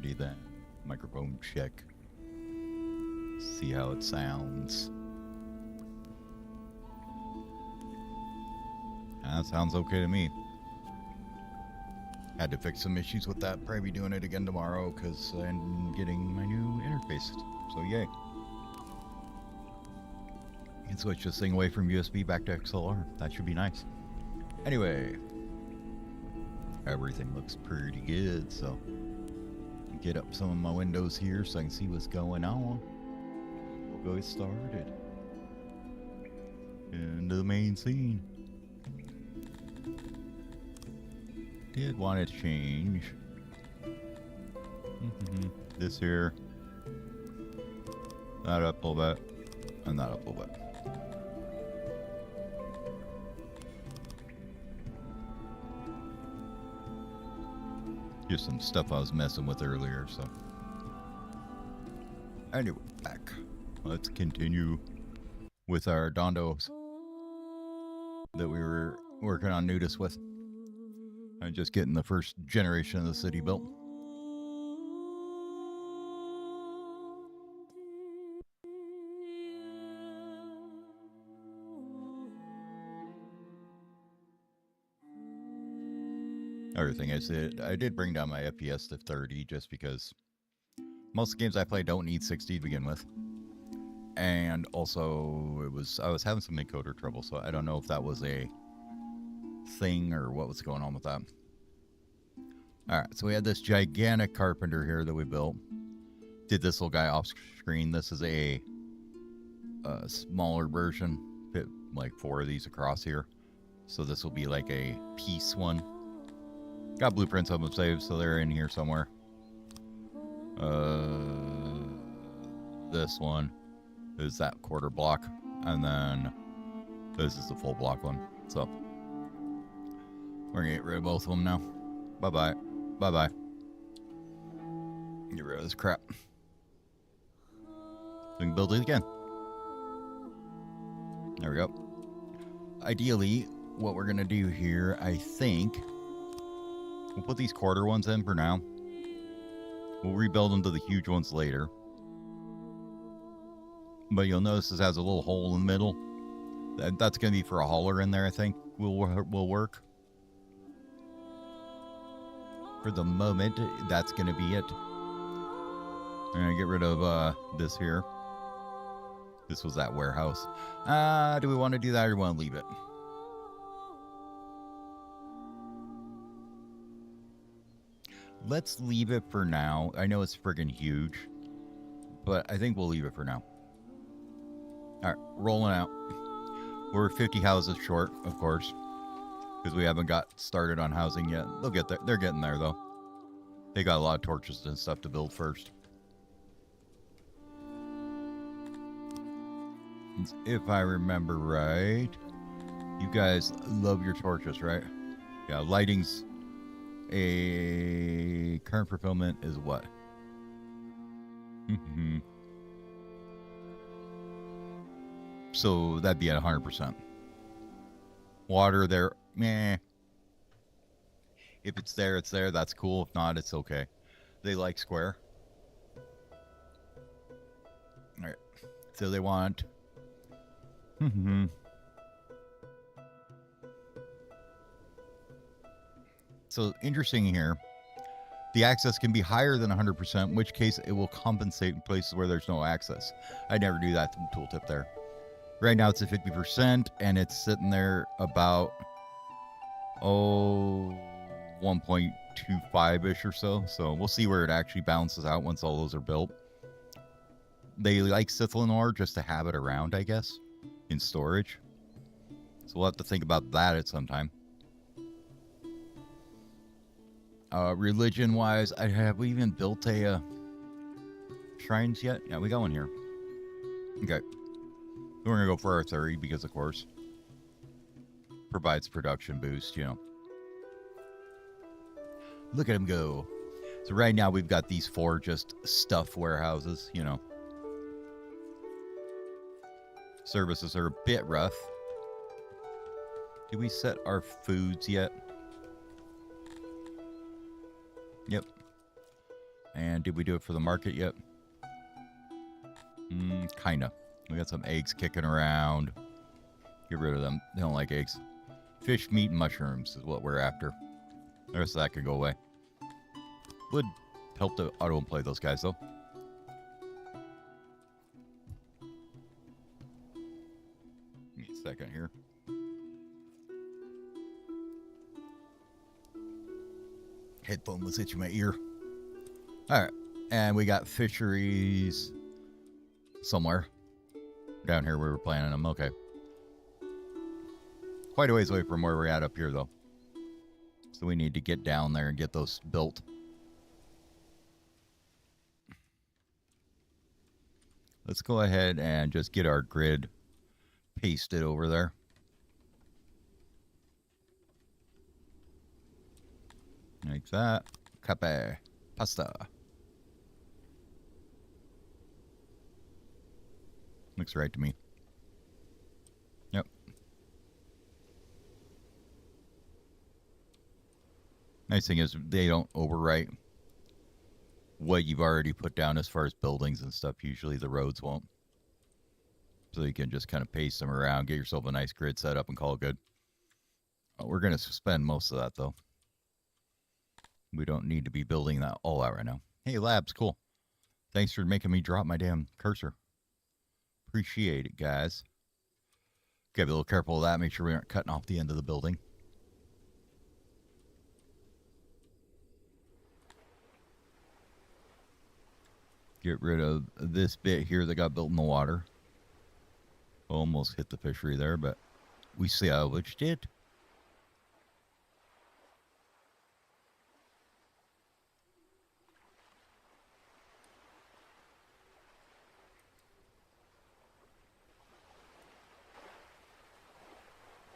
Alrighty then. Microphone check. See how it sounds. That sounds okay to me. Had to fix some issues with that. Probably doing it again tomorrow because I'm getting my new interface. So yay. You can switch this thing away from USB back to XLR. That should be nice. Anyway, everything looks pretty good. So get up some of my windows here so I can see what's going on. We'll go started. Into the main scene. Did want to change this here, that up a little bit, and that up a little bit. Just some stuff I was messing with earlier, so. Anyway, back. Let's continue with our dondos that we were working on nudist with. I'm just getting the first generation of the city built. Everything I did bring down my FPS to 30 just because most games I play don't need 60 to begin with. And also I was having some encoder trouble, so I don't know if that was a thing or what was going on with that. Alright, so we had this gigantic carpenter here that we built. Did this little guy off screen. This is a smaller version. Fit like 4 of these across here. So this will be like a piece one. Got blueprints of them saved, so they're in here somewhere. This one is that quarter block. And then this is the full block one. So we're gonna get rid of both of them now. Bye-bye. Bye-bye. Get rid of this crap. We can build it again. There we go. Ideally, what we're gonna do here, I think, we'll put these quarter ones in for now. We'll rebuild them to the huge ones later. But you'll notice this has a little hole in the middle. That's gonna be for a hauler in there, I think, will work. For the moment, that's going to be it. I'm going to get rid of this here. This was that warehouse. Do we want to do that or want to leave it? Let's leave it for now. I know it's friggin' huge, but I think we'll leave it for now. All right, rolling out. We're 50 houses short, of course. Because we haven't got started on housing yet. They'll get there. They're getting there, though. They got a lot of torches and stuff to build first. If I remember right, you guys love your torches, right? Yeah, lighting's a current fulfillment is what? So that'd be at 100%. Water there. Meh. If it's there, it's there. That's cool. If not, it's okay. They like square. Alright. So they want... So interesting here. The access can be higher than 100%, in which case it will compensate in places where there's no access. I never do that tooltip there. Right now it's at 50%, and it's sitting there about... 1.25-ish or so. So we'll see where it actually balances out once all those are built. They like Scythian ore just to have it around, I guess, in storage. So we'll have to think about that at some time. Religion-wise, have we even built a shrines yet? Yeah, we got one here. Okay. We're going to go for our 30 because, of course, provides production boost, you know. Look at him go. So right now we've got these 4 just stuff warehouses, you know. Services are a bit rough. Did we set our foods yet? Yep. And did we do it for the market yet? Kinda. We got some eggs kicking around. Get rid of them. They don't like eggs. Fish, meat, and mushrooms is what we're after. The rest of that could go away. Would help to auto-employ those guys, though. Give me a second here. Headphone was itching my ear. Alright. And we got fisheries somewhere. Down here we were planning them. Okay. Quite a ways away from where we're at up here, though. So we need to get down there and get those built. Let's go ahead and just get our grid pasted over there. Like that. Cape. Pasta. Looks right to me. Yep. Nice thing is they don't overwrite what you've already put down as far as buildings and stuff. Usually the roads won't. So you can just kind of paste them around, get yourself a nice grid set up and call it good. We're going to suspend most of that, though. We don't need to be building that all out right now. Hey, Labs, cool. Thanks for making me drop my damn cursor. Appreciate it, guys. Gotta be a little careful of that. Make sure we aren't cutting off the end of the building. Get rid of this bit here that got built in the water. Almost hit the fishery there, but we salvaged it.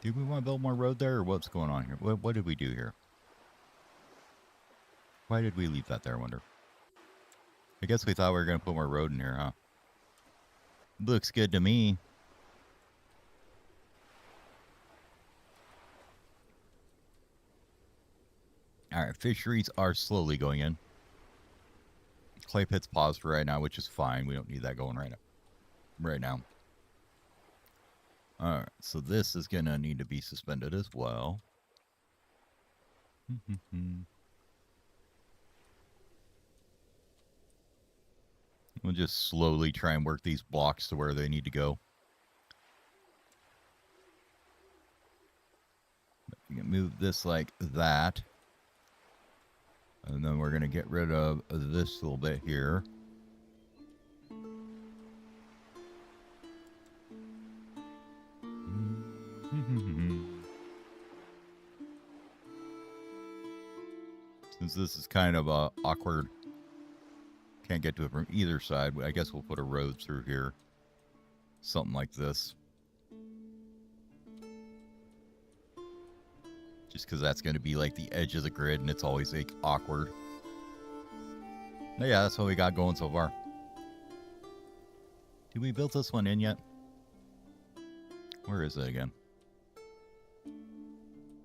Do we want to build more road there, or what's going on here? What did we do here? Why did we leave that there, I wonder? I guess we thought we were going to put more road in here, huh? Looks good to me. Alright, fisheries are slowly going in. Clay pit's paused for right now, which is fine. We don't need that going right now. Alright, so this is going to need to be suspended as well. We'll just slowly try and work these blocks to where they need to go. You can move this like that. And then we're going to get rid of this little bit here. Since this is kind of awkward, can't get to it from either side, I guess we'll put a road through here. Something like this. Just because that's going to be like the edge of the grid and it's always like awkward. But yeah, that's what we got going so far. Did we build this one in yet? Where is it again?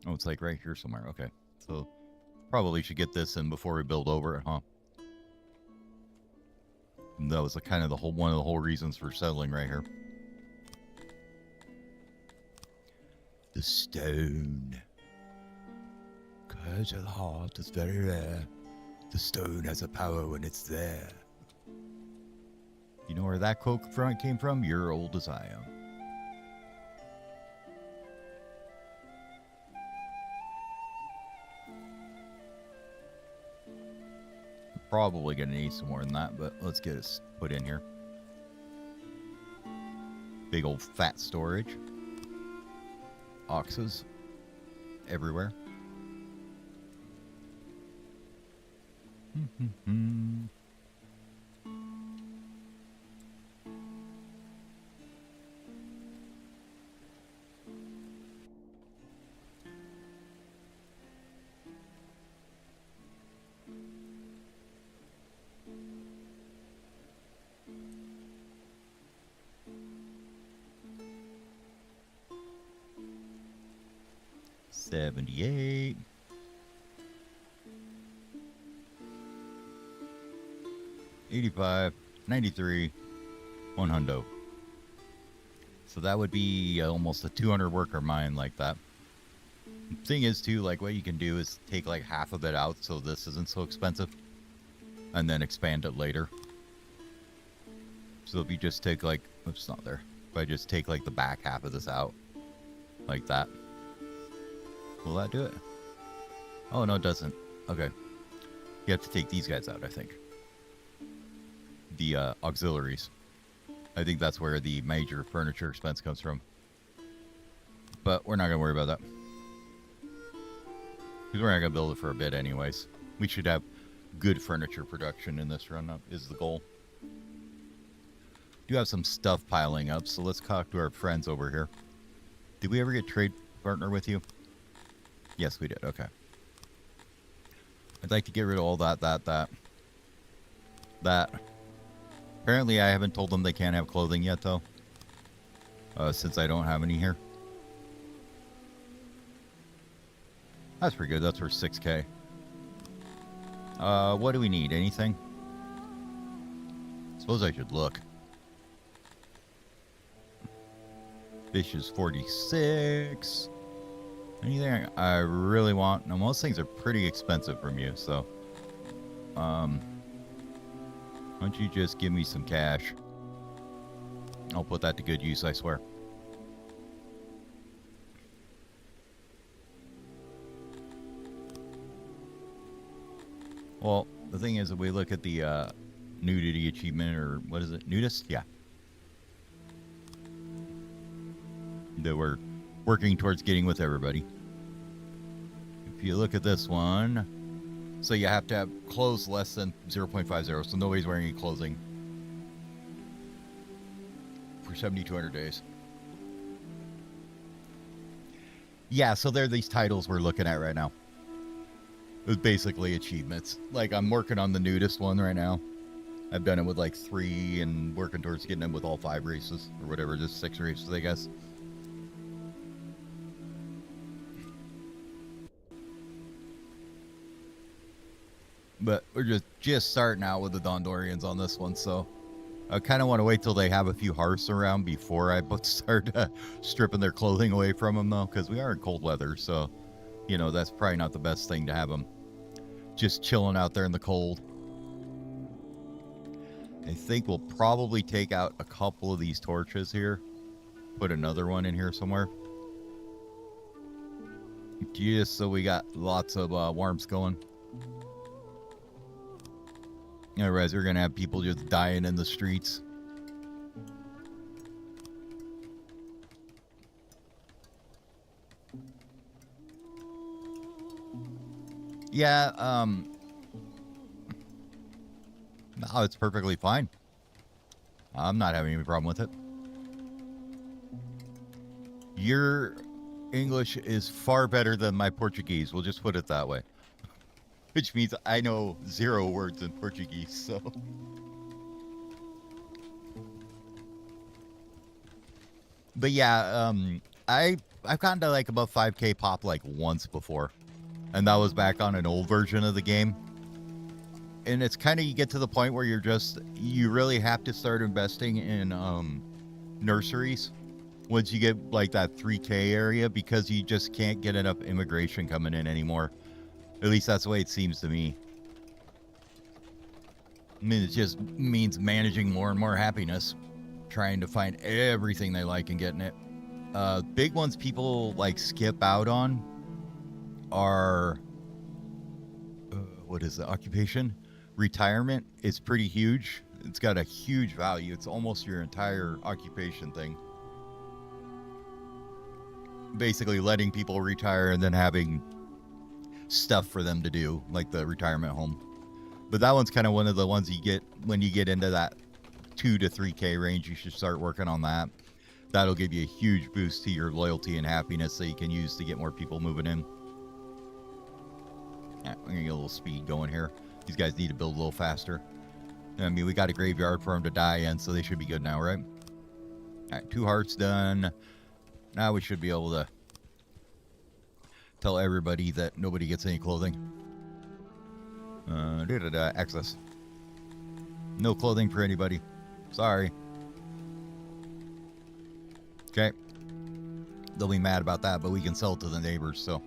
Oh, it's like right here somewhere. Okay. So probably should get this in before we build over it, huh? And that was kind of one of the whole reasons for settling right here. The stone. Because the heart is very rare. The stone has a power when it's there. You know where that quote came from? You're old as I am. Probably gonna need some more than that, but let's get it put in here. Big old fat storage. Oxes everywhere. $78. 85, 93, 100. So that would be almost a 200 worker mine like that. Thing is, too, like what you can do is take like half of it out so this isn't so expensive, and then expand it later. So if you just take like, oops, not there. If I just take like the back half of this out, like that, will that do it? Oh no, it doesn't. Okay, you have to take these guys out, I think. The auxiliaries. I think that's where the major furniture expense comes from. But we're not gonna worry about that, because we're not gonna build it for a bit anyways. We should have good furniture production in this run up is the goal. Do have some stuff piling up, so let's talk to our friends over here. Did we ever get trade partner with you? Yes, we did. Okay. I'd like to get rid of all that. Apparently, I haven't told them they can't have clothing yet, though. Since I don't have any here. That's pretty good. That's for 6K. What do we need? Anything? Suppose I should look. Fish is 46. Anything I really want? Now, most things are pretty expensive from you, so... why don't you just give me some cash? I'll put that to good use, I swear. Well, the thing is, if we look at the nudity achievement, or what is it? Nudist? Yeah. That we're working towards getting with everybody. If you look at this one, so you have to have clothes less than 0.50, so nobody's wearing any clothing for 7,200 days. Yeah, so they're these titles we're looking at right now. It's basically achievements. Like, I'm working on the nudist one right now. I've done it with like 3 and working towards getting them with all 5 races, or whatever, just 6 races, I guess. But we're just starting out with the Dondorians on this one, so I kind of want to wait till they have a few hearths around before I start stripping their clothing away from them, though, because we are in cold weather, so, you know, that's probably not the best thing to have them just chilling out there in the cold. I think we'll probably take out a couple of these torches here, put another one in here somewhere, just so we got lots of warmth going. Otherwise, we're going to have people just dying in the streets. Yeah, no, it's perfectly fine. I'm not having any problem with it. Your English is far better than my Portuguese. We'll just put it that way. Which means I know 0 words in Portuguese, so... But yeah, I've gotten to like above 5K pop like once before. And that was back on an old version of the game. And it's kind of, you get to the point where you really have to start investing in nurseries once you get like that 3K area, because you just can't get enough immigration coming in anymore. At least that's the way it seems to me. I mean, it just means managing more and more happiness. Trying to find everything they like and getting it. Big ones people like skip out on are... what is the occupation? Retirement is pretty huge. It's got a huge value. It's almost your entire occupation thing. Basically letting people retire and then having stuff for them to do, like the retirement home. But that one's kind of one of the ones you get when you get into that 2 to 3K range. You should start working on that. That'll give you a huge boost to your loyalty and happiness that you can use to get more people moving in. Yeah, we're gonna get a little speed going here. These guys need to build a little faster. I mean, we got a graveyard for them to die in, so they should be good now, right? All right, 2 hearts done. Now we should be able to tell everybody that nobody gets any clothing. Access. No clothing for anybody. Sorry. Okay. They'll be mad about that, but we can sell it to the neighbors, so.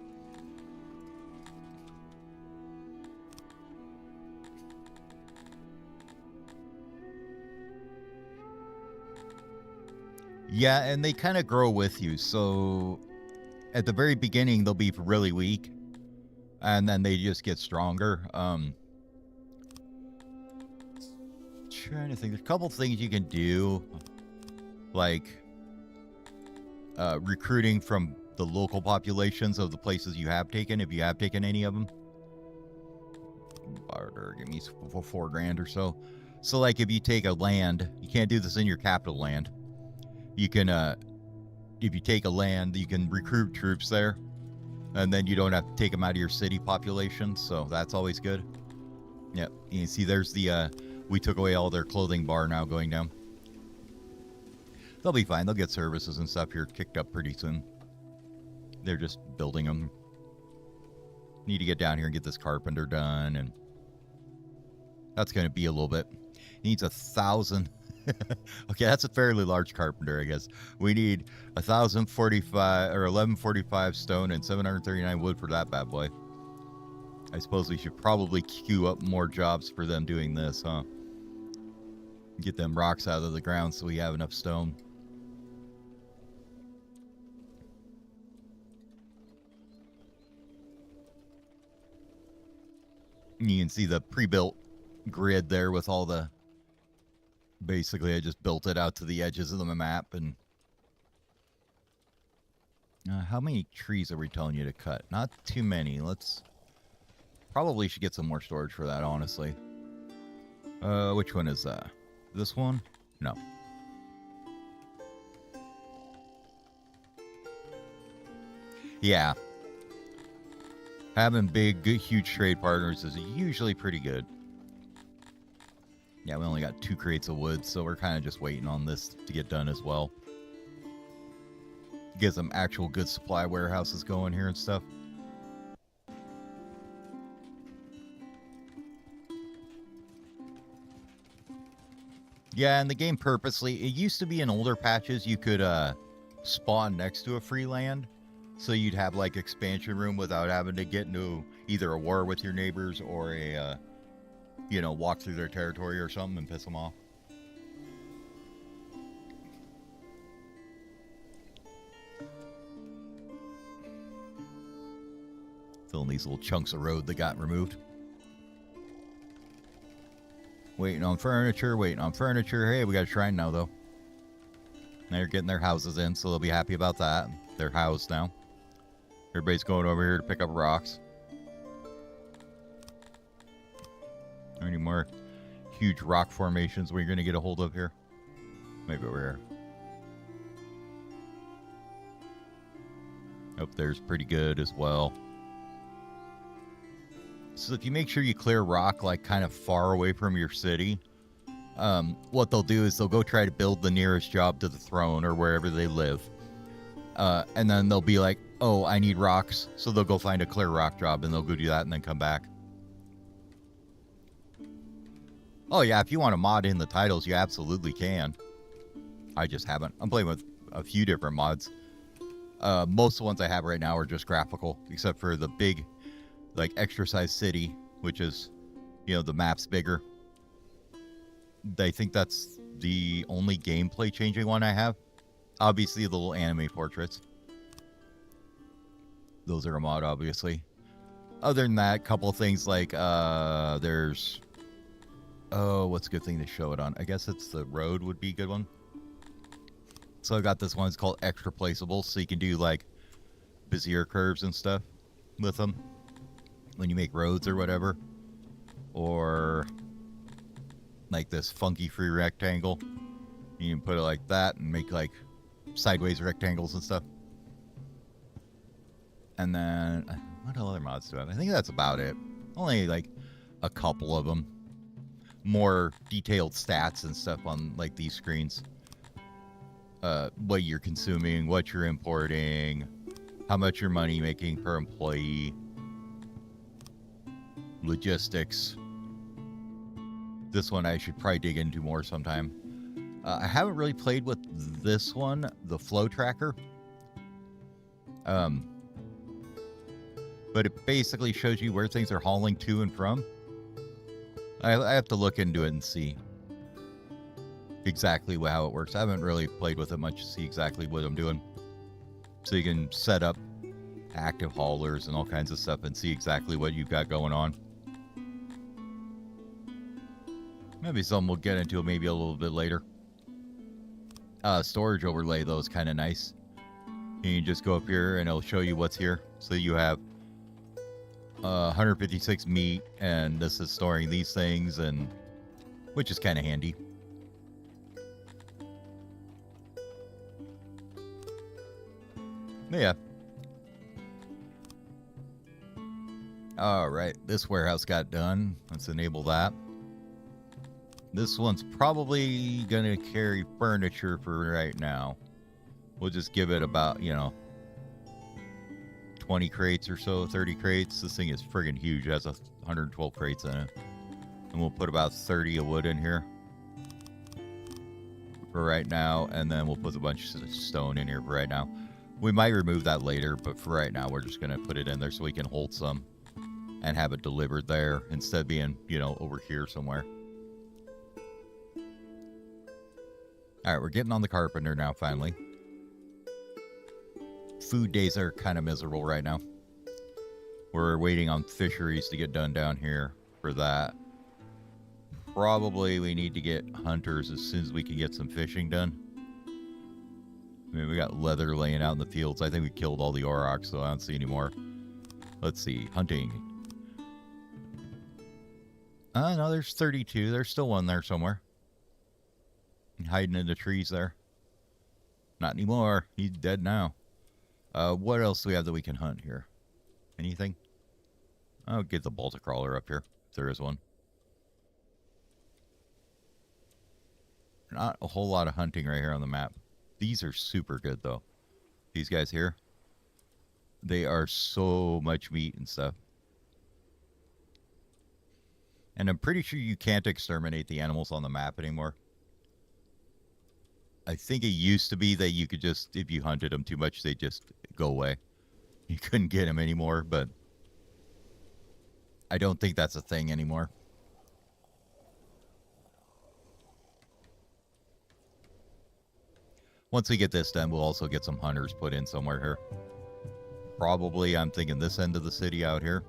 Yeah, and they kind of grow with you. So at the very beginning, they'll be really weak, and then they just get stronger. Trying to think. There's a couple things you can do, like recruiting from the local populations of the places you have taken, if you have taken any of them. Barter, give me 4 grand or so. So, like, if you take a land, you can't do this in your capital land. You can, if you take a land, you can recruit troops there, and then you don't have to take them out of your city population, so that's always good. Yep, you can see there's the, we took away all their clothing bar now going down. They'll be fine. They'll get services and stuff here kicked up pretty soon. They're just building them. Need to get down here and get this carpenter done, and that's going to be a little bit. Needs 1,000. Okay, that's a fairly large carpenter, I guess. We need 1,045 or 1,145 stone and 739 wood for that bad boy. I suppose we should probably queue up more jobs for them doing this, huh? Get them rocks out of the ground so we have enough stone. You can see the pre-built grid there with all the... Basically, I just built it out to the edges of the map, and... how many trees are we telling you to cut? Not too many. Let's... Probably should get some more storage for that, honestly. Which one is that? This one? No. Yeah. Having big, good, huge trade partners is usually pretty good. Yeah, we only got 2 crates of wood, so we're kind of just waiting on this to get done as well. Get some actual good supply warehouses going here and stuff. Yeah, and the game purposely, it used to be in older patches you could spawn next to a free land. So you'd have like expansion room without having to get into either a war with your neighbors or a, you know, walk through their territory or something and piss them off. Filling these little chunks of road that got removed. Waiting on furniture, waiting on furniture. Hey, we got a shrine now, though. They're getting their houses in, so they'll be happy about that. They're housed now. Everybody's going over here to pick up rocks. Are there any more huge rock formations we're going to get a hold of here? Maybe over here. Up there's pretty good as well. So if you make sure you clear rock like kind of far away from your city, what they'll do is they'll go try to build the nearest job to the throne or wherever they live. And then they'll be like, oh, I need rocks. So they'll go find a clear rock job and they'll go do that and then come back. Oh yeah, if you want to mod in the titles, you absolutely can. I just haven't. I'm playing with a few different mods. Most of the ones I have right now are just graphical, except for the big, like, extra size city, which is, you know, the map's bigger. I think that's the only gameplay changing one I have. Obviously, the little anime portraits. Those are a mod, obviously. Other than that, a couple of things like, there's... Oh, what's a good thing to show it on? I guess it's the road would be a good one. So I got this one. It's called Extra Placeable, so you can do, like, Bezier curves and stuff with them when you make roads or whatever. Or like this funky free rectangle. You can put it like that and make like sideways rectangles and stuff. And then what other mods do I have? I think that's about it. Only like a couple of them. More detailed stats and stuff on like these screens. What you're consuming, what you're importing, how much your money making per employee, logistics. This one I should probably dig into more sometime. I haven't really played with this one, the flow tracker. But it basically shows you where things are hauling to and from. I have to look into it and see exactly how it works. I haven't really played with it much to see exactly what I'm doing. So you can set up active haulers and all kinds of stuff and see exactly what you've got going on. Maybe something we'll get into maybe a little bit later. Storage overlay, though, is kind of nice. You can just go up here and it'll show you what's here. So you have 156 meat, and this is storing these things, and which is kind of handy. But yeah. All right, this warehouse got done. Let's enable that. This one's probably gonna carry furniture for right now. We'll just give it about, 20 crates or so, 30 crates. This thing is friggin' huge. It has 112 crates in it. And we'll put about 30 of wood in here for right now, and then we'll put a bunch of stone in here for right now. We might remove that later, but for right now, we're just gonna put it in there so we can hold some and have it delivered there instead of being, over here somewhere. All right, we're getting on the carpenter now, finally. Food days are kind of miserable right now. We're waiting on fisheries to get done down here for that. Probably we need to get hunters as soon as we can get some fishing done. I mean, we got leather laying out in the fields. I think we killed all the aurochs, so I don't see any more. Let's see, hunting. No, there's 32. There's still one there somewhere. Hiding in the trees there. Not anymore. He's dead now. What else do we have that we can hunt here? Anything? I'll get the Baltic crawler up here, if there is one. Not a whole lot of hunting right here on the map. These are super good, though. These guys here. They are so much meat and stuff. And I'm pretty sure you can't exterminate the animals on the map anymore. I think it used to be that you could just, if you hunted them too much, they'd just go away. You couldn't get them anymore, but I don't think that's a thing anymore. Once we get this done, we'll also get some hunters put in somewhere here. Probably, I'm thinking this end of the city out here.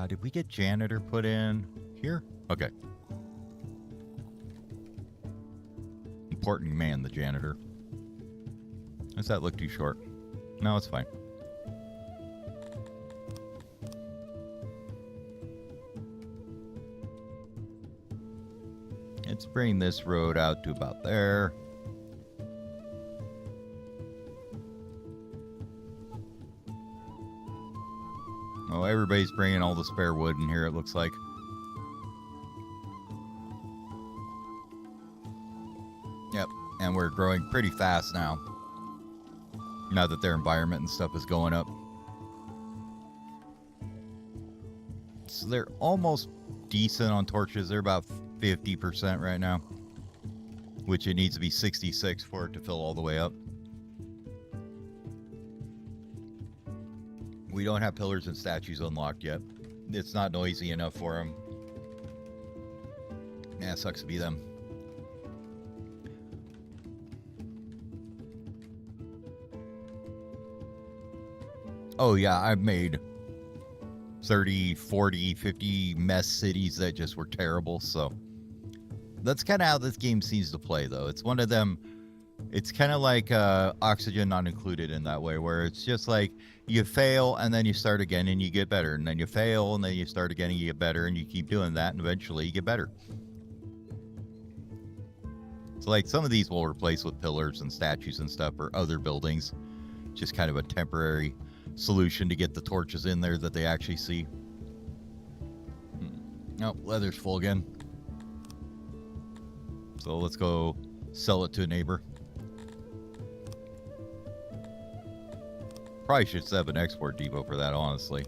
Did we get janitor put in here? Okay. Important man, the janitor. Does that look too short? No, it's fine. Let's bring this road out to about there. Oh, everybody's bringing all the spare wood in here, it looks like. Yep, and we're growing pretty fast now. Now that their environment and stuff is going up. So they're almost decent on torches. They're about 50% right now. Which it needs to be 66 for it to fill all the way up. We don't have pillars and statues unlocked yet. It's not noisy enough for them. Yeah, it sucks to be them. Oh yeah, I've made 30, 40, 50 mess cities that just were terrible, so that's kind of how this game seems to play, though. It's one of them, it's kind of like Oxygen Not Included in that way, where it's just like you fail and then you start again and you get better, and then you fail and then you start again and you get better, and you keep doing that and eventually you get better. So like some of these will replace with pillars and statues and stuff or other buildings, just kind of a temporary solution to get the torches in there that they actually see. Oh, leather's full again. So let's go sell it to a neighbor. Probably should set up an export depot for that, honestly.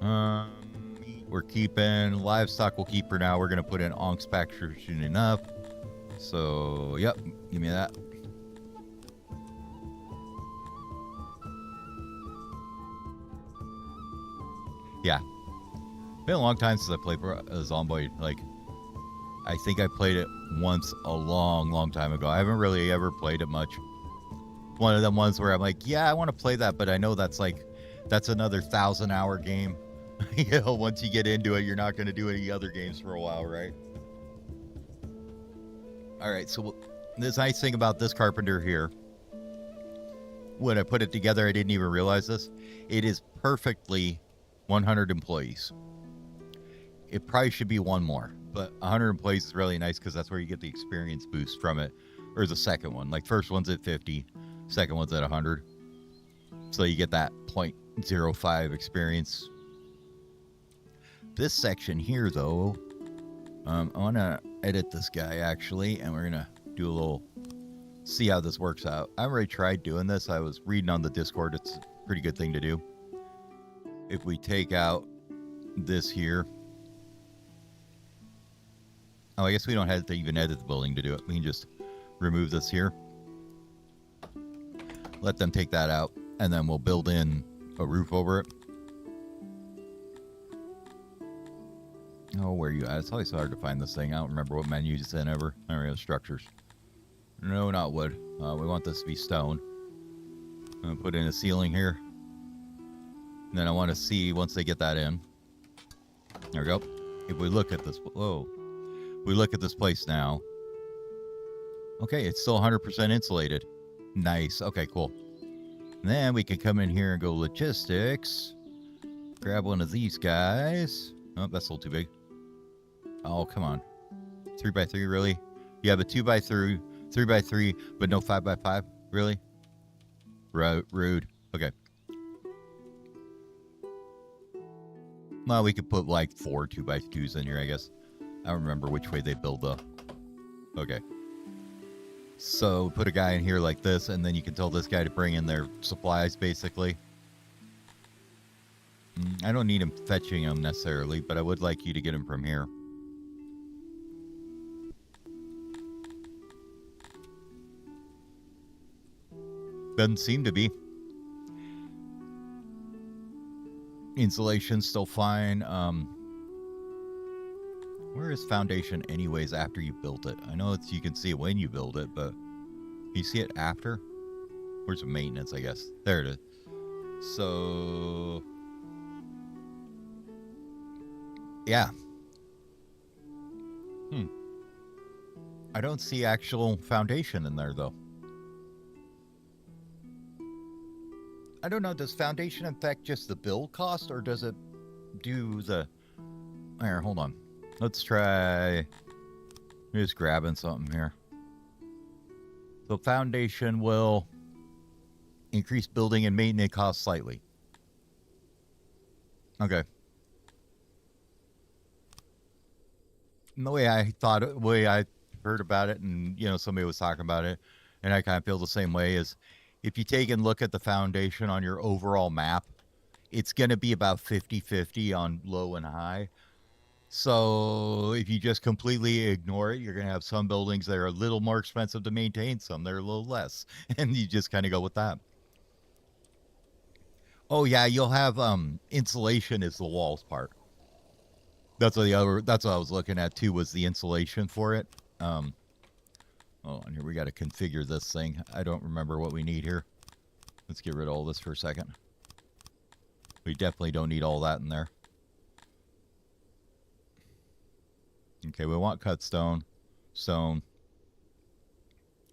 Meat. we're keeping livestock. We'll keep for now. We're gonna put in onks pasture soon enough. So, yep, give me that. Yeah, been a long time since I played Zomboid. Like, I think I played it once a long time ago. I haven't really ever played it much. One of them ones where I'm like, yeah, I want to play that, but I know that's another 1,000-hour game. You know, once you get into it, you're not going to do any other games for a while, right? All right, so this nice thing about this carpenter here, when I put it together, I didn't even realize this. It is perfectly 100 employees. It probably should be one more, but 100 employees is really nice because that's where you get the experience boost from it. Or the second one, like first one's at 50, second one's at 100. So you get that 0.05 experience. This section here, though, I want to edit this guy actually, and we're gonna do a little, see how this works out. I already tried doing this. I was reading on the Discord. It's a pretty good thing to do. If we take out this here, oh, I guess we don't have to even edit the building to do it. We can just remove this here, let them take that out, and then we'll build in a roof over it. Oh, where are you at? It's always hard to find this thing. I don't remember what menu it's in ever. I don't have structures. No, not wood. We want this to be stone. I'm going to put in a ceiling here. And then I want to see once they get that in. There we go. If we look at this, whoa. We look at this place now. Okay, it's still 100% insulated. Nice. Okay, cool. And then we can come in here and go logistics. Grab one of these guys. Oh, that's a little too big. Oh, come on. 3x3, really? You have a 2x3, 3x3, but no 5x5? Really? Rude. Okay. Well, we could put like 4 2x2s in here, I guess. I don't remember which way they build the... Okay. So, put a guy in here like this, and then you can tell this guy to bring in their supplies, basically. I don't need him fetching them necessarily, but I would like you to get him from here. Doesn't seem to be. Insulation's still fine. Where is foundation anyways after you built it? I know you can see it when you build it, but you see it after? Where's the maintenance, I guess? There it is. So... yeah. I don't see actual foundation in there, though. I don't know, does foundation affect just the build cost, or does it do the... Here, hold on. Let's try... just grabbing something here. So foundation will increase building and maintenance costs slightly. Okay. And the way I thought it, the way I heard about it, and, you know, somebody was talking about it, and I kind of feel the same way, is if you take and look at the foundation on your overall map, it's going to be about 50-50 on low and high. So if you just completely ignore it, you're going to have some buildings that are a little more expensive to maintain, some that are a little less. And you just kind of go with that. Oh, yeah, you'll have insulation is the walls part. That's what I was looking at, too, was the insulation for it. Oh, and here we got to configure this thing. I don't remember what we need here. Let's get rid of all this for a second. We definitely don't need all that in there. Okay, we want cut stone,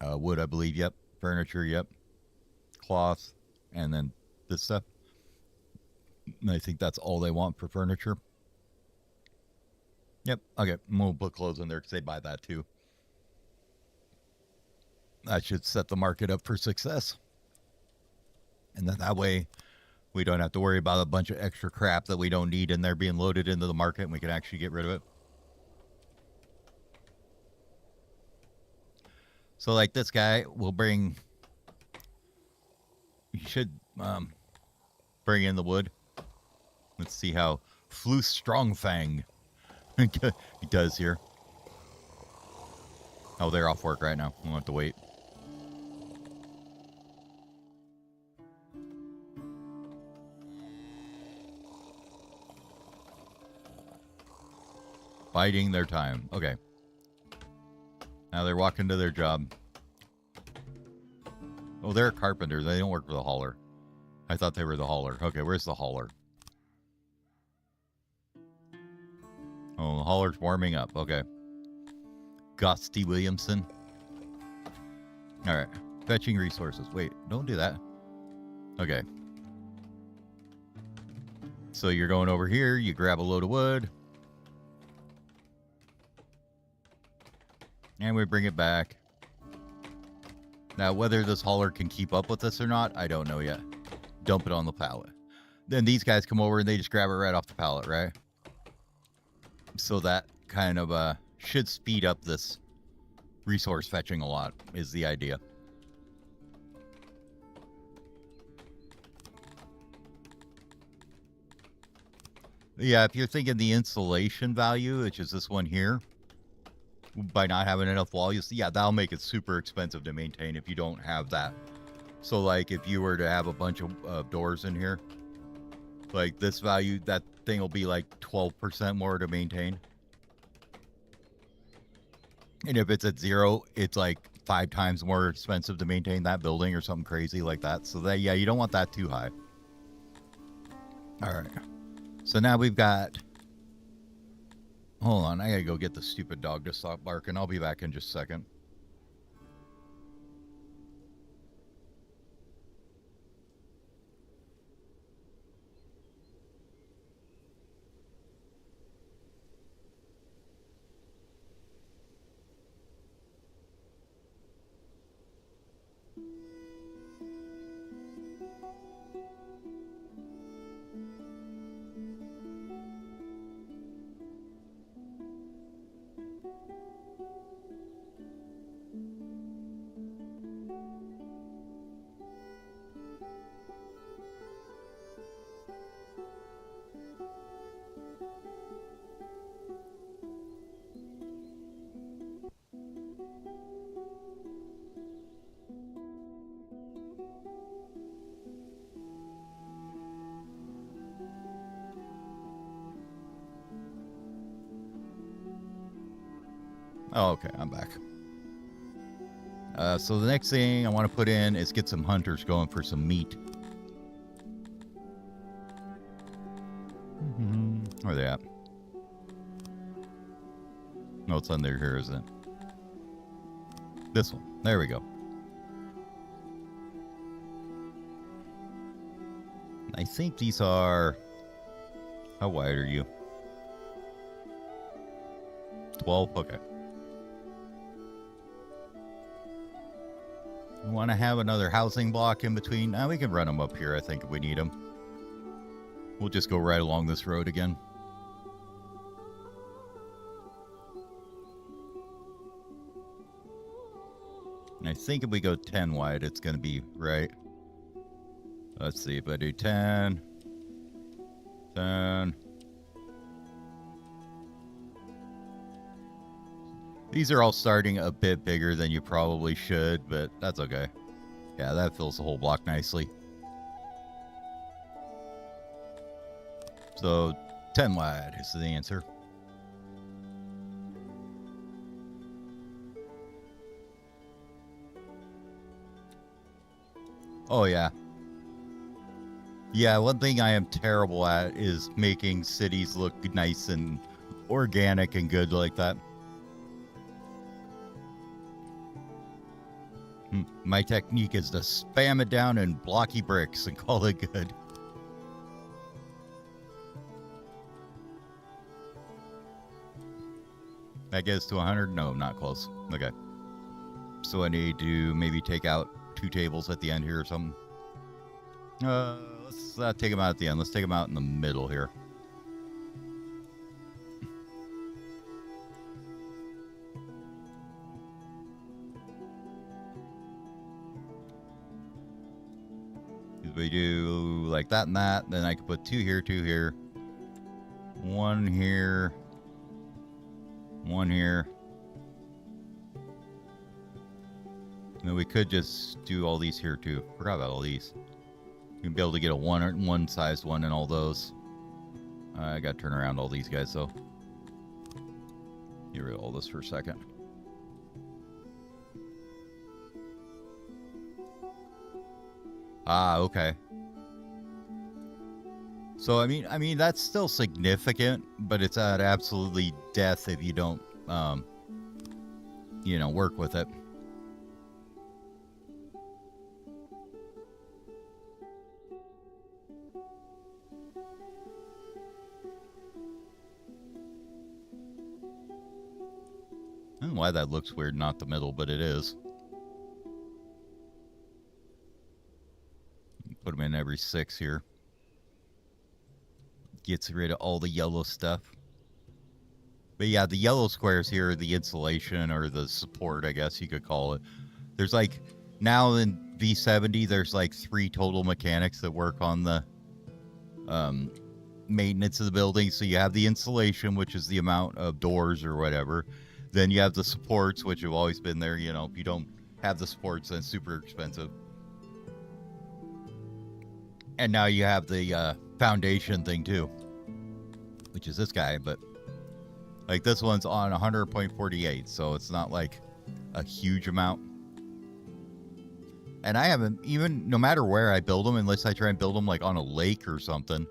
wood, I believe, yep. Furniture, yep. Cloth, and then this stuff. And I think that's all they want for furniture. Yep, okay, we'll put clothes in there because they buy that too. That should set the market up for success. And then that way, we don't have to worry about a bunch of extra crap that we don't need in there being loaded into the market, and we can actually get rid of it. So like this guy will bring, you should bring in the wood. Let's see how Flu Strongfang. He does here. Oh, they're off work right now. We'll have to wait. Biding their time. Okay. Now they're walking to their job. Oh, they're a carpenter. They don't work for the hauler. I thought they were the hauler. Okay, where's the hauler? Oh, the hauler's warming up. Okay. Gusty Williamson. All right. Fetching resources. Wait, don't do that. Okay. So you're going over here. You grab a load of wood. And we bring it back. Now, whether this hauler can keep up with this or not, I don't know yet. Dump it on the pallet. Then these guys come over and they just grab it right off the pallet, right? So that kind of should speed up this resource fetching a lot, is the idea. Yeah, if you're thinking the insulation value, which is this one here, by not having enough wall, yeah, that'll make it super expensive to maintain if you don't have that. So, like, if you were to have a bunch of doors in here, like this value, that thing will be like 12% more to maintain. And if it's at 0, it's like 5 times more expensive to maintain that building or something crazy like that. So that, yeah, you don't want that too high. All right. So now we've got... Hold on, I gotta go get the stupid dog to stop barking. I'll be back in just a second. Oh, okay, I'm back. So the next thing I want to put in is get some hunters going for some meat. Where are they at? No, it's under here, isn't it? This one. There we go. I think these are... How wide are you? 12? Okay. We want to have another housing block in between. Now we can run them up here, I think, if we need them. We'll just go right along this road again. And I think if we go 10 wide, it's going to be right. Let's see, if I do 10, 10. These are all starting a bit bigger than you probably should, but that's okay. Yeah, that fills the whole block nicely. So, 10 wide is the answer. Oh, yeah. Yeah, one thing I am terrible at is making cities look nice and organic and good like that. My technique is to spam it down in blocky bricks and call it good. That gets to 100? No, not close. Okay. So I need to maybe take out 2 tables at the end here or something. Let's take them out at the end. Let's take them out in the middle here. If we do like that and that, then I could put 2 here, 2 here. One here. One here. And then we could just do all these here too. Forgot about all these. You'd be able to get a one sized one in all those. I gotta turn around all these guys though. Get rid of all this for a second. Ah, okay. So I mean that's still significant, but it's at absolutely death if you don't, you know, work with it. I don't know why that looks weird, not the middle, but it is. Put them in every 6 here. Gets rid of all the yellow stuff. But yeah, the yellow squares here are the insulation or the support, I guess you could call it. There's like, now in V70, there's like 3 total mechanics that work on the maintenance of the building. So you have the insulation, which is the amount of doors or whatever. Then you have the supports, which have always been there. You know, if you don't have the supports, then it's super expensive. And now you have the foundation thing too, which is this guy. But like this one's on 100.48, so it's not like a huge amount. And I haven't even, no matter where I build them, unless I try and build them like on a lake or something,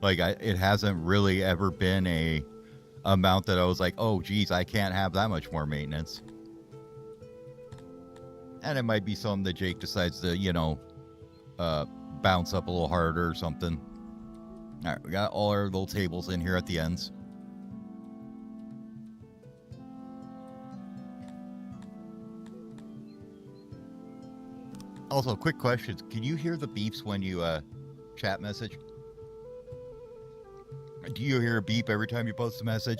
like it hasn't really ever been a amount that I was like, oh geez, I can't have that much more maintenance. And it might be something that Jake decides to, you know, bounce up a little harder or something. All right, we got all our little tables in here at the ends. Also, quick question. Can you hear the beeps when you chat message? Do you hear a beep every time you post a message?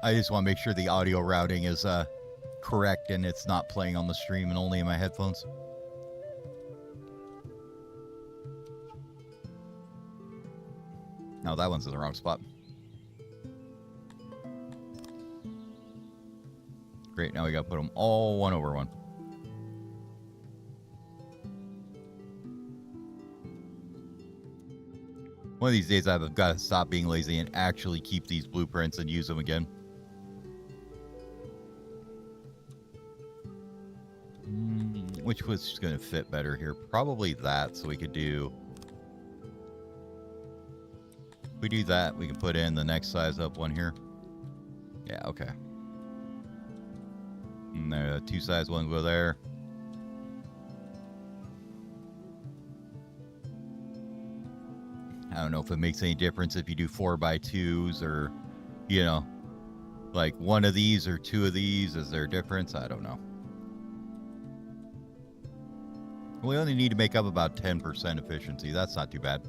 I just want to make sure the audio routing is correct and it's not playing on the stream and only in my headphones. No, that one's in the wrong spot. Great, now we gotta put them all one over one. One of these days I've got to stop being lazy and actually keep these blueprints and use them again. Which was going to fit better here? Probably that, so we could do... If we do that, we can put in the next size up one here. Yeah, okay. And there, 2 size one go there. I don't know if it makes any difference if you do 4x2s or, you know, like one of these or 2 of these. Is there a difference? I don't know. We only need to make up about 10% efficiency. That's not too bad.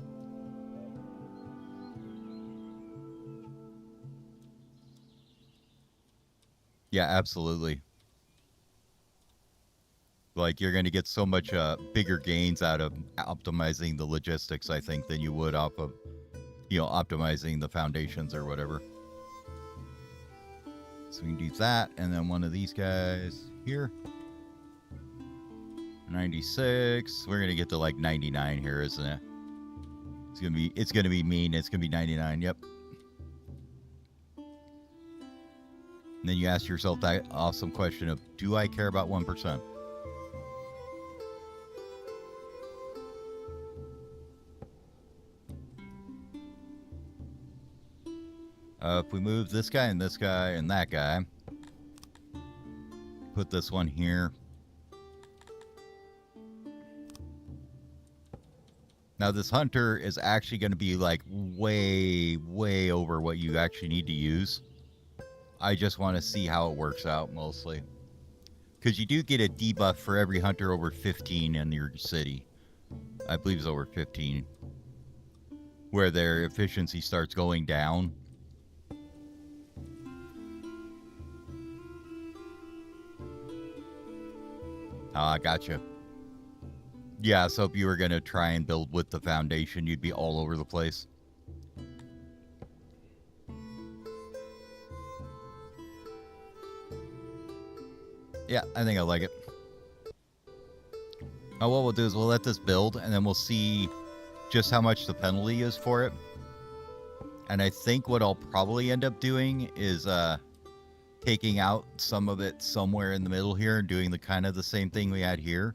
Yeah, absolutely. Like, you're going to get so much bigger gains out of optimizing the logistics, I think, than you would off of, you know, optimizing the foundations or whatever. So we can do that, and then one of these guys here. 96. We're going to get to like 99 here, isn't it? It's going to be mean. It's going to be 99. Yep. And then you ask yourself that awesome question of, do I care about 1%? If we move this guy and this guy and that guy, put this one here. Now this hunter is actually going to be like way, way over what you actually need to use. I just want to see how it works out mostly. Because you do get a debuff for every hunter over 15 in your city. I believe it's over 15. Where their efficiency starts going down. Ah, gotcha. Yeah, so if you were going to try and build with the foundation, you'd be all over the place. Yeah, I think I like it. Now what we'll do is we'll let this build, and then we'll see just how much the penalty is for it. And I think what I'll probably end up doing is taking out some of it somewhere in the middle here and doing the kind of the same thing we had here.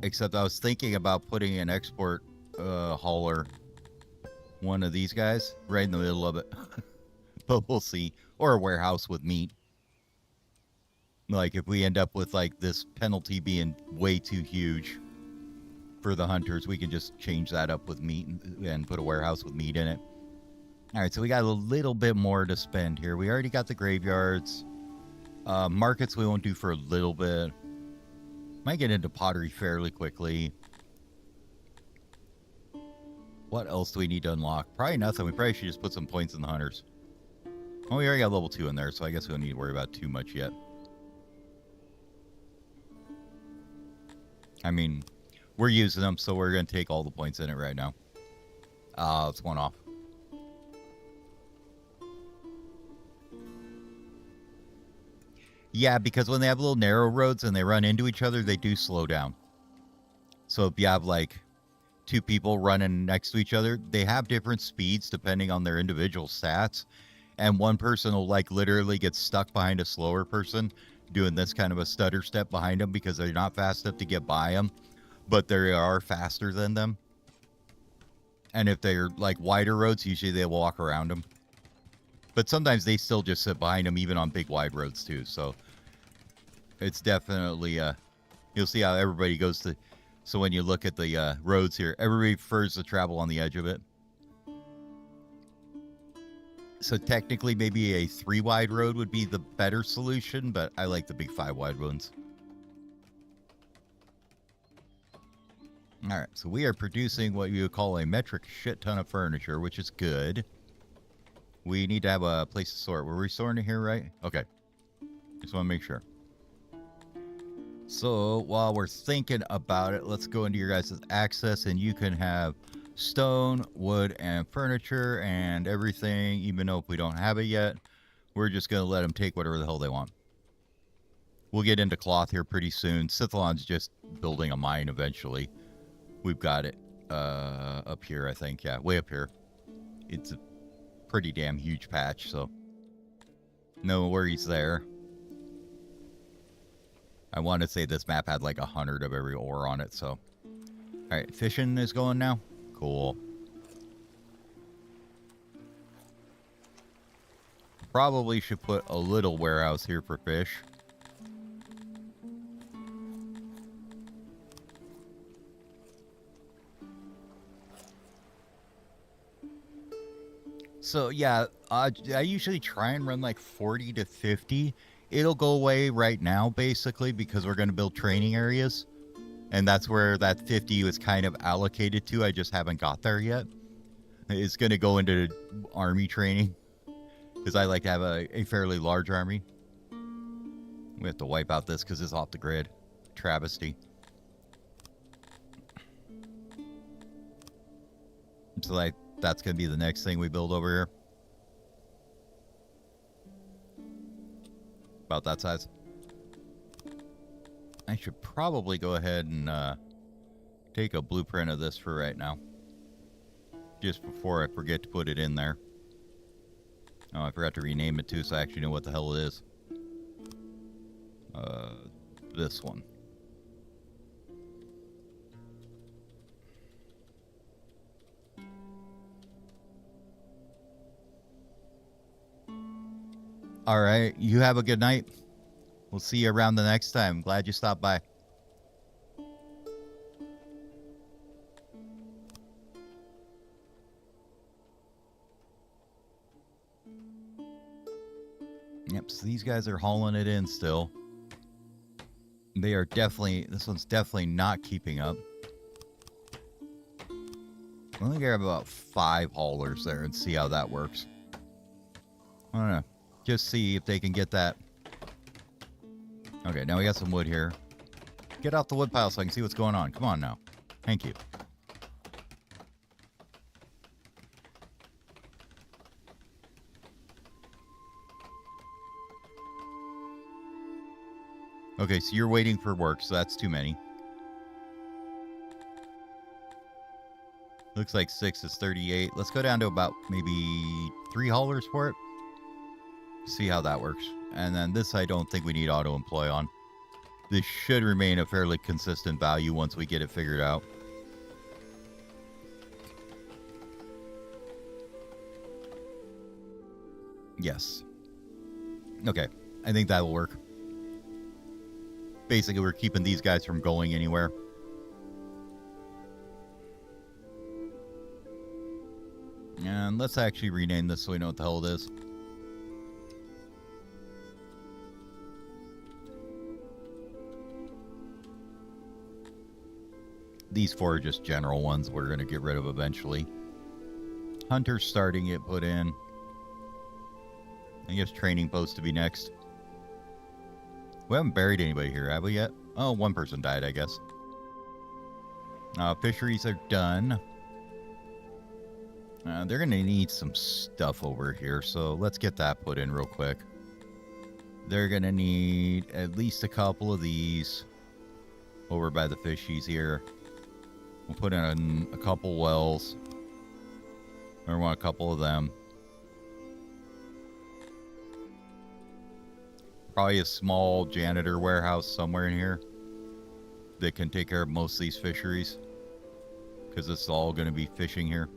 Except I was thinking about putting an export hauler, one of these guys, right in the middle of it. But we'll see. Or a warehouse with meat. Like if we end up with like this penalty being way too huge for the hunters, we can just change that up with meat and put a warehouse with meat in it. All right, so we got a little bit more to spend here. We already got the graveyards. Markets we won't do for a little bit. Might get into pottery fairly quickly. What else do we need to unlock? Probably nothing. We probably should just put some points in the hunters. Oh, we already got level 2 in there, so I guess we don't need to worry about too much yet. I mean, we're using them, so we're going to take all the points in it right now. It's one off. Yeah, because when they have little narrow roads and they run into each other, they do slow down. So if you have like 2 people running next to each other, they have different speeds depending on their individual stats. And one person will like literally get stuck behind a slower person doing this kind of a stutter step behind them because they're not fast enough to get by them, but they are faster than them. And if they're like wider roads, usually they walk around them. But sometimes they still just sit behind them, even on big wide roads too. So it's definitely, you'll see how everybody goes to, so when you look at the roads here, everybody prefers to travel on the edge of it. So technically maybe a 3 wide road would be the better solution, but I like the big 5 wide ones. All right, so we are producing what you would call a metric shit ton of furniture, which is good. We need to have a place to sort. Were we sorting it here, right? Okay. Just want to make sure. So while we're thinking about it, let's go into your guys' access, and you can have stone, wood, and furniture and everything, even though if we don't have it yet. We're just going to let them take whatever the hell they want. We'll get into cloth here pretty soon. Scythalon's just building a mine eventually. We've got it up here, I think. Yeah, way up here. It's a pretty damn huge patch, so no worries there. I want to say this map had like 100 of every ore on it, so. All right, fishing is going now. Cool. Probably should put a little warehouse here for fish. So yeah, I usually try and run like 40 to 50. It'll go away right now, basically, because we're going to build training areas. And that's where that 50 was kind of allocated to. I just haven't got there yet. It's going to go into army training, because I like to have a fairly large army. We have to wipe out this because it's off the grid. Travesty. So like, that's going to be the next thing we build over here. About that size. I should probably go ahead and take a blueprint of this for right now. Just before I forget to put it in there. Oh, I forgot to rename it too, so I actually know what the hell it is. This one. All right, you have a good night. We'll see you around the next time. Glad you stopped by. Yep, so these guys are hauling it in still. They are definitely, this one's definitely not keeping up. I'm gonna grab about 5 haulers there and see how that works. I don't know. Just see if they can get that. Okay, now we got some wood here. Get off the wood pile so I can see what's going on. Come on now. Thank you. Okay, so you're waiting for work, so that's too many. Looks like 6 is 38. Let's go down to about maybe 3 haulers for it. See how that works. And then this I don't think we need auto-employ on. This should remain a fairly consistent value once we get it figured out. Yes. Okay, I think that'll work. Basically, we're keeping these guys from going anywhere. And let's actually rename this so we know what the hell it is. These 4 are just general ones we're going to get rid of eventually. Hunter's starting it put in. I guess training post to be next. We haven't buried anybody here, have we yet? Oh, 1 person died, I guess. Fisheries are done. They're going to need some stuff over here, so let's get that put in real quick. They're going to need at least a couple of these over by the fishies here. We'll put in a couple wells. I want a couple of them. Probably a small janitor warehouse somewhere in here that can take care of most of these fisheries, because it's all going to be fishing here.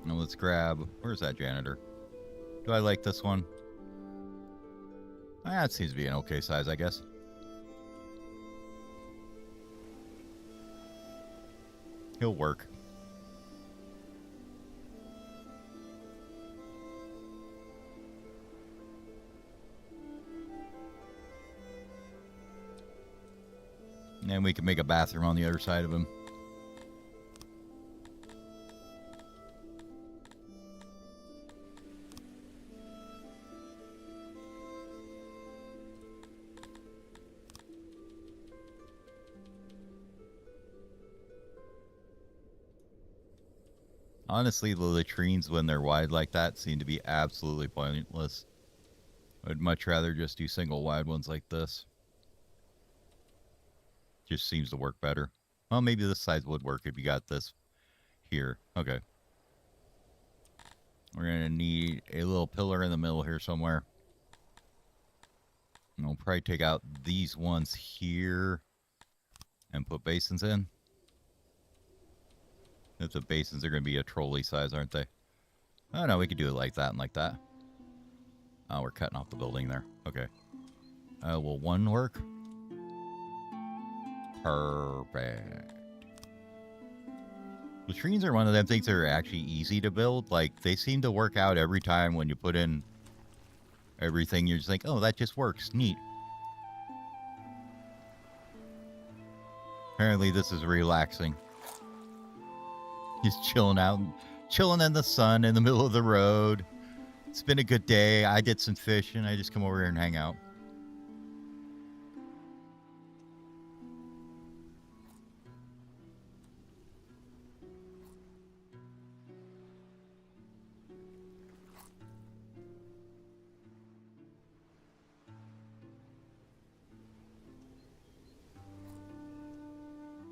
Now let's grab, where's that janitor? Do I like this one? That seems to be an okay size, I guess. He'll work. And we can make a bathroom on the other side of him. Honestly, the latrines, when they're wide like that, seem to be absolutely pointless. I'd much rather just do single wide ones like this. Just seems to work better. Well, maybe this size would work if you got this here. Okay. We're going to need a little pillar in the middle here somewhere. And we'll probably take out these ones here and put basins in. If the basins are going to be a trolley size, aren't they? Oh, no, we could do it like that and like that. Oh, we're cutting off the building there. Okay. Will 1 work? Perfect. Latrines are one of them things that are actually easy to build. Like, they seem to work out every time when you put in everything. You're just like, oh, that just works. Neat. Apparently, this is relaxing. Just chilling out, chilling in the sun in the middle of the road. It's been a good day. I did some fishing. I just come over here and hang out.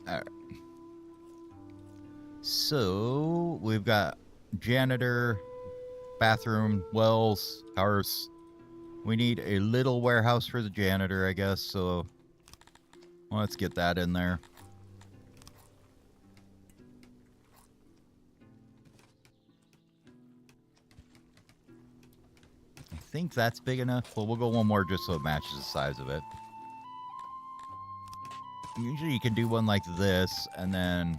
All right. So we've got janitor, bathroom, wells, house. We need a little warehouse for the janitor, I guess. So let's get that in there. I think that's big enough. Well, we'll go 1 more just so it matches the size of it. Usually you can do one like this, and then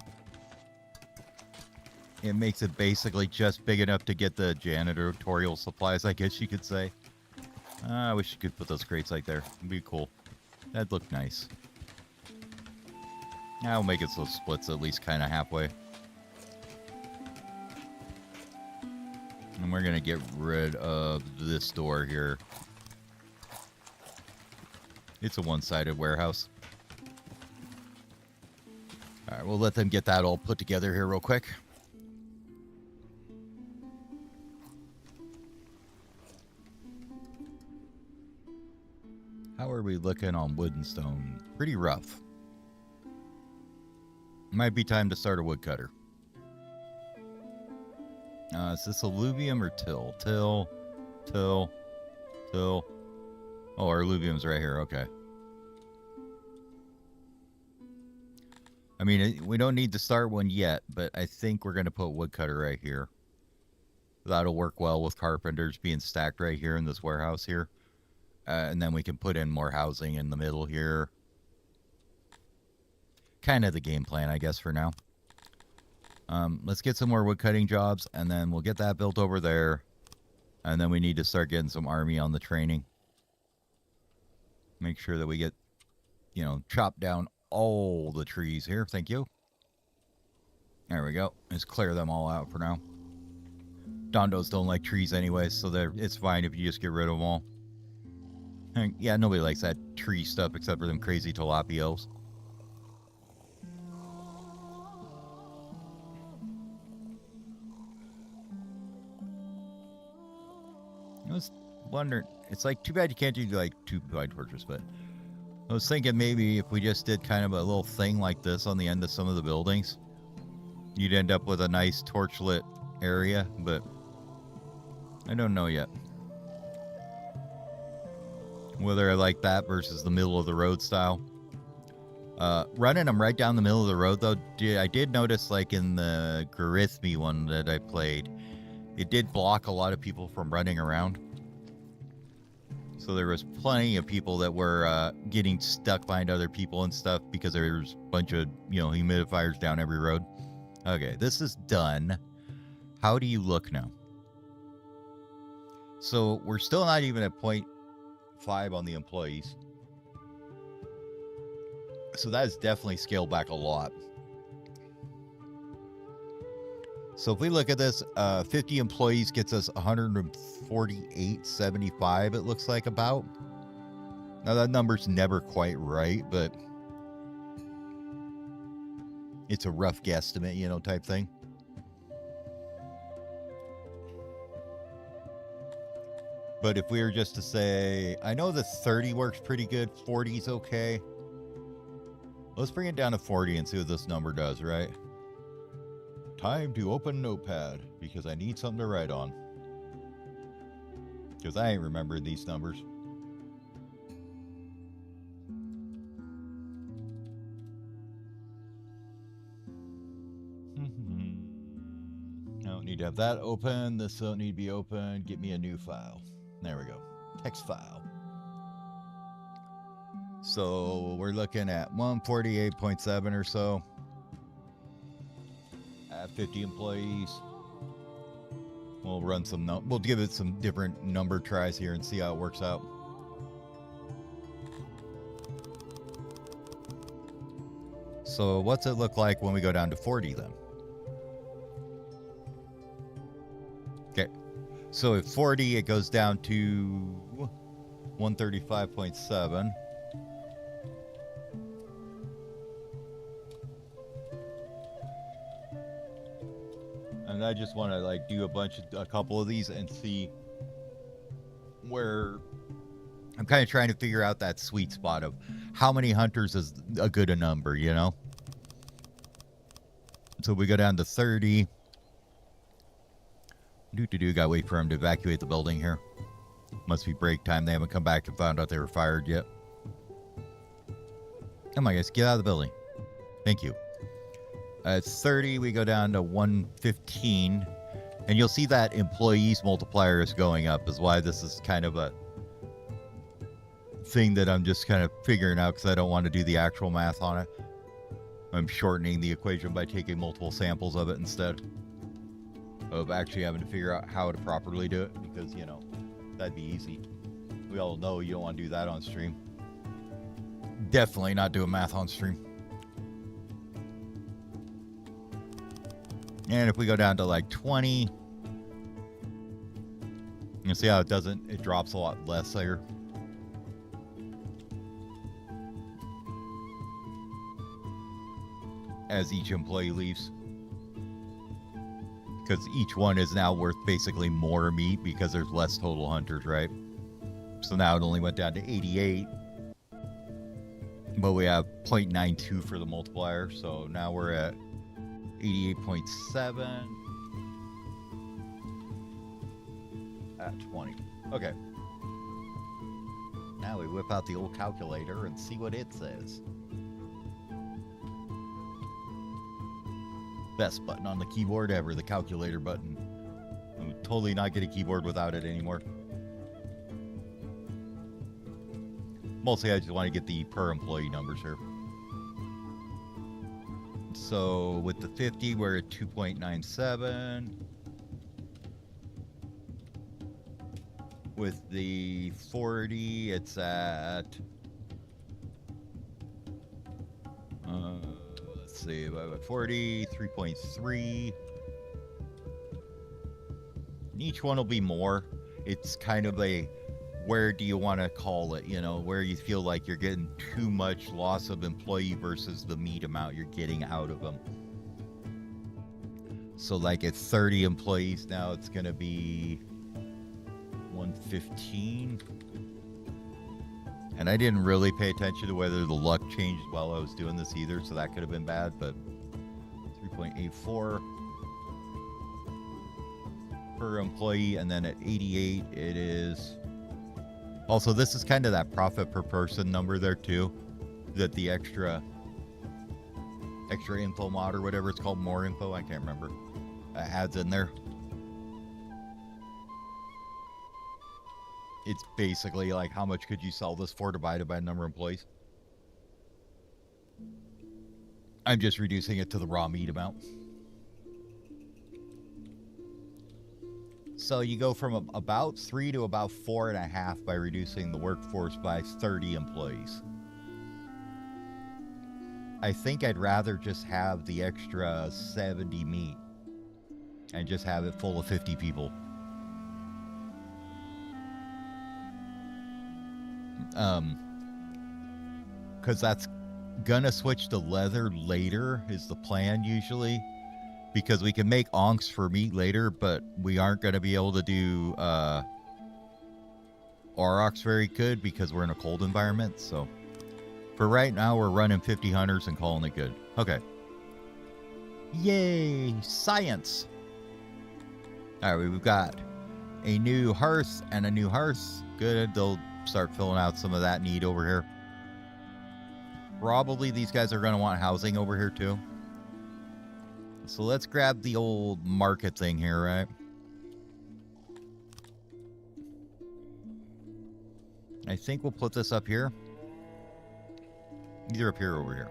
it makes it basically just big enough to get the janitorial supplies, I guess you could say. I wish you could put those crates like there. It'd be cool. That'd look nice. I'll make it so it splits at least kind of halfway. And we're going to get rid of this door here. It's a one-sided warehouse. Alright, we'll let them get that all put together here real quick. How are we looking on wood and stone? Pretty rough. Might be time to start a woodcutter. Is this alluvium or till? Till. Oh, our alluvium's right here. Okay. I mean, we don't need to start one yet, but I think we're going to put woodcutter right here. That'll work well with carpenters being stacked right here in this warehouse here. And then we can put in more housing in the middle here. Kind of the game plan, I guess, for now. Let's get some more wood cutting jobs, and then we'll get that built over there. And then we need to start getting some army on the training. Make sure that we get, you know, chop down all the trees here. Thank you. There we go. Let's clear them all out for now. Dondos don't like trees anyway, so it's fine if you just get rid of them all. And yeah, nobody likes that tree stuff except for them crazy tilapios. I was wondering, it's like too bad you can't do like 2x torches, but I was thinking maybe if we just did kind of a little thing like this on the end of some of the buildings, you'd end up with a nice torch lit area, but I don't know yet. Whether I like that versus the middle of the road style. Running them right down the middle of the road, though, I did notice, like in the Garithmi one that I played, it did block a lot of people from running around. So there was plenty of people that were getting stuck behind other people and stuff because there's a bunch of, you know, humidifiers down every road. Okay, this is done. How do you look now? So we're still not even at 0.5 on the employees. So that is definitely scaled back a lot. So if we look at this, 50 employees gets us 148.75, it looks like about. Now that number's never quite right, but it's a rough guesstimate, you know, type thing. But if we were just to say, I know the 30 works pretty good, 40's okay. Let's bring it down to 40 and see what this number does, right? Time to open Notepad, because I need something to write on. Because I ain't remembering these numbers. I don't need to have that open. This don't need to be open. Get me a new file. There we go. Text file. So we're looking at 148.7 or so. At 50 employees. We'll run some, we'll give it some different number tries here and see how it works out. So what's it look like when we go down to 40 then? Okay. So at 40, it goes down to 135.7. And I just want to like do a couple of these and see where I'm kind of trying to figure out that sweet spot of how many hunters is a good a number, you know? So we go down to 30. Gotta wait for him to evacuate the building here. Must be break time. They haven't come back and found out they were fired yet. Come on, guys, get out of the building. Thank you. At 30, we go down to 115. And you'll see that employees multiplier is going up, is why this is kind of a thing that I'm just kind of figuring out because I don't want to do the actual math on it. I'm shortening the equation by taking multiple samples of it instead of actually having to figure out how to properly do it, because, you know, that'd be easy. We all know you don't want to do that on stream. Definitely not doing math on stream. And if we go down to like 20, you see how it drops a lot less there. As each employee leaves. Because each one is now worth basically more meat because there's less total hunters, right? So now it only went down to 88 But we have 0.92 for the multiplier, so now we're at 88.7 at 20. Okay. Now we whip out the old calculator and see what it says. Best button on the keyboard ever, the calculator button. I would totally not get a keyboard without it anymore. Mostly I just want to get the per employee numbers here. So with the 50, we're at 2.97. With the 40, it's at... let's see, about 40, 3.3. Each one will be more. It's kind of a, where do you want to call it? You know, where you feel like you're getting too much loss of employee versus the meat amount you're getting out of them. So like at 30 employees now, it's going to be 115. And I didn't really pay attention to whether the luck changed while I was doing this either, so that could have been bad, but 3.84 per employee, and then at 88 it is... Also, this is kind of that profit per person number there too, that the extra info mod or whatever it's called, more info, I can't remember, adds in there. It's basically like how much could you sell this for divided by the number of employees. I'm just reducing it to the raw meat amount. So you go from about 3 to about 4.5 by reducing the workforce by 30 employees. I think I'd rather just have the extra 70 meat and just have it full of 50 people. Because that's gonna switch to leather later is the plan usually, because we can make onks for meat later, but we aren't gonna be able to do aurochs very good because we're in a cold environment. So for right now, we're running 50 hunters and calling it good. Okay. Yay, science. All right, we've got a new hearth and a new hearth. Good, they'll start filling out some of that need over here. Probably these guys are going to want housing over here too. So let's grab the old market thing here, right? I think we'll put this up here. Either up here or over here.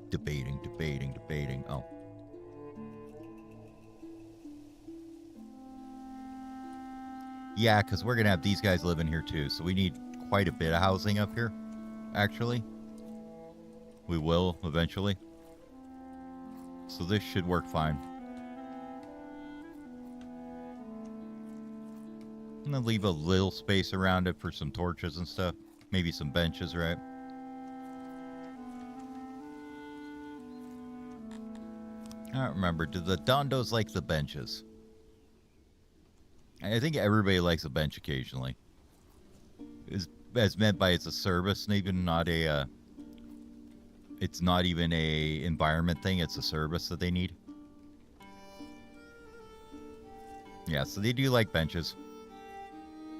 Debating. Oh. Yeah, because we're going to have these guys living here too. So we need quite a bit of housing up here, actually. We will eventually. So this should work fine. I'm going to leave a little space around it for some torches and stuff. Maybe some benches, right? I don't remember. Do the dondos like the benches? I think everybody likes a bench occasionally. As meant by it's a service, and even not a... it's not even a environment thing. It's a service that they need. Yeah, so they do like benches.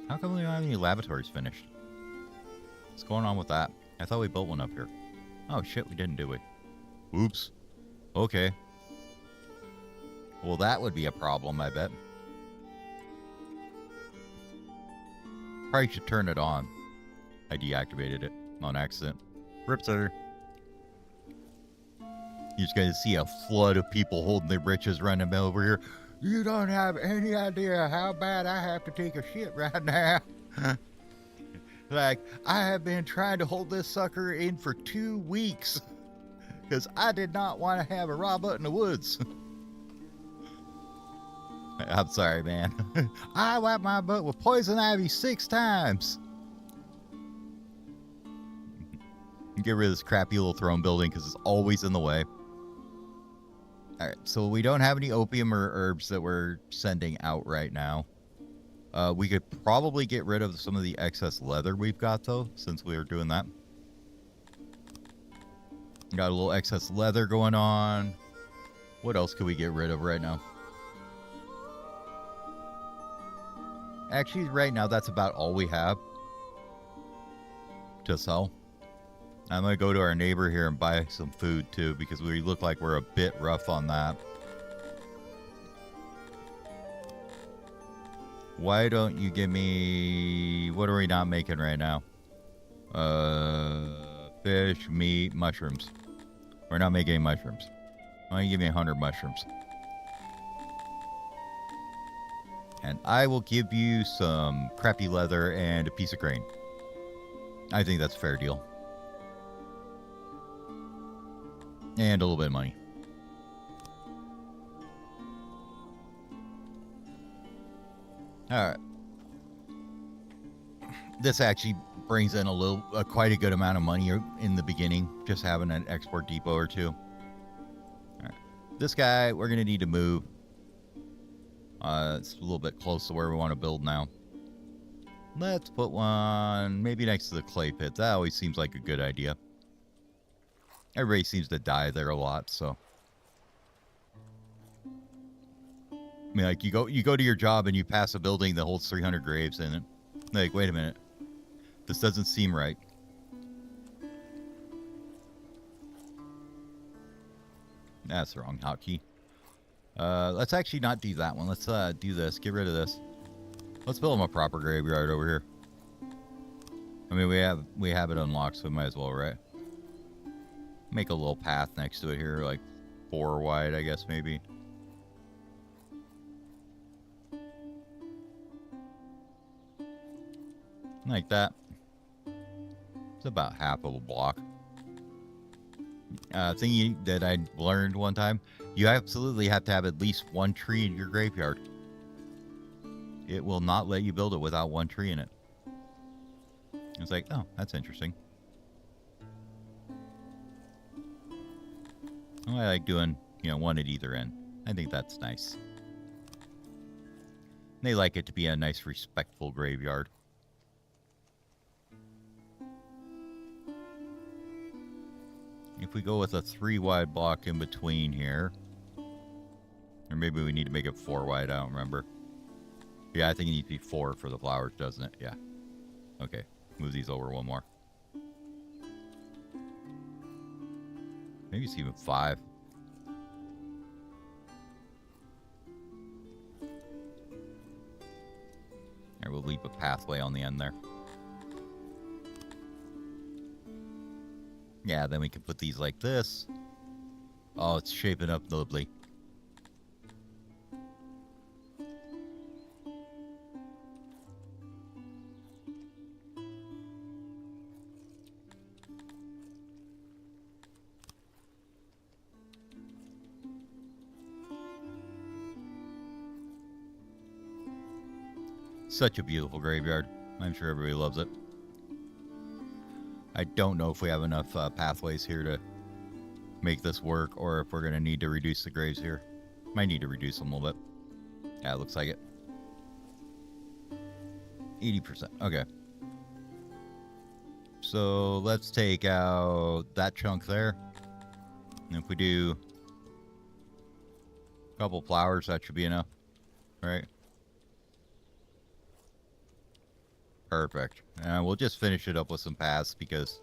How come we don't have any lavatories finished? What's going on with that? I thought we built one up here. Oh shit, we didn't, do we? Oops. Okay. Well, that would be a problem, I bet. Probably should turn it on. I deactivated it on accident. Ripster. You're just going to see a flood of people holding their britches running over here. You don't have any idea how bad I have to take a shit right now. Like, I have been trying to hold this sucker in for 2 weeks. Because I did not want to have a raw butt in the woods. I'm sorry, man. I wiped my butt with poison ivy 6 times. Get rid of this crappy little throne building because it's always in the way. Alright, so we don't have any opium or herbs that we're sending out right now. We could probably get rid of some of the excess leather we've got, though, since we were doing that. Got a little excess leather going on. What else could we get rid of right now? Actually, right now, that's about all we have to sell. I'm going to go to our neighbor here and buy some food, too, because we look like we're a bit rough on that. Why don't you give me... What are we not making right now? Fish, meat, mushrooms. We're not making any mushrooms. Why don't you give me 100 mushrooms? And I will give you some crappy leather and a piece of grain. I think that's a fair deal. And a little bit of money. Alright. This actually brings in quite a good amount of money in the beginning, just having an export depot or two. Alright. This guy, we're going to need to move. It's a little bit close to where we want to build now. Let's put one maybe next to the clay pit. That always seems like a good idea. Everybody seems to die there a lot, so. I mean, like, you go to your job and you pass a building that holds 300 graves in it. Like, wait a minute. This doesn't seem right. That's the wrong hotkey. Let's actually not do that one. Let's do this. Get rid of this. Let's build them a proper graveyard over here. I mean, we have it unlocked, so we might as well, right? Make a little path next to it here, like 4 wide, I guess, maybe. Like that. It's about half of a block. Thing that I learned one time, you absolutely have to have at least 1 tree in your graveyard. It will not let you build it without 1 tree in it. It's like, oh, that's interesting. Well, I like doing, 1 at either end. I think that's nice. They like it to be a nice, respectful graveyard. If we go with a 3 wide block in between here, or maybe we need to make it 4 wide, I don't remember. Yeah, I think it needs to be 4 for the flowers, doesn't it? Yeah. Okay, move these over 1 more. Maybe it's even 5. Or we'll leave a pathway on the end there. Yeah, then we can put these like this. Oh, it's shaping up lovely. Such a beautiful graveyard. I'm sure everybody loves it. I don't know if we have enough pathways here to make this work, or if we're going to need to reduce the graves here. Might need to reduce them a little bit. Yeah, it looks like it. 80%. Okay. So let's take out that chunk there. And if we do a couple flowers, that should be enough. Right? Perfect. And we'll just finish it up with some paths, because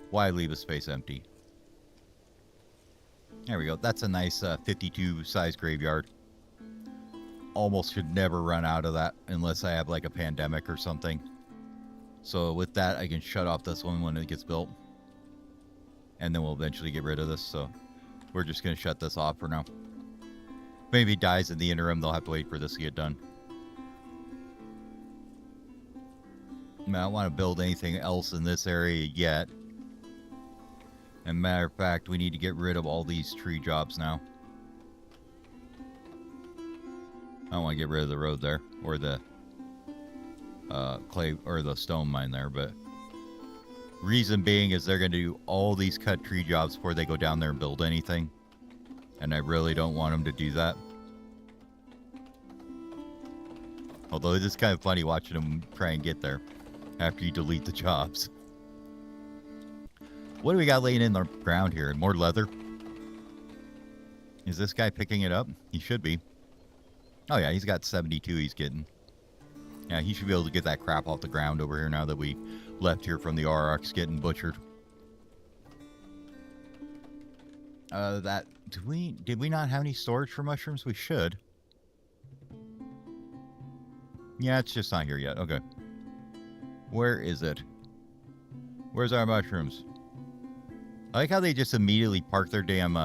why leave a space empty? There we go. That's a nice 52 size graveyard. Almost should never run out of that unless I have like a pandemic or something. So with that, I can shut off this one when it gets built. And then we'll eventually get rid of this. So we're just going to shut this off for now. Maybe it dies in the interim. They'll have to wait for this to get done. I mean, I don't want to build anything else in this area yet. And matter of fact, we need to get rid of all these tree jobs now. I don't want to get rid of the road there, or the clay, or the stone mine there, but reason being is they're going to do all these cut tree jobs before they go down there and build anything. And I really don't want them to do that. Although it is kind of funny watching them try and get there after you delete the jobs. What do we got laying in the ground here? More leather? Is this guy picking it up? He should be. Oh yeah, he's got 72 he's getting. Yeah, he should be able to get that crap off the ground over here now that we left here from the RX getting butchered. Did we not have any storage for mushrooms? We should. Yeah, it's just not here yet. Okay. Where is it? Where's our mushrooms? I like how they just immediately park their damn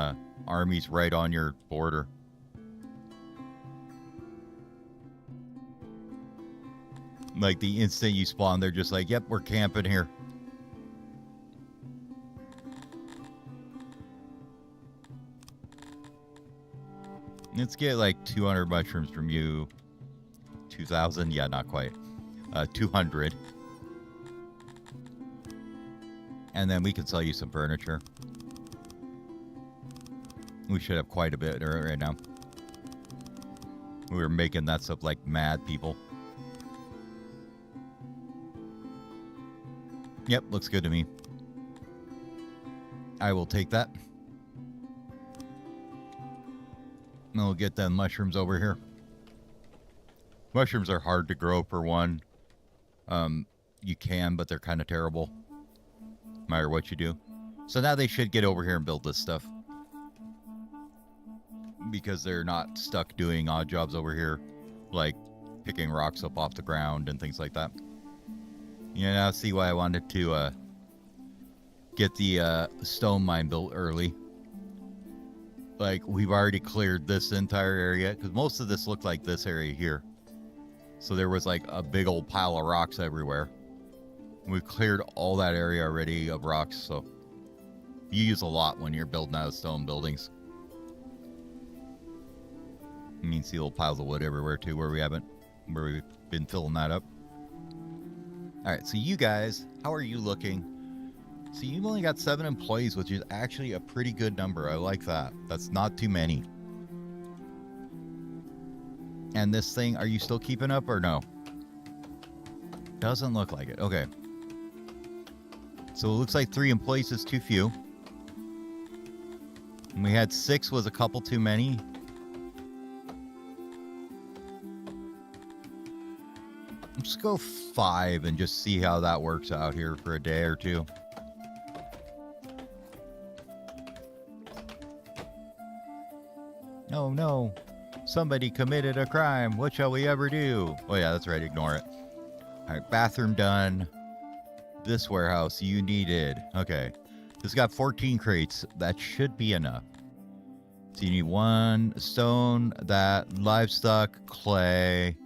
armies right on your border. Like the instant you spawn, they're just like, yep, we're camping here. Let's get like 200 mushrooms from you. 2,000? Yeah, not quite. 200. And then we can sell you some furniture. We should have quite a bit right now. We were making that stuff like mad people. Yep, looks good to me. I will take that. And we'll get the mushrooms over here. Mushrooms are hard to grow for one. You can, but they're kind of terrible. No matter what you do. So now they should get over here and build this stuff. Because they're not stuck doing odd jobs over here. Like picking rocks up off the ground and things like that. You know, see why I wanted to get the stone mine built early. Like, we've already cleared this entire area. Because most of this looked like this area here. So there was like a big old pile of rocks everywhere. We've cleared all that area already of rocks. So you use a lot when you're building out of stone buildings. You can see little piles of wood everywhere too where we've been filling that up. Alright, so you guys, how are you looking? So you've only got 7 employees, which is actually a pretty good number. I like that. That's not too many. And this thing, are you still keeping up or no? Doesn't look like it. Okay. So it looks like 3 employees is too few. And we had 6 was a couple too many. Let's go 5 and just see how that works out here for a day or two. Oh no, somebody committed a crime. What shall we ever do? Oh yeah, that's right, ignore it. Alright, bathroom done. This warehouse you needed. Okay, this got 14 crates. That should be enough. So you need 1 stone, that livestock, clay,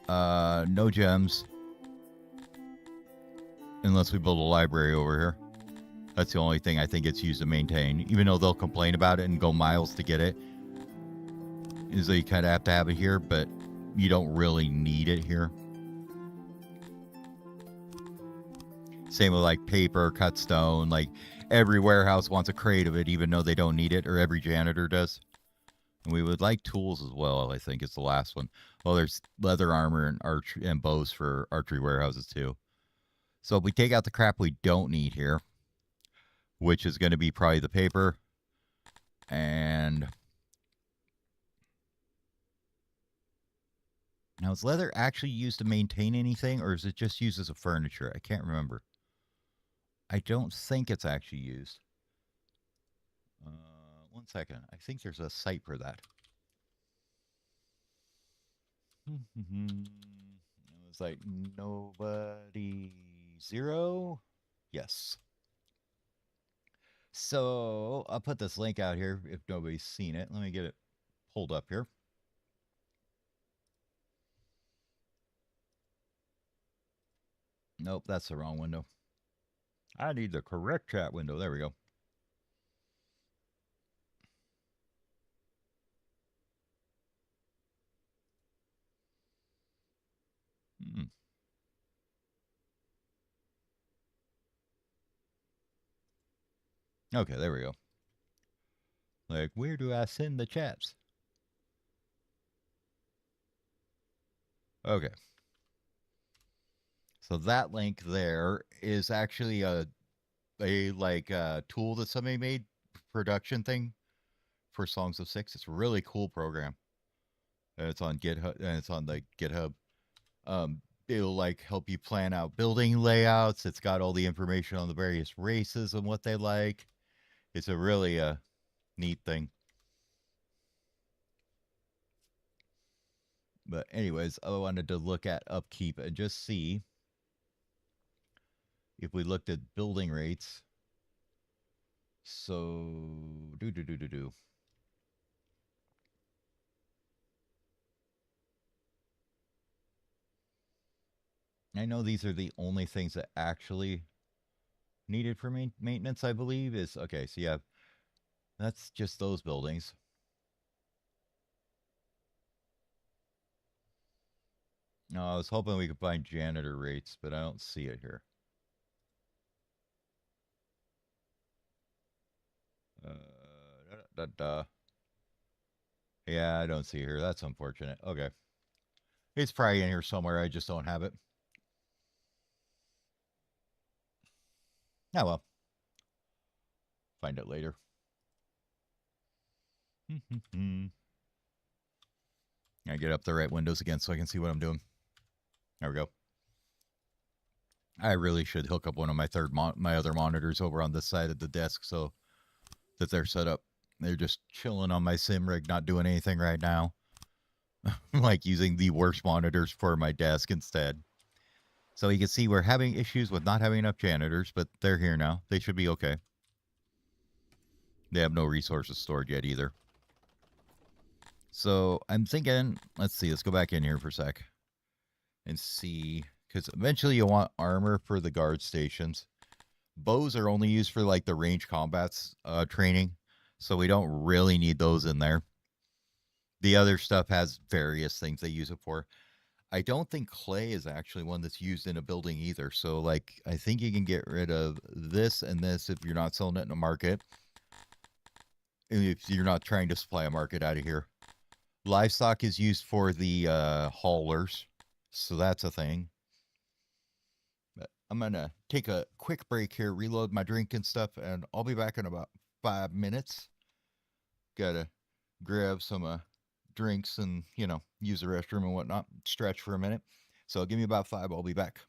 no gems. Unless we build a library over here. That's the only thing I think it's used to maintain. Even though they'll complain about it and go miles to get it. Is that you kind of have to have it here, but you don't really need it here. Same with like paper, cut stone. Like every warehouse wants a crate of it, even though they don't need it, or every janitor does. And we would like tools as well, I think it's the last one. Well, there's leather armor and archery and bows for archery warehouses too. So if we take out the crap we don't need here, which is going to be probably the paper and... Now, is leather actually used to maintain anything, or is it just used as a furniture? I can't remember. I don't think it's actually used. 1 second. I think there's a site for that. It was like nobody 0. Yes. So I'll put this link out here if nobody's seen it. Let me get it pulled up here. Nope, that's the wrong window. I need the correct chat window. There we go. Okay, there we go. Like, where do I send the chats? Okay. So that link there is actually a a like tool that somebody made, production thing for Songs of Six. It's a really cool program. And it's on GitHub, and it's on the GitHub. It'll like help you plan out building layouts. It's got all the information on the various races and what they like. It's a really neat thing. But anyways, I wanted to look at upkeep and just see if we looked at building rates. So do. I know these are the only things that actually needed for maintenance. I believe is okay. So yeah, that's just those buildings. No, I was hoping we could find janitor rates, but I don't see it here. Uh, da, da, da. Yeah, I don't see it here. That's unfortunate. Okay. It's probably in here somewhere. I just don't have it. Oh well. Find it later. I get up the right windows again so I can see what I'm doing. There we go. I really should hook up one of my other monitors over on this side of the desk so that they're set up. They're just chilling on my sim rig, not doing anything right now. Like using the worst monitors for my desk instead. So you can see we're having issues with not having enough janitors, but they're here now. They should be okay. They have no resources stored yet either. So I'm thinking, let's see, let's go back in here for a sec and see, because eventually you'll want armor for the guard stations. Bows are only used for like the range combats training, so we don't really need those in there. The other stuff has various things they use it for. I don't think clay is actually one that's used in a building either. So like I think you can get rid of this and this if you're not selling it in a market. If you're not trying to supply a market out of here. Livestock is used for the haulers. So that's a thing. But I'm going to take a quick break here, reload my drink and stuff, and I'll be back in about 5 minutes. Gotta grab some drinks and, use the restroom and whatnot, stretch for a minute. So give me about 5, I'll be back.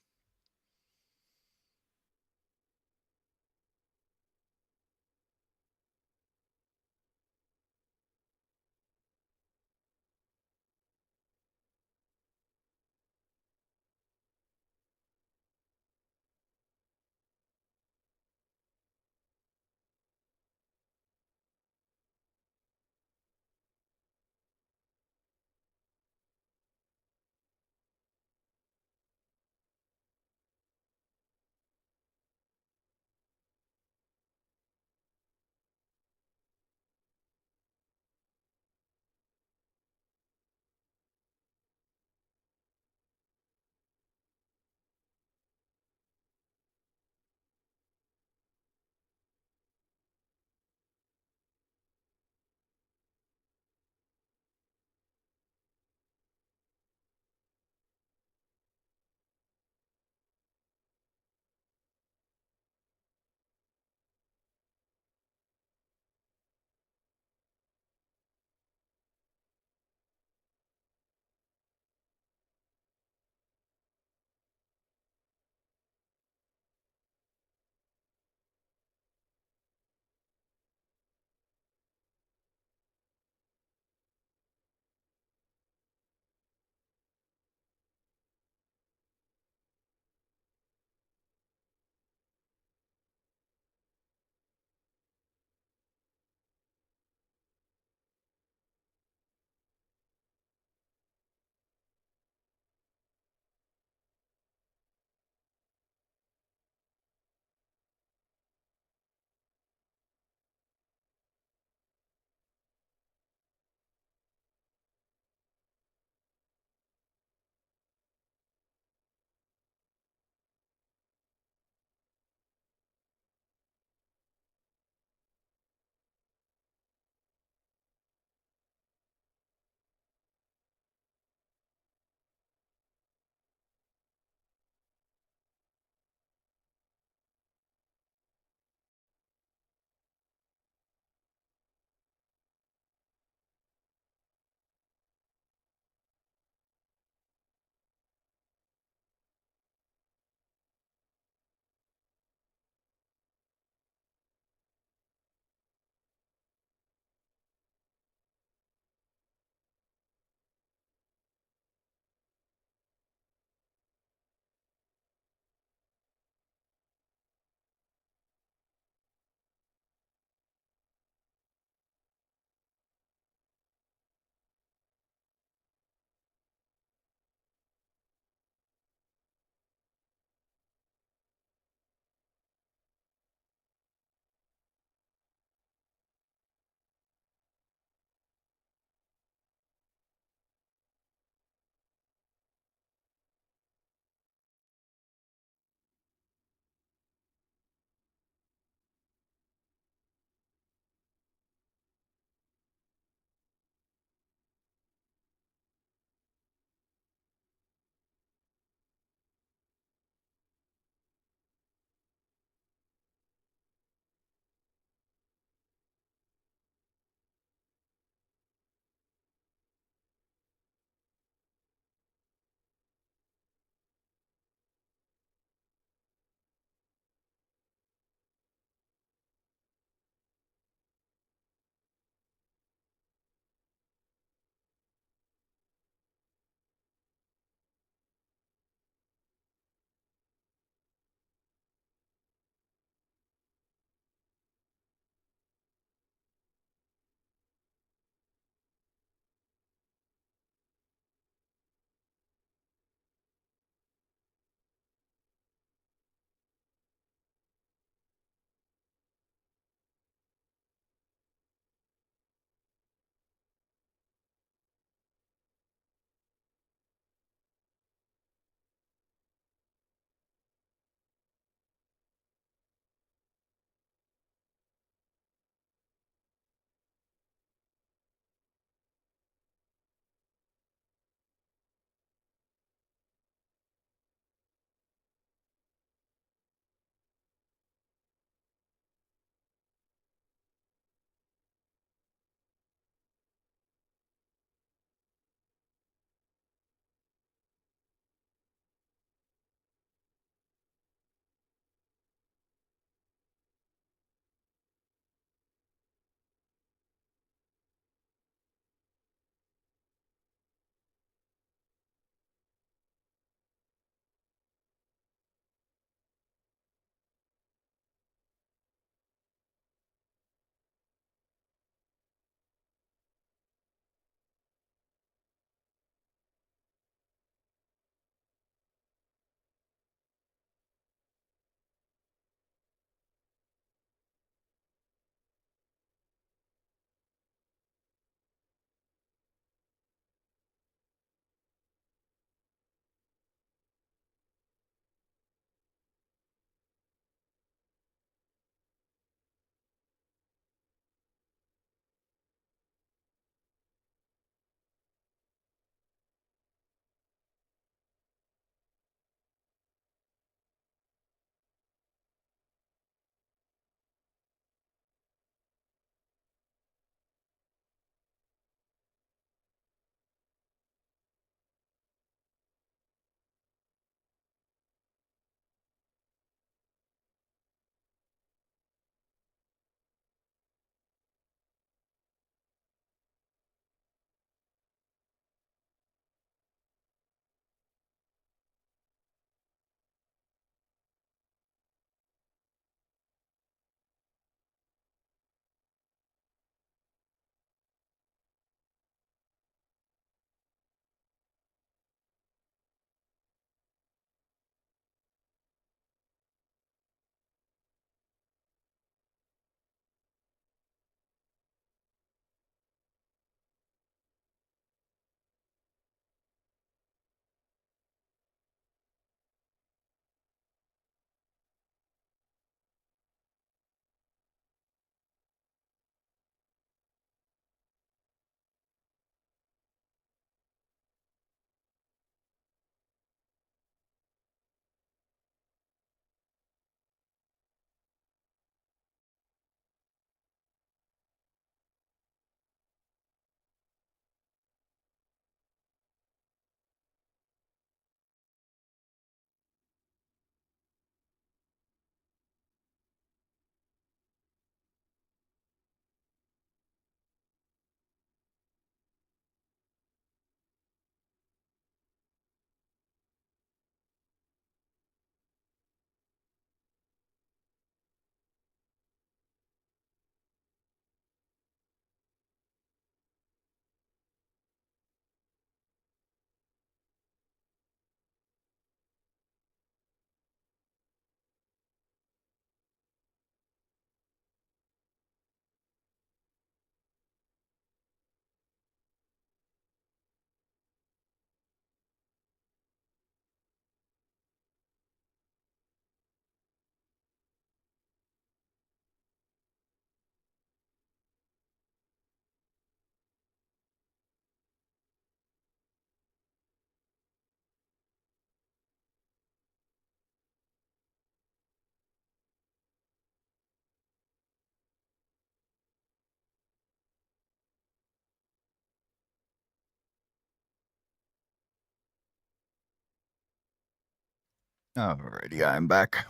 Alrighty, I'm back.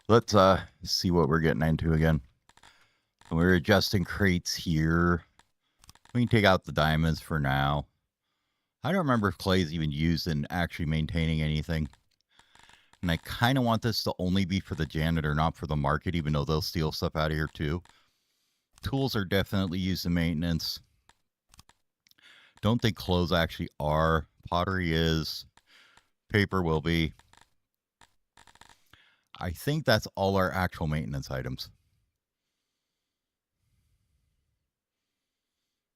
Let's see what we're getting into again. We're adjusting crates here. We can take out the diamonds for now. I don't remember if clay is even used in actually maintaining anything. And I kind of want this to only be for the janitor, not for the market, even though they'll steal stuff out of here too. Tools are definitely used in maintenance. Don't think clothes actually are. Pottery is. Paper will be. I think that's all our actual maintenance items.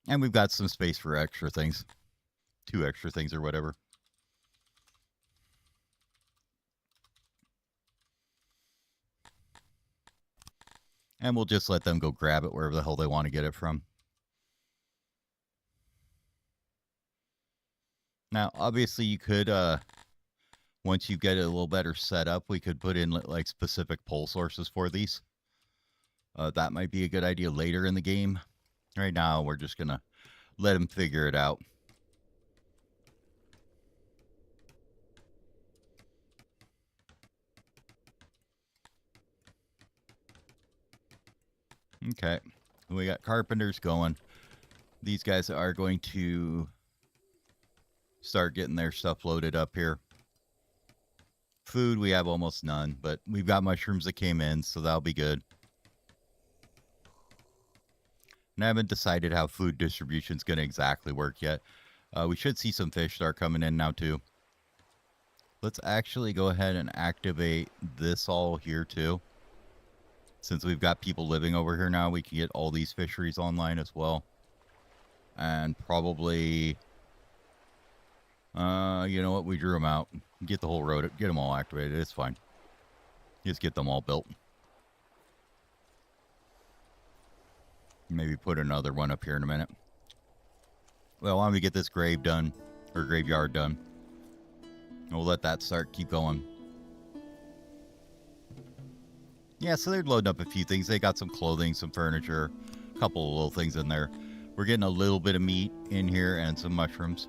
And we've got some space for extra things. 2 extra things or whatever. And we'll just let them go grab it wherever the hell they want to get it from. Now, obviously, you could, once you get it a little better set up, we could put in like specific pole sources for these. That might be a good idea later in the game. Right now, we're just going to let them figure it out. Okay, we got carpenters going. These guys are going to start getting their stuff loaded up here. Food, we have almost none, but we've got mushrooms that came in, so that'll be good. And I haven't decided how food distribution is going to exactly work yet. We should see some fish start coming in now, too. Let's actually go ahead and activate this all here, too. Since we've got people living over here now, we can get all these fisheries online as well. And probably... you know what? We drew them out. Get the whole road, get them all activated. It's fine. Just get them all built. Maybe put another one up here in a minute. Well, why don't we get this grave done, or graveyard done? We'll let that start keep going. Yeah, so they're loading up a few things. They got some clothing, some furniture, a couple of little things in there. We're getting a little bit of meat in here and some mushrooms.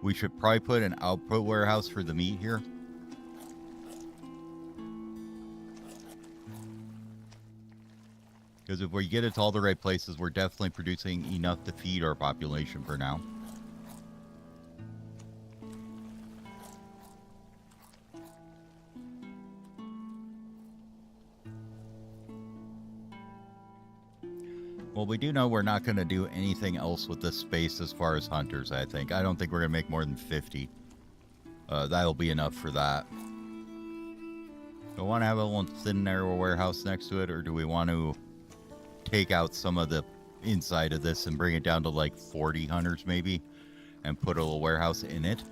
We should probably put an output warehouse for the meat here. Because if we get it to all the right places, we're definitely producing enough to feed our population for now. Well, we do know we're not going to do anything else with this space as far as hunters, I think. I don't think we're going to make more than 50. That'll be enough for that. Do we want to have a little thin, narrow warehouse next to it, or do we want to take out some of the inside of this and bring it down to like 40 hunters maybe, and put a little warehouse in it?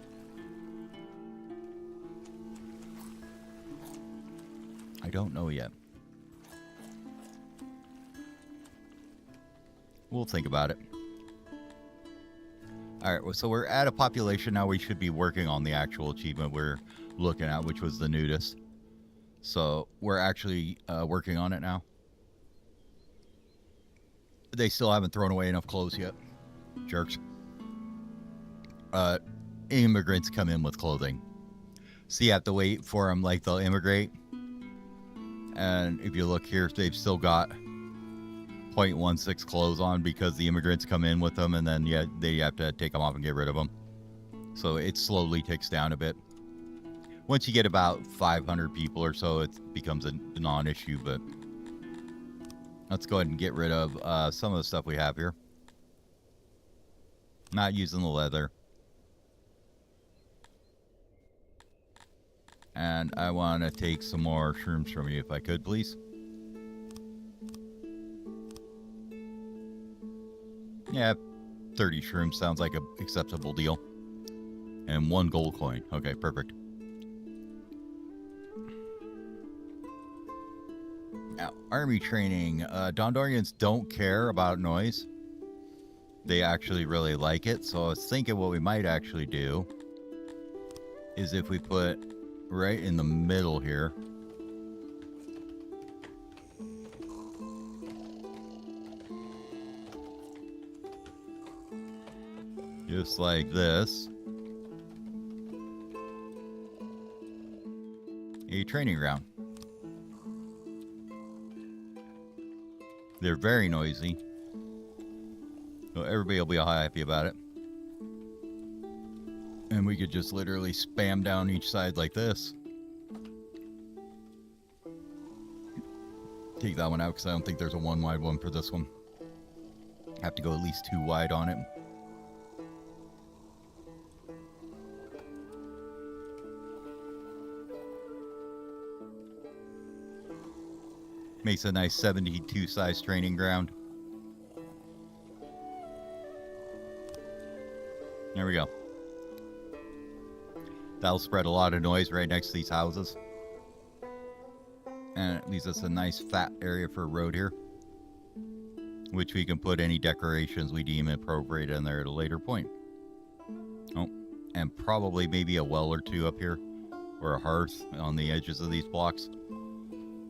I don't know yet. We'll think about it. Alright, so we're at a population now. We should be working on the actual achievement we're looking at, which was the nudist. So we're actually working on it now. They still haven't thrown away enough clothes yet. Jerks. Immigrants come in with clothing. So you have to wait for them like they'll immigrate. And if you look here, they've still got 0.16 clothes on because the immigrants come in with them, and then yeah, they have to take them off and get rid of them. So it slowly ticks down a bit. Once you get about 500 people or so, it becomes a non-issue, but let's go ahead and get rid of some of the stuff we have here. Not using the leather. And I want to take some more shrooms from you if I could, please. Yeah, 30 shrooms sounds like an acceptable deal. And 1 gold coin. Okay, perfect. Now, army training. Dondorians don't care about noise. They actually really like it. So I was thinking what we might actually do is if we put right in the middle here. Just like this. a training ground. They're very noisy, so everybody will be all happy about it. And we could just literally spam down each side like this. Take that one out because I don't think there's a one wide one for this one. Have to go at least 2 wide on it. Makes a nice 72 size training ground. There we go. That'll spread a lot of noise right next to these houses. And it leaves us a nice fat area for a road here, which we can put any decorations we deem appropriate in there at a later point. Oh, and probably maybe a well or 2 up here, or a hearth on the edges of these blocks.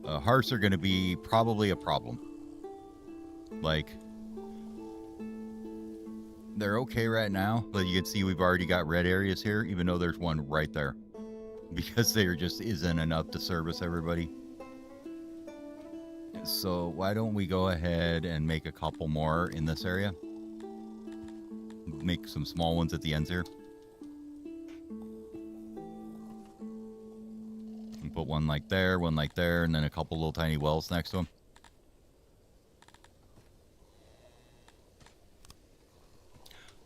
Hearths are going to be probably a problem. Like, they're okay right now, but you can see we've already got red areas here, even though there's one right there, because there just isn't enough to service everybody. So why don't we go ahead and make a couple more in this area? Make some small ones at the ends here. And put one like there, and then a couple little tiny wells next to them.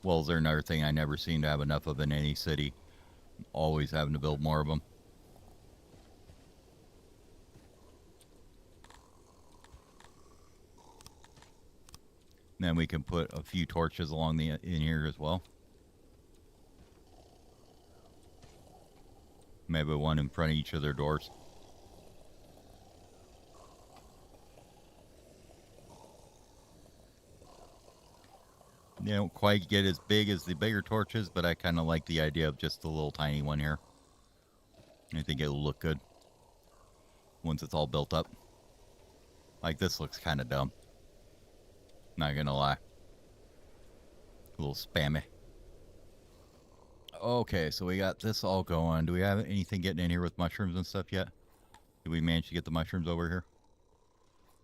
Wells are another thing I never seem to have enough of in any city. Always having to build more of them. Then we can put a few torches along the in here as well. Maybe one in front of each of their doors. They don't quite get as big as the bigger torches, but I kind of like the idea of just a little tiny one here. I think it'll look good once it's all built up. Like, this looks kind of dumb. Not gonna lie. A little spammy. Okay, so we got this all going. Do we have anything getting in here with mushrooms and stuff yet? Did we manage to get the mushrooms over here?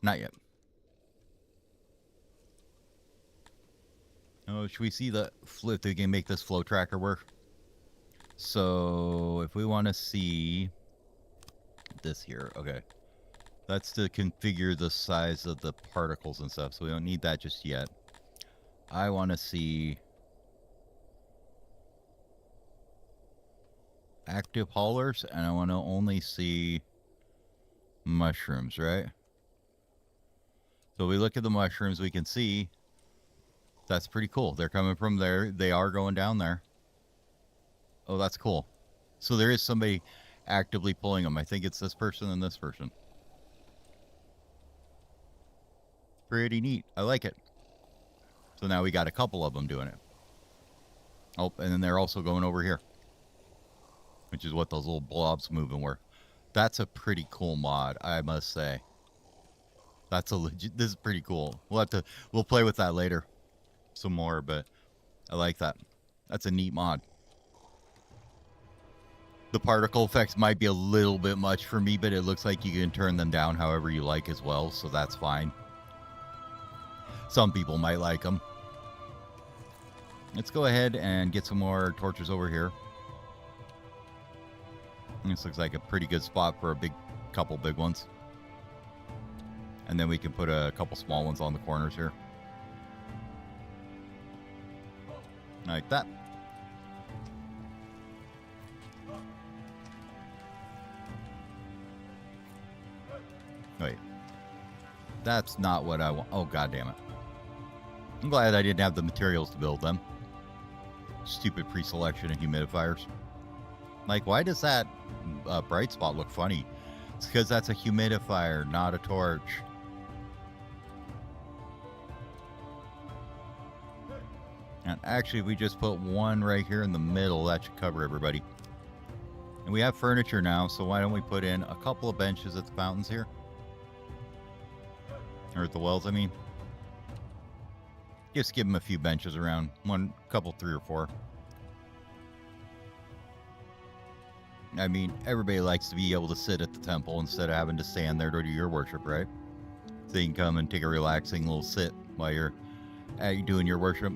Not yet. Oh, should we see the flip? They can make this flow tracker work. So if we want to see this here, okay. That's to configure the size of the particles and stuff, so we don't need that just yet. I want to see active haulers, and I want to only see mushrooms, right? So we look at the mushrooms, we can see that's pretty cool. They're coming from there. They are going down there. Oh, that's cool. So there is somebody actively pulling them. I think it's this person and this person. Pretty neat. I like it. So now we got a couple of them doing it. Oh, and then they're also going over here, which is what those little blobs moving were. That's a pretty cool mod, I must say. That's a legit. This is pretty cool. We'll play with that later, some more. But I like that. That's a neat mod. The particle effects might be a little bit much for me, but it looks like you can turn them down however you like as well, so that's fine. Some people might like them. Let's go ahead and get some more torches over here. This looks like a pretty good spot for a couple big ones. And then we can put a couple small ones on the corners here. Like that. Wait. That's not what I want. Oh, god damn it. I'm glad I didn't have the materials to build them. Stupid pre-selection of humidifiers. Like, why does that bright spot look funny? It's because that's a humidifier, not a torch. And actually, if we just put one right here in the middle, that should cover everybody. And we have furniture now, so why don't we put in a couple of benches at the fountains here? Or at the wells, I mean. Just give them a few benches around. One, couple, 3 or 4. I mean, everybody likes to be able to sit at the temple instead of having to stand there to do your worship, right? So you can come and take a relaxing little sit while you're doing your worship.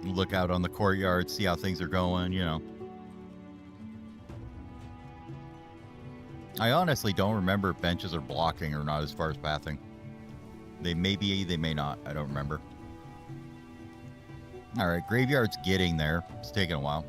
Look out on the courtyard, see how things are going, you know. I honestly don't remember if benches are blocking or not as far as pathing. They may be, they may not. I don't remember. All right, graveyard's getting there. It's taking a while.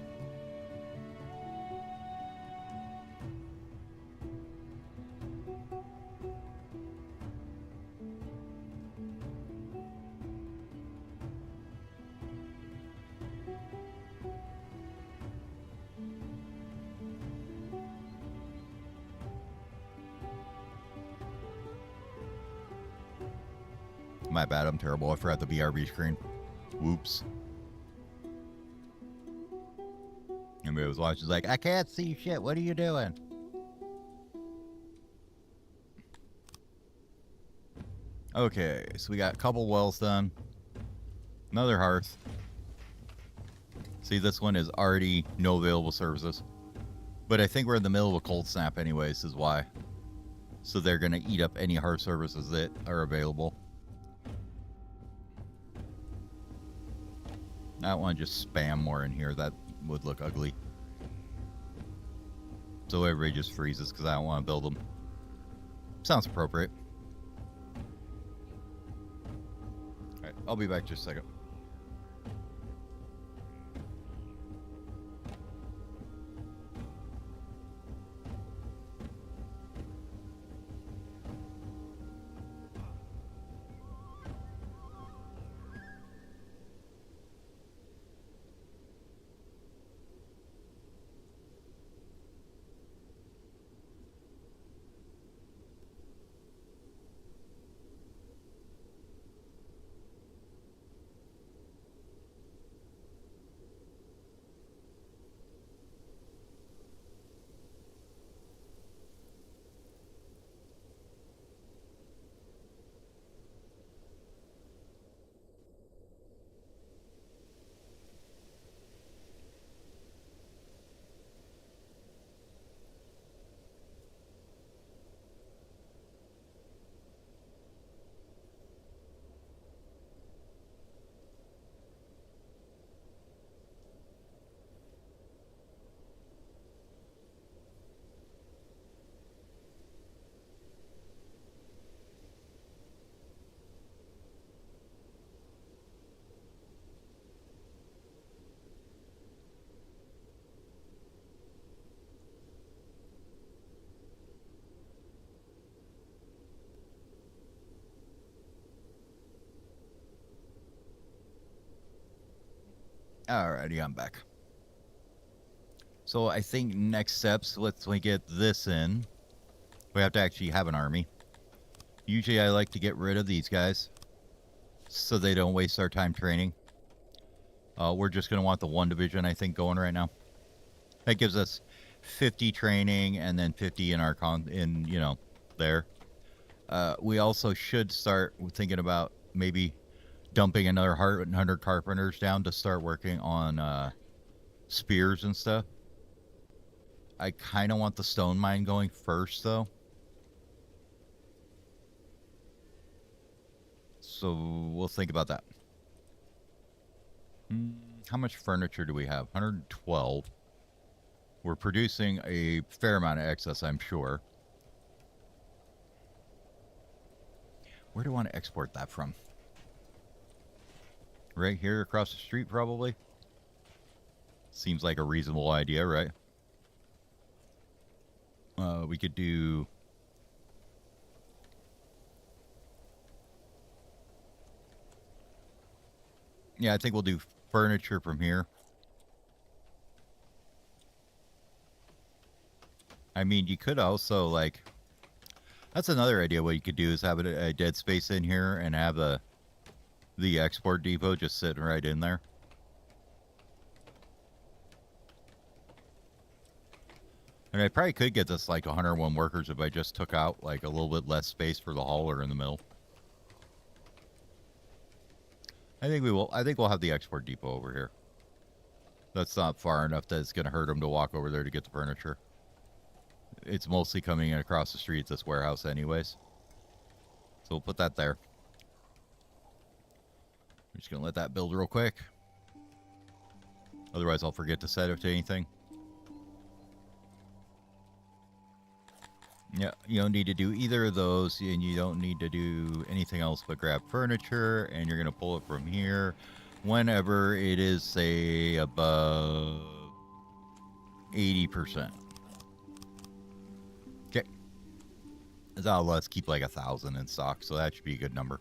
My bad, I'm terrible. I forgot the BRB screen. Whoops. Anybody was watching, like, I can't see shit. What are you doing? Okay, so we got a couple wells done. Another hearth. See, this one is already no available services. But I think we're in the middle of a cold snap anyways, is why. So they're going to eat up any hearth services that are available. I don't want to just spam more in here. That would look ugly. So everybody just freezes because I don't want to build them. Sounds appropriate. Alright, I'll be back just a second. Alrighty, I'm back. So I think next steps, let's get this in. We have to actually have an army. Usually I like to get rid of these guys so they don't waste our time training. We're just going to want the one division, I think, going right now. That gives us 50 training and then 50 in our there. We also should start thinking about maybe dumping another 100 carpenters down to start working on spears and stuff. I kind of want the stone mine going first, though. So we'll think about that. How much furniture do we have? 112. We're producing a fair amount of excess, I'm sure. Where do I want to export that from? Right here across the street, probably? Seems like a reasonable idea, right? We could do... Yeah, I think we'll do furniture from here. I mean, you could also, like... That's another idea. What you could do is have a dead space in here and have the export depot just sitting right in there. And I probably could get this like 101 workers if I just took out like a little bit less space for the hauler in the middle. I think we will. I think we'll have the export depot over here. That's not far enough that it's going to hurt them to walk over there to get the furniture. It's mostly coming in across the street at this warehouse anyways. So we'll put that there. I'm just going to let that build real quick. Otherwise, I'll forget to set it to anything. Yeah, you don't need to do either of those, and you don't need to do anything else but grab furniture, and you're going to pull it from here whenever it is, say, above 80%. Okay. That'll let us keep like 1,000 in stock, so that should be a good number.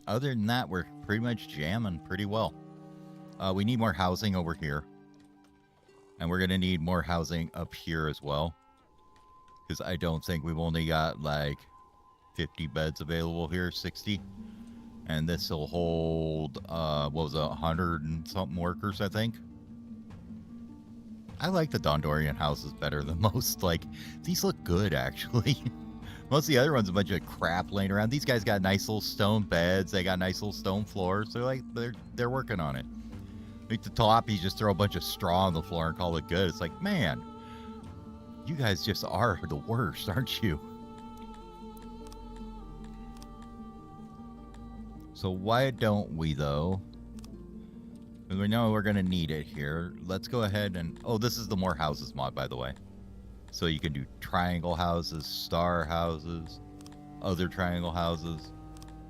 Other than that, we're pretty much jamming pretty well. We need more housing over here. And we're going to need more housing up here as well. Because I don't think we've only got like 50 beds available here, 60. And this will hold, what was it, 100 and something workers, I think. I like the Dondorian houses better than most. Like, these look good, actually. Most of the other ones, a bunch of crap laying around. These guys got nice little stone beds. They got nice little stone floors. They're like, they're working on it. Like the top, you just throw a bunch of straw on the floor and call it good. It's like, man, you guys just are the worst, aren't you? So why don't we, though? Because we know we're going to need it here. Let's go ahead and... Oh, this is the more houses mod, by the way. So you can do triangle houses, star houses, other triangle houses,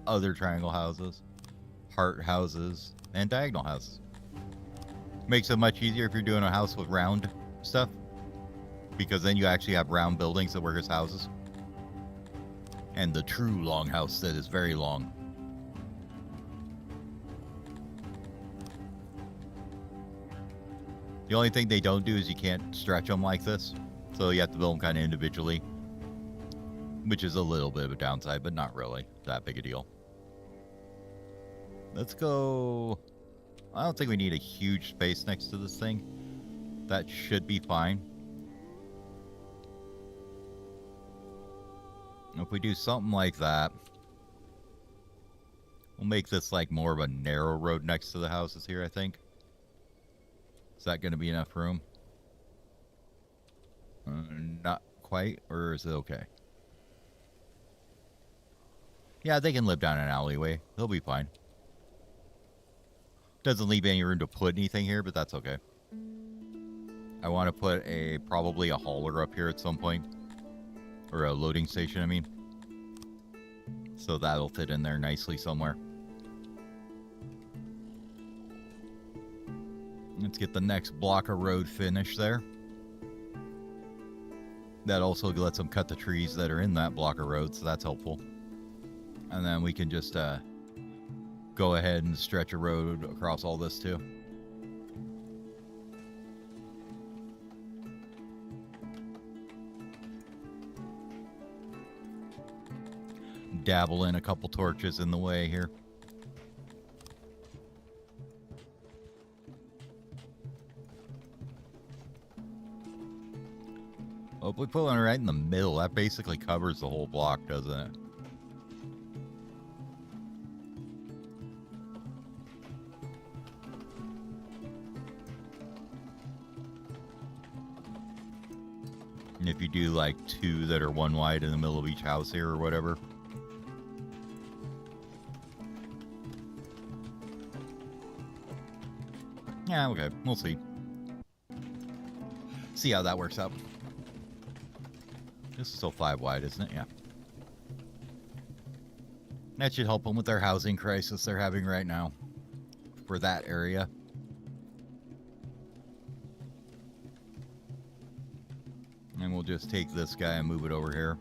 other triangle houses, heart houses, and diagonal houses. Makes it much easier if you're doing a house with round stuff, because then you actually have round buildings that work as houses. And the true long house that is very long. The only thing they don't do is you can't stretch them like this. So you have to build them kind of individually, which is a little bit of a downside, but not really that big a deal. Let's go... I don't think we need a huge space next to this thing. That should be fine. If we do something like that, we'll make this like more of a narrow road next to the houses here, I think. Is that going to be enough room? Not quite, or is it okay? Yeah, they can live down an alleyway. They'll be fine. Doesn't leave any room to put anything here, but that's okay. I want to put probably a hauler up here at some point. Or a loading station, I mean. So that'll fit in there nicely somewhere. Let's get the next block of road finished there. That also lets them cut the trees that are in that block of road, so that's helpful. And then we can just go ahead and stretch a road across all this too. Dabble in a couple torches in the way here. Oh, if we put one right in the middle, that basically covers the whole block, doesn't it? And if you do like two that are one wide in the middle of each house here or whatever. Yeah, okay, we'll see. See how that works out. This is still 5 wide, isn't it? Yeah. That should help them with their housing crisis they're having right now. For that area. And we'll just take this guy and move it over here.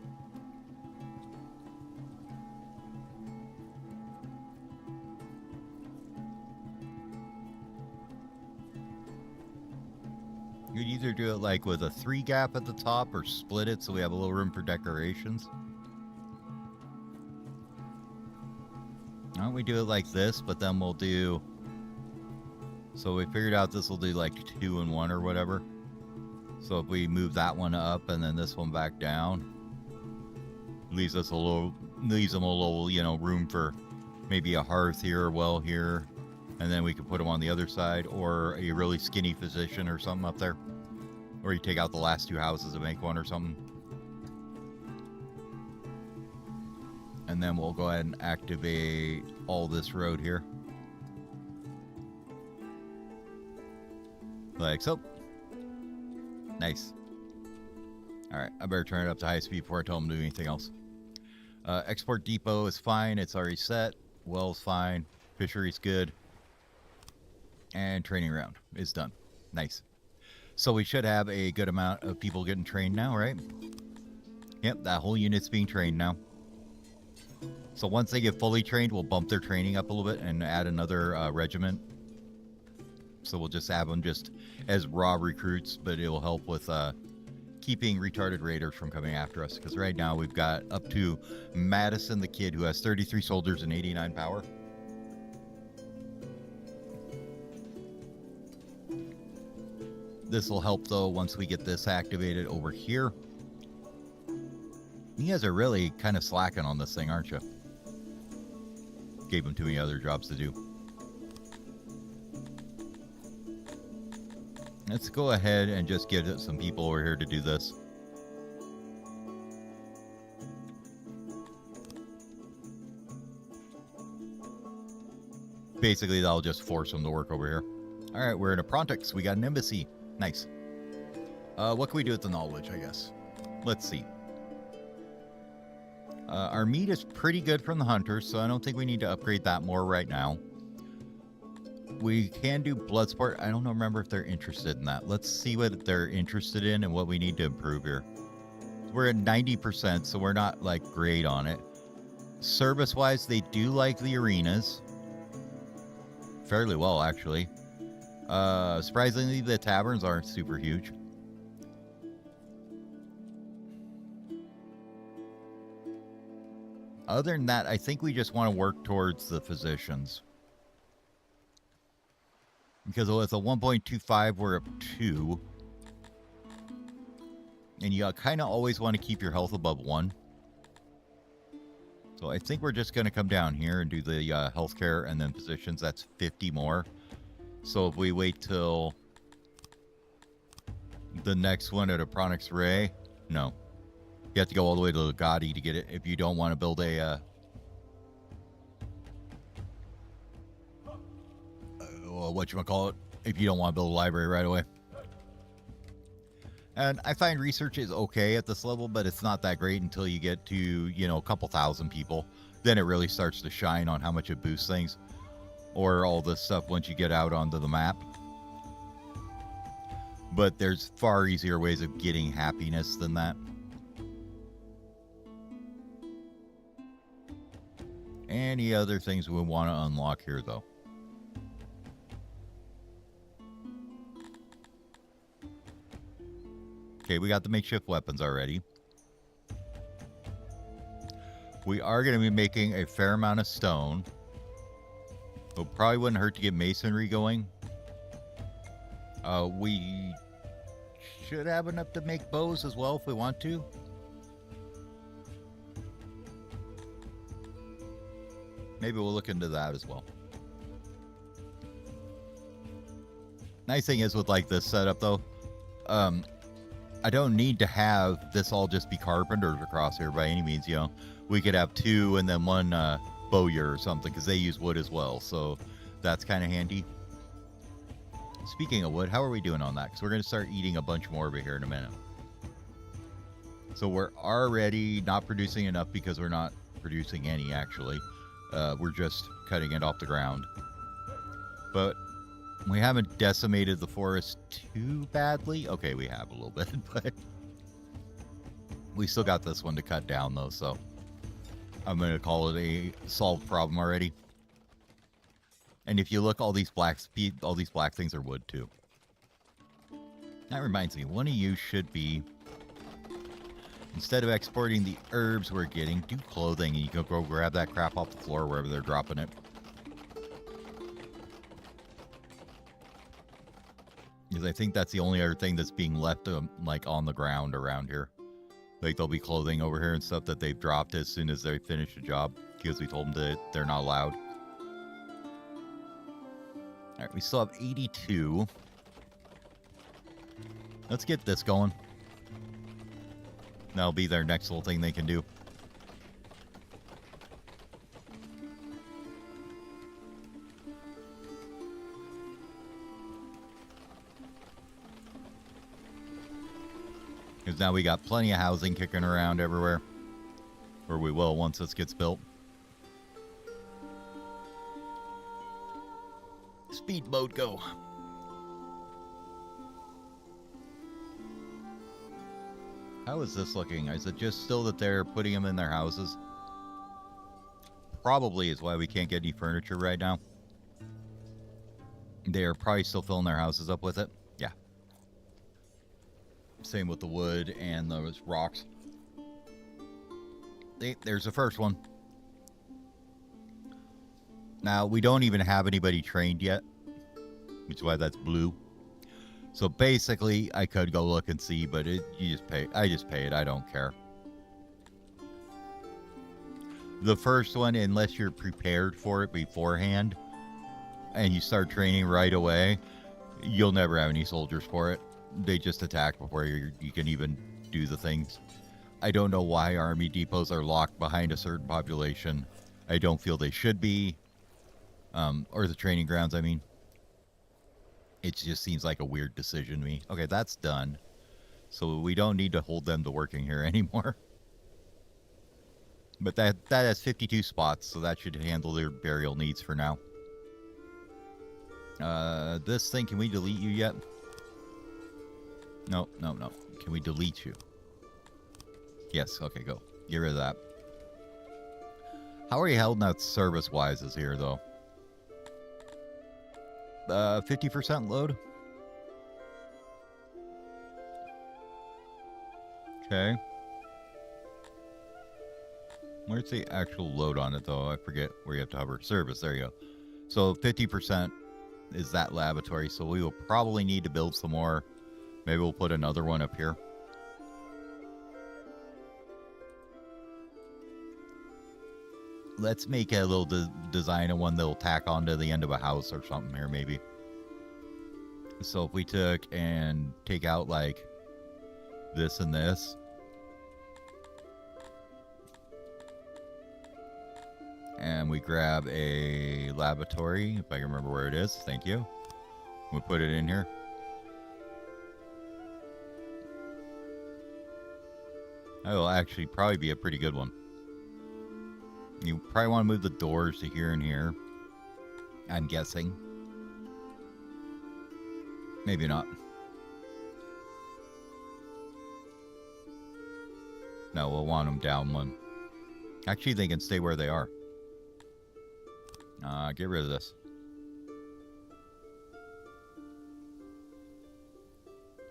You'd either do it like with a 3 gap at the top or split it so we have a little room for decorations. Why don't we do it like this, but then we'll do... So we figured out this will do like 2 and 1 or whatever. So if we move that one up and then this one back down, leaves them a little, you know, room for maybe a hearth here or well here. And then we can put them on the other side, or a really skinny physician or something up there. Or you take out the last 2 houses and make one or something. And then we'll go ahead and activate all this road here. Like so. Nice. Alright, I better turn it up to high speed before I tell them to do anything else. Export depot is fine. It's already set. Well's fine. Fishery's good. And training round is done. Nice. So we should have a good amount of people getting trained now, right? Yep, that whole unit's being trained now. So once they get fully trained, we'll bump their training up a little bit and add another regiment. So we'll just have them just as raw recruits, but it will help with keeping retarded raiders from coming after us. Because right now we've got up to Madison the Kid, who has 33 soldiers and 89 power. This will help, though, once we get this activated over here. You guys are really kind of slacking on this thing, aren't you? Gave them too many other jobs to do. Let's go ahead and just get some people over here to do this. Basically, that'll just force them to work over here. All right, we're in Apprentice. We got an embassy. Nice. What can we do with the knowledge, I guess? Let's see. Our meat is pretty good from the hunters, so I don't think we need to upgrade that more right now. We can do blood sport. I don't remember if they're interested in that. Let's see what they're interested in and what we need to improve here. We're at 90%, so we're not, like, great on it. Service-wise, they do like the arenas. Fairly well, actually. Surprisingly, the taverns aren't super huge. Other than that, I think we just want to work towards the physicians. Because with a 1.25, we're up 2. And you kind of always want to keep your health above 1. So I think we're just going to come down here and do the healthcare and then physicians. That's 50 more. So if we wait till the next one at Apronix Ray, no. You have to go all the way to Lugatti to get it if you don't want to build a whatchamacallit, if you don't want to build a library right away. And I find research is okay at this level, but it's not that great until you get to, you know, a couple thousand people. Then it really starts to shine on how much it boosts things. Or all this stuff once you get out onto the map. But there's far easier ways of getting happiness than that. Any other things we want to unlock here, though? Okay, we got the makeshift weapons already. We are going to be making a fair amount of stone. It probably wouldn't hurt to get masonry going. We should have enough to make bows as well if we want to. Maybe we'll look into that as well. Nice thing is with like this setup though, I don't need to have this all just be carpenters across here by any means, you know. We could have 2 and then 1 bowyer or something because they use wood as well, so that's kind of handy. Speaking of wood, how are we doing on that? Because we're going to start eating a bunch more of it here in a minute. So we're already not producing enough because we're not producing any, actually. We're just cutting it off the ground. But we haven't decimated the forest too badly. Okay, we have a little bit, but we still got this one to cut down, though, so I'm going to call it a solved problem already. And if you look, all these black things are wood, too. That reminds me, one of you should be, instead of exporting the herbs we're getting, do clothing, and you can go grab that crap off the floor wherever they're dropping it. Because I think that's the only other thing that's being left, like, on the ground around here. Like, there'll be clothing over here and stuff that they've dropped as soon as they finish the job, because we told them that they're not allowed. Alright, we still have 82. Let's get this going. That'll be their next little thing they can do. Because now we got plenty of housing kicking around everywhere. Or we will once this gets built. Speedboat go. How is this looking? Is it just still that they're putting them in their houses? Probably is why we can't get any furniture right now. They're probably still filling their houses up with it. Yeah. Same with the wood and those rocks. There's the first one. Now, we don't even have anybody trained yet, which is why that's blue. So basically, I could go look and see, but you just pay. I just pay it. I don't care. The first one, unless you're prepared for it beforehand, and you start training right away, you'll never have any soldiers for it. They just attack before you can even do the things. I don't know why army depots are locked behind a certain population. I don't feel they should be. Or the training grounds, I mean. It just seems like a weird decision to me. Okay, that's done. So we don't need to hold them to working here anymore. But that has 52 spots, so that should handle their burial needs for now. This thing, can we delete you yet? No. Can we delete you? Yes, okay, go. Get rid of that. How are you holding out service-wise is here, though? 50% load? Okay. Where's the actual load on it, though? I forget where you have to hover. Service, there you go. So 50% is that laboratory, so we will probably need to build some more. Maybe we'll put another one up here. Let's make a little design of one that'll tack onto the end of a house or something here, maybe. So if we took and take out, like, this and this. And we grab a laboratory, if I can remember where it is. Thank you. We put it in here. That will actually probably be a pretty good one. You probably want to move the doors to here and here. I'm guessing. Maybe not. No, we'll want them down one. Actually, they can stay where they are. Get rid of this.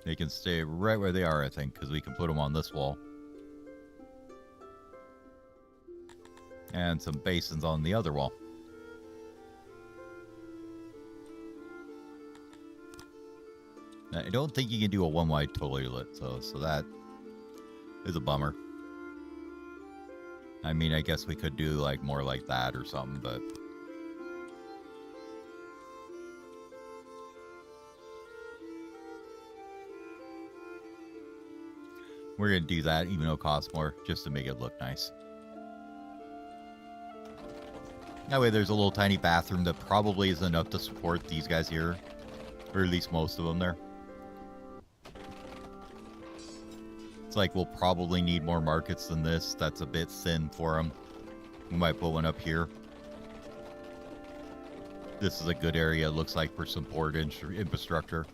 They can stay right where they are, I think, because we can put them on this wall. And some basins on the other wall. Now, I don't think you can do a one-wide toilet, so that is a bummer. I mean, I guess we could do like more like that or something, but we're gonna do that even though it costs more, just to make it look nice. That way there's a little tiny bathroom that probably is enough to support these guys here. Or at least most of them there. It's like we'll probably need more markets than this. That's a bit thin for them. We might put one up here. This is a good area, it looks like, for some port infrastructure.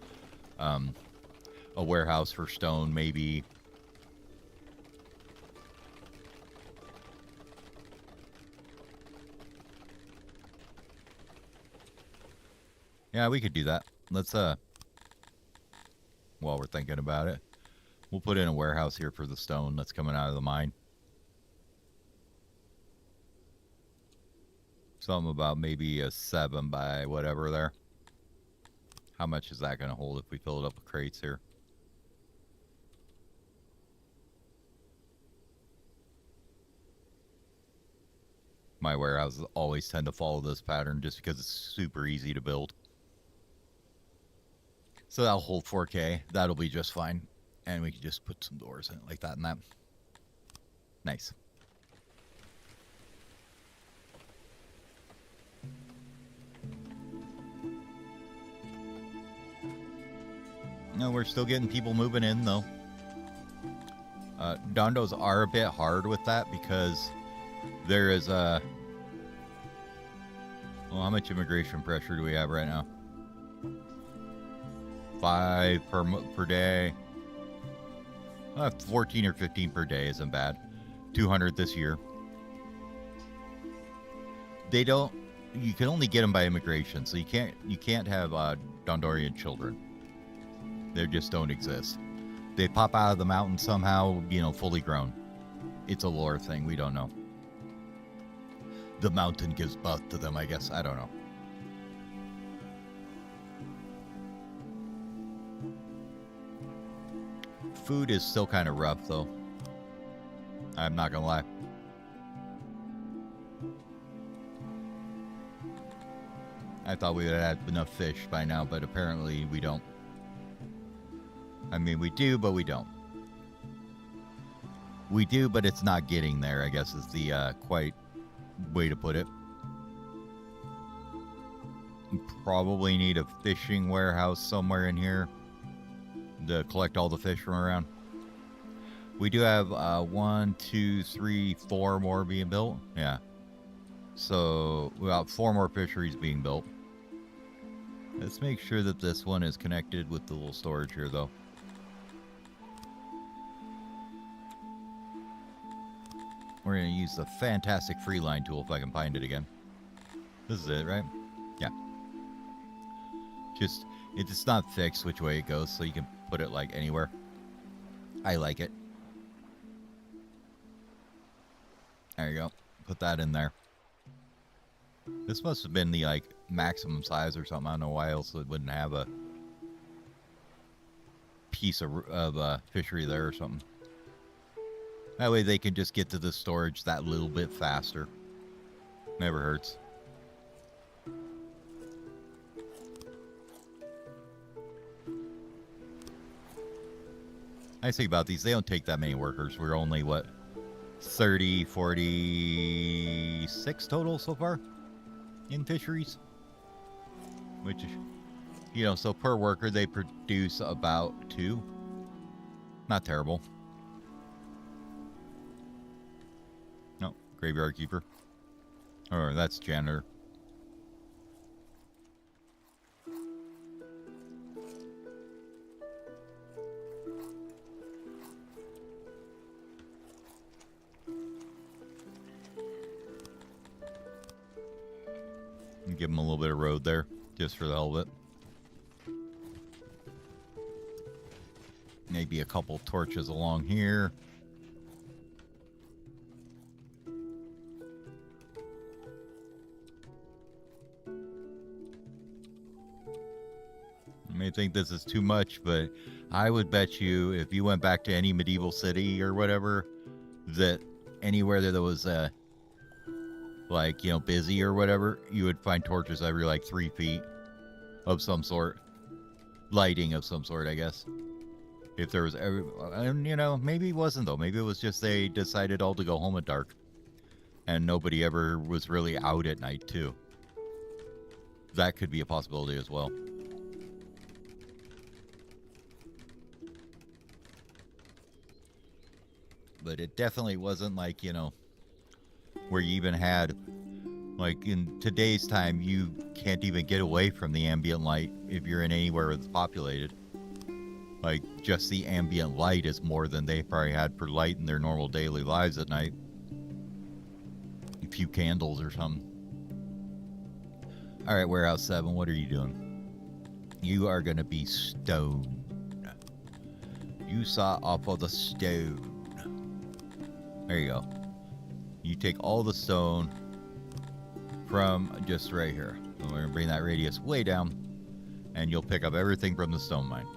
A warehouse for stone, maybe. Yeah, we could do that. Let's, while we're thinking about it, we'll put in a warehouse here for the stone that's coming out of the mine. Something about maybe a 7 by whatever there. How much is that going to hold if we fill it up with crates here? My warehouses always tend to follow this pattern just because it's super easy to build. So that'll hold 4K. That'll be just fine. And we can just put some doors in it like that and that. Nice. No, we're still getting people moving in, though. Dondos are a bit hard with that because there is a... Well, how much immigration pressure do we have right now? 5 per day. 14 or 15 per day isn't bad. 200 this year. They don't... You can only get them by immigration, so you can't have Dondorian children. They just don't exist. They pop out of the mountain somehow, you know, fully grown. It's a lore thing. We don't know. The mountain gives birth to them, I guess. I don't know. Food is still kind of rough, though. I'm not gonna lie. I thought we would have enough fish by now, but apparently we don't. I mean, we do, but we don't. We do, but it's not getting there, I guess is the quite way to put it. You probably need a fishing warehouse somewhere in here to collect all the fish from around. We do have 1, 2, 3, 4 more being built. Yeah. So we got 4 more fisheries being built. Let's make sure that this one is connected with the little storage here, though. We're going to use the fantastic free line tool if I can find it again. This is it, right? Yeah. Just, it's not fixed which way it goes, so you can put it like anywhere. I like it. There you go. Put that in there. This must have been the like maximum size or something. I don't know why else it wouldn't have a piece of fishery there or something. That way they can just get to the storage that little bit faster. Never hurts. Nice thing about these, they don't take that many workers. We're only, what, 30, 46 total so far in fisheries? Which, you know, so per worker they produce about 2. Not terrible. No, graveyard keeper. Or that's janitor. Give them a little bit of road there, just for the hell of it. Maybe a couple torches along here. You may think this is too much, but I would bet you if you went back to any medieval city or whatever, that anywhere that there was like, you know, busy or whatever, you would find torches every like 3 feet of some sort. Lighting of some sort, I guess. If there was ever, and you know, maybe it wasn't though. Maybe it was just they decided all to go home at dark. And nobody ever was really out at night too. That could be a possibility as well. But it definitely wasn't like, you know, where you even had, like in today's time, you can't even get away from the ambient light if you're in anywhere that's populated. Like, just the ambient light is more than they probably had for light in their normal daily lives at night. A few candles or something. Alright, Warehouse 7, what are you doing? You are going to be stone. You saw off of the stone. There you go. You take all the stone from just right here. And we're going to bring that radius way down. And you'll pick up everything from the stone mine.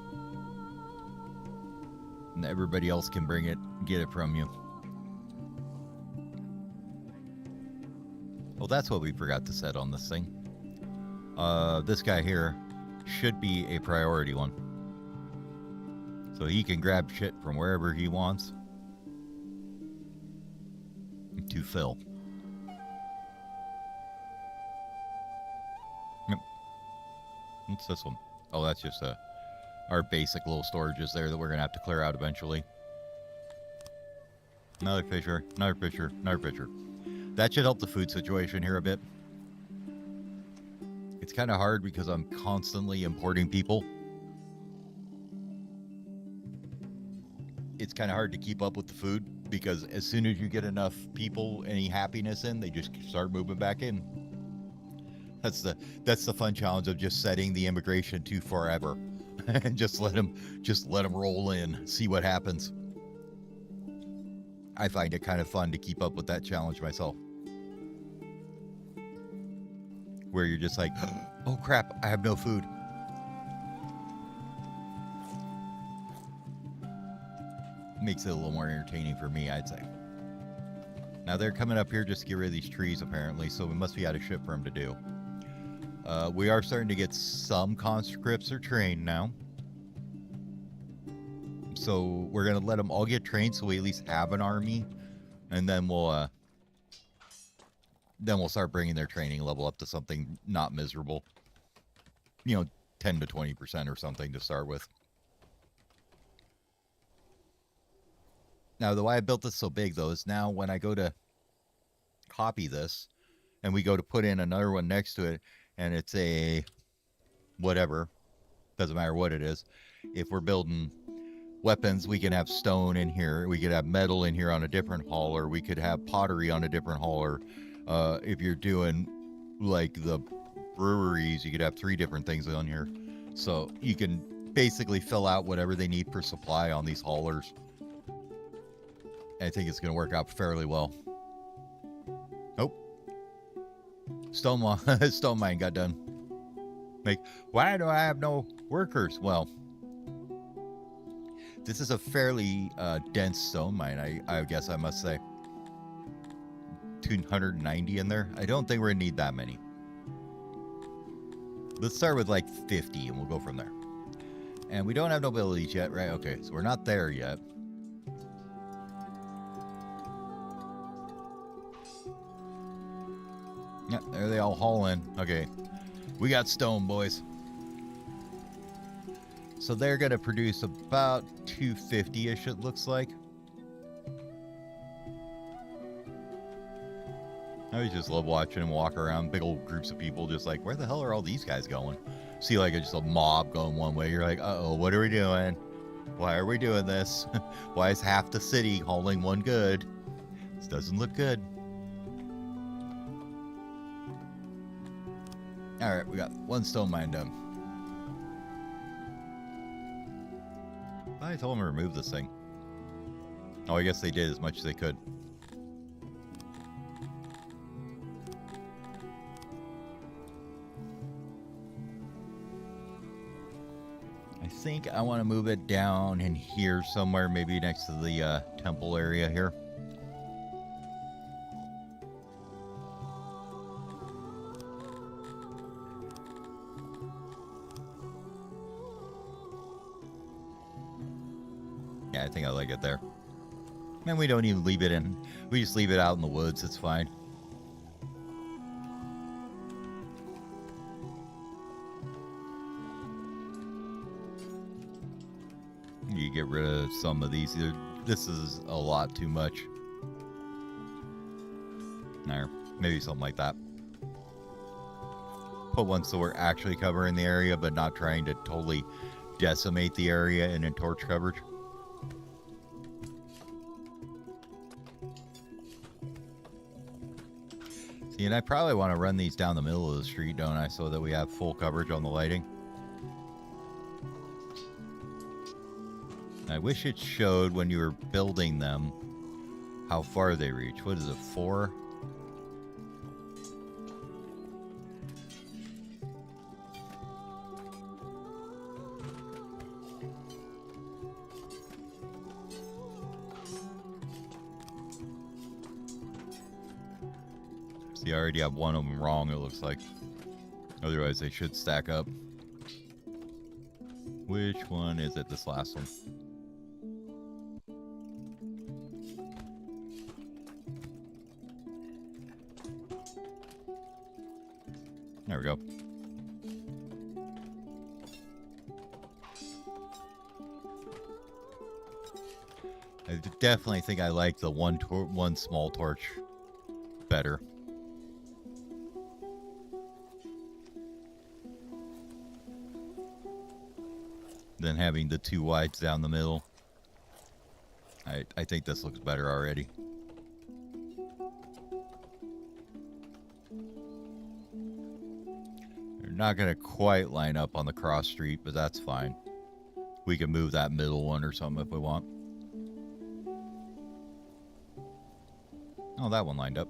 And everybody else can bring it, get it from you. Well, that's what we forgot to set on this thing. This guy here should be a priority one. So he can grab shit from wherever he wants to fill. Yep. What's this one? Oh, that's just our basic little storages there that we're going to have to clear out eventually. Another fisher, another fisher, another fisher. That should help the food situation here a bit. It's kind of hard because I'm constantly importing people. It's kind of hard to keep up with the food because as soon as you get enough people, any happiness in, they just start moving back in. That's the fun challenge of just setting the immigration to forever and just let them roll in, see what happens. I find it kind of fun to keep up with that challenge myself. Where you're just like, oh crap, I have no food. Makes it a little more entertaining for me, I'd say. Now they're coming up here just to get rid of these trees apparently, so we must be out of shit for them to do. We are starting to get some conscripts are trained now. So we're going to let them all get trained so we at least have an army. And then we'll start bringing their training level up to something not miserable. 10 to 20% or something to start with. Now, the way I built this so big, though, is now when I go to copy this and we go to put in another one next to it, and it's a whatever, doesn't matter what it is. If we're building weapons, we can have stone in here. We could have metal in here on a different hauler. We could have pottery on a different hauler. If you're doing like the breweries, you could have 3 different things on here. So you can basically fill out whatever they need for supply on these haulers. I think it's going to work out fairly well. Nope. Stone mine got done. Like, why do I have no workers? Well, this is a fairly dense stone mine, I guess I must say. 290 in there. I don't think we're going to need that many. Let's start with like 50 and we'll go from there. And we don't have nobilities yet, right? Okay, so we're not there yet. Yep, there they all haul in. Okay, we got stone, boys. So they're going to produce about 250-ish, it looks like. I always just love watching them walk around, big old groups of people just like, where the hell are all these guys going? See like just a mob going one way. You're like, uh-oh, what are we doing? Why are we doing this? Why is half the city hauling one good? This doesn't look good. Alright, we got 1 stone mine done. I told them to remove this thing. Oh, I guess they did as much as they could. I think I want to move it down in here somewhere, maybe next to the temple area here. Yeah, I think I like it there. And we don't even leave it in. We just leave it out in the woods. It's fine. You get rid of some of these. This is a lot too much. Or maybe something like that. Put one so we're actually covering the area, but not trying to totally decimate the area and in torch coverage. See, and I probably want to run these down the middle of the street, don't I? So that we have full coverage on the lighting. I wish it showed when you were building them how far they reach. What is it, 4? See, I already have one of them wrong, it looks like. Otherwise, they should stack up. Which one is it? This last one. There we go. I definitely think I like the one small torch better. Than having the two wides down the middle. I think this looks better already. They're not going to quite line up on the cross street, but that's fine. We can move that middle one or something if we want. Oh, that one lined up.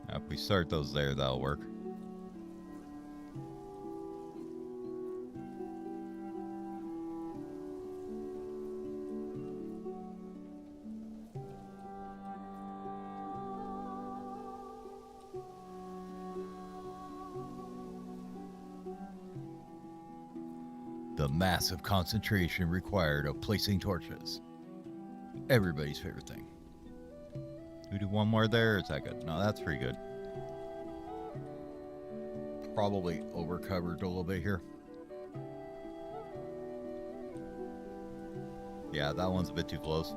Now, if we start those there, that'll work. The massive concentration required of placing torches. Everybody's favorite thing. We do one more there, is that good? No, that's pretty good. Probably overcovered a little bit here. Yeah, that one's a bit too close.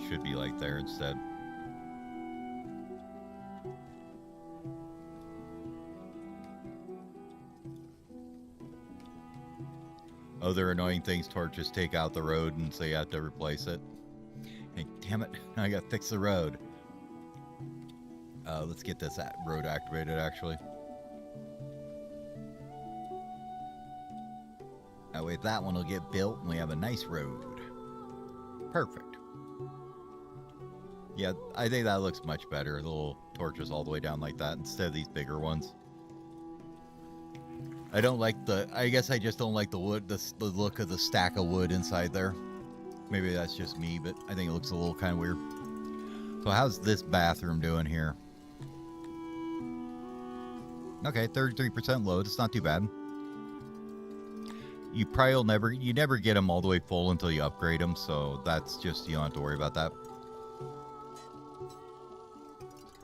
Should be like there instead. Other annoying things, torches take out the road and so you have to replace it. Hey, damn it, I gotta fix the road. Let's get this road activated actually. That way that one will get built and we have a nice road. Perfect. Yeah, I think that looks much better. The little torches all the way down like that instead of these bigger ones. I don't like I guess I just don't like the wood, the look of the stack of wood inside there. Maybe that's just me, but I think it looks a little kind of weird. So how's this bathroom doing here? Okay, 33% load. It's not too bad. You probably you never get them all the way full until you upgrade them, so that's just, you don't have to worry about that.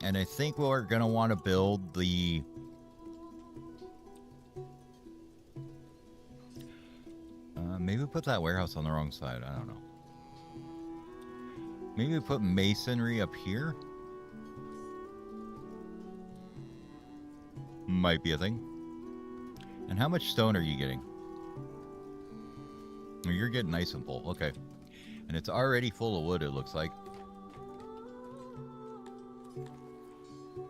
And I think we're gonna want to build the maybe we put that warehouse on the wrong side. I don't know. Maybe we put masonry up here. Might be a thing. And how much stone are you getting? Oh, you're getting nice and full. Okay. And it's already full of wood, it looks like.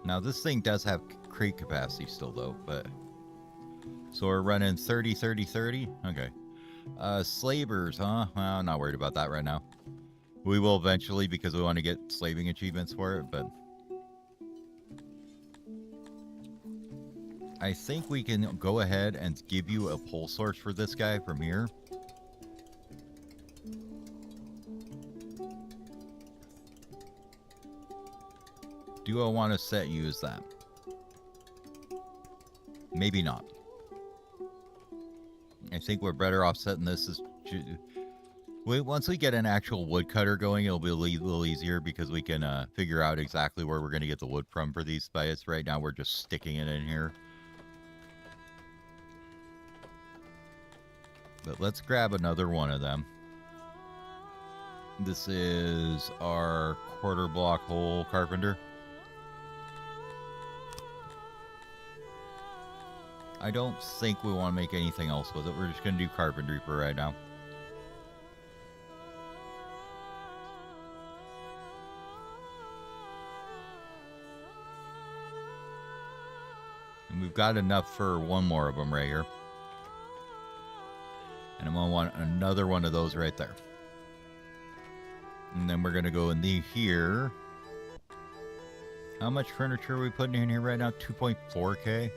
Now, this thing does have crate capacity still, though, but... So we're running 30, 30, 30? Okay. Slavers, huh? Well, I'm not worried about that right now. We will eventually because we want to get slaving achievements for it, but... I think we can go ahead and give you a pole source for this guy from here. Do I want to set you as that? Maybe not. I think we're better off setting this as... Once we get an actual woodcutter going, it'll be a little easier because we can figure out exactly where we're going to get the wood from for these bites. Right now, we're just sticking it in here. But let's grab another one of them. This is our quarter block hole carpenter. I don't think we want to make anything else with it. We're just going to do carpentry for right now. And we've got enough for one more of them right here. And I'm going to want another one of those right there. And then we're going to go in here. How much furniture are we putting in here right now? 2.4K?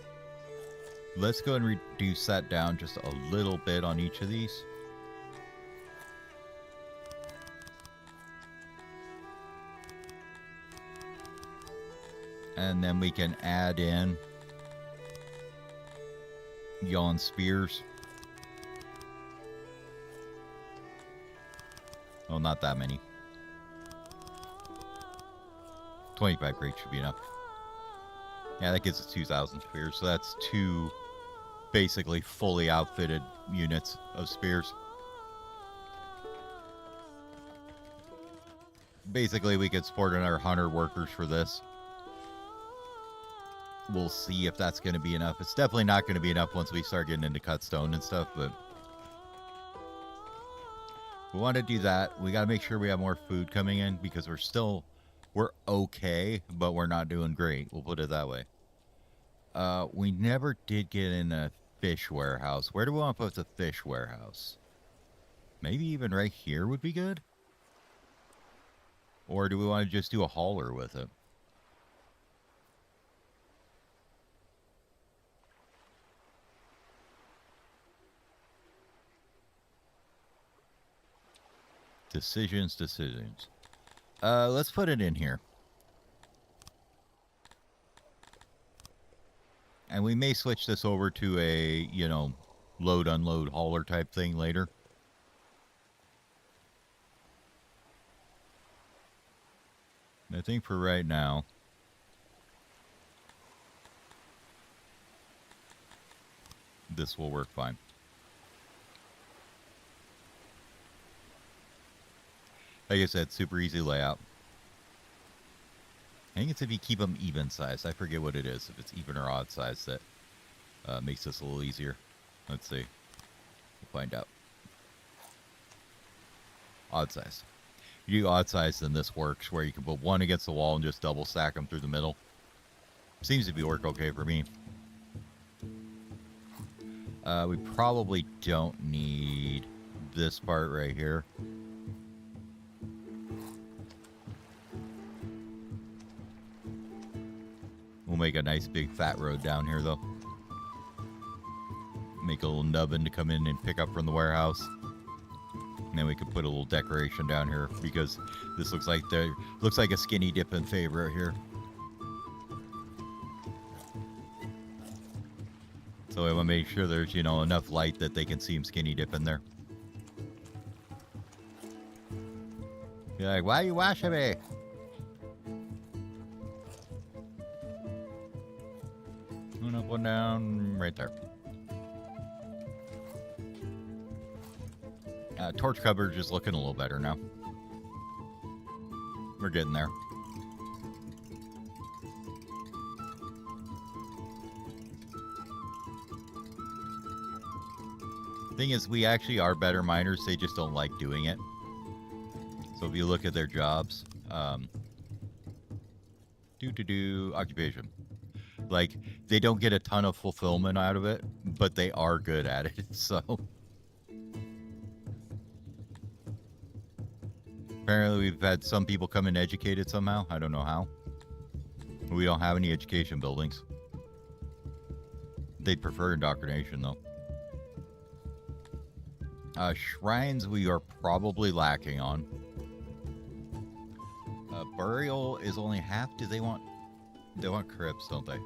Let's go and reduce that down just a little bit on each of these. And then we can add in yawn spears. Oh, not that many. 25 crates should be enough. Yeah, that gets us 2,000 spears. So that's 2 basically fully outfitted units of spears. Basically, we could support our hunter workers for this. We'll see if that's going to be enough. It's definitely not going to be enough once we start getting into cut stone and stuff, but we want to do that. We got to make sure we have more food coming in because we're okay, but we're not doing great. We'll put it that way. We never did get in a fish warehouse. Where do we want to put the fish warehouse? Maybe even right here would be good? Or do we want to just do a hauler with it? Decisions. Let's put it in here. And we may switch this over to a, load, unload, hauler type thing later. I think for right now, this will work fine. Like I said, super easy layout. I think it's if you keep them even size. I forget what it is, if it's even or odd size that makes this a little easier. Let's see. We'll find out. Odd size. You do odd size, then this works, where you can put one against the wall and just double stack them through the middle. Seems to be work okay for me. We probably don't need this part right here. We'll make a nice big fat road down here, though. Make a little nubbin to come in and pick up from the warehouse. And then we could put a little decoration down here because this looks like a skinny dipping favorite here. So we want to make sure there's, enough light that they can see him skinny dipping there. You're like, why are you washing me? One up, one down, right there. Torch coverage is looking a little better now. We're getting there. Thing is, we actually are better miners. They just don't like doing it. So if you look at their jobs, occupation. Like, they don't get a ton of fulfillment out of it, but they are good at it, so. Apparently we've had some people come in educated somehow. I don't know how. We don't have any education buildings. They'd prefer indoctrination, though. Shrines we are probably lacking on. Burial is only half. They want crypts, don't they?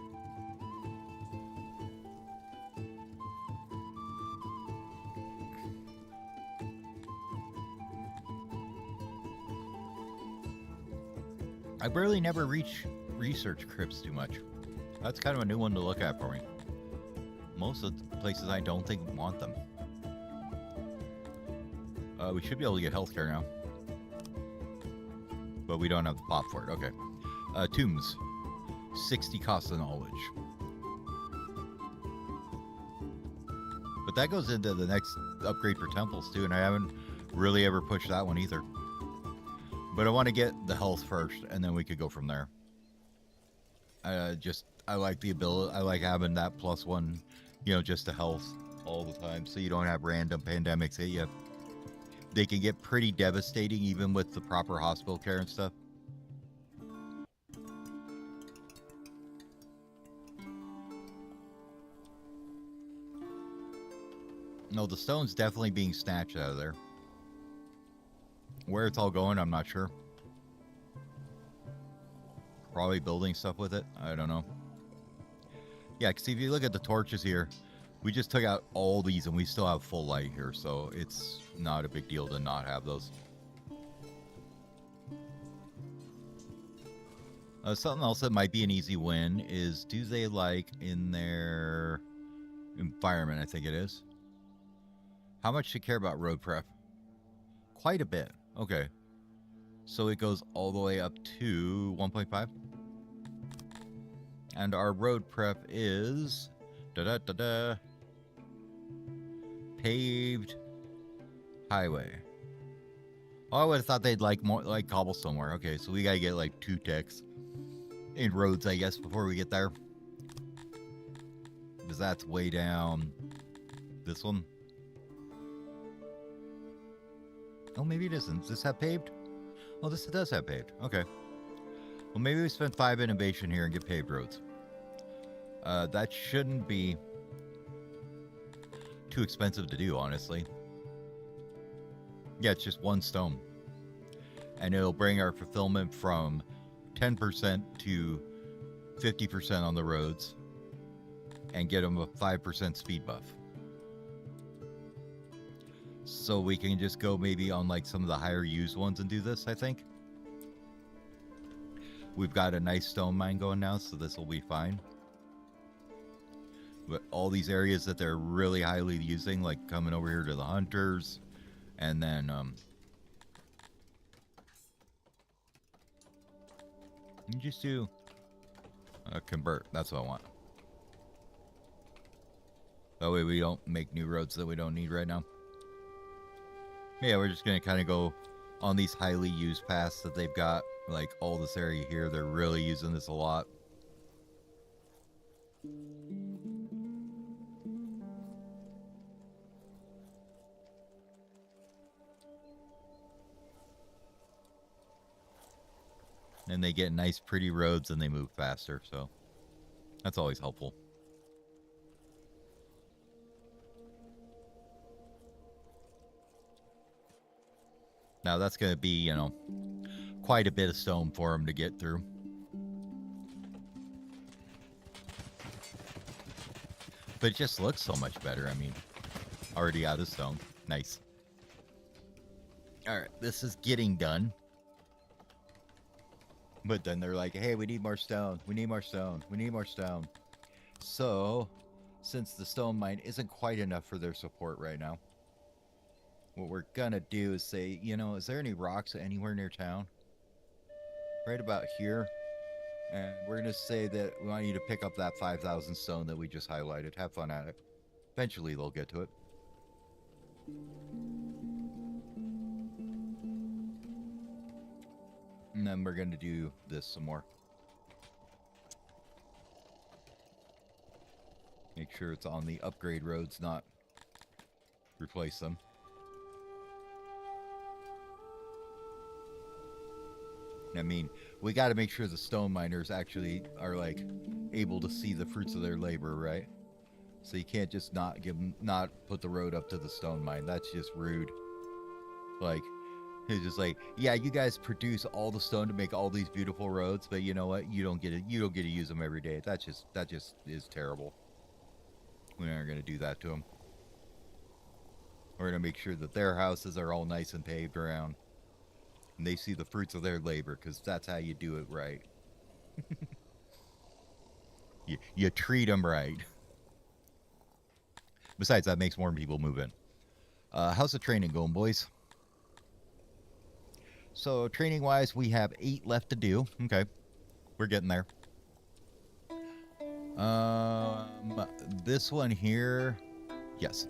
I barely never research crypts too much. That's kind of a new one to look at for me. Most of the places I don't think want them. We should be able to get healthcare now. But we don't have the pop for it. Okay. Tombs. 60 cost of knowledge. But that goes into the next upgrade for temples too, and I haven't really ever pushed that one either. But I want to get the health first, and then we could go from there. I like the ability. I like having that +1, just to health all the time, so you don't have random pandemics hit you. They can get pretty devastating, even with the proper hospital care and stuff. No, the stone's definitely being snatched out of there. Where it's all going, I'm not sure. Probably building stuff with it. I don't know. Yeah, because if you look at the torches here, we just took out all these and we still have full light here, so it's not a big deal to not have those. Something else that might be an easy win is, do they like in their environment, I think it is. How much do you care about road prep? Quite a bit. Okay. So it goes all the way up to 1.5. And our road prep is paved highway. Oh, I would have thought they'd like more like cobblestone more. Okay, so we gotta get like 2 ticks in roads, I guess, before we get there. Because that's way down this one. Oh, maybe it isn't. Does this have paved? Oh, this does have paved. Okay. Well, maybe we spend 5 innovation here and get paved roads. That shouldn't be too expensive to do, honestly. Yeah, it's just 1 stone. And it'll bring our fulfillment from 10% to 50% on the roads. And get them a 5% speed buff. So we can just go maybe on like some of the higher used ones and do this, I think. We've got a nice stone mine going now, so this will be fine. But all these areas that they're really highly using, like coming over here to the hunters, and then you just do convert. That's what I want. That way we don't make new roads that we don't need right now. Yeah, we're just gonna kind of go on these highly used paths that they've got. Like all this area here, they're really using this a lot. And they get nice pretty roads and they move faster, so that's always helpful. Now that's going to be, you know, quite a bit of stone for them to get through. But it just looks so much better. I mean, already out of stone. Nice. Alright, this is getting done. But then they're like, hey, we need more stone. We need more stone. We need more stone. So, since the stone mine isn't quite enough for their support right now, what we're gonna do is say, you know, is there any rocks anywhere near town? Right about here. And we're gonna say that we want you to pick up that 5,000 stone that we just highlighted. Have fun at it. Eventually they'll get to it. And then we're gonna do this some more. Make sure it's on the upgrade roads, not replace them. I mean, we got to make sure the stone miners actually are like able to see the fruits of their labor, right? So you can't just not give them, not put the road up to the stone mine. That's just rude. Like, it's just like, yeah, you guys produce all the stone to make all these beautiful roads, but you know what? You don't get it. You don't get to use them every day. That just is terrible. We aren't going to do that to them. We're going to make sure that their houses are all nice and paved around. And they see the fruits of their labor, because that's how you do it right. you treat them right. Besides, that makes more people move in. How's the training going, boys? So, training-wise, we have 8 left to do. Okay. We're getting there. This one here... Yes.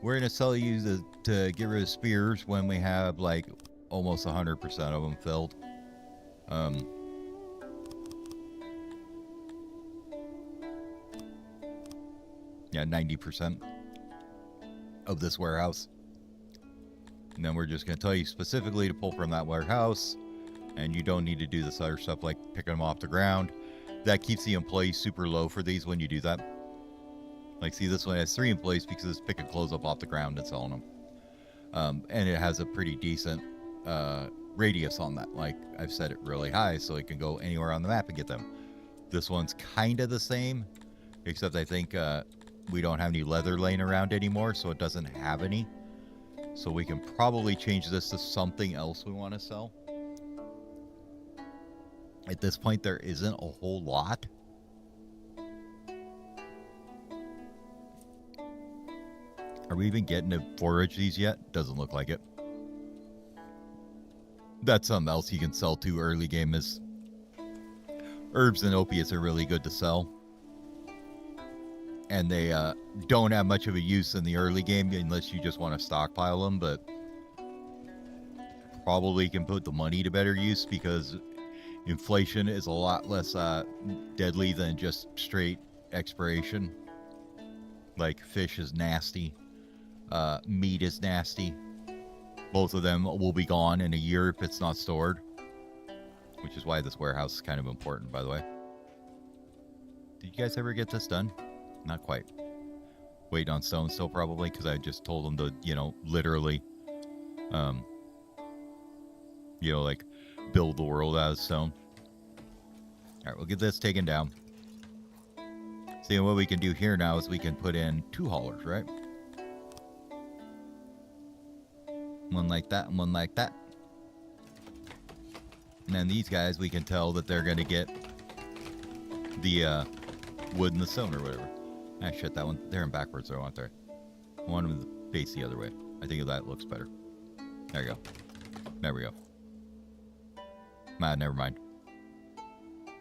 We're going to tell you to get rid of spears when we have, like... almost 100% of them filled. Yeah, 90% of this warehouse. And then we're just going to tell you specifically to pull from that warehouse. And you don't need to do this other stuff like picking them off the ground. That keeps the employees super low for these when you do that. Like, see, this one has 3 employees because it's picking clothes up off the ground and selling them. And it has a pretty decent radius on that. Like, I've set it really high so it can go anywhere on the map and get them. This one's kind of the same, except I think we don't have any leather laying around anymore, so it doesn't have any. So we can probably change this to something else we want to sell. At this point, there isn't a whole lot. Are we even getting to forage these yet? Doesn't look like it. That's something else you can sell too early game is herbs and opiates are really good to sell. And they don't have much of a use in the early game unless you just want to stockpile them, but probably can put the money to better use because inflation is a lot less deadly than just straight expiration. Like fish is nasty, meat is nasty. Both of them will be gone in a year if it's not stored, which is why this warehouse is kind of important, by the way. Did you guys ever get this done? Not quite. Waiting on stone still probably because I just told them to, you know, literally, you know, like build the world out of stone. All right, we'll get this taken down. See, what we can do here now is we can put in 2 haulers, right? One like that and one like that. And then these guys, we can tell that they're going to get the wood and the stone or whatever. Ah, shit, that one. They're in backwards, though, aren't they? I want them to face the other way. I think that looks better. There you go. There we go. Nah, never mind.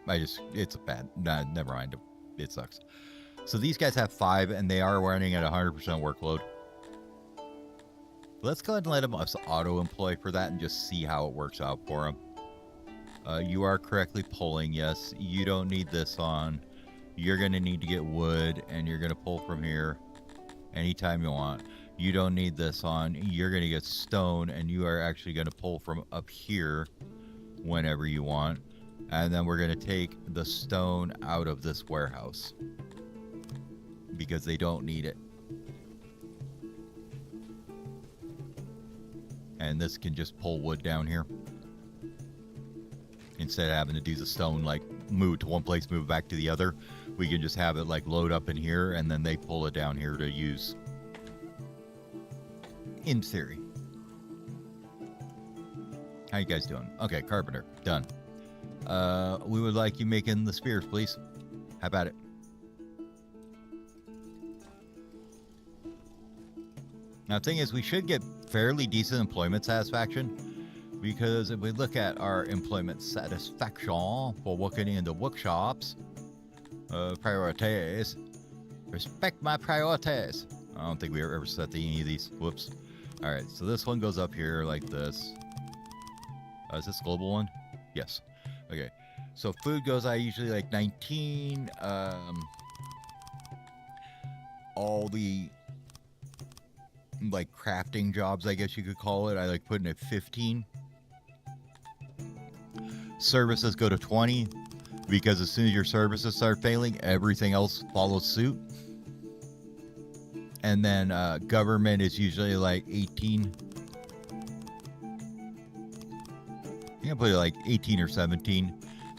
It's bad. Nah, never mind. It sucks. So these guys have 5, and they are running at 100% workload. Let's go ahead and let them auto-employ for that and just see how it works out for them. You are correctly pulling, yes. You don't need this on. You're going to need to get wood, and you're going to pull from here anytime you want. You don't need this on. You're going to get stone, and you are actually going to pull from up here whenever you want. And then we're going to take the stone out of this warehouse because they don't need it. And this can just pull wood down here. Instead of having to do the stone, like move to one place, move back to the other, we can just have it like load up in here and then they pull it down here to use. In theory. How you guys doing? Okay, carpenter, done. We would like you making the spears, please. How about it? Now, the thing is, we should get fairly decent employment satisfaction because if we look at our employment satisfaction for working in the workshops, priorities, respect my priorities. I don't think we ever set any of these. Whoops. All right, so this one goes up here like this. Is this global one? Yes. Okay. So food goes, I usually like 19. All the like crafting jobs, I guess you could call it, I like putting it 15. Services go to 20 because as soon as your services start failing, everything else follows suit. And then government is usually like 18. You can put it like 18 or 17.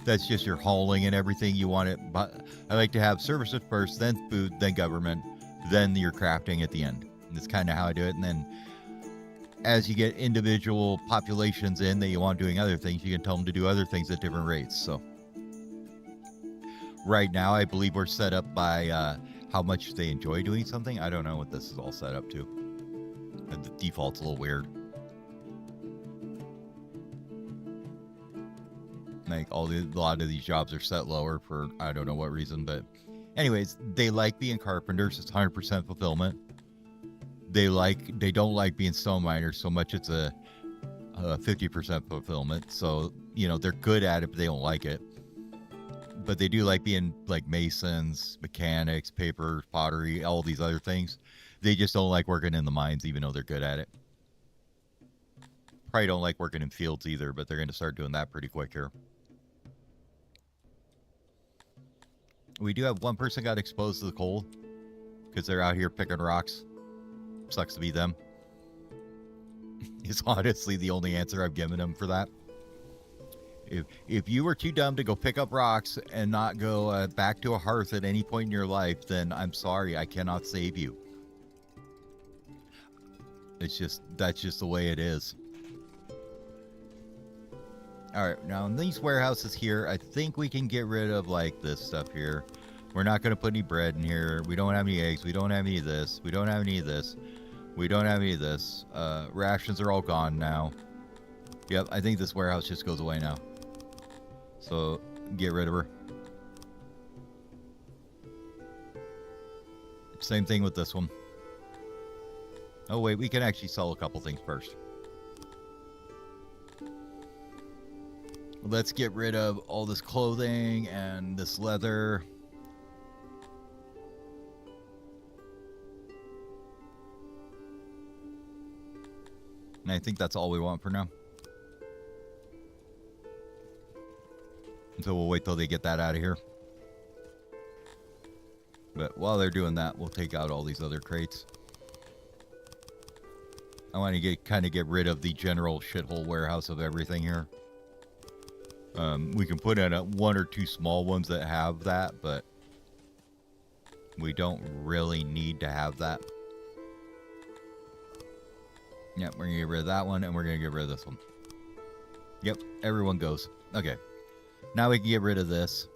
That's just your hauling and everything you want it. But I like to have services first, then food, then government, then your crafting at the end. That's kind of how I do it. And then as you get individual populations in that you want doing other things, you can tell them to do other things at different rates. So right now, I believe we're set up by how much they enjoy doing something. I don't know what this is all set up to. The default's a little weird. Like a lot of these jobs are set lower for I don't know what reason, but anyways, they like being carpenters. It's 100% fulfillment. They don't like being stone miners so much. It's a 50% fulfillment. So you know they're good at it, but they don't like it. But they do like being like masons, mechanics, paper, pottery, all these other things. They just don't like working in the mines, even though they're good at it. Probably don't like working in fields either, but they're going to start doing that pretty quick here. We do have one person got exposed to the cold. because they're out here picking rocks. Sucks to be them. Is honestly the only answer I've given them for that. If you were too dumb to go pick up rocks and not go back to a hearth at any point in your life, then I'm sorry, I cannot save you. That's just the way it is. Alright, now in these warehouses here, I think we can get rid of like this stuff here. We're not going to put any bread in here. We don't have any eggs. We don't have any of this. We don't have any of this. We don't have any of this. Rations are all gone now. Yep, I think this warehouse just goes away now. So, get rid of her. Same thing with this one. Oh wait, we can actually sell a couple things first. Let's get rid of all this clothing and this leather. And I think that's all we want for now. So we'll wait till they get that out of here. But while they're doing that, we'll take out all these other crates. I want to kind of get rid of the general shithole warehouse of everything here. We can put in one or two small ones that have that, but we don't really need to have that. Yep, we're going to get rid of that one, and we're going to get rid of this one. Yep, everyone goes. Okay. Now we can get rid of this.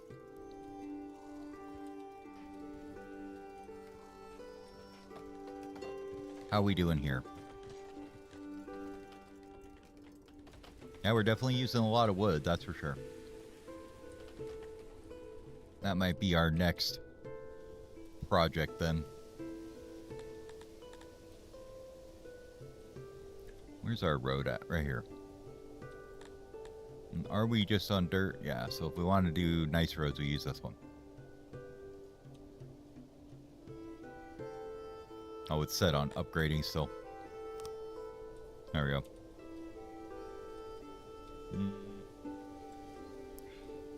How we doing here? Yeah, we're definitely using a lot of wood, that's for sure. That might be our next project then. Where's our road at? Right here. And are we just on dirt? Yeah, so if we want to do nice roads, we use this one. Oh, it's set on upgrading still. There we go.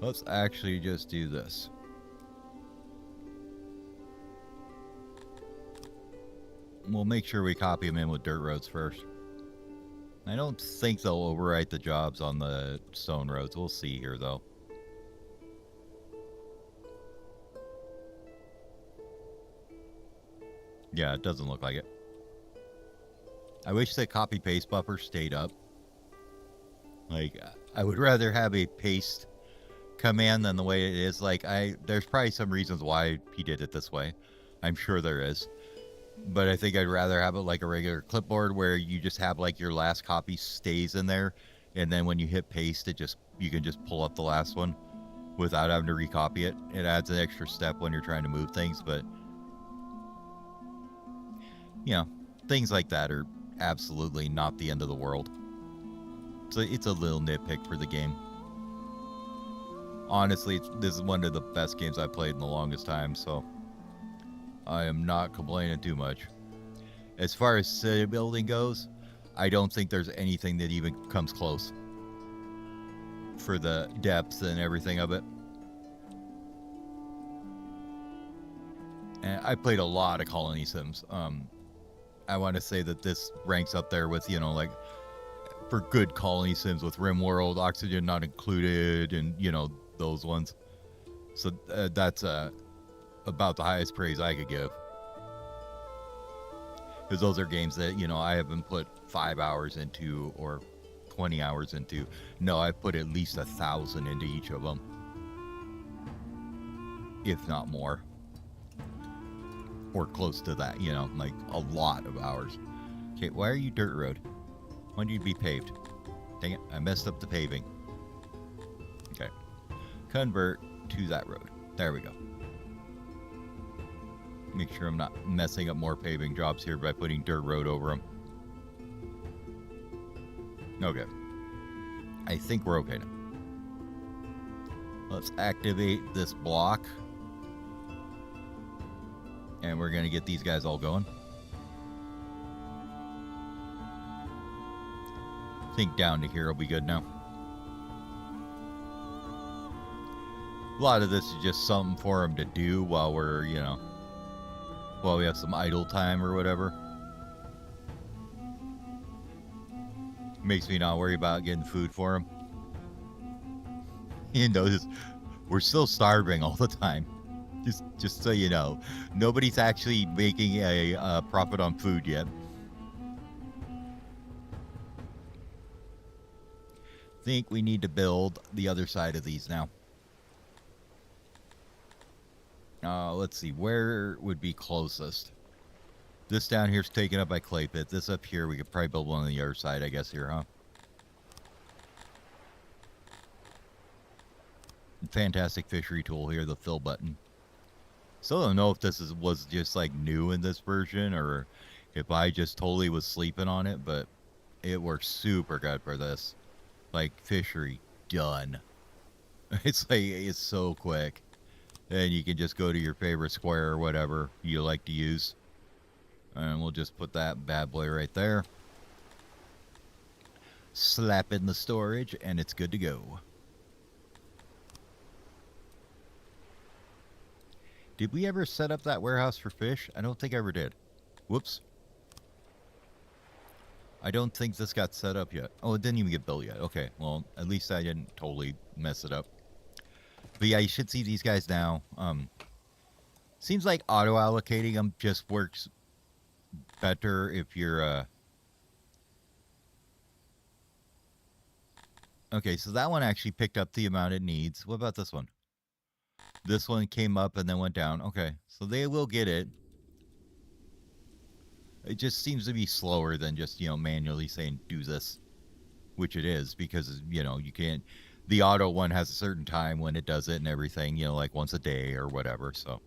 Let's actually just do this. We'll make sure we copy them in with dirt roads first. I don't think they'll overwrite the jobs on the stone roads. We'll see here, though. Yeah, it doesn't look like it. I wish the copy-paste buffer stayed up. Like, I would rather have a paste command than the way it is. Like, there's probably some reasons why he did it this way. I'm sure there is. But I think I'd rather have it like a regular clipboard where you just have like your last copy stays in there, and then when you hit paste, you can just pull up the last one without having to recopy it. It adds an extra step when you're trying to move things, but you know, things like that are absolutely not the end of the world. So it's a little nitpick for the game. Honestly, this is one of the best games I've played in the longest time, so I am not complaining too much. As far as city building goes, I don't think there's anything that even comes close for the depth and everything of it. And I played a lot of Colony Sims. I want to say that this ranks up there with, you know, like for good Colony Sims with RimWorld, Oxygen Not Included, and, you know, those ones. So that's about the highest praise I could give. Because those are games that, you know, I haven't put 5 hours into or 20 hours into. No, I've put at least 1,000 into each of them. If not more. Or close to that, you know, like a lot of hours. Okay, why are you dirt road? Why do you be paved? Dang it, I messed up the paving. Okay. Convert to that road. There we go. Make sure I'm not messing up more paving jobs here by putting dirt road over them. Okay. I think we're okay now. Let's activate this block. And we're going to get these guys all going. I think down to here will be good now. A lot of this is just something for them to do while we're, you know, while we have some idle time or whatever. Makes me not worry about getting food for him. You notice we're still starving all the time. Just so you know, nobody's actually making a profit on food yet. Think we need to build the other side of these now. Let's see, where would be closest? This down here is taken up by clay pit. This up here, we could probably build one on the other side, I guess, here, huh? Fantastic fishery tool here, the fill button. Still don't know if this was just like new in this version or if I just totally was sleeping on it, but it works super good for this. Like fishery, done. It's so quick. And you can just go to your favorite square or whatever you like to use. And we'll just put that bad boy right there. Slap in the storage and it's good to go. Did we ever set up that warehouse for fish? I don't think I ever did. Whoops. I don't think this got set up yet. Oh, it didn't even get built yet. Okay, well, at least I didn't totally mess it up. But yeah, you should see these guys now. Seems like auto-allocating them just works better if you're... Okay, so that one actually picked up the amount it needs. What about this one? This one came up and then went down. Okay, so they will get it. It just seems to be slower than just, manually saying, do this. Which it is, because, you can't... The auto one has a certain time when it does it and everything, like once a day or whatever, so...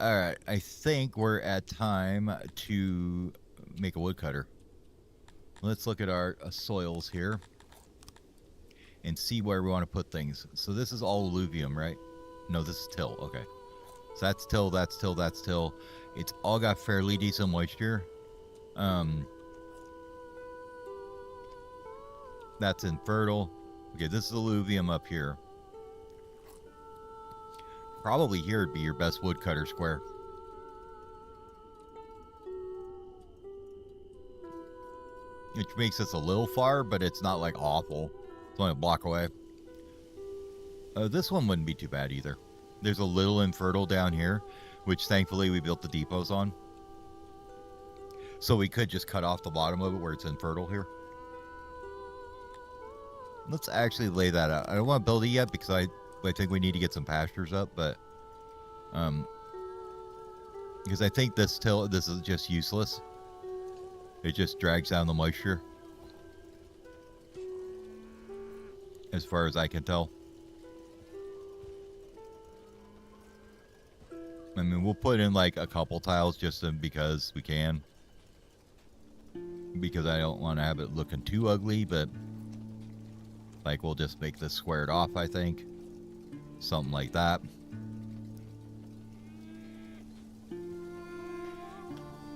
Alright, I think we're at time to make a woodcutter. Let's look at our soils here. And see where we want to put things. So this is all alluvium, right? No, this is till. Okay. So that's till, that's till, that's till. It's all got fairly decent moisture. That's infertile. Okay, this is alluvium up here. Probably here would be your best woodcutter square. Which makes this a little far, but it's not like awful. It's only a block away. This one wouldn't be too bad either. There's a little infertile down here, which thankfully we built the depots on. So we could just cut off the bottom of it where it's infertile here. Let's actually lay that out. I don't want to build it yet because I think we need to get some pastures up, but because I think this is just useless. It just drags down the moisture, as far as I can tell. I mean, we'll put in like a couple tiles just because we can, because I don't want to have it looking too ugly, but like we'll just make this squared off, I think. Something like that.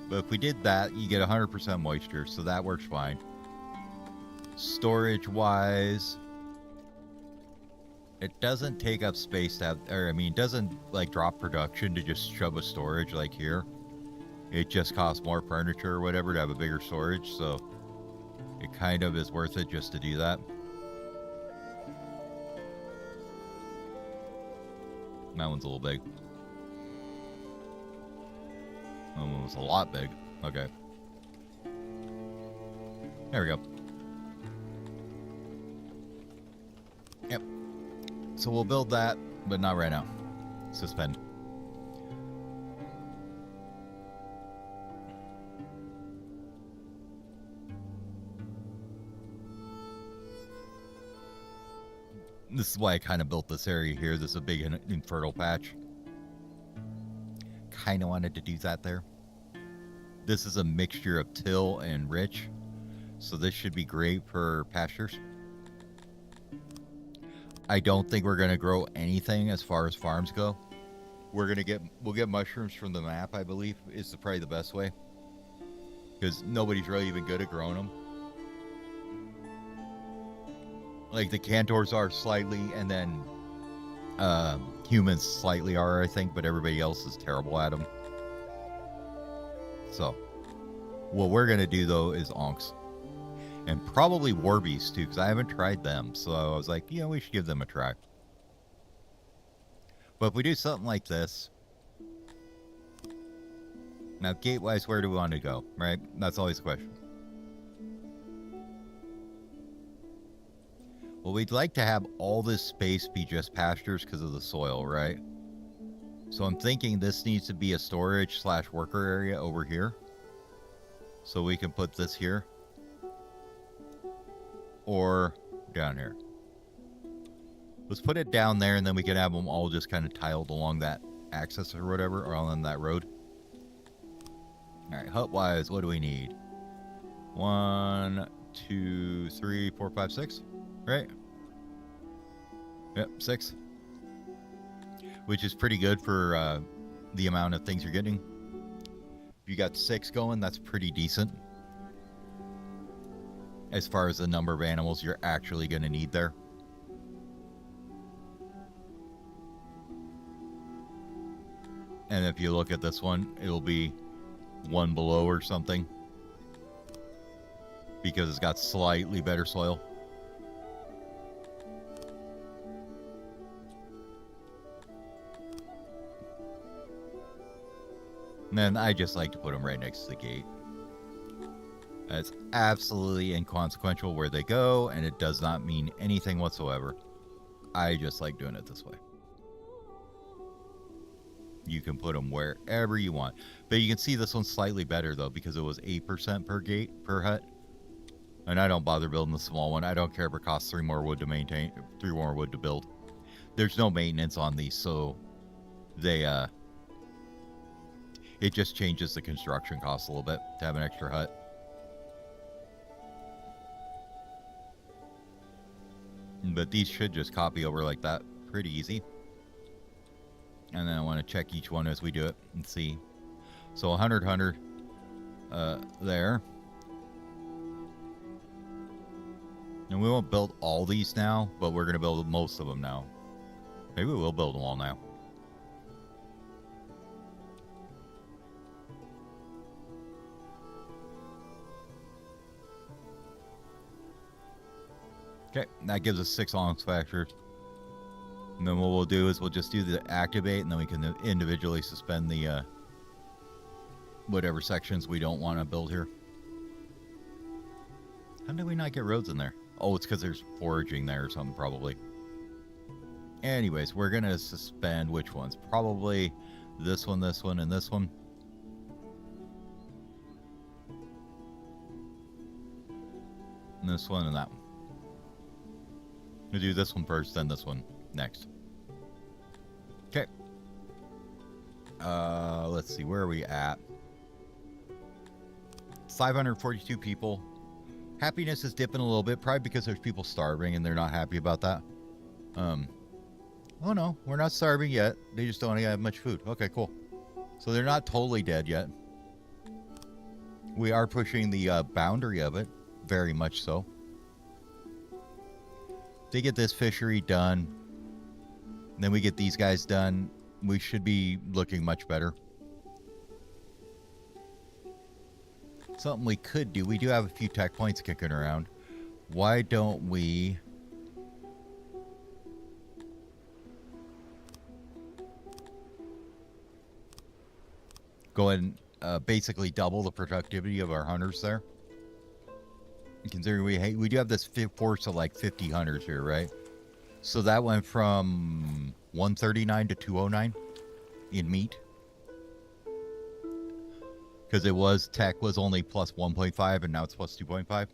But if we did that, you get 100% moisture, so that works fine. Storage-wise, it doesn't take up space to have, or I mean, it doesn't like drop production to just shove a storage like here. It just costs more furniture or whatever to have a bigger storage, so it kind of is worth it just to do that. That one's a little big. That one was a lot big. Okay. There we go. Yep. So we'll build that, but not right now. Suspend. This is why I kind of built this area here. This is a big infertile patch. Kind of wanted to do that there. This is a mixture of till and rich, so this should be great for pastures. I don't think we're gonna grow anything as far as farms go. We'll get mushrooms from the map, I believe, is probably the best way, because nobody's really even good at growing them. Like the cantors are slightly, and then humans slightly are, I think, but everybody else is terrible at them. So, what we're going to do, though, is onks. And probably warbies, too, because I haven't tried them. So I was like, yeah, we should give them a try. But if we do something like this... Now, gate-wise, where do we want to go, right? That's always the question. Well, we'd like to have all this space be just pastures because of the soil, right? So I'm thinking this needs to be a storage/worker area over here. So we can put this here. Or down here. Let's put it down there, and then we can have them all just kind of tiled along that axis or whatever, or on that road. Alright, hut-wise, what do we need? 1, 2, 3, 4, 5, 6. Right? Yep, 6. Which is pretty good for the amount of things you're getting. If you got 6 going, that's pretty decent. As far as the number of animals you're actually going to need there. And if you look at this one, it'll be 1 below or something. Because it's got slightly better soil. And then I just like to put them right next to the gate. It's absolutely inconsequential where they go, and it does not mean anything whatsoever. I just like doing it this way. You can put them wherever you want. But you can see this one's slightly better, though, because it was 8% per gate, per hut. And I don't bother building the small one. I don't care if it costs 3 more wood to maintain, 3 more wood to build. There's no maintenance on these, so they, it just changes the construction cost a little bit to have an extra hut. But these should just copy over like that pretty easy. And then I want to check each one as we do it and see. So 100 there. And we won't build all these now, but we're going to build most of them now. Maybe we'll build them all now. Okay, that gives us 6 onks factors. And then what we'll do is we'll just do the activate, and then we can individually suspend the whatever sections we don't want to build here. How did we not get roads in there? Oh, it's because there's foraging there or something, probably. Anyways, we're going to suspend which ones? Probably this one, and this one. And this one and that one. We'll do this one first, then this one next. Okay. Let's see, where are we at? 542 people. Happiness is dipping a little bit, probably because there's people starving and they're not happy about that. Oh no, we're not starving yet. They just don't have much food. Okay, cool. So they're not totally dead yet. We are pushing the boundary of it, very much so. They get this fishery done, then we get these guys done, we should be looking much better. Something we could do, we do have a few tech points kicking around. Why don't we go ahead and basically double the productivity of our hunters there? Considering we do have this force of like 50 hunters here, right? So that went from 139 to 209 in meat. Because it was, tech was only plus 1.5 and now it's plus 2.5.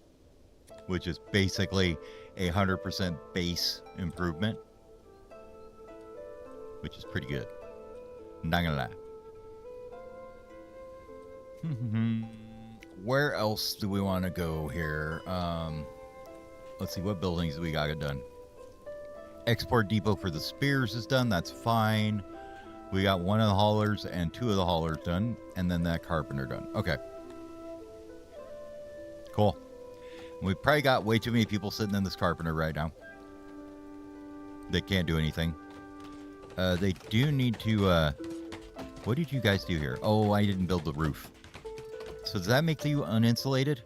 Which is basically 100% base improvement. Which is pretty good. Not gonna lie. Where else do we want to go here? Let's see, what buildings do we got done? Export depot for the spears is done. That's fine. We got 1 of the haulers and 2 of the haulers done. And then that carpenter done. Okay. Cool. We probably got way too many people sitting in this carpenter right now. They can't do anything. They do need to... what did you guys do here? Oh, I didn't build the roof. So does that make you uninsulated?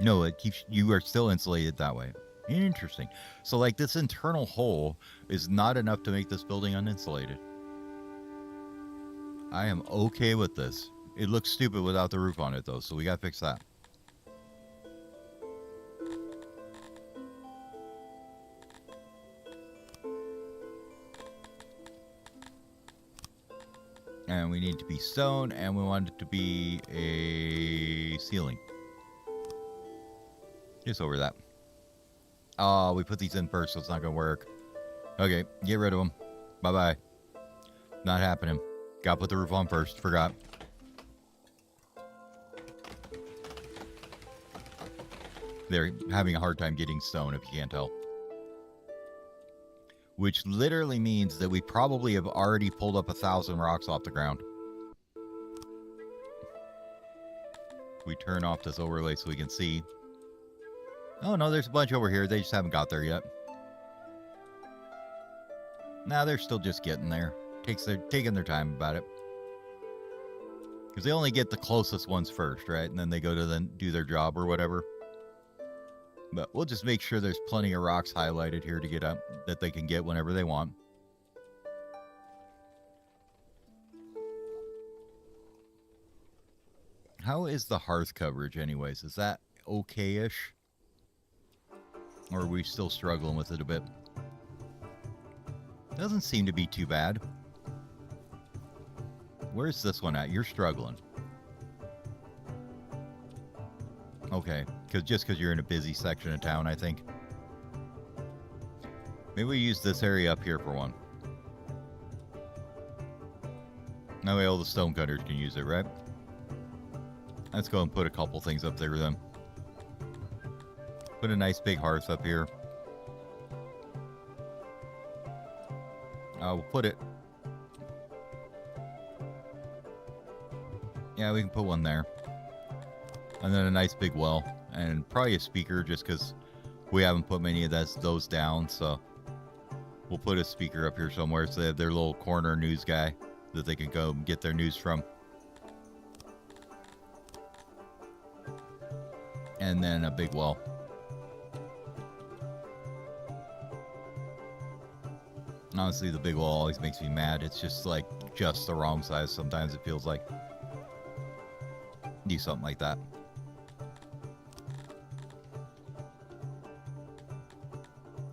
No, it keeps you are still insulated that way. Interesting. So like this internal hole is not enough to make this building uninsulated. I am okay with this. It looks stupid without the roof on it though, so we gotta fix that. And we need to be stone, and we want it to be a ceiling. Just over that. Oh, we put these in first, so it's not gonna work. Okay, get rid of them. Bye-bye. Not happening. Gotta put the roof on first. Forgot. They're having a hard time getting stone, if you can't tell. Which literally means that we probably have already pulled up 1,000 rocks off the ground. We turn off this overlay so we can see. Oh no, there's a bunch over here. They just haven't got there yet. Nah, they're still just getting there. Taking their time about it. Because they only get the closest ones first, right? And then they go to then do their job or whatever. But we'll just make sure there's plenty of rocks highlighted here to get up that they can get whenever they want. How is the hearth coverage anyways? Is that okay-ish? Or are we still struggling with it a bit? Doesn't seem to be too bad. Where's this one at? You're struggling. Okay, just because you're in a busy section of town, I think. Maybe we use this area up here for one. That way all the stonecutters can use it, right? Let's go and put a couple things up there then. Put a nice big hearth up here. We'll put it... Yeah, we can put one there. And then a nice big well. And probably a speaker just because we haven't put many of those down. So we'll put a speaker up here somewhere so they have their little corner news guy that they can go and get their news from. And then a big well. Honestly, the big well always makes me mad. It's just like just the wrong size. Sometimes it feels like. Do something like that.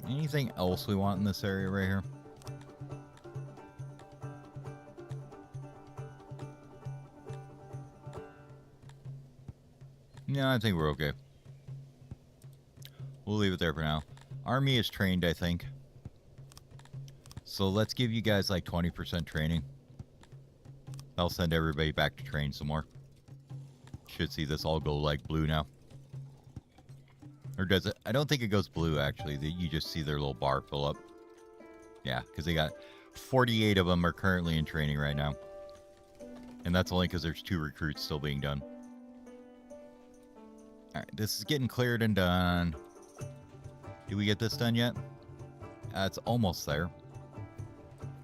Anything else we want in this area right here? Yeah, I think we're okay. We'll leave it there for now. Army is trained, I think. So let's give you guys like 20% training. I'll send everybody back to train some more. Should see this all go like blue now. Or does it? I don't think it goes blue, actually. You just see their little bar fill up. Yeah, because they got 48 of them are currently in training right now. And that's only because there's 2 recruits still being done. Alright, this is getting cleared and done. Did we get this done yet? It's almost there.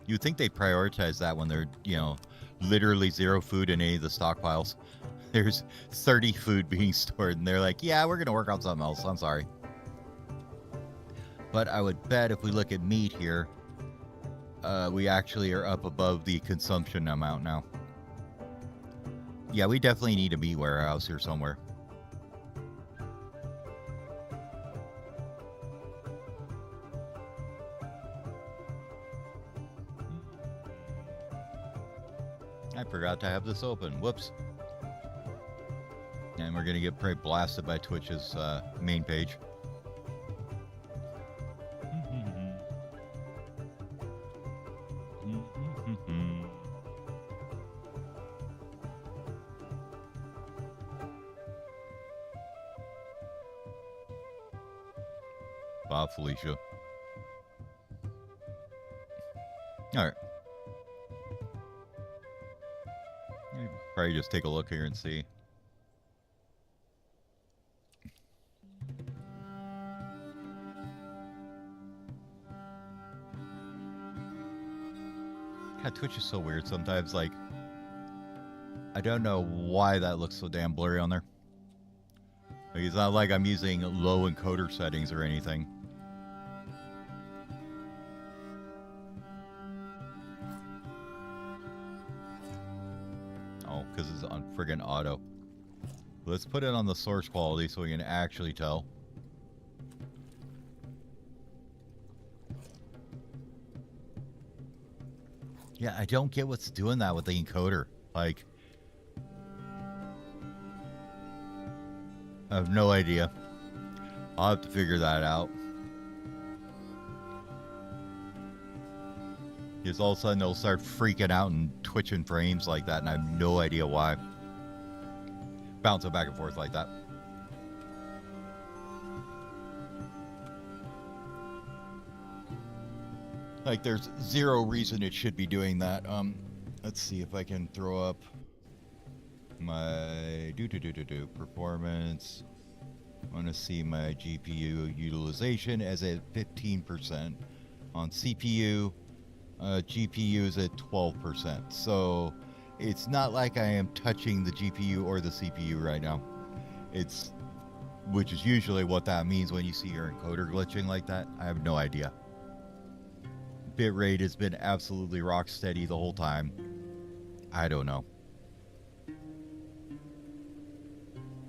You'd think they'd prioritize that when they're, you know, literally 0 food in any of the stockpiles. There's 30 food being stored, and they're like, yeah, we're going to work on something else. I'm sorry. But I would bet if we look at meat here, we actually are up above the consumption amount now. Yeah, we definitely need a meat warehouse here somewhere. I forgot to have this open. Whoops. And we're going to get pretty blasted by Twitch's main page. Bob Felicia. All right. Probably just take a look here and see. God, Twitch is so weird sometimes. Like, I don't know why that looks so damn blurry on there. Like, it's not like I'm using low encoder settings or anything. Oh, because it's on friggin' auto. Let's put it on the source quality so we can actually tell. Yeah, I don't get what's doing that with the encoder. Like, I have no idea. I'll have to figure that out. Because all of a sudden it'll start freaking out and twitching frames like that, and I have no idea why. Bouncing back and forth like that. Like, there's zero reason it should be doing that. Let's see if I can throw up my performance. I want to see my GPU utilization as at 15%. On CPU, GPU is at 12%. So it's not like I am touching the GPU or the CPU right now. Which is usually what that means when you see your encoder glitching like that. I have no idea. Bitrate has been absolutely rock steady the whole time. I don't know.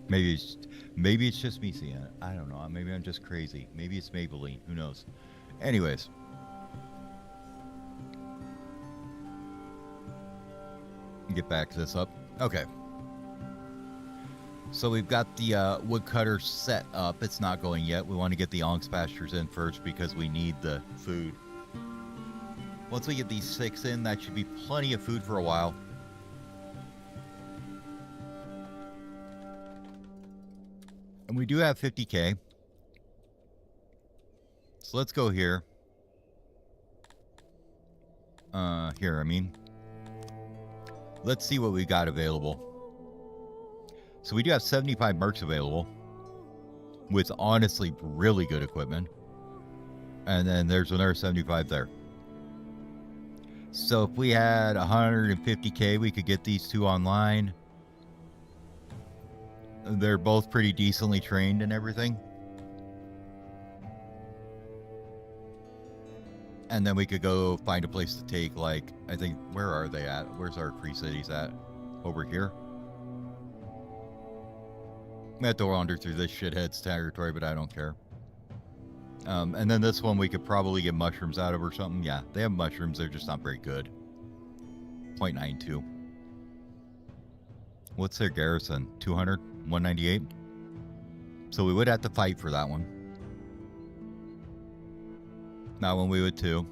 Maybe it's just me seeing it. I don't know. Maybe I'm just crazy. Maybe it's Maybelline. Who knows? Anyways. Get back to this up. Okay. So we've got the woodcutter set up. It's not going yet. We want to get the ox pastures in first because we need the food. Once we get these 6 in, that should be plenty of food for a while. And we do have 50K. So let's go here. Let's see what we got available. So we do have 75 mercs available. With honestly really good equipment. And then there's another 75 there. So if we had 150K, we could get these 2 online. They're both pretty decently trained and everything. And then we could go find a place to take, like, I think, where are they at? Where's our free cities at? Over here? I have to wander through this shithead's territory, but I don't care. And then this one we could probably get mushrooms out of or something. Yeah, they have mushrooms. They're just not very good. 0.92. What's their garrison? 200? 198? So we would have to fight for that one. That one we would too.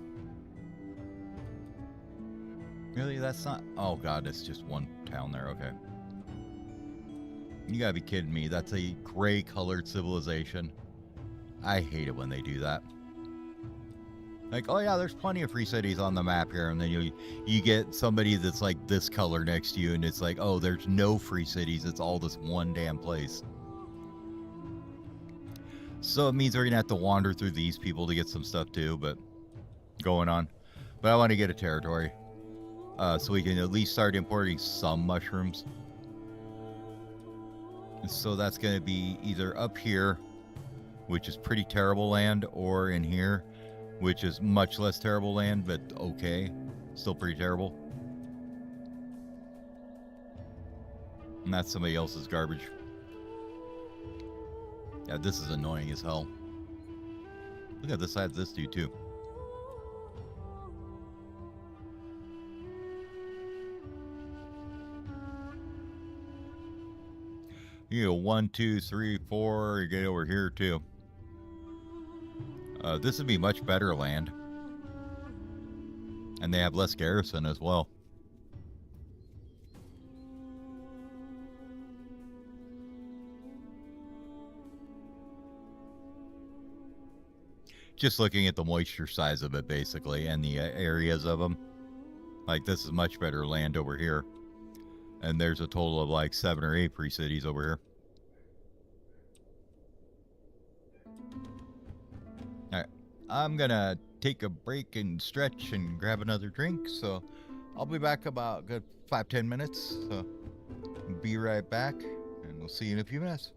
Really? That's not... Oh god, it's just one town there. Okay. You gotta be kidding me. That's a gray colored civilization. I hate it when they do that. Like, oh yeah, there's plenty of free cities on the map here, and then you get somebody that's like this color next to you, and it's like, oh, there's no free cities. It's all this one damn place. So it means we're gonna have to wander through these people to get some stuff too, but going on. But I want to get a territory, so we can at least start importing some mushrooms. So that's gonna be either up here, which is pretty terrible land, or in here, which is much less terrible land, but okay. Still pretty terrible. And that's somebody else's garbage. Yeah, this is annoying as hell. Look at the side of this dude, too. You go 1, 2, 3, 4. You get over here, too. This would be much better land. And they have less garrison as well. Just looking at the moisture size of it, basically, and the areas of them. Like, this is much better land over here. And there's a total of like 7 or 8 free cities over here. Alright. I'm gonna take a break and stretch and grab another drink, so I'll be back about a good 5-10 minutes. So be right back, and we'll see you in a few minutes.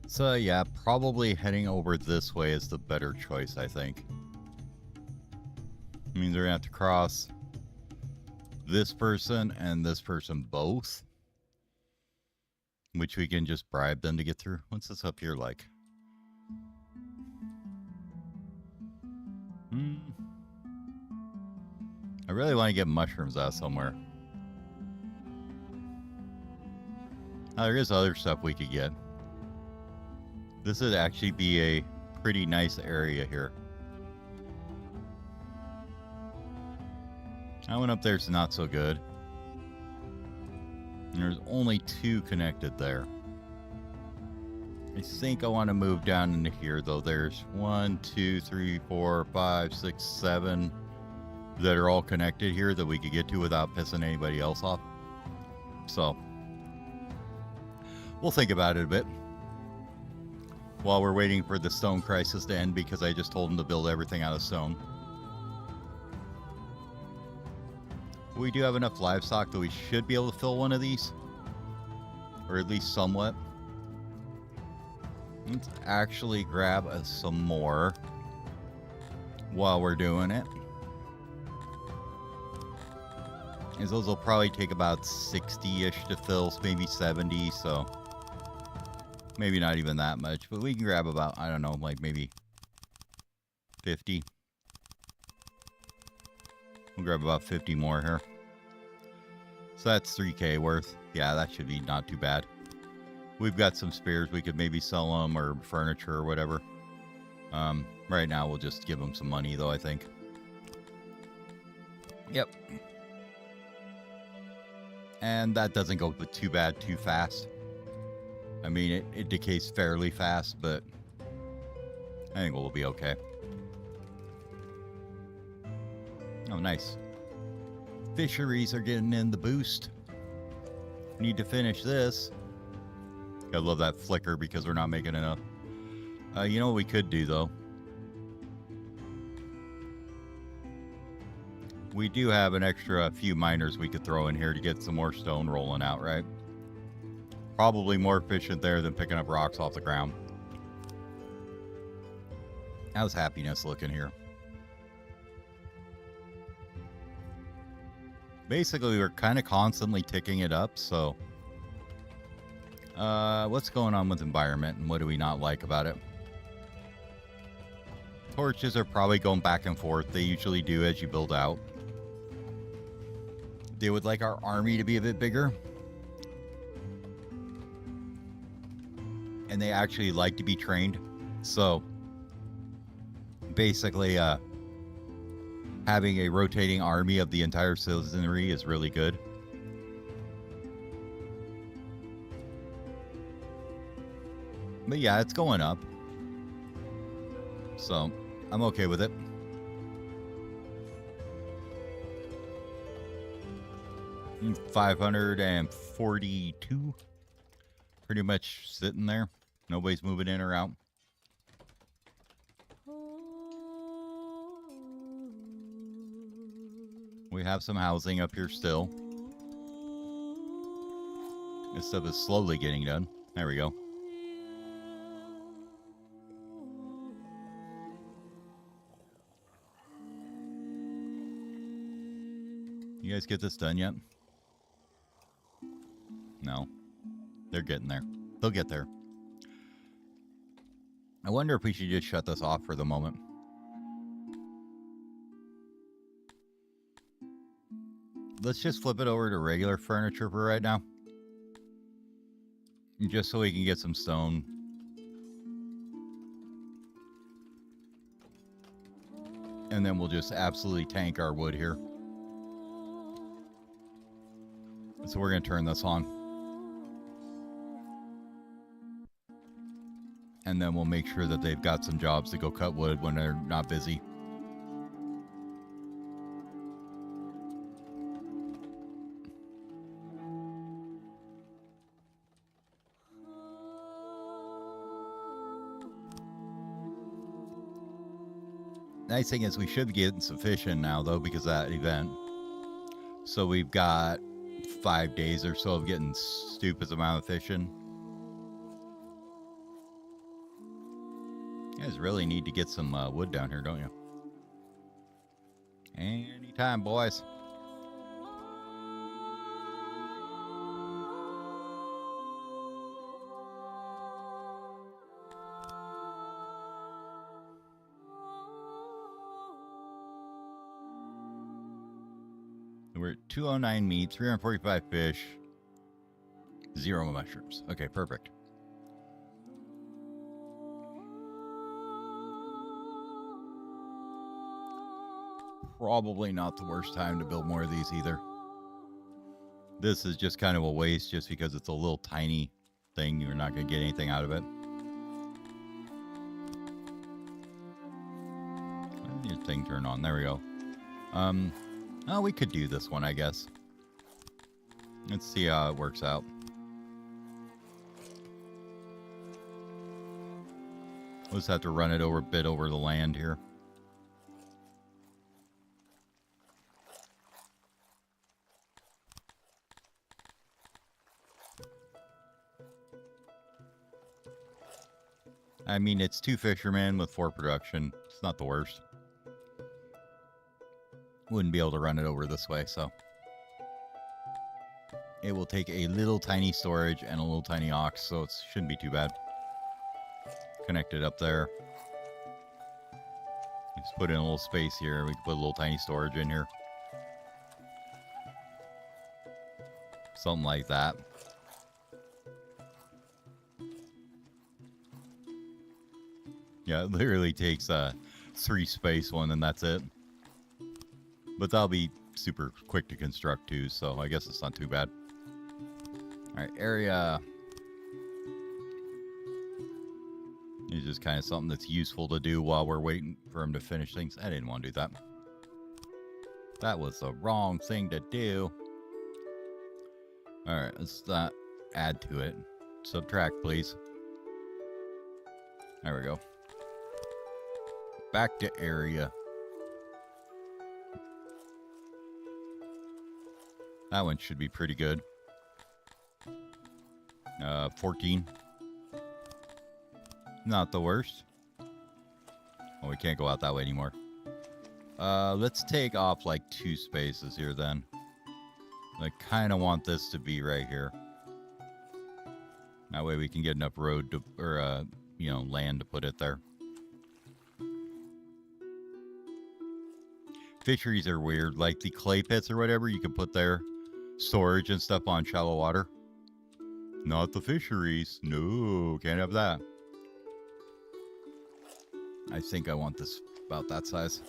So yeah, probably heading over this way is the better choice, I think. Means we're gonna have to cross this person and this person both, which we can just bribe them to get through. What's this up here like? I really want to get mushrooms out somewhere. Oh, there is other stuff we could get. This would actually be a pretty nice area here. That one up there is not so good. And there's only 2 connected there. I think I want to move down into here, though. There's 1, 2, 3, 4, 5, 6, 7 that are all connected here that we could get to without pissing anybody else off. So we'll think about it a bit while we're waiting for the stone crisis to end, because I just told them to build everything out of stone. We do have enough livestock that we should be able to fill one of these, or at least somewhat. Let's actually grab some more while we're doing it, because those will probably take about 60-ish to fill, maybe 70, so maybe not even that much, but we can grab about, I don't know, like maybe 50. We'll grab about 50 more here. So that's 3K worth. Yeah, that should be not too bad. We've got some spares. We could maybe sell them, or furniture or whatever. Right now we'll just give them some money, though, I think. Yep. And that doesn't go too bad too fast. I mean, it decays fairly fast, but I think we'll be okay. Oh, nice. Fisheries are getting in the boost. Need to finish this. I love that flicker because we're not making enough. You know what we could do, though? We do have an extra few miners we could throw in here to get some more stone rolling out, right? Probably more efficient there than picking up rocks off the ground. How's happiness looking here? Basically, we're kind of constantly ticking it up, so... what's going on with environment, and what do we not like about it? Torches are probably going back and forth. They usually do as you build out. They would like our army to be a bit bigger. And they actually like to be trained. So, basically, having a rotating army of the entire citizenry is really good. But yeah, it's going up. So, I'm okay with it. I'm 542. Pretty much sitting there. Nobody's moving in or out. We have some housing up here still. This stuff is slowly getting done. There we go. You guys get this done yet? No. They're getting there. They'll get there. I wonder if we should just shut this off for the moment. Let's just flip it over to regular furniture for right now. Just so we can get some stone. And then we'll just absolutely tank our wood here. So we're going to turn this on. And then we'll make sure that they've got some jobs to go cut wood when they're not busy. Nice thing is we should be getting sufficient now, though, because of that event. So we've got 5 days or so of getting stupid amount of fishing. You guys really need to get some wood down here, don't you? Anytime, boys. We're at 209 meat, 345 fish, 0 mushrooms. Okay, perfect. Probably not the worst time to build more of these either. This is just kind of a waste just because it's a little tiny thing. You're not going to get anything out of it. Why did your thing turn on? There we go. Oh, we could do this one, I guess. Let's see how it works out. We'll just have to run it over a bit over the land here. I mean, it's 2 fishermen with 4 production. It's not the worst. Wouldn't be able to run it over this way, so. It will take a little tiny storage and a little tiny ox, so it shouldn't be too bad. Connect it up there. Just put in a little space here. We can put a little tiny storage in here. Something like that. Yeah, it literally takes 3 space one and that's it. But that'll be super quick to construct too, so I guess it's not too bad. Alright, area. It's just kind of something that's useful to do while we're waiting for him to finish things. I didn't want to do that. That was the wrong thing to do. Alright, let's not add to it. Subtract, please. There we go. Back to area. That one should be pretty good. 14. Not the worst. Oh, we can't go out that way anymore. Let's take off like 2 spaces here then. I kind of want this to be right here. That way we can get enough road to, or you know, land to put it there. Fisheries are weird, like the clay pits or whatever you can put there. Storage and stuff on shallow water. Not the fisheries. No, can't have that. I think I want this about that size.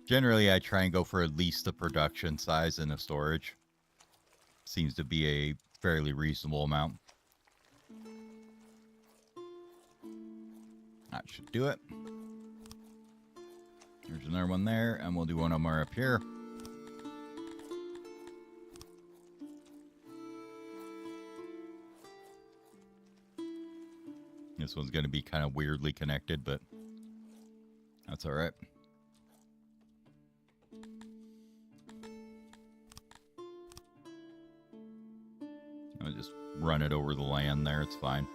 Generally, I try and go for at least the production size in the storage. Seems to be a fairly reasonable amount. That should do it. There's another one there, and we'll do one more up here. This one's going to be kind of weirdly connected, but that's all right. I'll just run it over the land there. It's fine.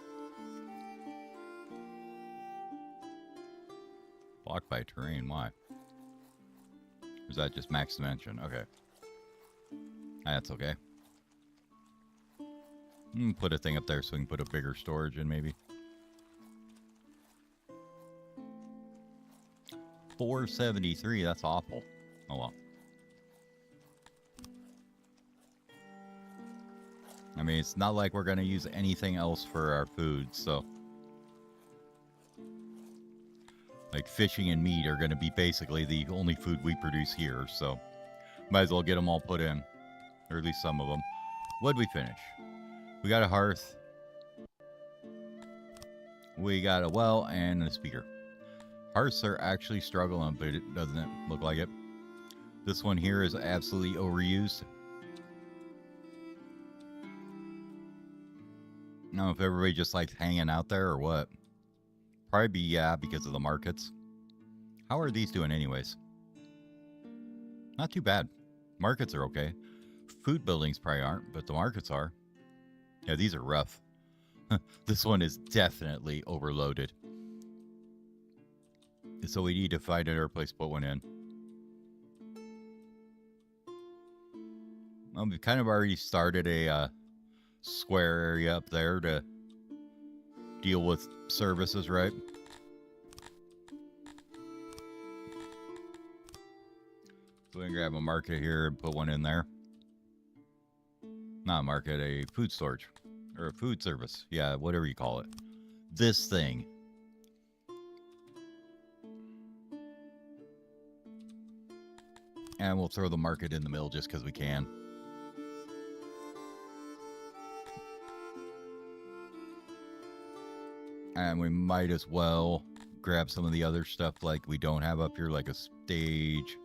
Blocked by terrain. Why? Or is that just max dimension? Okay. That's okay. Put a thing up there so we can put a bigger storage in maybe. 473, that's awful. Oh well. I mean, it's not like we're going to use anything else for our food, so. Like fishing and meat are going to be basically the only food we produce here, so. Might as well get them all put in. Or at least some of them. What'd we finish? We got a hearth. We got a well and a speaker. Hearths are actually struggling, but it doesn't look like it. This one here is absolutely overused. I don't know if everybody just likes hanging out there or what. Probably be, yeah, because of the markets. How are these doing anyways? Not too bad. Markets are okay. Food buildings probably aren't, but the markets are. Yeah, these are rough. This one is definitely overloaded. So we need to find another place to put one in. We've kind of already started a square area up there to deal with services, right? So we can grab a market here and put one in there. Not a market, a food storage. Or a food service. Yeah, whatever you call it. This thing. And we'll throw the market in the middle just because we can. And we might as well grab some of the other stuff like we don't have up here, like a stage.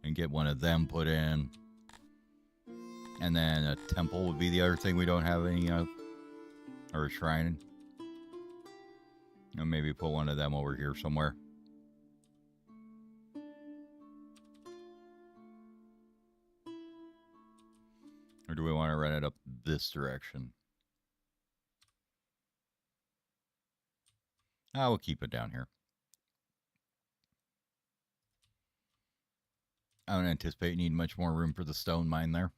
And get one of them put in. And then a temple would be the other thing we don't have any of. Or a shrine. And maybe put one of them over here somewhere. Or do we want to run it up this direction? I will keep it down here. I don't anticipate needing much more room for the stone mine there.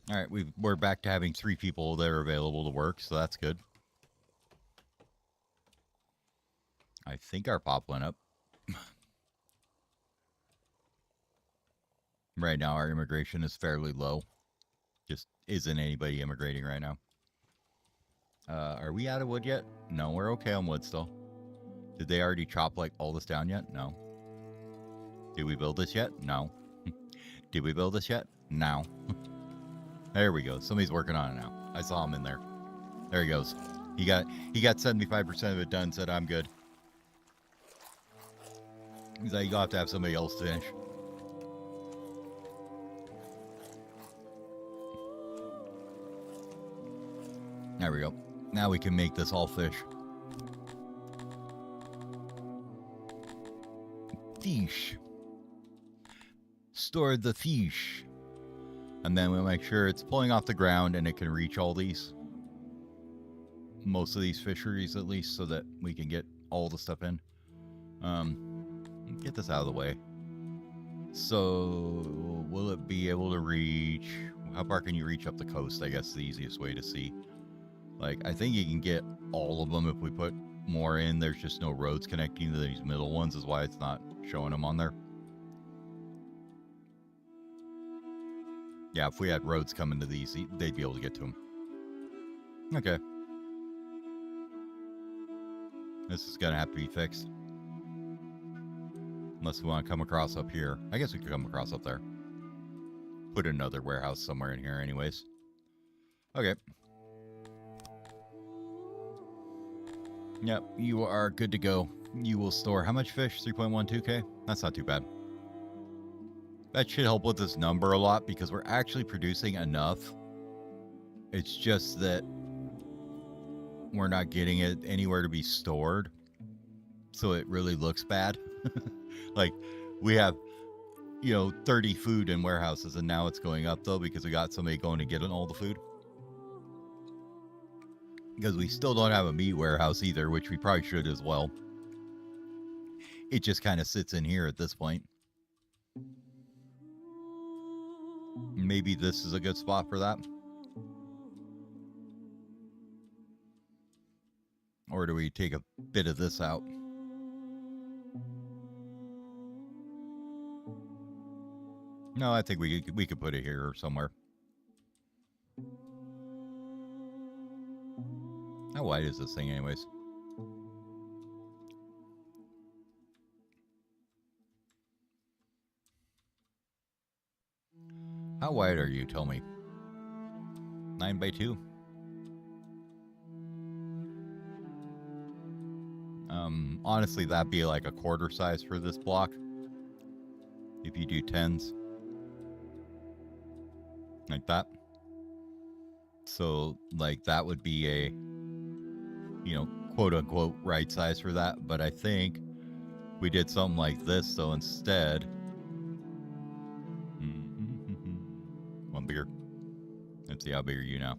All right, we're back to having 3 people that are available to work, so that's good. I think our pop went up. Right now, our immigration is fairly low. Just isn't anybody immigrating right now. Are we out of wood yet? No, we're okay on wood still. Did they already chop like all this down yet? No. Did we build this yet? No. Did we build this yet? No. There we go. Somebody's working on it now. I saw him in there. There he goes. He got 75% of it done. Said I'm good. He's like, you'll have to have somebody else finish. There we go. Now we can make this all fish. Fish. Store the fish. And then we'll make sure it's pulling off the ground and it can reach all these. Most of these fisheries at least, so that we can get all the stuff in. Get this out of the way. So, will it be able to reach... How far can you reach up the coast? I guess the easiest way to see. Like, I think you can get all of them if we put more in. There's just no roads connecting to these middle ones, is why it's not showing them on there. Yeah, if we had roads coming to these, they'd be able to get to them. Okay. This is going to have to be fixed. Unless we want to come across up here. I guess we could come across up there. Put another warehouse somewhere in here anyways. Okay. Yep, you are good to go. You will store how much fish? 3.12k? That's not too bad. That should help with this number a lot because we're actually producing enough. It's just that we're not getting it anywhere to be stored. So it really looks bad. Like, we have, 30 food in warehouses, and now it's going up, though, because we got somebody going to get all the food. Because we still don't have a meat warehouse either, which we probably should as well. It just kind of sits in here at this point. Maybe this is a good spot for that. Or do we take a bit of this out? No, I think we could put it here or somewhere. How wide is this thing anyways? How wide are you? Tell me. 9x2? Honestly, that'd be like a quarter size for this block. If you do 10s. Like that. So, like, that would be a, quote unquote right size for that. But I think we did something like this, so instead. One bigger. Let's see how big are you now.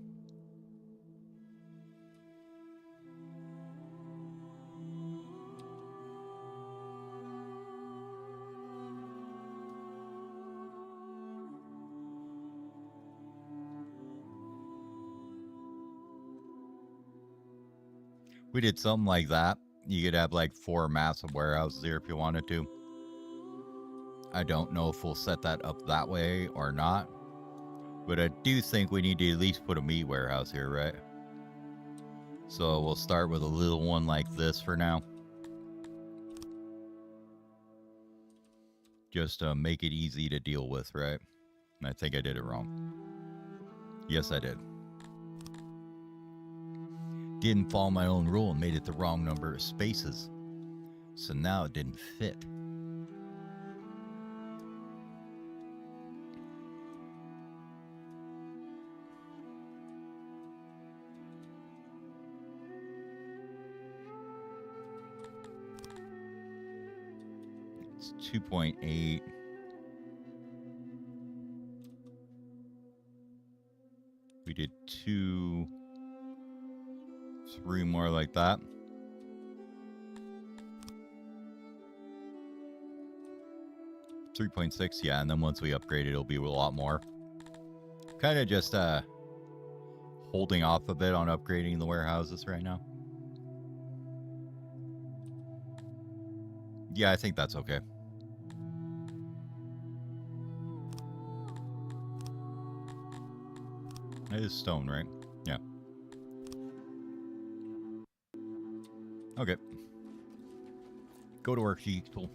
We did something like that. You could have like 4 massive warehouses here if you wanted to. I don't know if we'll set that up that way or not. But I do think we need to at least put a meat warehouse here, right? So we'll start with a little one like this for now. Just to make it easy to deal with, right? And I think I did it wrong. Yes, I did. Didn't follow my own rule and made it the wrong number of spaces. So now it didn't fit. It's 2.8. We did 2, 3 more like that. $3.6, yeah, and then once we upgrade it, it'll be a lot more. Kind of just holding off a bit on upgrading the warehouses right now. Yeah, I think that's okay. It is stone, right? Yeah. Okay. Go to work, people.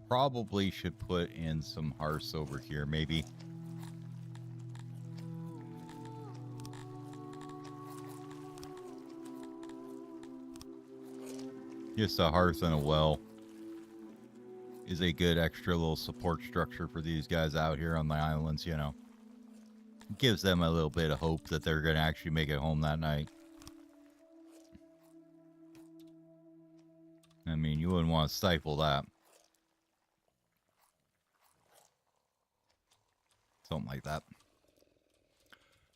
Probably should put in some hearths over here, maybe. Just a hearth and a well is a good extra little support structure for these guys out here on the islands, you know. It gives them a little bit of hope that they're going to actually make it home that night. I mean, you wouldn't want to stifle that. Something like that.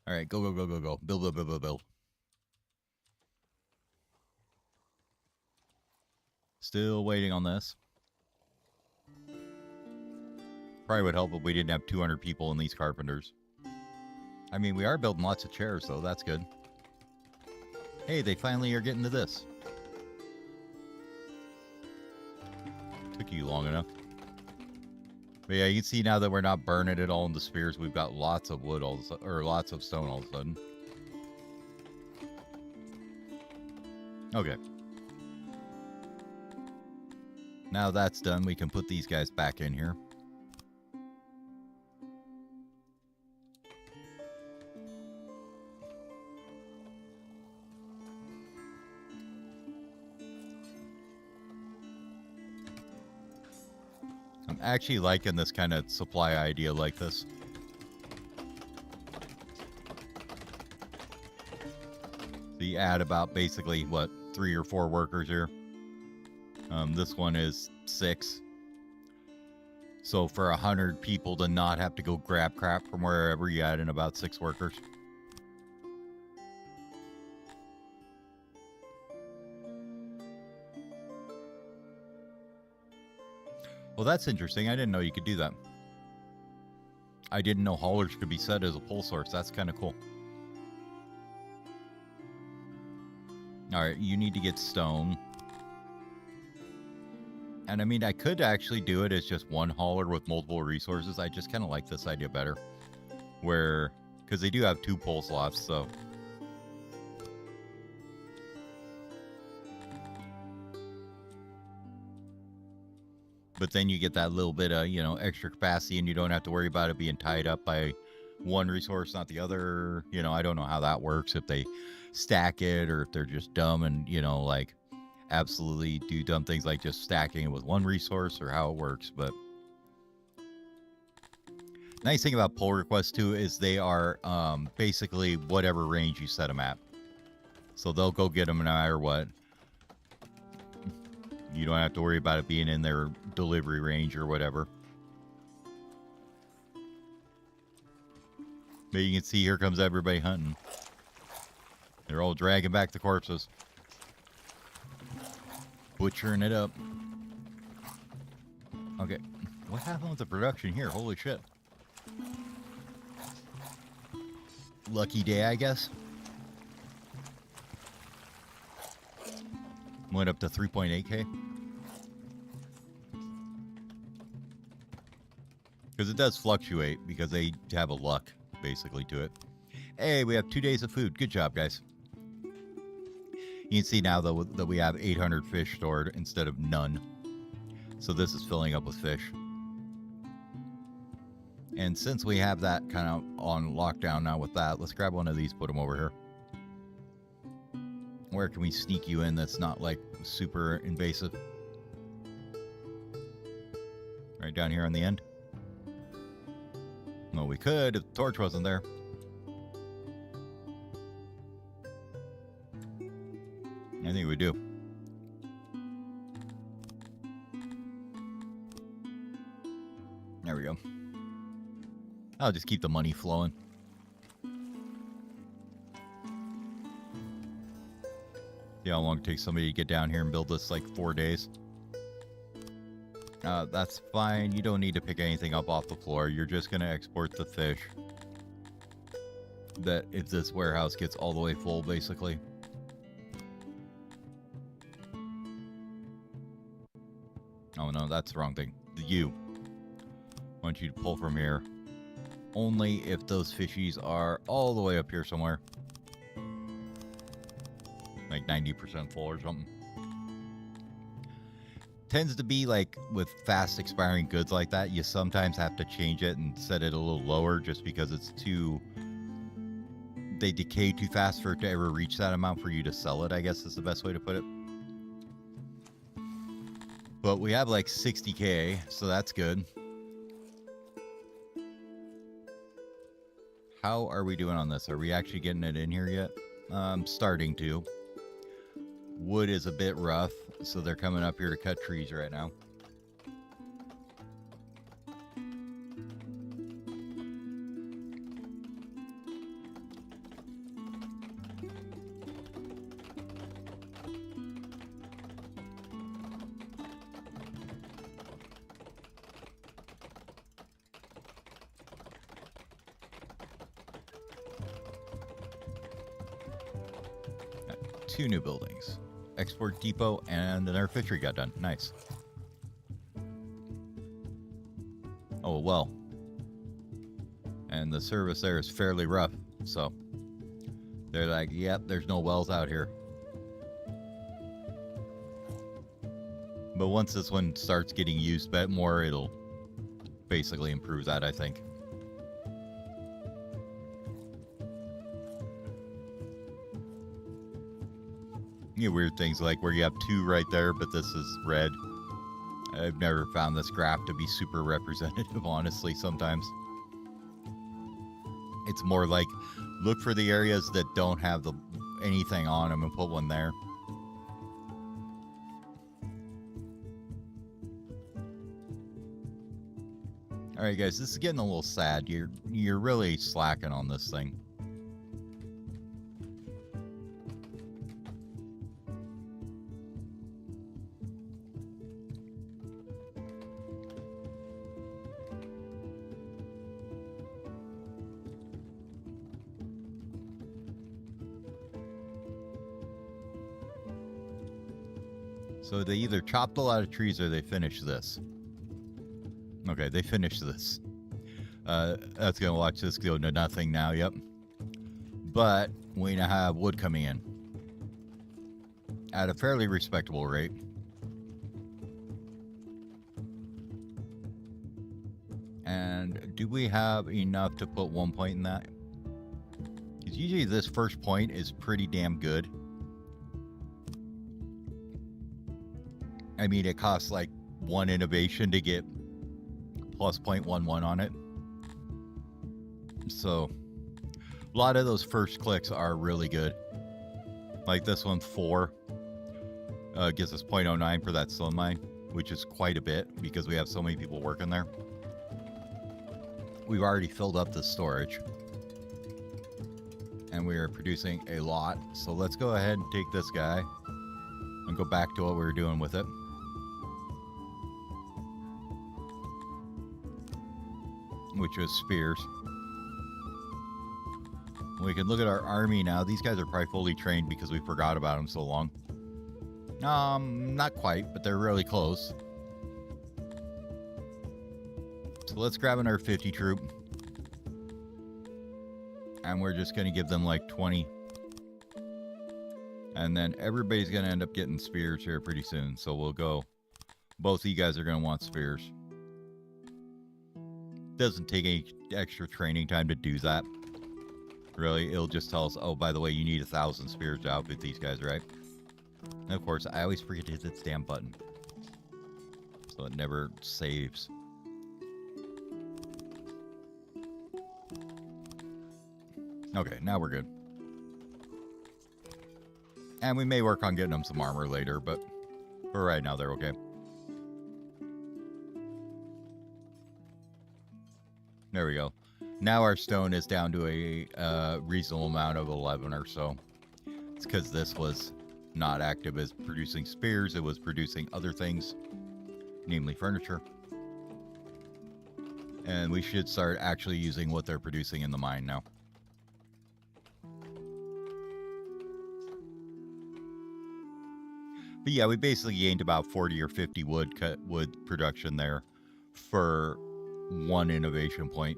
All right, go, go, go, go, go. Build, build, build, build, build. Still waiting on this. Probably would help if we didn't have 200 people in these carpenters. I mean, we are building lots of chairs, though. That's good. Hey, they finally are getting to this. Took you long enough. But yeah, you can see now that we're not burning it all into spears. We've got lots of wood, or lots of stone all of a sudden. Okay. Now that's done, we can put these guys back in here. I'm actually liking this kind of supply idea like this. So you add about basically, what, 3 or 4 workers here. This one is 6. So for 100 people to not have to go grab crap from wherever, you add in about 6 workers. Well, that's interesting. I didn't know you could do that. I didn't know haulers could be set as a pull source. That's kind of cool. All right, you need to get stone. And I mean, I could actually do it as just one hauler with multiple resources. I just kind of like this idea better. Where, because they do have 2 pull slots, so. But then you get that little bit of, you know, extra capacity and you don't have to worry about it being tied up by one resource, not the other. You know, I don't know how that works, if they stack it or if they're just dumb and, you know, like absolutely do dumb things like just stacking it with one resource or how it works. But nice thing about pull requests too is they are basically whatever range you set them at. So they'll go get them no matter what. You don't have to worry about it being in their delivery range or whatever. But you can see here comes everybody hunting. They're all dragging back the corpses. Butchering it up. Okay. What happened with the production here? Holy shit. Lucky day, I guess. Went up to 3.8K. Because it does fluctuate because they have a luck, basically, to it. Hey, we have 2 days of food. Good job, guys. You can see now, though, that we have 800 fish stored instead of none. So this is filling up with fish. And since we have that kind of on lockdown now with that, let's grab one of these, put them over here. Where can we sneak you in that's not, like, super invasive? Right down here on the end? Well, we could if the torch wasn't there. I think we do. There we go. I'll just keep the money flowing. See how long it takes somebody to get down here and build this, like 4 days. That's fine. You don't need to pick anything up off the floor. You're just going to export the fish. That if this warehouse gets all the way full, basically. Oh no, that's the wrong thing. The U. I want you to pull from here. Only if those fishies are all the way up here somewhere. Like 90% full or something. Tends to be like with fast expiring goods like that, you sometimes have to change it and set it a little lower just because it's too... They decay too fast for it to ever reach that amount for you to sell it, I guess is the best way to put it. But we have like 60K, so that's good. How are we doing on this? Are we actually getting it in here yet? Starting to. Wood is a bit rough, so they're coming up here to cut trees right now. Two new buildings. Export depot and another fishery got done. Nice. Oh, well. And the service there is fairly rough, so they're like, yep, there's no wells out here. But once this one starts getting used a bit more, it'll basically improve that, I think. You know, weird things like where you have two right there, but this is red. I've never found this graph to be super representative, honestly, sometimes. It's more like, look for the areas that don't have anything on them and put one there. Alright guys, this is getting a little sad. You're really slacking on this thing. So they either chopped a lot of trees or they finished this. Okay, they finished this. That's going to watch this go to nothing now, yep. But we now have wood coming in. At a fairly respectable rate. And do we have enough to put 1 point in that? Because usually this first point is pretty damn good. I mean, it costs like 1 innovation to get plus 0.11 on it. So, a lot of those first clicks are really good. Like this one, 4. Gives us 0.09 for that stone mine, which is quite a bit because we have so many people working there. We've already filled up the storage. And we are producing a lot. So let's go ahead and take this guy and go back to what we were doing with it. which was spears. We can look at our army now. These guys are probably fully trained because we forgot about them so long. Not quite, but they're really close. So let's grab another 50 troop. And we're just going to give them like 20. And then everybody's going to end up getting spears here pretty soon. So we'll go. Both of you guys are going to want spears. Doesn't take any extra training time to do that. Really, it'll just tell us, oh, by the way, you need 1,000 spears to outfit these guys, right? And of course, I always forget to hit this damn button. So it never saves. Okay, now we're good. And we may work on getting them some armor later, but for right now, they're okay. There we go. Now our stone is down to a reasonable amount of 11 or so. It's because this was not active as producing spears. It was producing other things, namely furniture. And we should start actually using what they're producing in the mine now. But yeah, we basically gained about 40 or 50 wood production there for one innovation point.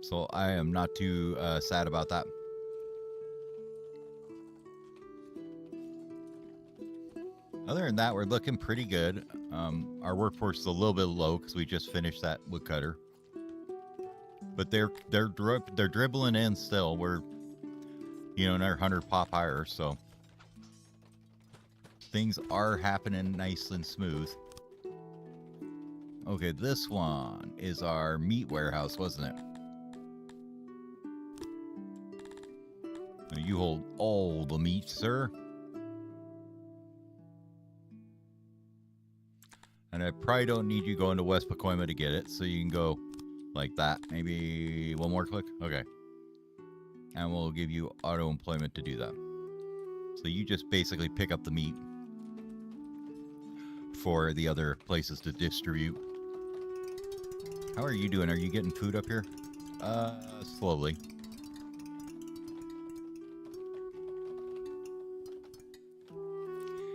So I am not too sad about that. Other than that, we're looking pretty good. Our workforce is a little bit low because we just finished that woodcutter. But they're dribbling in still. We're, another 100 pop higher, so things are happening nice and smooth. Okay, this one is our meat warehouse, wasn't it? You hold all the meat, sir. And I probably don't need you going to West Pacoima to get it, so you can go like that. Maybe one more click? Okay. And we'll give you auto-employment to do that. So you just basically pick up the meat for the other places to distribute. How are you doing? Are you getting food up here? Slowly.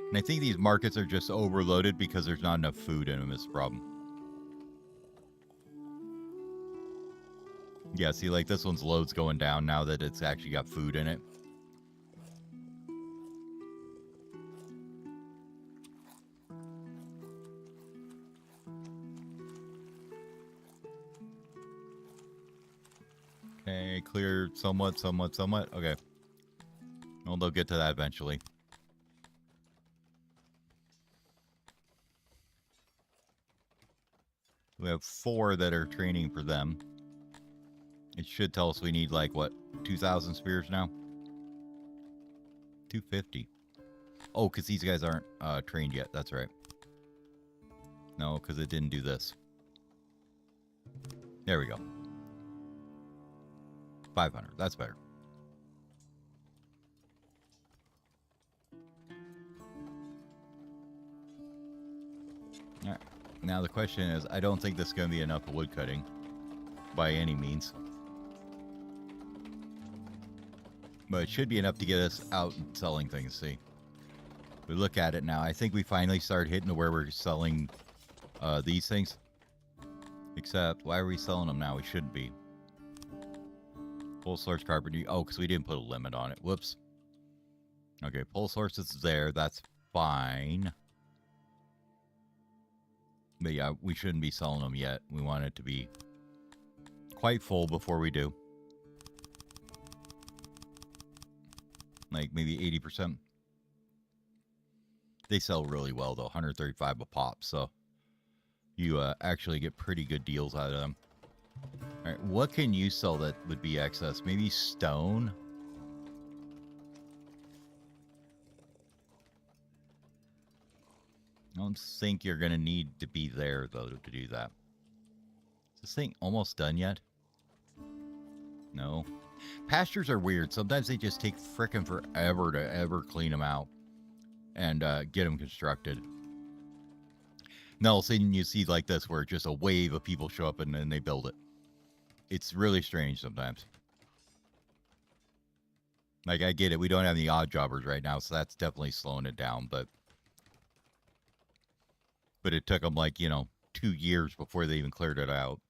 And I think these markets are just overloaded because there's not enough food in them is the problem. Yeah, see, like this one's load's going down now that it's actually got food in it. Okay, cleared somewhat. Okay. Well, they'll get to that eventually. We have 4 that are training for them. It should tell us we need, like, what, 2,000 spears now? 250. Oh, because these guys aren't trained yet. That's right. No, because it didn't do this. There we go. 500. That's better. All right. Now the question is, I don't think this is going to be enough wood cutting by any means. But it should be enough to get us out and selling things, see. We look at it now. I think we finally started hitting to where we're selling these things. Except, why are we selling them now? We shouldn't be. Pole source carpentry. Oh, because we didn't put a limit on it. Whoops. Okay, pole source is there. That's fine. But yeah, we shouldn't be selling them yet. We want it to be quite full before we do. Like maybe 80%. They sell really well though, 135 a pop, so you actually get pretty good deals out of them. All right, what can you sell that would be excess? Maybe stone? I don't think you're going to need to be there, though, to do that. Is this thing almost done yet? No. Pastures are weird. Sometimes they just take frickin' forever to ever clean them out and get them constructed. Now, all of a sudden you see like this where just a wave of people show up and then they build it. It's really strange sometimes. Like, I get it. We don't have any odd jobbers right now, so that's definitely slowing it down. But it took them, like, 2 years before they even cleared it out.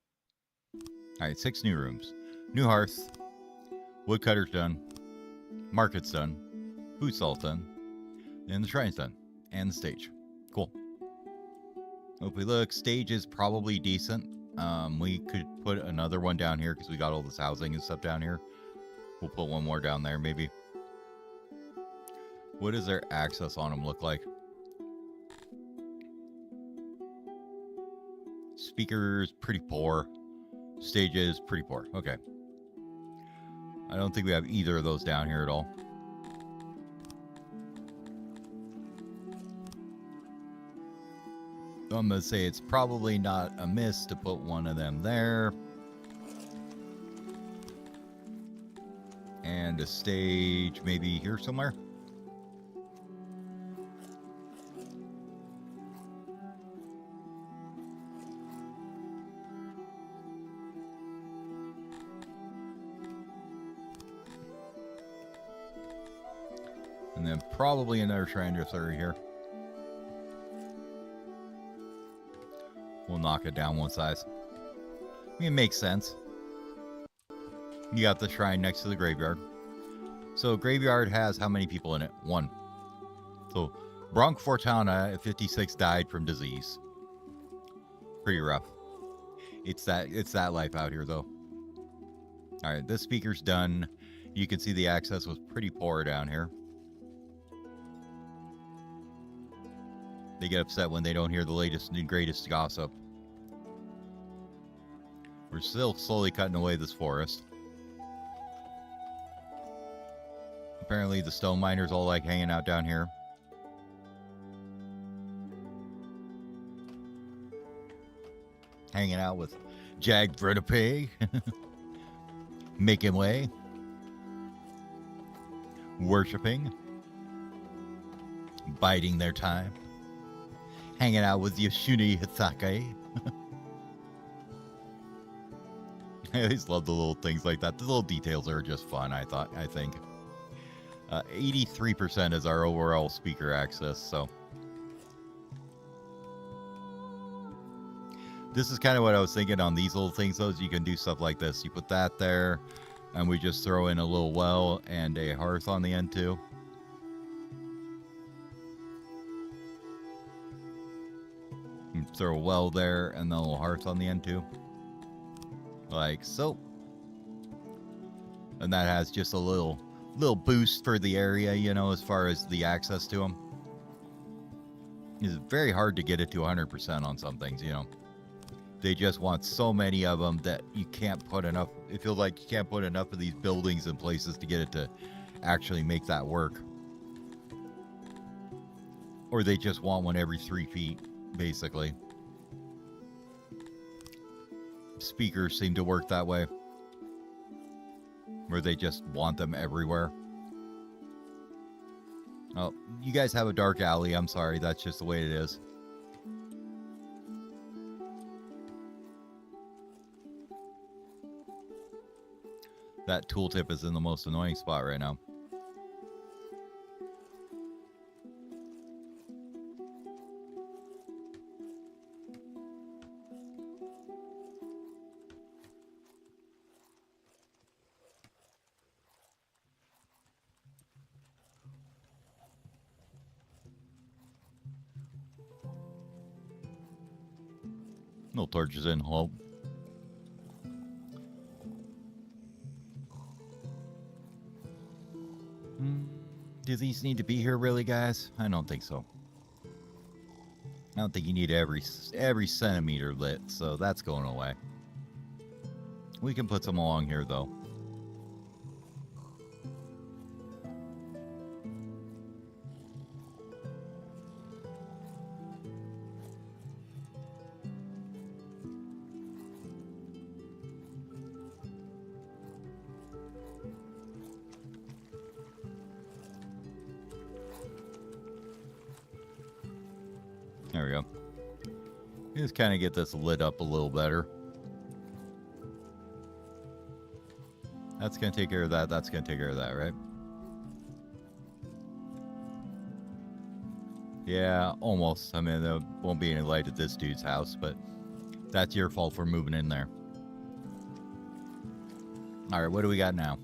All right, 6 new rooms. New hearth. Woodcutter's done. Market's done. Food stall's done. And the shrine's done. And the stage. Cool. If we look, stage is probably decent. We could put another one down here because we got all this housing and stuff down here. We'll put one more down there, maybe. What does their access on them look like? Speakers, pretty poor. Stages, pretty poor. Okay. I don't think we have either of those down here at all. I'm going to say it's probably not amiss to put one of them there. And a stage maybe here somewhere. And then probably another shrine just over here. We'll knock it down one size. I mean, it makes sense. You got the shrine next to the graveyard. So graveyard has how many people in it? 1. So Bronc Fortuna at 56 died from disease. Pretty rough. It's that life out here though. Alright, this speaker's done. You can see the access was pretty poor down here. They get upset when they don't hear the latest and greatest gossip. We're still slowly cutting away this forest. Apparently the stone miners all like hanging out down here. Hanging out with Jag Pig. Making way. Worshipping. Biding their time. Hanging out with Yoshuni Hitake. I always love the little things like that. The little details are just fun, I think. 83% is our overall speaker access, so. This is kind of what I was thinking on these little things, though, is you can do stuff like this. You put that there, and we just throw in a little well and a hearth on the end, too. You throw a well there, and then a little hearth on the end, too. Like so. And that has just a little boost for the area, as far as the access to them. It's very hard to get it to 100% on some things, They just want so many of them that you can't put enough. It feels like you can't put enough of these buildings in places to get it to actually make that work. Or they just want one every 3 feet, basically. Speakers seem to work that way, where they just want them everywhere. Oh, you guys have a dark alley. I'm sorry, that's just the way it is. That tooltip is in the most annoying spot right now. No torches in, hello. Do these need to be here, really, guys? I don't think so. I don't think you need every centimeter lit, so that's going away. We can put some along here, though. There we go. Just kind of get this lit up a little better. That's going to take care of that. That's going to take care of that, right? Yeah, almost. I mean, there won't be any light at this dude's house, but that's your fault for moving in there. Alright, what do we got now?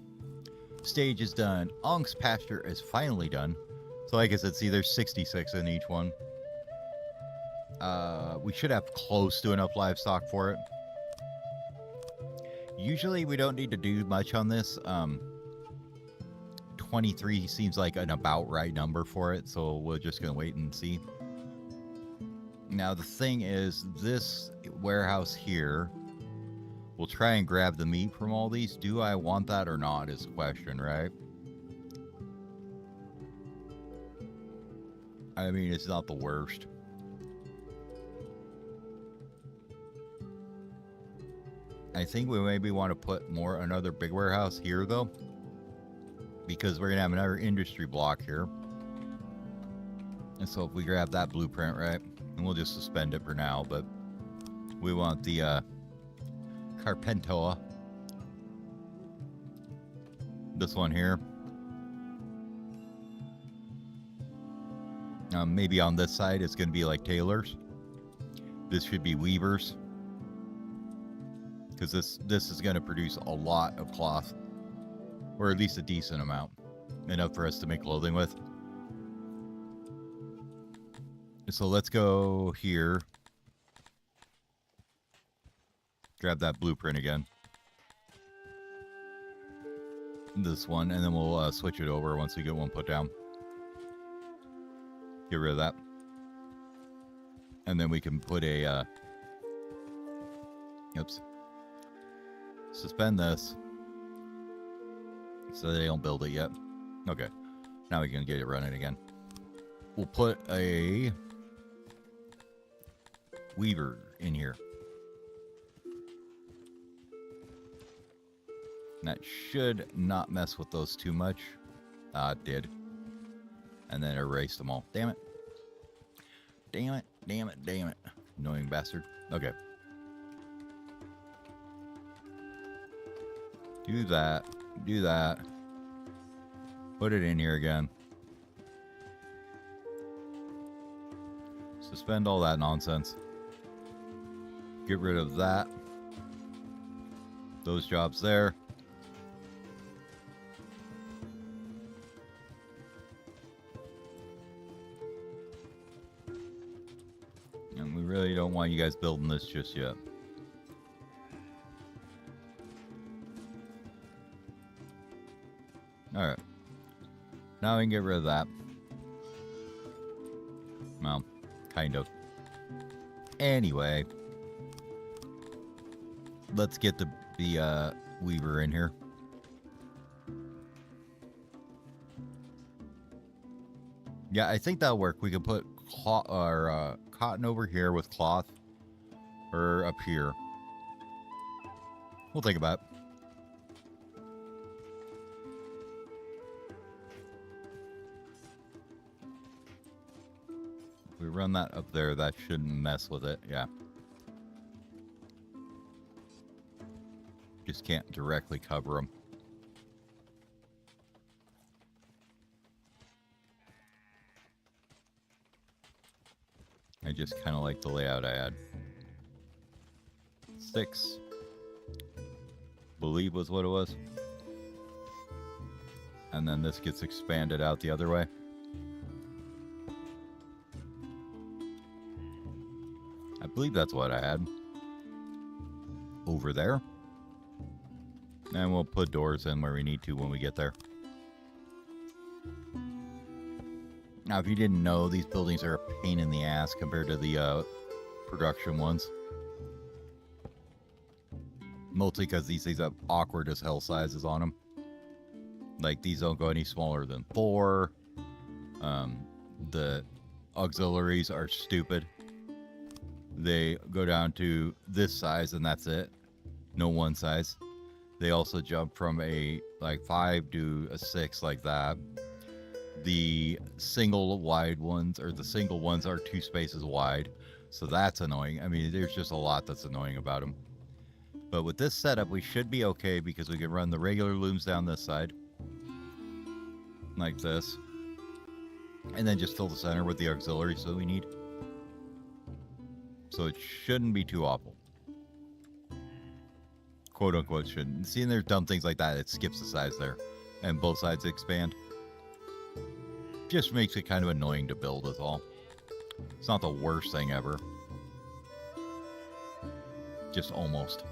Stage is done. Onk's pasture is finally done. So like I said, see, there's 66 in each one. We should have close to enough livestock for it. Usually we don't need to do much on this. 23 seems like an about right number for it, so we're just going to wait and see. Now the thing is, this warehouse here will try and grab the meat from all these. Do I want that or not is the question, right? I mean, it's not the worst. I think we maybe want to put another big warehouse here, though, because we're going to have another industry block here. And so if we grab that blueprint, right, and we'll just suspend it for now, but we want the Carpentoa. This one here. Maybe on this side it's going to be like tailors. This should be weavers. Because this is going to produce a lot of cloth. Or at least a decent amount. Enough for us to make clothing with. So let's go here. Grab that blueprint again. This one, and then we'll switch it over once we get one put down. Get rid of that. And then we can put a... oops. Suspend this. So they don't build it yet. Okay. Now we can get it running again. We'll put a... weaver in here. That should not mess with those too much. It did. And then erased them all. Damn it. Damn it. Damn it. Damn it. Annoying bastard. Okay. Do that. Do that. Put it in here again. Suspend all that nonsense. Get rid of that. Those jobs there. And we really don't want you guys building this just yet. Alright. Now we can get rid of that. Well, kind of. Anyway. Let's get the weaver in here. Yeah, I think that'll work. We could put cotton over here with cloth. Or up here. We'll think about it. If we run that up there, that shouldn't mess with it. Yeah. Just can't directly cover them. I just kind of like the layout I had. 6. Believe was what it was. And then this gets expanded out the other way. I believe that's what I had. Over there. And we'll put doors in where we need to when we get there. Now, if you didn't know, these buildings are a pain in the ass compared to the production ones. Mostly because these things have awkward as hell sizes on them. Like, these don't go any smaller than 4. The auxiliaries are stupid. They go down to this size and that's it. No one size. They also jump from a like 5 to a 6 like that. The single wide ones, or the single ones, are 2 spaces wide. So that's annoying. I mean, there's just a lot that's annoying about them. But with this setup, we should be okay because we can run the regular looms down this side. Like this. And then just fill the center with the auxiliaries that we need. So it shouldn't be too awful. Quote unquote shouldn't. Seeing there's dumb things like that, it skips the size there. And both sides expand. Just makes it kind of annoying to build is all. It's not the worst thing ever. Just almost.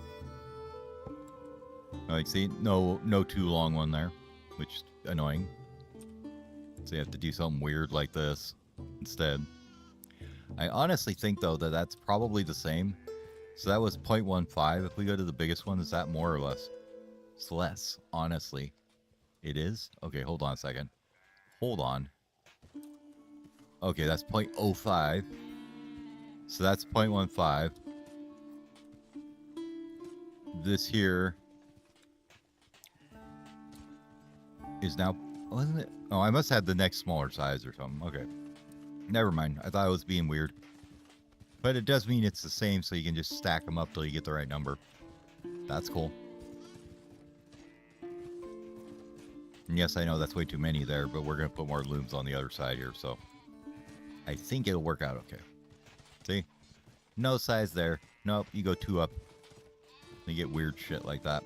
Like, see, no too long one there, which is annoying. So you have to do something weird like this instead. I honestly think, though, that that's probably the same. So that was 0.15. If we go to the biggest one, is that more or less? It's less, honestly. It is? Okay, hold on a second. Hold on. Okay, that's 0.05. So that's 0.15. This here is now, wasn't it? Oh, I must have the next smaller size or something. Okay. Never mind. I thought it was being weird. But it does mean it's the same, so you can just stack them up till you get the right number. That's cool. And yes, I know that's way too many there, but we're going to put more looms on the other side here, so I think it'll work out okay. See? No size there. Nope, you go 2 up. You get weird shit like that.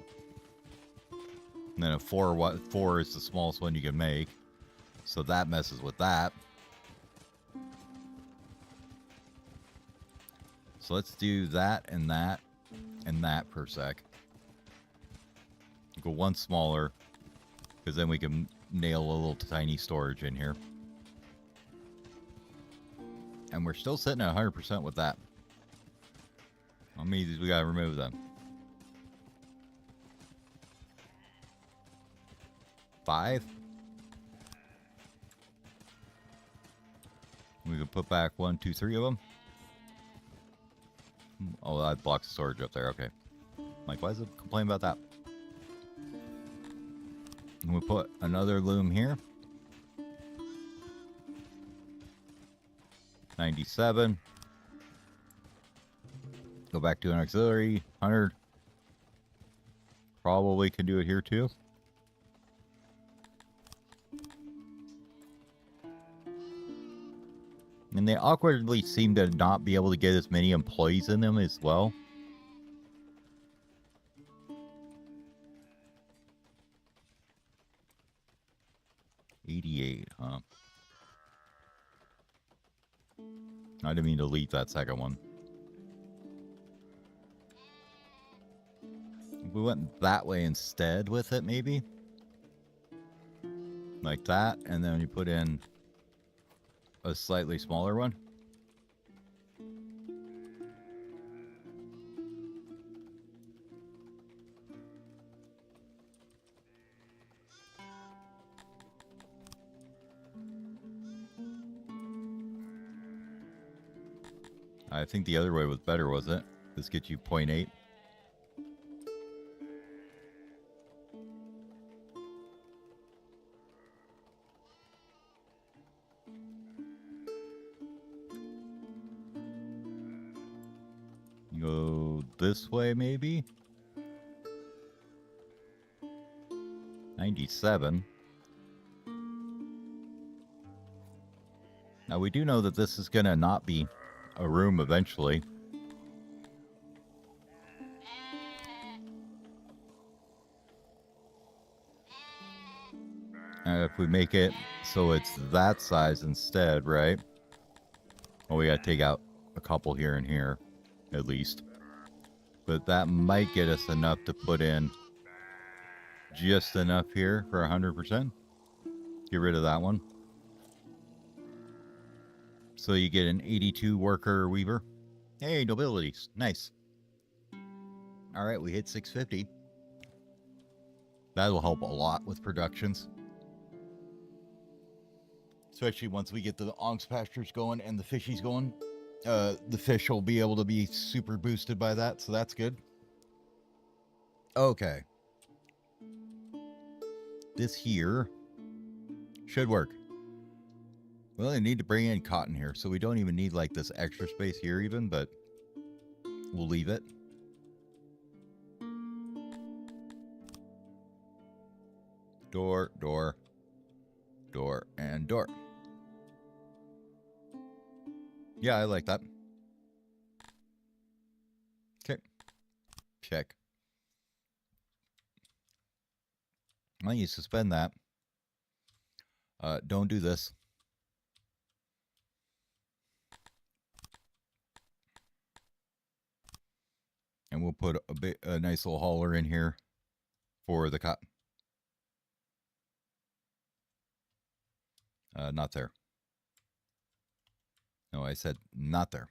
And then a 4 is the smallest one you can make. So that messes with that. So let's do that and that and that per sec. Go one smaller, because then we can nail a little tiny storage in here. And we're still sitting at 100% with that. How many of these we gotta remove then? 5. We can put back 1, 2, 3 of them. Oh, that blocks the storage up there. Okay. Like, why is it complaining about that? And we put another loom here. 97. Go back to an auxiliary. 100. Probably can do it here too. And they awkwardly seem to not be able to get as many employees in them as well. $88, huh? I didn't mean to delete that second one. We went that way instead with it, maybe? Like that, and then you put in a slightly smaller one. I think the other way was better, was it? This gets you 0.8. Go this way, maybe? 97. Now, we do know that this is going to not be a room eventually. If we make it so it's that size instead, right? Well, we got to take out a couple here and here, at least. But that might get us enough to put in just enough here for 100%. Get rid of that one. So you get an 82 worker weaver. Hey, nobilities. Nice. All right, we hit 650. That'll help a lot with productions. Especially once we get the ox pastures going and the fishies going. The fish will be able to be super boosted by that, so that's good. Okay. This here should work. We only need to bring in cotton here, so we don't even need like this extra space here even, but we'll leave it. Door, door, door, and door. Yeah, I like that. Okay. Check. I need to suspend that. Don't do this. And we'll put a nice little hauler in here for the cotton. Not there. No, I said not there.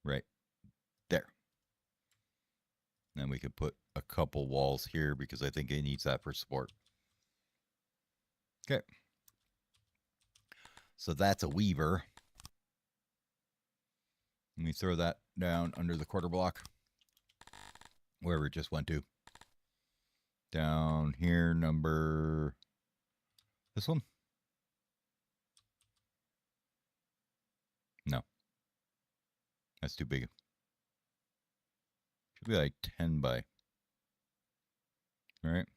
Right there. Then we could put a couple walls here because I think it needs that for support. Okay. So that's a weaver. Let me throw that down under the quarter block. Wherever it just went to. Down here, number... This one? No. That's too big. Should be like 10 by. All right.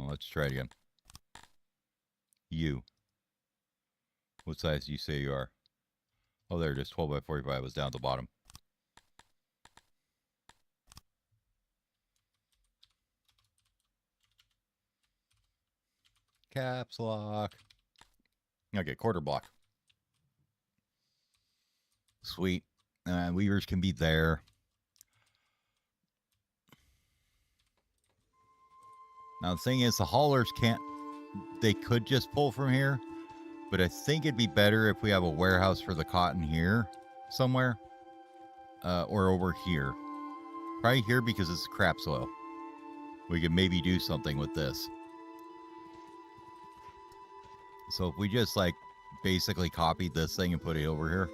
Let's try it again. You. What size do you say you are? Oh, there it is. 12 by 45 was down at the bottom. Caps lock. Okay, quarter block. Sweet. Weavers can be there. Now the thing is, the haulers can't... They could just pull from here. But I think it'd be better if we have a warehouse for the cotton here somewhere. Or over here. Probably here because it's crap soil. We could maybe do something with this. So if we just like basically copied this thing and put it over here.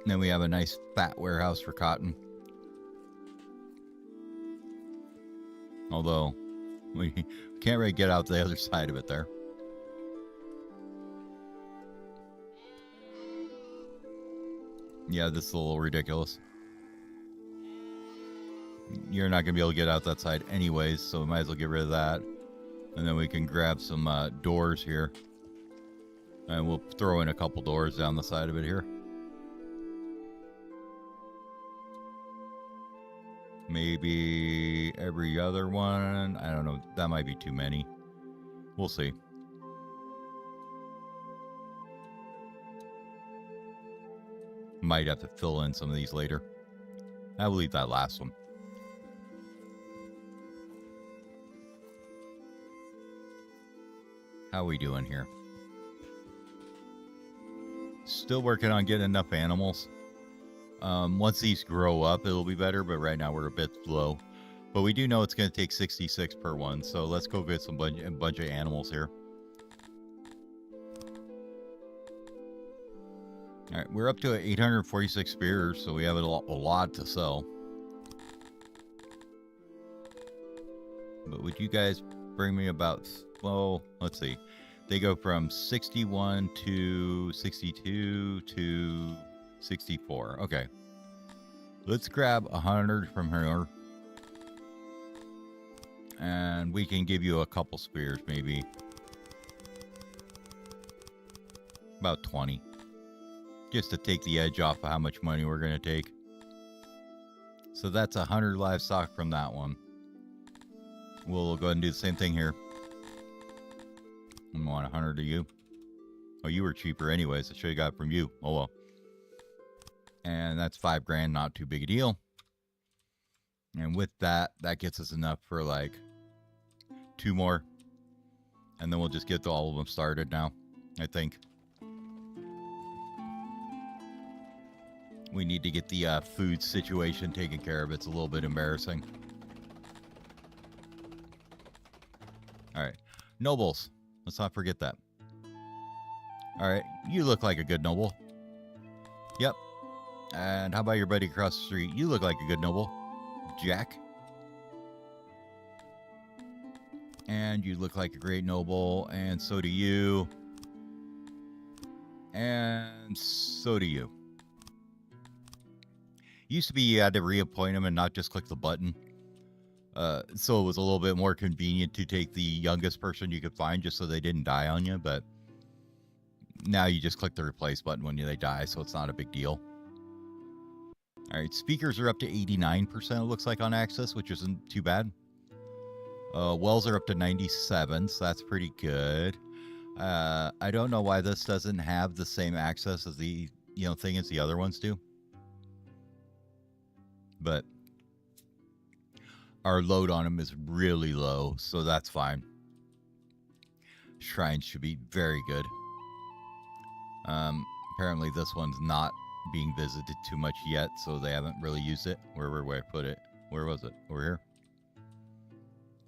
Then we have a nice fat warehouse for cotton. Although we can't really get out the other side of it there. Yeah, this is a little ridiculous. You're not going to be able to get out that side anyways, so we might as well get rid of that. And then we can grab some doors here. And we'll throw in a couple doors down the side of it here. Maybe every other one. I don't know. That might be too many. We'll see. Might have to fill in some of these later. I'll leave that last one. How we doing here? Still working on getting enough animals. Once these grow up, it'll be better, but right now we're a bit low. But we do know it's going to take 66 per one, so let's go get a bunch of animals here. All right, we're up to 846 spears, so we have a lot to sell. But would you guys bring me about... Well, let's see. They go from 61 to 62 to 64. Okay. Let's grab 100 from her. And we can give you a couple spears, maybe. About 20. Just to take the edge off of how much money we're going to take. So that's 100 livestock from that one. We'll go ahead and do the same thing here. I want 100 of you. Oh, you were cheaper anyways. I should have got it from you. Oh well. And that's 5 grand. Not too big a deal. And with that, that gets us enough for like 2 more. And then we'll just get all of them started now, I think. We need to get the food situation taken care of. It's a little bit embarrassing. All right. Nobles. Let's not forget that. All right. You look like a good noble. Yep. And how about your buddy across the street? You look like a good noble. Jack. And you look like a great noble, and so do you. And so do you. Used to be you had to reappoint them and not just click the button. So it was a little bit more convenient to take the youngest person you could find just so they didn't die on you, but now you just click the replace button when they die, so it's not a big deal. All right, speakers are up to 89%, it looks like, on access, which isn't too bad. Wells are up to 97, so that's pretty good. I don't know why this doesn't have the same access as the thing as the other ones do. But our load on them is really low, so that's fine. Shrines should be very good. Apparently this one's not being visited too much yet, so they haven't really used it. Where I put it? Where was it? Over here?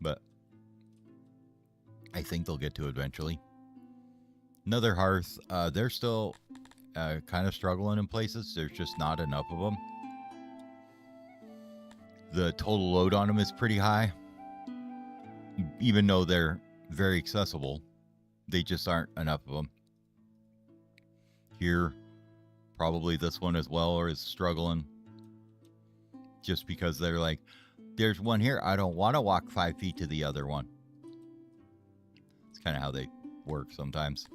But I think they'll get to it eventually. Another hearth. They're still kind of struggling in places. There's just not enough of them. The total load on them is pretty high. Even though they're very accessible, they just aren't enough of them. Here, probably this one as well, or is struggling. Just because they're like, there's one here. I don't want to walk 5 feet to the other one. It's kind of how they work sometimes.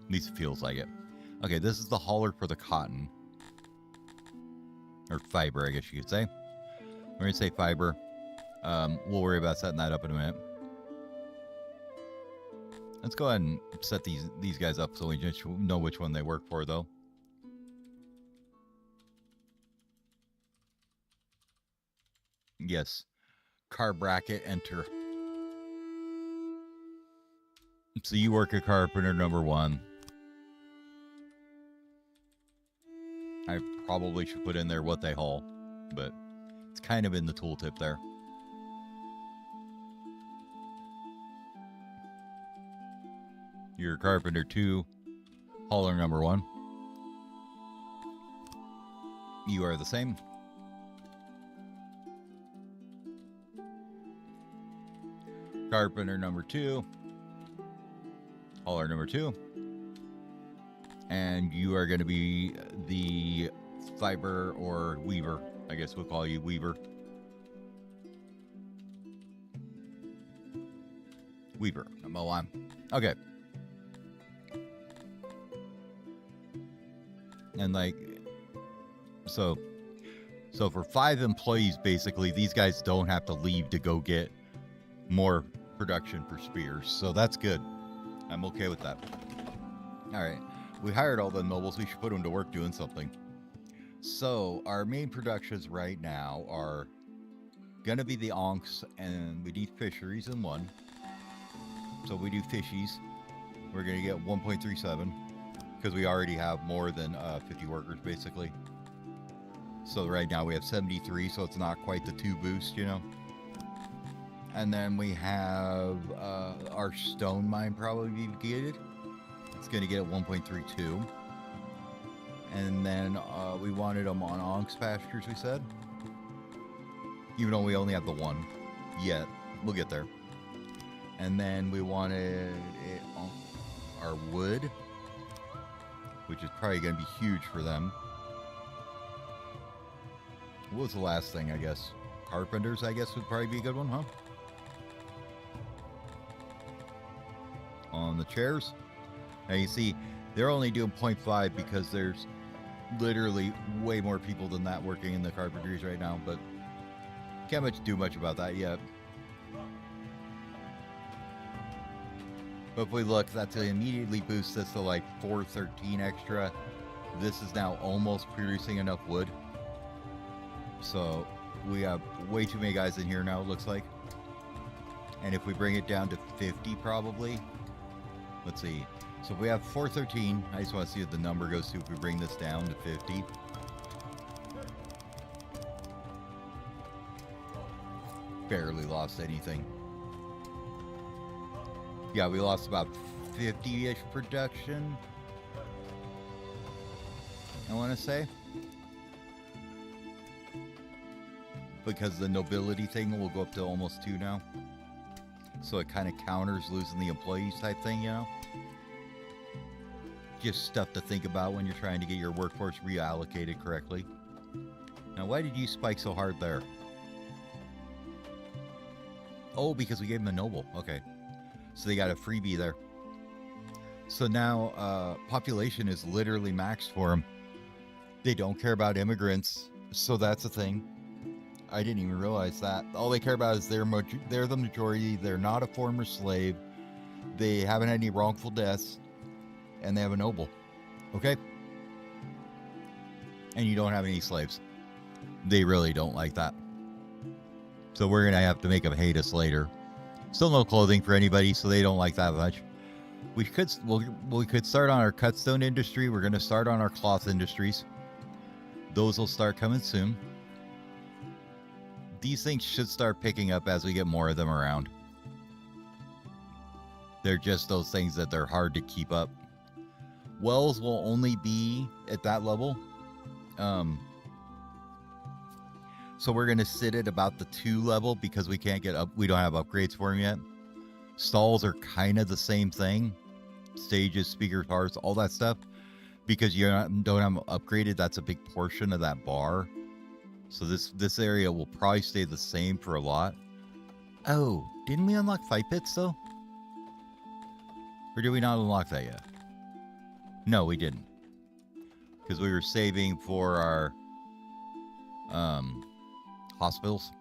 At least it feels like it. Okay, this is the hauler for the cotton. Or fiber, I guess you could say. We're going to say fiber. We'll worry about setting that up in a minute. Let's go ahead and set these guys up so we just know which one they work for, though. Yes. Car bracket, enter. So you work at carpenter number 1. I probably should put in there what they haul, but it's kind of in the tooltip there. You're carpenter 2, hauler number 1. You are the same. Carpenter number 2, hauler number 2. And you are going to be the fiber or weaver. I guess we'll call you weaver. Weaver, number 1. Okay. And like, so for 5 employees, basically, these guys don't have to leave to go get more production for spears. So that's good. I'm okay with that. All right. We hired all the nobles. We should put them to work doing something. So our main productions right now are going to be the onks, and we need fisheries in 1. So we do fishies. We're going to get 1.37 because we already have more than 50 workers, basically. So right now we have 73, so it's not quite the 2 boost, you know. And then we have our stone mine probably be gated. It's going to get 1.32. And then we wanted them on onks pastures, we said. Even though we only have the 1 yet. We'll get there. And then we wanted it on our wood, which is probably going to be huge for them. What was the last thing, I guess? Carpenters, I guess, would probably be a good one, huh? On the chairs. Now you see, they're only doing 0.5 because there's literally way more people than that working in the carpentries right now, but can't do much about that yet. But if we look, that's immediately boosts this to like 413 extra. This is now almost producing enough wood. So we have way too many guys in here now, it looks like. And if we bring it down to 50 probably, let's see. So if we have 413, I just want to see what the number goes to if we bring this down to 50. Barely lost anything. Yeah, we lost about 50-ish production, I want to say. Because the nobility thing will go up to almost 2 now. So it kind of counters losing the employees type thing, you know? Just stuff to think about when you're trying to get your workforce reallocated correctly. Now, why did you spike so hard there? Oh, because we gave them a noble. Okay. So they got a freebie there. So now population is literally maxed for them. They don't care about immigrants. So that's a thing. I didn't even realize that. All they care about is they're the majority. They're not a former slave. They haven't had any wrongful deaths. And they have a noble. Okay? And you don't have any slaves. They really don't like that. So we're going to have to make them hate us later. Still no clothing for anybody, so they don't like that much. We could start on our cutstone industry. We're going to start on our cloth industries. Those will start coming soon. These things should start picking up as we get more of them around. They're just those things that they're hard to keep up. Wells will only be at that level. So we're going to sit at about the 2 level because we can't get up. We don't have upgrades for them yet. Stalls are kind of the same thing. Stages, speaker parts, all that stuff. Because you don't have them upgraded, that's a big portion of that bar. So this area will probably stay the same for a lot. Oh, didn't we unlock fight pits though? Or did we not unlock that yet? No, we didn't. Because we were saving for our hospitals.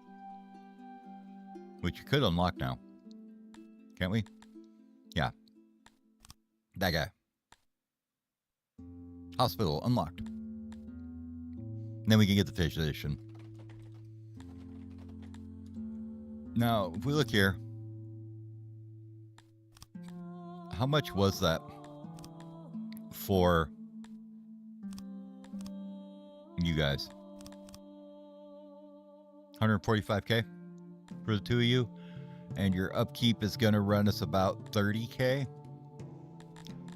Which you could unlock now. Can't we? Yeah. That guy. Hospital unlocked. And then we can get the fish edition. Now, if we look here. How much was that? For you guys, 145k for the 2 of you, and your upkeep is going to run us about 30k.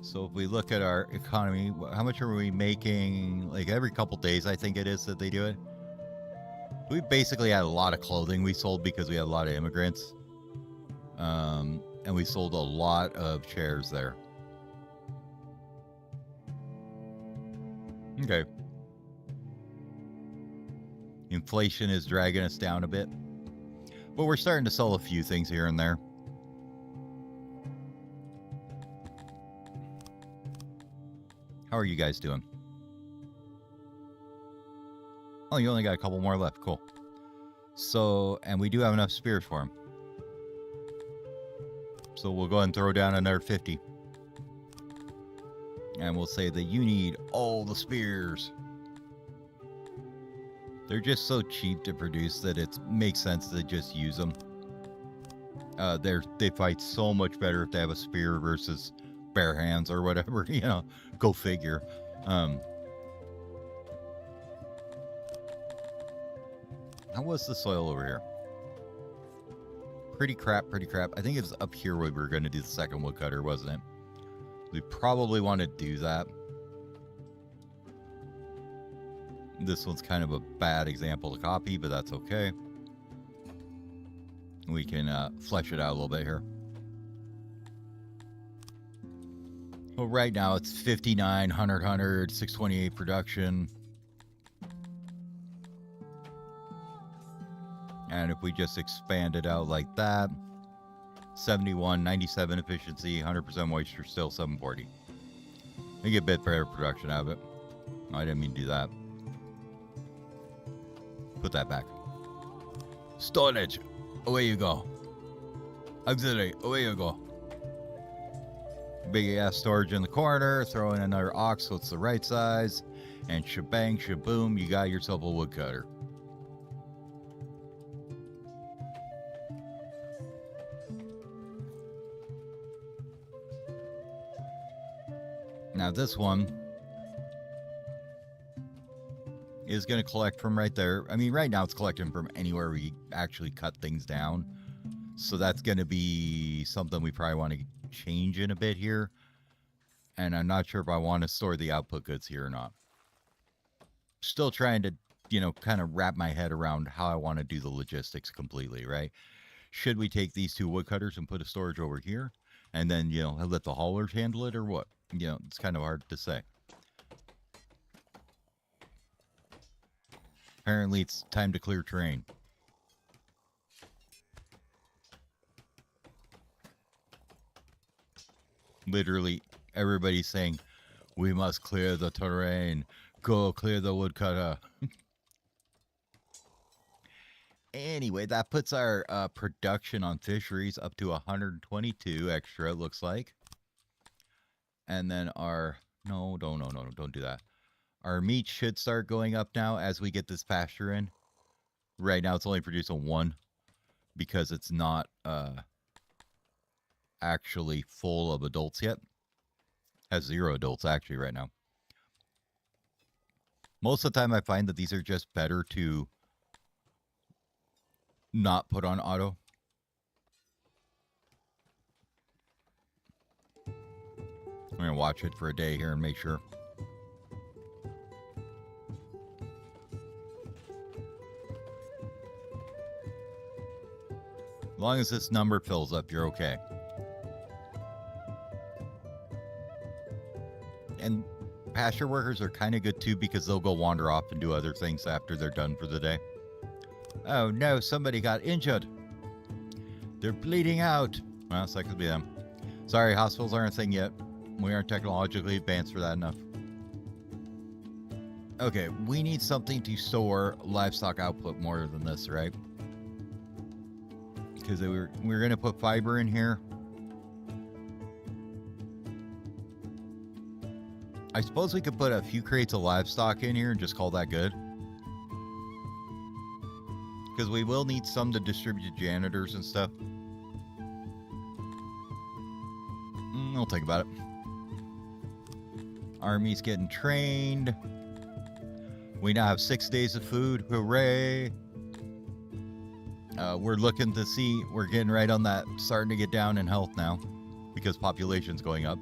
So if we look at our economy, how much are we making? Like every couple days, I think it is that they do it. We basically had a lot of clothing we sold because we had a lot of immigrants, and we sold a lot of chairs there. Okay. Inflation is dragging us down a bit. But we're starting to sell a few things here and there. How are you guys doing? Oh, you only got a couple more left. Cool. So, and we do have enough spears for him. So we'll go ahead and throw down another 50. And we'll say that you need all the spears. They're just so cheap to produce that it makes sense to just use them. They fight so much better if they have a spear versus bare hands or whatever, you know, go figure. How was the soil over here? Pretty crap. I think it's up here where we were going to do the second woodcutter, wasn't it? We probably want to do that. This one's kind of a bad example to copy, but that's okay. We can flesh it out a little bit here. Well, right now it's 59, 100, 628 production. And if we just expand it out like that, 71, 97 efficiency, 100% moisture, still 740. We get a bit better production out of it. I didn't mean to do that. Put that back. Storage, away you go. Auxiliary, away you go. Big ass storage in the corner, throw in another ox so it's the right size, and shebang, shaboom, you got yourself a woodcutter. Now this one is going to collect from right there. I mean, right now it's collecting from anywhere we actually cut things down. So that's going to be something we probably want to change in a bit here. And I'm not sure if I want to store the output goods here or not. Still trying to, you know, kind of wrap my head around how I want to do the logistics completely, right? Should we take these 2 woodcutters and put a storage over here? And then, let the haulers handle it or what? It's kind of hard to say. Apparently, it's time to clear terrain. Literally, everybody's saying, we must clear the terrain. Go clear the woodcutter. Anyway, that puts our production on fisheries up to 122 extra, it looks like. And then our... No, don't do that. Our meat should start going up now as we get this pasture in. Right now, it's only producing 1 because it's not actually full of adults yet. Has 0 adults, actually, right now. Most of the time, I find that these are just better to not put on auto. I'm going to watch it for a day here and make sure. As long as this number fills up, you're okay. And pasture workers are kind of good too because they'll go wander off and do other things after they're done for the day. Oh no, somebody got injured. They're bleeding out. Well, so that could be them. Sorry, hospitals aren't a thing yet. We aren't technologically advanced for that enough. Okay, we need something to store livestock output more than this, right? Because we're going to put fiber in here. I suppose we could put a few crates of livestock in here and just call that good. Because we will need some to distribute to janitors and stuff. I'll think about it. Army's getting trained. We now have 6 days of food. Hooray! We're looking to see, we're getting right on that, starting to get down in health now. Because population's going up.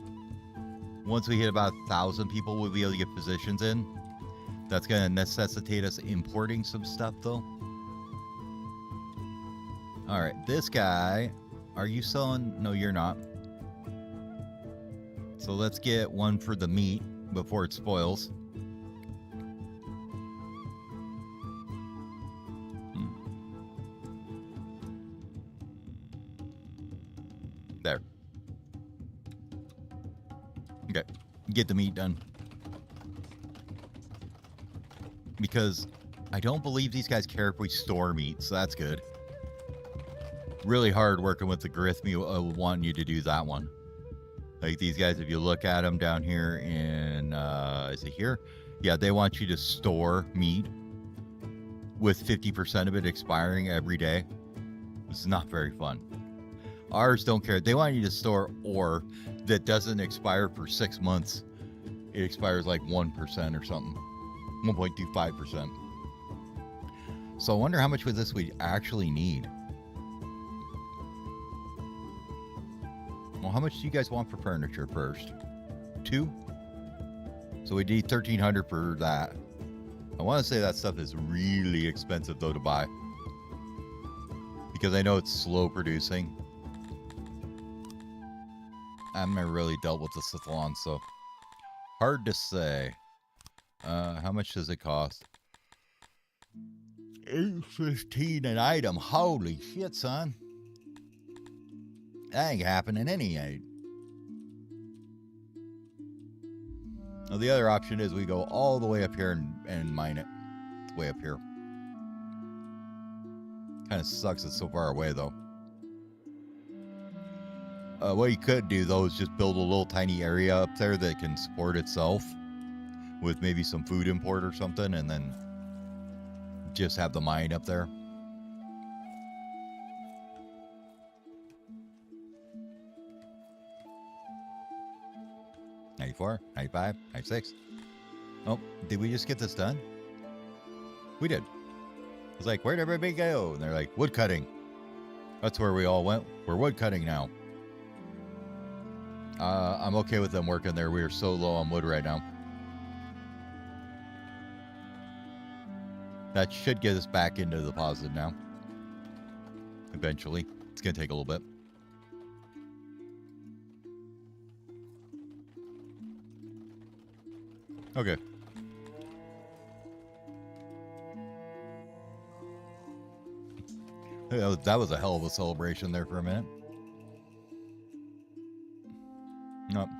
Once we hit about 1,000 people, we'll be able to get positions in. That's going to necessitate us importing some stuff, though. Alright, this guy, are you selling? No, you're not. So let's get one for the meat before it spoils. There. Okay, get the meat done. Because I don't believe these guys care if we store meat, so that's good. Really hard working with the Garithmi wanting you to do that one. Like these guys, if you look at them down here in, is it here? Yeah, they want you to store meat with 50% of it expiring every day. It's not very fun. Ours don't care. They want you to store ore that doesn't expire for 6 months. It expires like 1% or something. 1.25%. So I wonder how much of this we actually need. Well, how much do you guys want for furniture first? 2? So we need 1,300 for that. I want to say that stuff is really expensive though to buy. Because I know it's slow producing. I've never really dealt with the Sathlon, so hard to say. How much does it cost? $8.15 an item. Holy shit, son. That ain't happening any night. Now, the other option is we go all the way up here and mine it. It's way up here. Kind of sucks it's so far away, though. What you could do, though, is just build a little tiny area up there that can support itself with maybe some food import or something, and then just have the mine up there. $94, $95, $96. Oh, did we just get this done? We did. I was like, where'd everybody go? And they're like, wood cutting. That's where we all went. We're wood cutting now. I'm okay with them working there. We are so low on wood right now. That should get us back into the positive now. Eventually. It's going to take a little bit. Okay. That was a hell of a celebration there for a minute. Nope.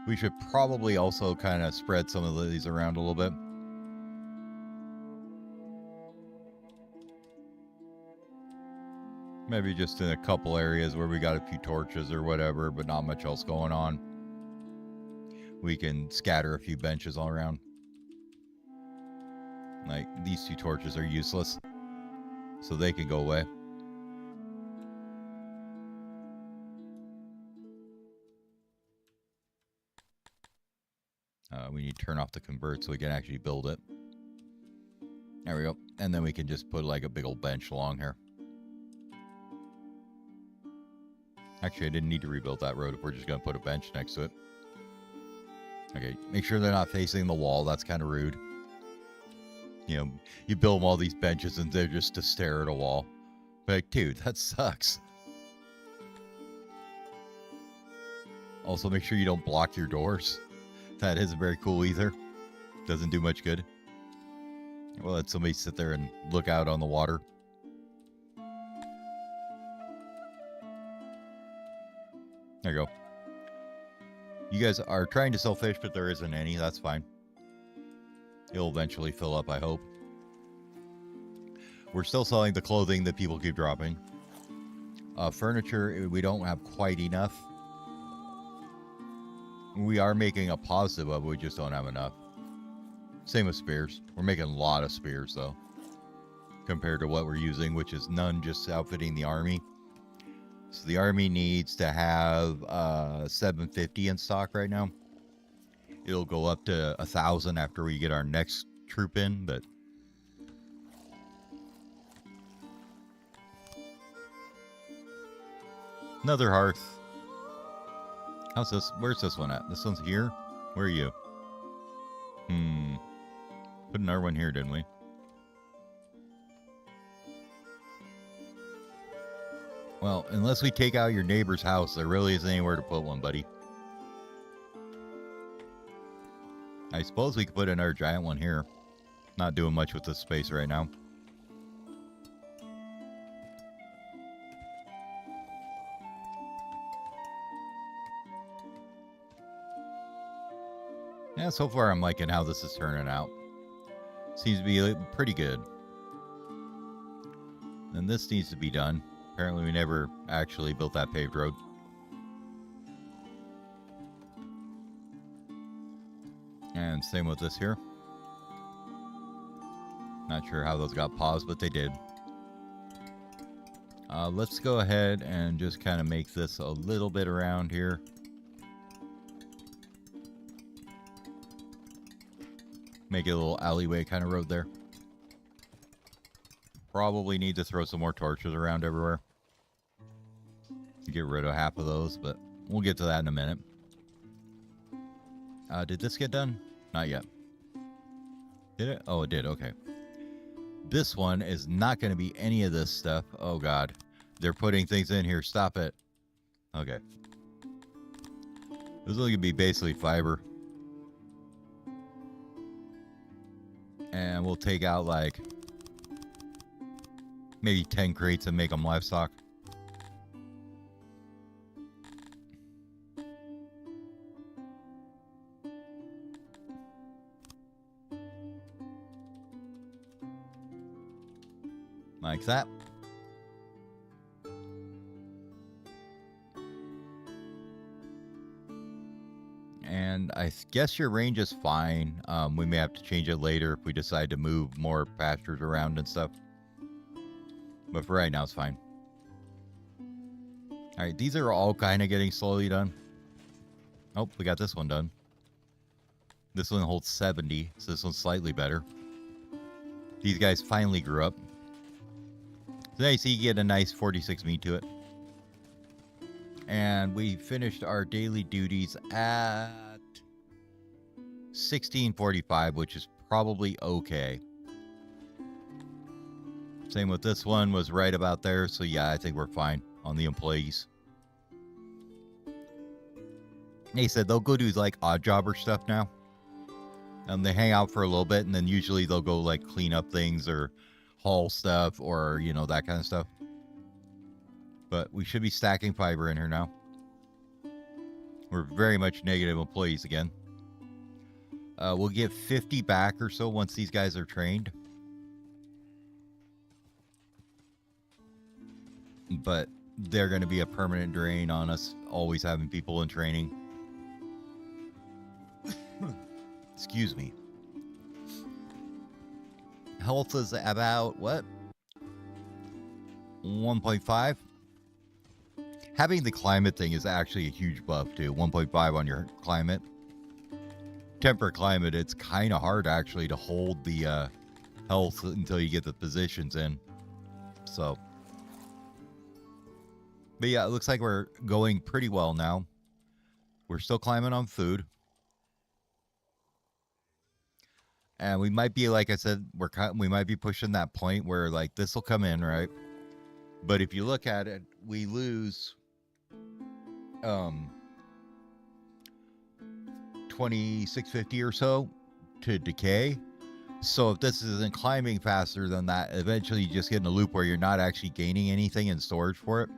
We should probably also kind of spread some of these around a little bit. Maybe just in a couple areas where we got a few torches or whatever, but not much else going on. We can scatter a few benches all around. Like, these 2 torches are useless, so they can go away. We need to turn off the convert so we can actually build it. There we go. And then we can just put like a big old bench along here. Actually, I didn't need to rebuild that road if we're just going to put a bench next to it. Okay, make sure they're not facing the wall. That's kind of rude. You know, you build all these benches and they're just to stare at a wall. Like, dude, that sucks. Also, make sure you don't block your doors. That isn't very cool either. Doesn't do much good. We'll let somebody sit there and look out on the water. There you go. You guys are trying to sell fish, but there isn't any. That's fine. It'll eventually fill up, I hope. We're still selling the clothing that people keep dropping. Furniture, we don't have quite enough. We are making a positive of it, we just don't have enough. Same with spears. We're making a lot of spears, though, compared to what we're using, which is none, just outfitting the army. So the army needs to have 750 in stock right now. It'll go up to 1,000 after we get our next troop in, but... Another hearth. How's this? Where's this one at? This one's here? Where are you? Put another one here, didn't we? Well, unless we take out your neighbor's house, there really isn't anywhere to put one, buddy. I suppose we could put another giant one here. Not doing much with this space right now. Yeah, so far I'm liking how this is turning out. Seems to be pretty good. And this needs to be done. Apparently we never actually built that paved road. And same with this here. Not sure how those got paused, but they did. Let's go ahead and just kind of make this a little bit around here. Make it a little alleyway kind of road there. Probably need to throw some more torches around everywhere. Get rid of half of those, but we'll get to that in a minute. Did this get done? Not yet. Did it? Oh, it did. Okay. This one is not going to be any of this stuff. Oh, God. They're putting things in here. Stop it. Okay. This is going to be basically fiber. And we'll take out like maybe 10 crates and make them livestock. Like that. And I guess your range is fine. We may have to change it later if we decide to move more pastures around and stuff. But for right now, it's fine. Alright, these are all kind of getting slowly done. Oh, we got this one done. This one holds 70, so this one's slightly better. These guys finally grew up. So now you see you get a nice 46 meat to it. And we finished our daily duties at 1645, which is probably okay. Same with this one, was right about there. So yeah, I think we're fine on the employees. They said they'll go do like odd jobber stuff now. They hang out for a little bit, and then usually they'll go like clean up things or haul stuff or, you know, that kind of stuff. But we should be stacking fiber in here now. We're very much negative employees again. We'll get 50 back or so once these guys are trained. But they're going to be a permanent drain on us, always having people in training. Excuse me. Health is about, what? 1.5? Having the climate thing is actually a huge buff, too. 1.5 on your climate. Temperate climate, it's kind of hard, actually, to hold the health until you get the positions in. So. But yeah, it looks like we're going pretty well now. We're still climbing on food. And we might be, like I said, we might be pushing that point where, like, this will come in, right? But if you look at it, we lose 2650 or so to decay. So if this isn't climbing faster than that, eventually you just get in a loop where you're not actually gaining anything in storage for it,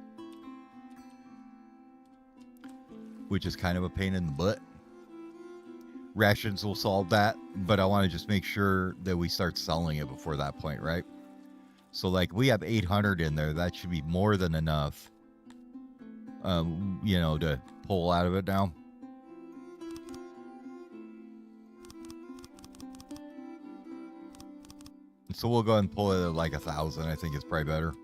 which is kind of a pain in the butt. Rations will solve that, but I want to just make sure that we start selling it before that point, right? So like we have 800 in there. That should be more than enough, you know, to pull out of it now. So we'll go ahead and pull it at like 1,000. I think it's probably better.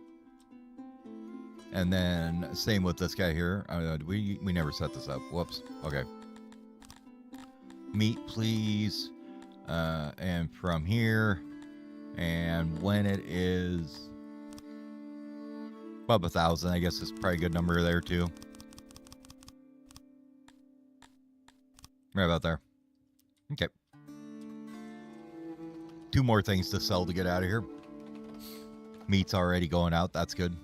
And then same with this guy here. We never set this up. Whoops. Okay. Meat, please. And from here, and when it is above 1,000, I guess it's probably a good number there too. Right about there. Okay. 2 more things to sell to get out of here. Meat's already going out. That's good.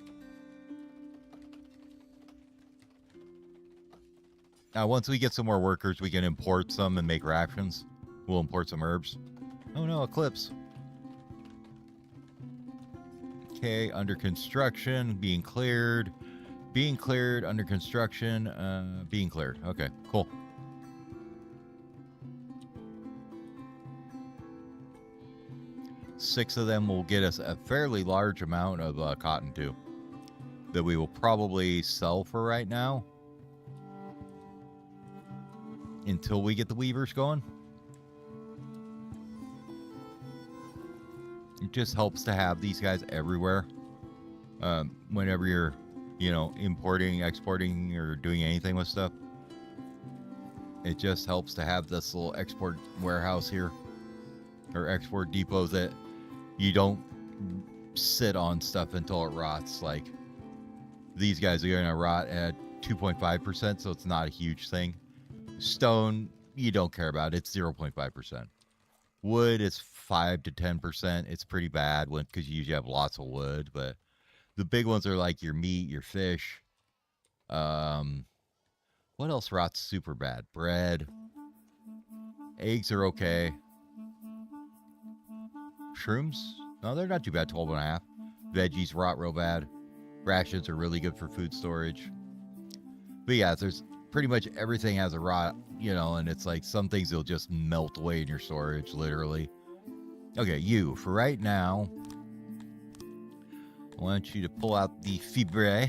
Now, once we get some more workers, we can import some and make rations. We'll import some herbs. Oh no, eclipse. Okay, under construction, being cleared. Being cleared, under construction, being cleared. Okay, cool. Six of them will get us a fairly large amount of cotton too, that we will probably sell for right now until we get the weavers going. It just helps to have these guys everywhere. Whenever you're, you know, importing, exporting, or doing anything with stuff, it just helps to have this little export warehouse here, or export depot, that you don't sit on stuff until it rots. Like these guys are going to rot at 2.5%, so it's not a huge thing. Stone, you don't care about. It's 0.5%. Wood is 5 to 10%. It's pretty bad because you usually have lots of wood, but the big ones are like your meat, your fish. What else rots super bad? Bread. Eggs are okay. Shrooms? No, they're not too bad. 12.5. Veggies rot real bad. Rations are really good for food storage. But yeah, there's pretty much everything has a rot, you know, and it's like some things will just melt away in your storage, literally. Okay, you, for right now, I want you to pull out the fibre.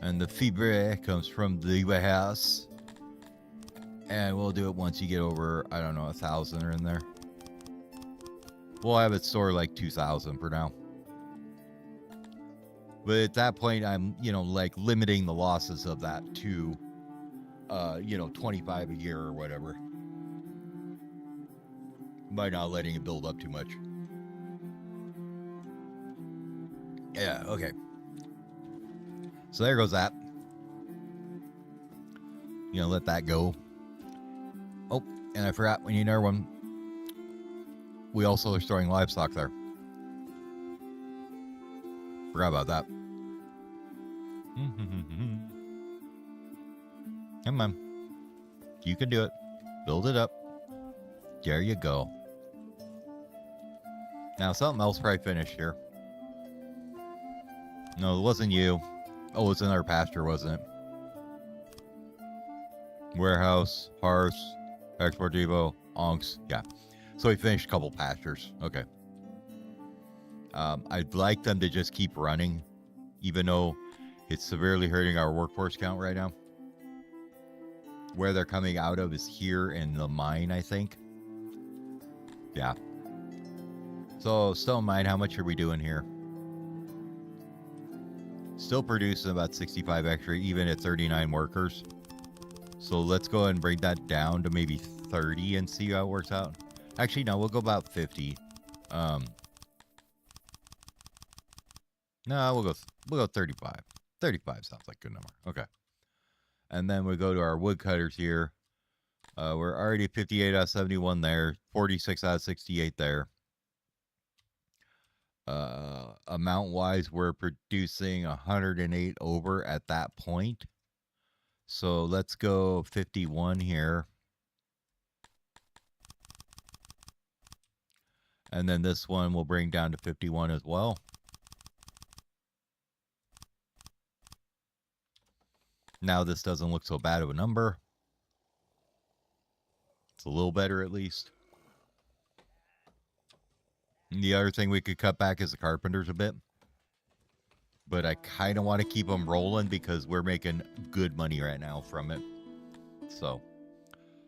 And the fibre comes from the warehouse. And we'll do it once you get over, I don't know, 1,000 or in there. We'll have it stored like 2,000 for now. But at that point, I'm, you know, like limiting the losses of that to, you know, 25 a year or whatever. By not letting it build up too much. Yeah, okay. So there goes that. You know, let that go. Oh, and I forgot, we need another one. We also are storing livestock there. Forgot about that. Come on. You can do it. Build it up. There you go. Now, something else probably finished here. No, it wasn't you. Oh, it's in our pasture, wasn't it? Warehouse, hearth, export depot, onks. Yeah. So we finished a couple pastures. Okay. I'd like them to just keep running, even though it's severely hurting our workforce count right now. Where they're coming out of is here in the mine, I think. Yeah. So, stone mine, how much are we doing here? Still producing about 65 extra, even at 39 workers. So let's go ahead and bring that down to maybe 30 and see how it works out. Actually, no, we'll go about 50. No, we'll go 35. 35 sounds like a good number. Okay. And then we go to our woodcutters here. We're already 58 out of 71 there. 46 out of 68 there. Amount-wise, we're producing 108 over at that point. So let's go 51 here. And then this one will bring down to 51 as well. Now this doesn't look so bad of a number. It's a little better at least. And the other thing we could cut back is the carpenters a bit. But I kind of want to keep them rolling because we're making good money right now from it. So,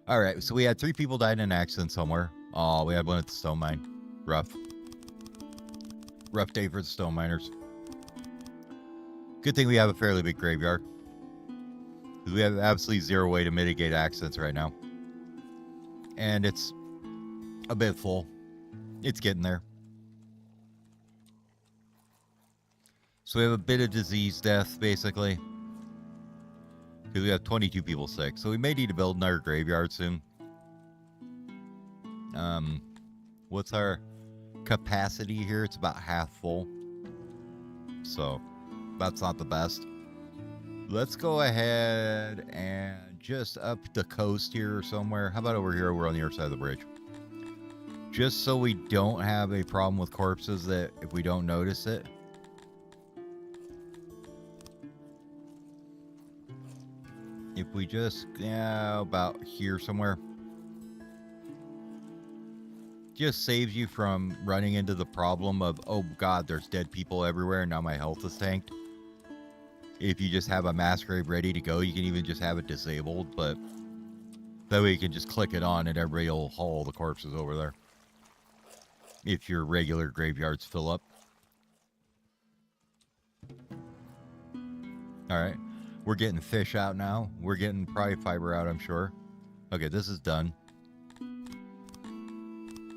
all right. So we had 3 people died in an accident somewhere. Oh, we had one at the stone mine. Rough. Rough day for the stone miners. Good thing we have a fairly big graveyard. Because we have absolutely zero way to mitigate accidents right now. And it's a bit full. It's getting there. So we have a bit of disease death, basically. Because we have 22 people sick. So we may need to build another graveyard soon. What's our capacity here? It's about half full. So that's not the best. Let's go ahead and just up the coast here or somewhere. How about over here? We're on the other side of the bridge. Just so we don't have a problem with corpses that if we don't notice it. If we just, yeah, about here somewhere. Just saves you from running into the problem of, oh God, there's dead people everywhere and now my health is tanked. If you just have a mass grave ready to go, you can even just have it disabled, but that way you can just click it on and everybody will haul the corpses over there. If your regular graveyards fill up. Alright. We're getting fish out now. We're getting probably fiber out, I'm sure. Okay, this is done.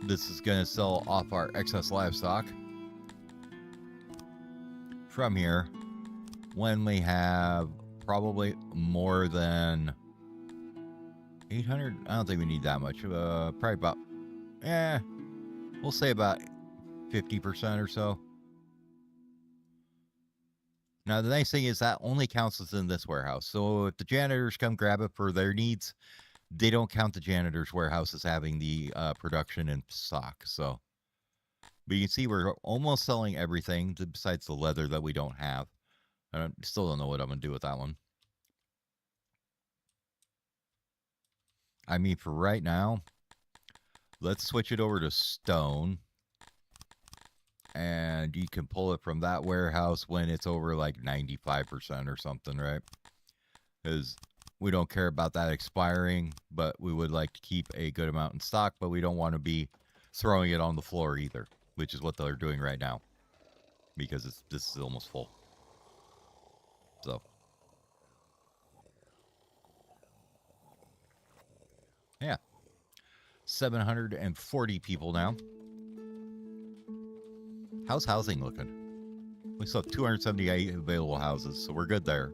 This is going to sell off our excess livestock. From here, when we have probably more than 800, I don't think we need that much. Probably about, we'll say about 50% or so. Now, the nice thing is that only counts within this warehouse. So if the janitors come grab it for their needs, they don't count the janitor's warehouse as having the production in stock. So, but you can see we're almost selling everything besides the leather that we don't have. I still don't know what I'm going to do with that one. I mean, for right now, let's switch it over to stone. And you can pull it from that warehouse when it's over like 95% or something, right? Because we don't care about that expiring, but we would like to keep a good amount in stock, but we don't want to be throwing it on the floor either, which is what they're doing right now. Because this is almost full. So. Yeah. 740 people now. How's housing looking? We still have 278 available houses, so we're good there.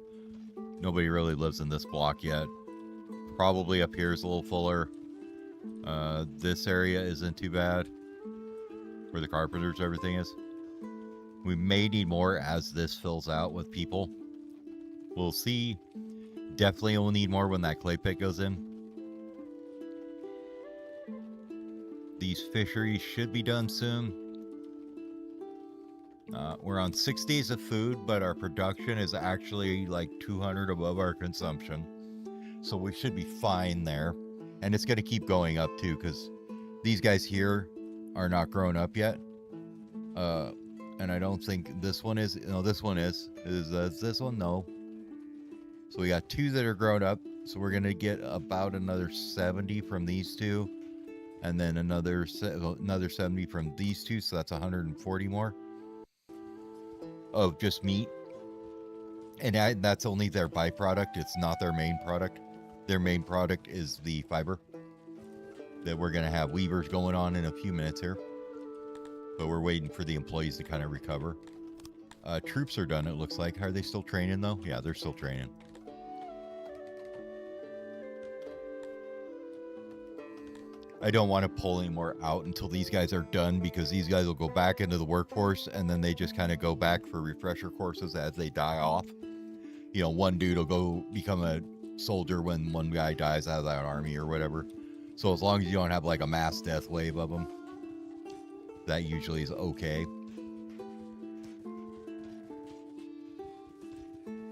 Nobody really lives in this block yet. Probably up here is a little fuller. This area isn't too bad. Where the carpenters, everything is. We may need more as this fills out with people. We'll see. Definitely will need more when that clay pit goes in. These fisheries should be done soon. We're on 6 days of food, but our production is actually like 200 above our consumption. So we should be fine there. And it's going to keep going up too, because these guys here are not grown up yet. And I don't think this one is. No, this one is. Is this one? No. So we got 2 that are grown up. So we're going to get about another 70 from these 2. And then another 70 from these 2. So that's 140 more of just meat. And that's only their byproduct. It's not their main product. Their main product is the fiber that we're going to have weavers going on in a few minutes here. But we're waiting for the employees to kind of recover. Troops are done, it looks like. Are they still training, though? Yeah, they're still training. I don't want to pull any more out until these guys are done, because these guys will go back into the workforce, and then they just kind of go back for refresher courses as they die off. You know, one dude will go become a soldier when one guy dies out of that army or whatever. So as long as you don't have like a mass death wave of them, that usually is okay.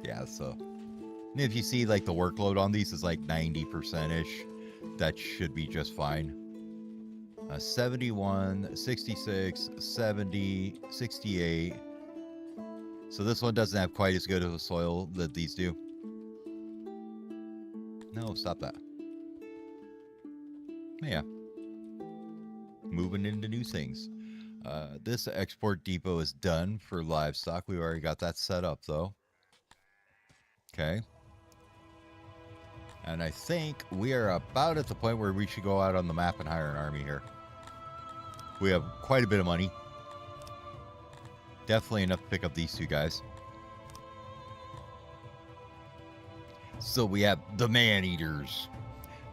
Yeah, so if you see like the workload on these is like 90%-ish, that should be just fine. 71, 66, 70, 68. So this one doesn't have quite as good of a soil that these do. No, stop that. Yeah. Moving into new things. This export depot is done for livestock. We've already got that set up though. Okay. And I think we are about at the point where we should go out on the map and hire an army here. We have quite a bit of money. Definitely enough to pick up these 2 guys. So we have the man-eaters.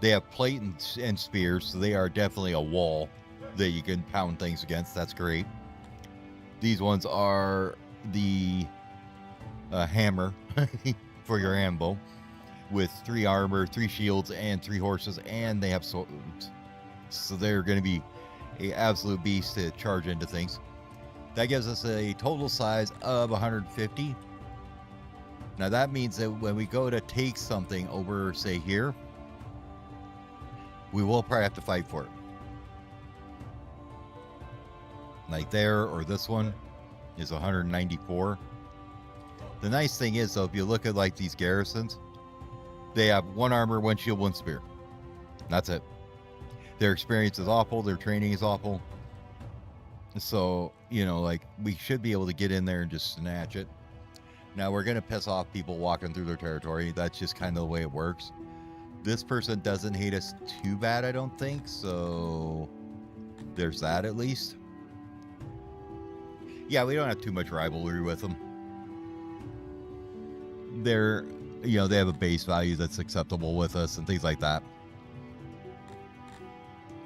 They have plate and spears, so they are definitely a wall that you can pound things against. That's great. These ones are the hammer for your ambo, with 3 armor, 3 shields, and 3 horses, and they have swords. So they're going to be an absolute beast to charge into things. That gives us a total size of 150. Now that means that when we go to take something over, say here, we will probably have to fight for it. Like there, or this one is 194. The nice thing is though, if you look at like these garrisons, they have 1 armor, 1 shield, 1 spear. That's it. Their experience is awful. Their training is awful. So, you know, like, we should be able to get in there and just snatch it. Now, we're going to piss off people walking through their territory. That's just kind of the way it works. This person doesn't hate us too bad, I don't think. So, there's that at least. Yeah, we don't have too much rivalry with them. They're, you know, they have a base value that's acceptable with us and things like that.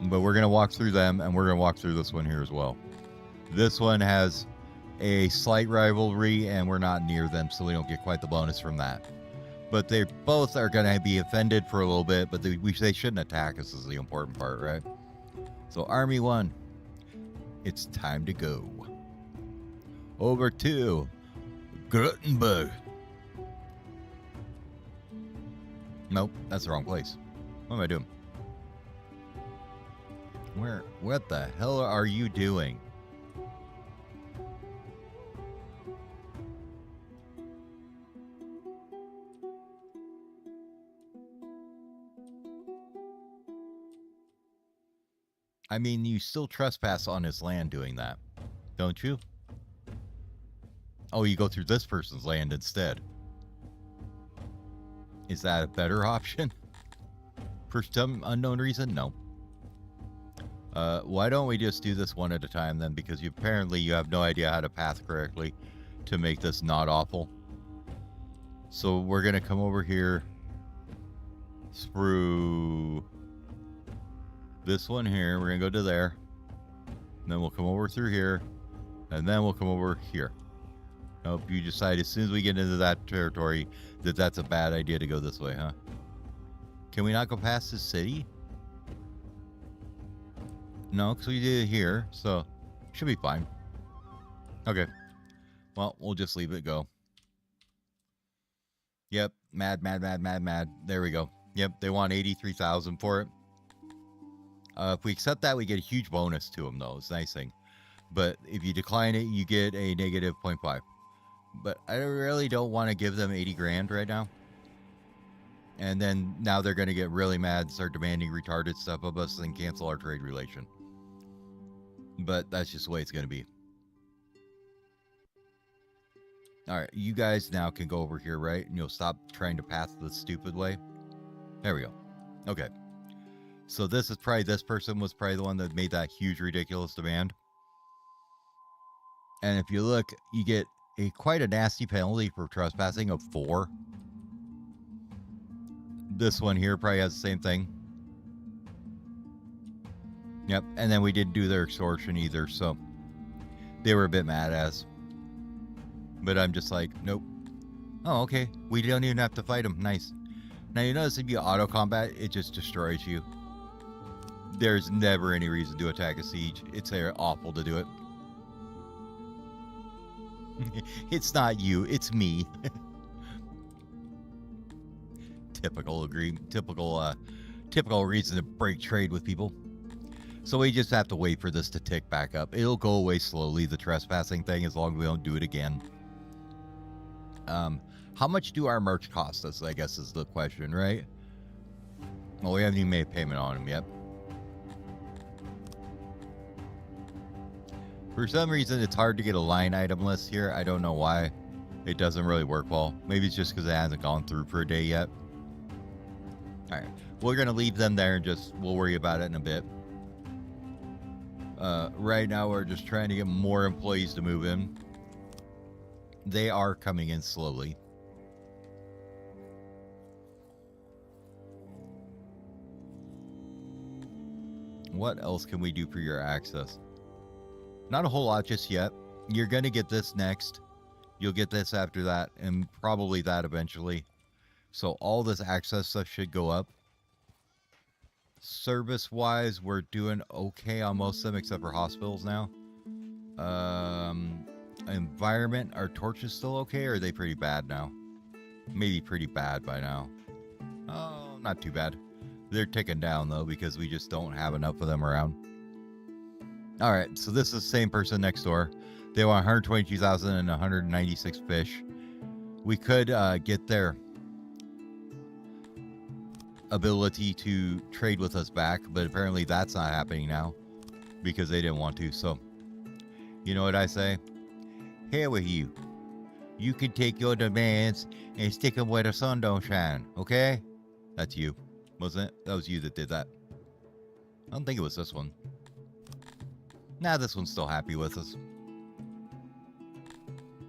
But we're going to walk through them, and we're going to walk through this one here as well. This one has a slight rivalry, and we're not near them, so we don't get quite the bonus from that. But they both are going to be offended for a little bit, but they shouldn't attack us is the important part, right? So Army 1, it's time to go. Over to Gutenberg. Nope, that's the wrong place. What am I doing? What the hell are you doing? I mean, you still trespass on his land doing that, don't you? Oh, you go through this person's land instead. Is that a better option? For some unknown reason? No. Why don't we just do this one at a time then? Because apparently you have no idea how to path correctly to make this not awful. So we're going to come over here through this one here. We're going to go to there. And then we'll come over through here. And then we'll come over here. Nope, you decide as soon as we get into that territory that that's a bad idea to go this way, huh? Can we not go past this city? No, because we did it here, so should be fine. Okay. Well, we'll just leave it go. Yep, mad. There we go. Yep, they want 83,000 for it. If we accept that, we get a huge bonus to them, though. It's a nice thing. But if you decline it, you get a negative 0.5. But I really don't want to give them 80 grand right now. And then now they're going to get really mad and start demanding retarded stuff of us and cancel our trade relation. But that's just the way it's going to be. All right, you guys now can go over here, right? And you'll stop trying to pass the stupid way. There we go. Okay. So this person was probably the one that made that huge, ridiculous demand. And if you look, you get quite a nasty penalty for trespassing of 4. This one here probably has the same thing. Yep, and then we didn't do their extortion either, so they were a bit mad at us. But I'm just like, nope. Oh, okay. We don't even have to fight them. Nice. Now, you notice if you auto combat, it just destroys you. There's never any reason to attack a siege. It's awful to do it. It's not you, it's me. Typical reason to break trade with people. So we just have to wait for this to tick back up. It'll go away slowly, the trespassing thing, as long as we don't do it again. How much do our merch cost us, I guess is the question, right? Well, we haven't even made a payment on them yet. For some reason, it's hard to get a line item list here. I don't know why. It doesn't really work well. Maybe it's just because it hasn't gone through for a day yet. All right. We're going to leave them there and we'll worry about it in a bit. Right now, we're just trying to get more employees to move in. They are coming in slowly. What else can we do for your access? Not a whole lot just yet. You're going to get this next. You'll get this after that, and probably that eventually. So all this access stuff should go up. Service-wise, we're doing okay on most of them, except for hospitals now. Environment, are torches still okay, or are they pretty bad now? Maybe pretty bad by now. Oh, not too bad. They're ticking down, though, because we just don't have enough of them around. All right, so this is the same person next door. They want 122,000 and 196 fish. We could get their ability to trade with us back, but apparently that's not happening now because they didn't want to. So, you know what I say? Here with you. You can take your demands and stick them where the sun don't shine, okay? That's you, wasn't it? That was you that did that. I don't think it was this one. Nah, this one's still happy with us.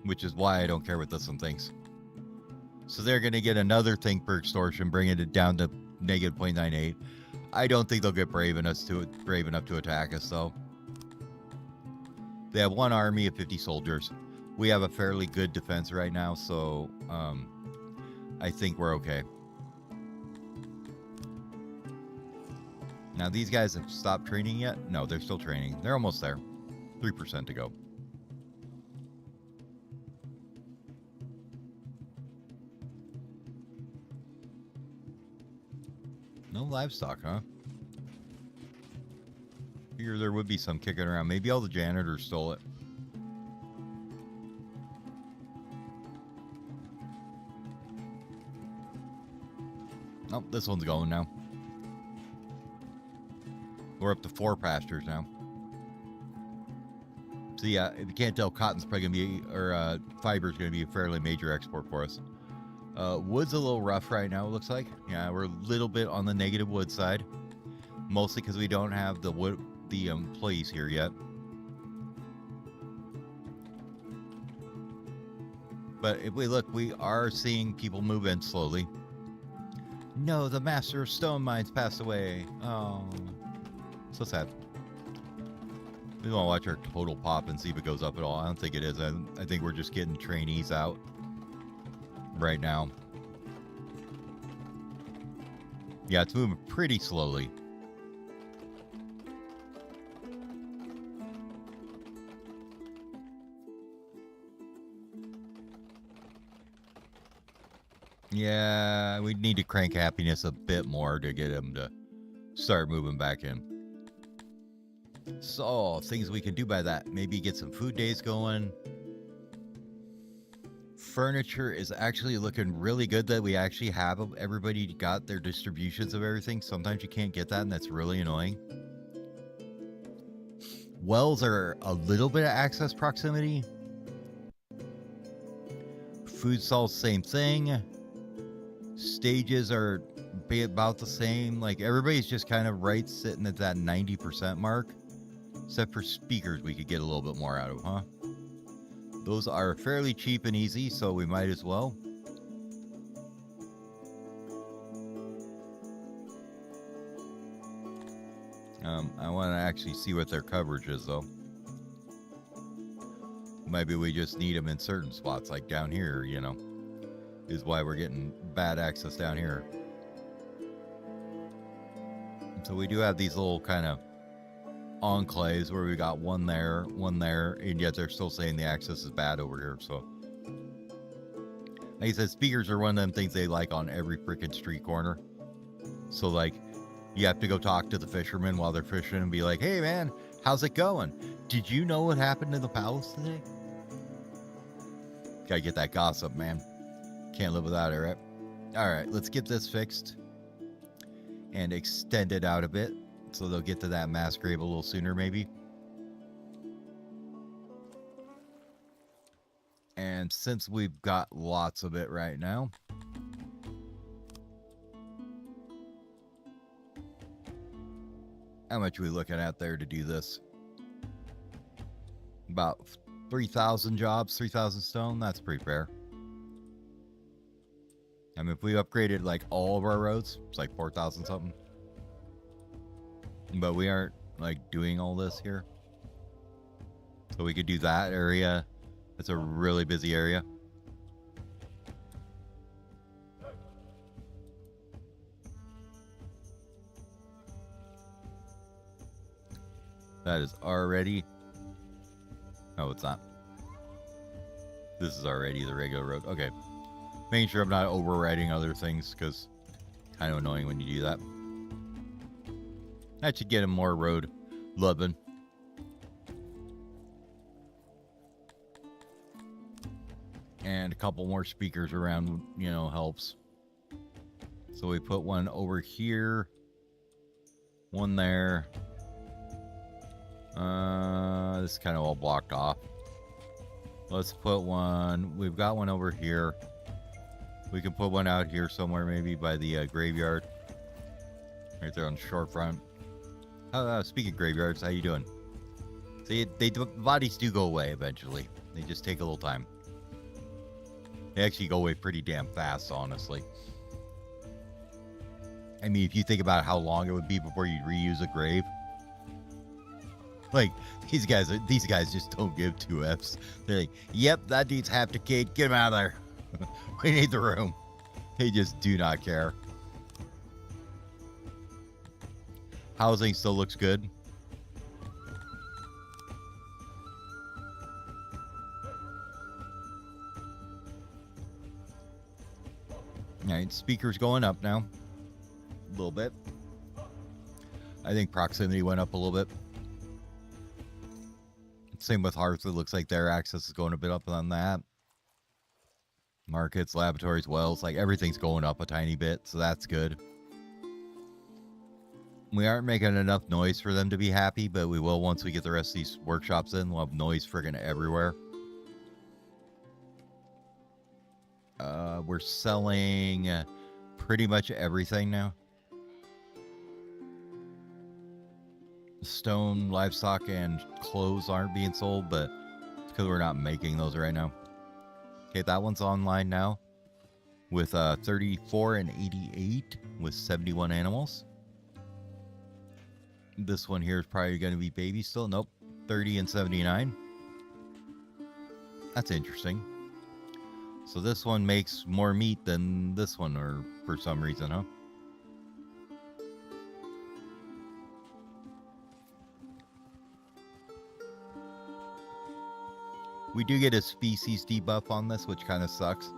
Which is why I don't care what this one thinks. So they're going to get another thing for extortion, bringing it down to negative 0.98. I don't think they'll get brave enough to attack us, though. They have one army of 50 soldiers. We have a fairly good defense right now, so I think we're okay. Now, these guys have stopped training yet? No, they're still training. They're almost there. 3% to go. No livestock, huh? Figure there would be some kicking around. Maybe all the janitors stole it. Oh, this one's going now. We're up to 4 pastures now. So yeah, if you can't tell, cotton's probably gonna be, or fiber's gonna be a fairly major export for us. Wood's a little rough right now, it looks like. Yeah, we're a little bit on the negative wood side. Mostly because we don't have the employees here yet. But if we look, we are seeing people move in slowly. No, the master of stone mines passed away. Oh, so sad. We want to watch our total pop and see if it goes up at all. I don't think it is. I think we're just getting trainees out right now. Yeah, it's moving pretty slowly. Yeah, we need to crank happiness a bit more to get him to start moving back in. So, things we can do by that. Maybe get some food days going. Furniture is actually looking really good that we actually have everybody got their distributions of everything. Sometimes you can't get that, and that's really annoying. Wells are a little bit of access proximity. Food stalls, same thing. Stages are about the same. Like, everybody's just kind of right sitting at that 90% mark. Except for speakers, we could get a little bit more out of, huh? Those are fairly cheap and easy, so we might as well. I want to actually see what their coverage is, though. Maybe we just need them in certain spots, like down here, you know, is why we're getting bad access down here. So we do have these little kind of enclaves where we got one there, and yet they're still saying the access is bad over here. So, like I said, speakers are one of them things they like on every freaking street corner. So, like, you have to go talk to the fishermen while they're fishing and be like, hey, man, how's it going? Did you know what happened in the palace today? Gotta get that gossip, man. Can't live without it, right? All right, let's get this fixed and extend it out a bit so they'll get to that mass grave a little sooner, maybe. And since we've got lots of it right now, how much are we looking at there to do this? About 3,000 jobs, 3,000 stone. That's pretty fair. I mean, if we upgraded like all of our roads, it's like 4,000 something. But we aren't like doing all this here. So we could do that area. It's a really busy area. That is already... No, it's not. This is already the regular road. Okay. Making sure I'm not overriding other things, because kind of annoying when you do that. That should get him more road loving. And a couple more speakers around, you know, helps. So we put one over here. One there. This is kind of all blocked off. Let's put one. We've got one over here. We can put one out here somewhere, maybe by the graveyard. Right there on the shore front. Speaking of graveyards, how you doing? See, the bodies do go away eventually. They just take a little time. They actually go away pretty damn fast, honestly. I mean, if you think about how long it would be before you reuse a grave. Like, these guys just don't give two Fs. They're like, yep, that dude's half decayed. Get him out of there. We need the room. They just do not care. Housing still looks good. Alright, speakers going up now. A little bit. I think proximity went up a little bit. Same with Hearth. It looks like their access is going a bit up on that. Markets, laboratories, wells, like everything's going up a tiny bit, so that's good. We aren't making enough noise for them to be happy, but we will once we get the rest of these workshops in. We'll have noise friggin' everywhere. We're selling pretty much everything now. Stone, livestock, and clothes aren't being sold, but it's because we're not making those right now. Okay, that one's online now with 34 and 88 with 71 animals. This one here is probably going to be baby still. Nope. 30 and 79. That's interesting. So this one makes more meat than this one, or for some reason, huh? We do get a species debuff on this, which kind of sucks.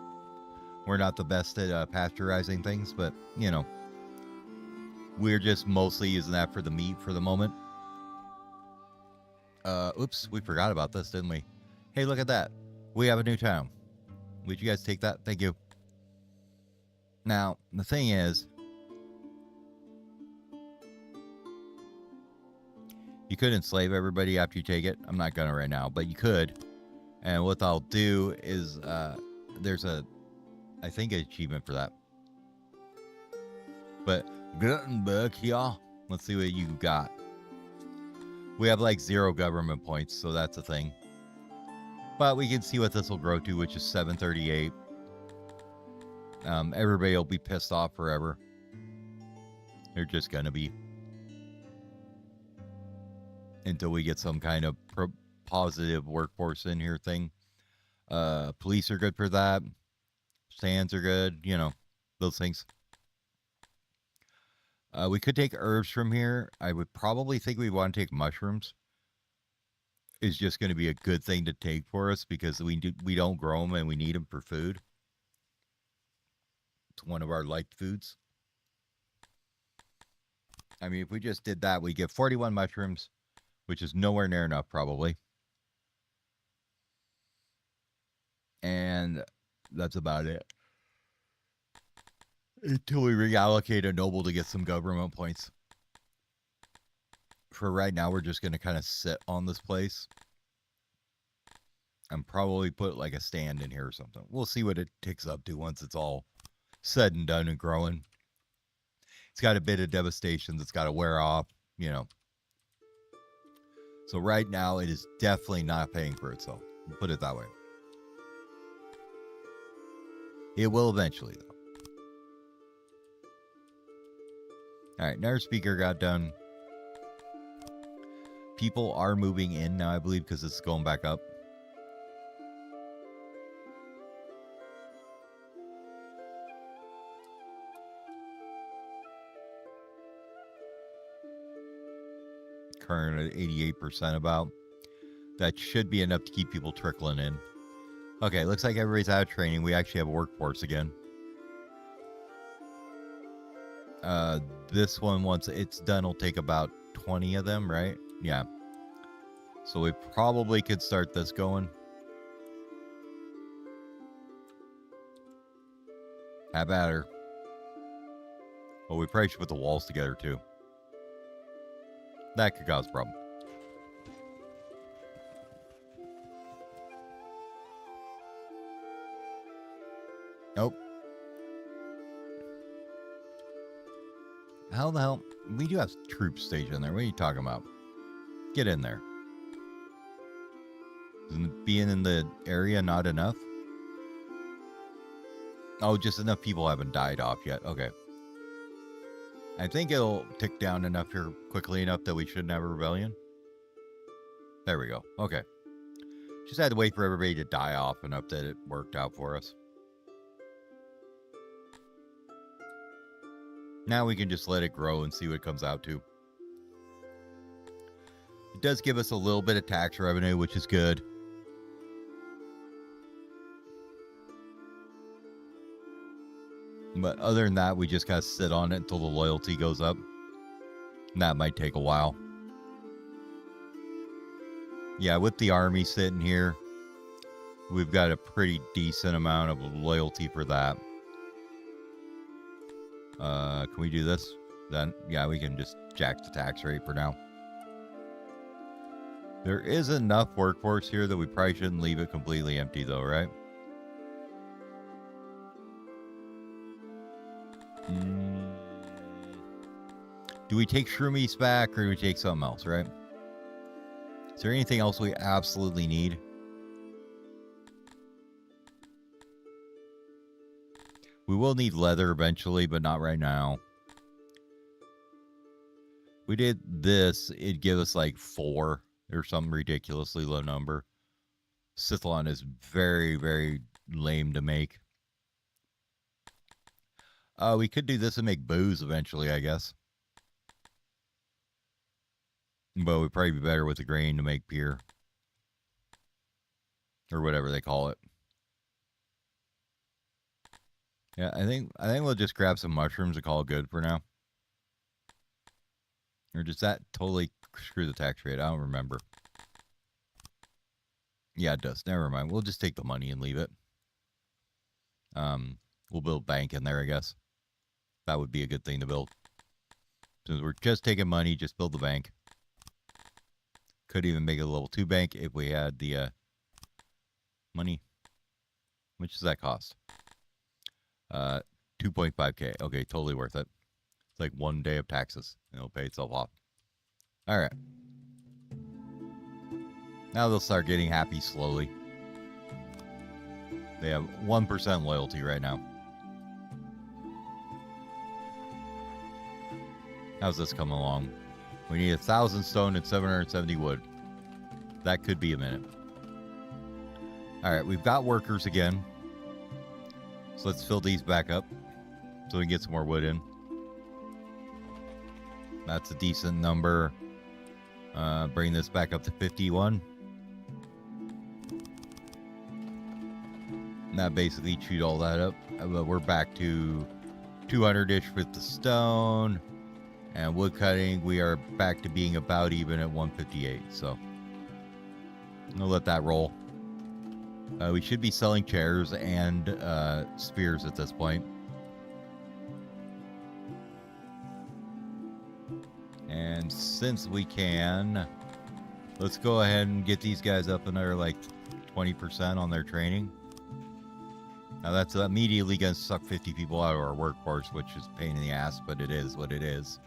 We're not the best at pasteurizing things, but, you know, we're just mostly using that for the meat for the moment. Oops, we forgot about this, didn't we? Hey, look at that. We have a new town. Would you guys take that? Thank you. Now, the thing is, you could enslave everybody after you take it. I'm not gonna right now, but you could. And what I'll do is, there's a, I think, an achievement for that. But, Gutenberg here. Let's see what you got. We have like 0 government points, so that's a thing. But we can see what this will grow to, which is 738. Everybody will be pissed off forever. They're just gonna be. Until we get some kind of positive workforce in here thing. Police are good for that. Sands are good, you know, those things. We could take herbs from here. I would probably think we want to take mushrooms. Is just going to be a good thing to take for us because we don't grow them and we need them for food. It's one of our liked foods. I mean, if we just did that, we get 41 mushrooms, which is nowhere near enough probably. And that's about it. Until we reallocate a noble to get some government points. For right now, we're just going to kind of sit on this place. And probably put like a stand in here or something. We'll see what it ticks up to once it's all said and done and growing. It's got a bit of devastation that's got to wear off, you know. So right now, it is definitely not paying for itself. We'll put it that way. It will eventually, though. All right, another speaker got done. People are moving in now, I believe, because it's going back up. Current at 88% about. That should be enough to keep people trickling in. Okay, looks like everybody's out of training. We actually have a workforce again. This one, once it's done, will take about 20 of them, right? Yeah. So we probably could start this going. Have at her. Well, we probably should put the walls together, too. That could cause a problem. Nope. How the hell? We do have troops stationed there. What are you talking about? Get in there. Isn't being in the area not enough? Oh, just enough people haven't died off yet. Okay. I think it'll tick down enough here quickly enough that we shouldn't have a rebellion. There we go. Okay. Just had to wait for everybody to die off enough that it worked out for us. Now we can just let it grow and see what it comes out to. It does give us a little bit of tax revenue, which is good. But other than that, we just gotta sit on it until the loyalty goes up. And that might take a while. Yeah, with the army sitting here, we've got a pretty decent amount of loyalty for that. Can we do this? Then, yeah, we can just jack the tax rate for now. There is enough workforce here that we probably shouldn't leave it completely empty, though, right? Do we take Shroomies back, or do we take something else, right? Is there anything else we absolutely need? We will need leather eventually, but not right now. We did this, it'd give us like 4. or some ridiculously low number. Scythlon is very, very lame to make. We could do this and make booze eventually, I guess. But we'd probably be better with the grain to make beer. Or whatever they call it. Yeah, I think we'll just grab some mushrooms and call it good for now. Or does that totally screw the tax rate? I don't remember. Yeah, it does. Never mind. We'll just take the money and leave it. We'll build bank in there, I guess. That would be a good thing to build. Since we're just taking money, just build the bank. Could even make it a level 2 bank if we had the money. Which does that cost? 2.5k. Okay, totally worth it. It's like 1 day of taxes. And it'll pay itself off. Alright. Now they'll start getting happy slowly. They have 1% loyalty right now. How's this coming along? We need 1,000 stone and 770 wood. That could be a minute. Alright, we've got workers again. So let's fill these back up so we can get some more wood in. That's a decent number. Bring this back up to 51. And that basically chewed all that up. But we're back to 200-ish with the stone. And wood cutting, we are back to being about even at 158. So we'll let that roll. We should be selling chairs and spears at this point. And since we can, let's go ahead and get these guys up another like 20% on their training. Now that's immediately going to suck 50 people out of our workforce, which is a pain in the ass, but it is what it is.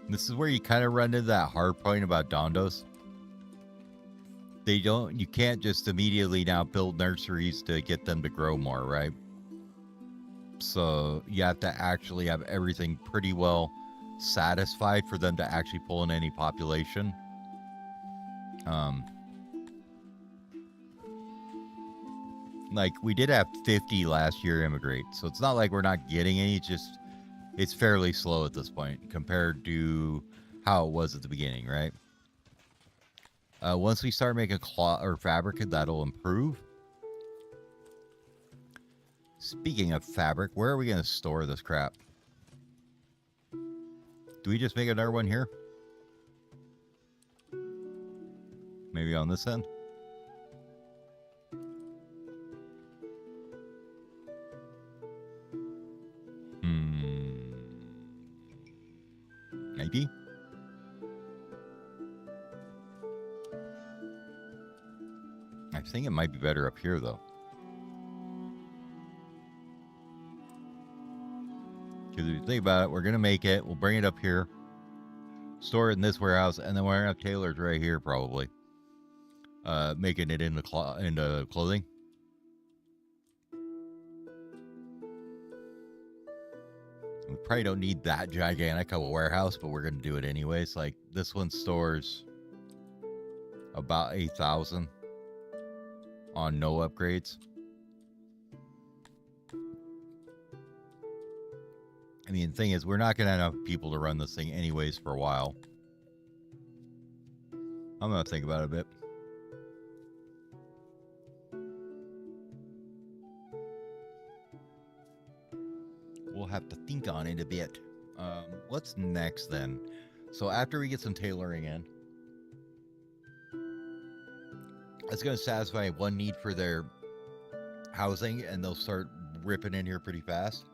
This is where you kind of run into that hard point about dondos. You can't just immediately now build nurseries to get them to grow more, right? So you have to actually have everything pretty well satisfied for them to actually pull in any population. Like we did have 50 last year immigrate, so it's not like we're not getting any, it's fairly slow at this point compared to how it was at the beginning, right? Once we start making cloth or fabric, that'll improve. Speaking of fabric, where are we going to store this crap? Do we just make another one here? Maybe on this end? Maybe? I think it might be better up here, though. Because if you think about it, we're going to make it. We'll bring it up here. Store it in this warehouse. And then we're going to have tailors right here, probably. Making it into clothing. We probably don't need that gigantic of a warehouse, but we're going to do it anyways. Like, this one stores about 8,000 on no upgrades. I mean, the thing is, we're not going to have enough people to run this thing anyways for a while. I'm going to think about it a bit. We'll have to think on it a bit. What's next then? So after we get some tailoring in, it's going to satisfy one need for their housing, and they'll start ripping in here pretty fast.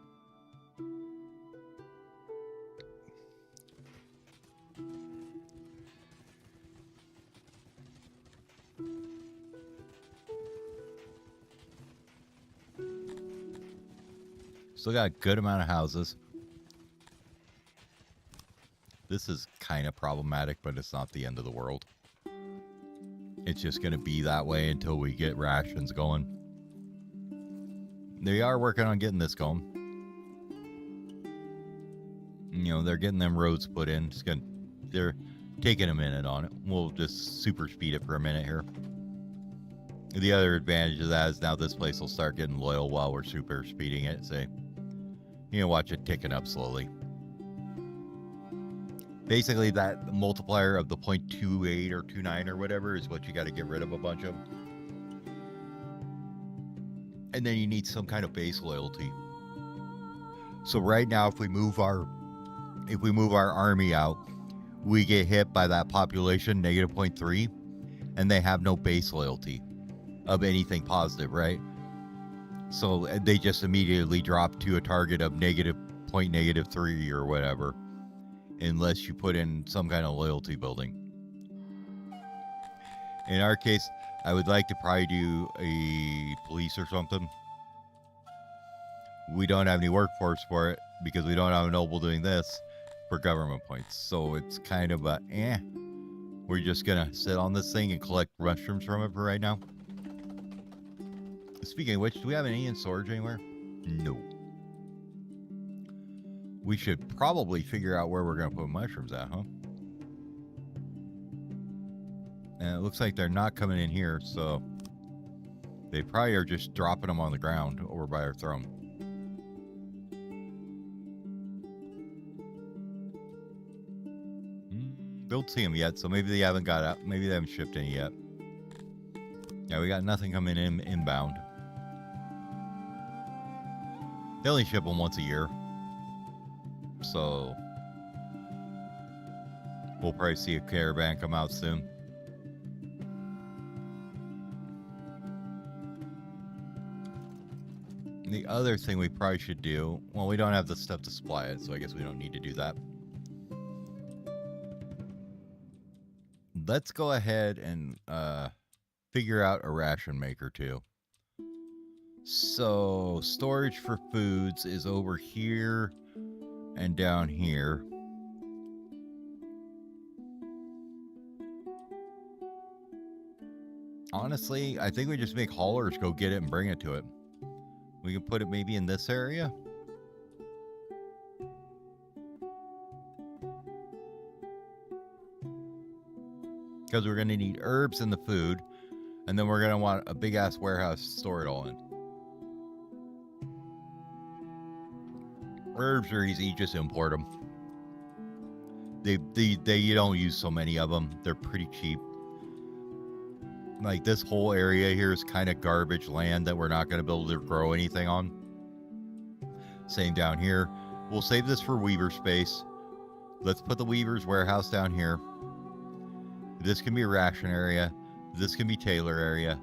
Still got a good amount of houses. This is kind of problematic, but it's not the end of the world. It's just going to be that way until we get rations going. they are working on getting this going. You know, they're getting them roads put in. They're taking a minute on it. We'll just super speed it for a minute here. The other advantage of that is now this place will start getting loyal while we're super speeding it. Say, you know, watch it ticking up slowly. Basically, that multiplier of the 0.28 or 29 or whatever is what you got to get rid of a bunch of. And then you need some kind of base loyalty. So right now, if we move our army out, we get hit by that population, negative 0.3, and they have no base loyalty of anything positive, right? So they just immediately drop to a target of -0.3 or whatever, unless you put in some kind of loyalty building. In our case, I would like to probably do a police or something. We don't have any workforce for it because we don't have a noble doing this for government points. So it's kind of a we're just gonna sit on this thing and collect mushrooms from it for right now. Speaking of which, do we have any in storage anywhere? No. We should probably figure out where we're gonna put mushrooms at, huh? And it looks like they're not coming in here, so they probably are just dropping them on the ground over by our throne. Don't see them yet, so maybe they haven't got out. Maybe they haven't shipped any yet. Yeah, we got nothing coming in inbound. They only ship them once a year, so we'll probably see a caravan come out soon. The other thing we probably should do, well, we don't have the stuff to supply it, so I guess we don't need to do that. Let's go ahead and figure out a ration maker too. So storage for foods is over here and down here. Honestly, I think we just make haulers go get it and bring it to it. We can put it maybe in this area. Because we're going to need herbs in the food, and then we're going to want a big ass warehouse to store it all in. Herbs are easy, just import them. You don't use so many of them. They're pretty cheap. Like this whole area here is kind of garbage land that we're not going to be able to grow anything on. Same down here. We'll save this for weaver space. Let's put the weaver's warehouse down here. This can be a ration area. This can be tailor area.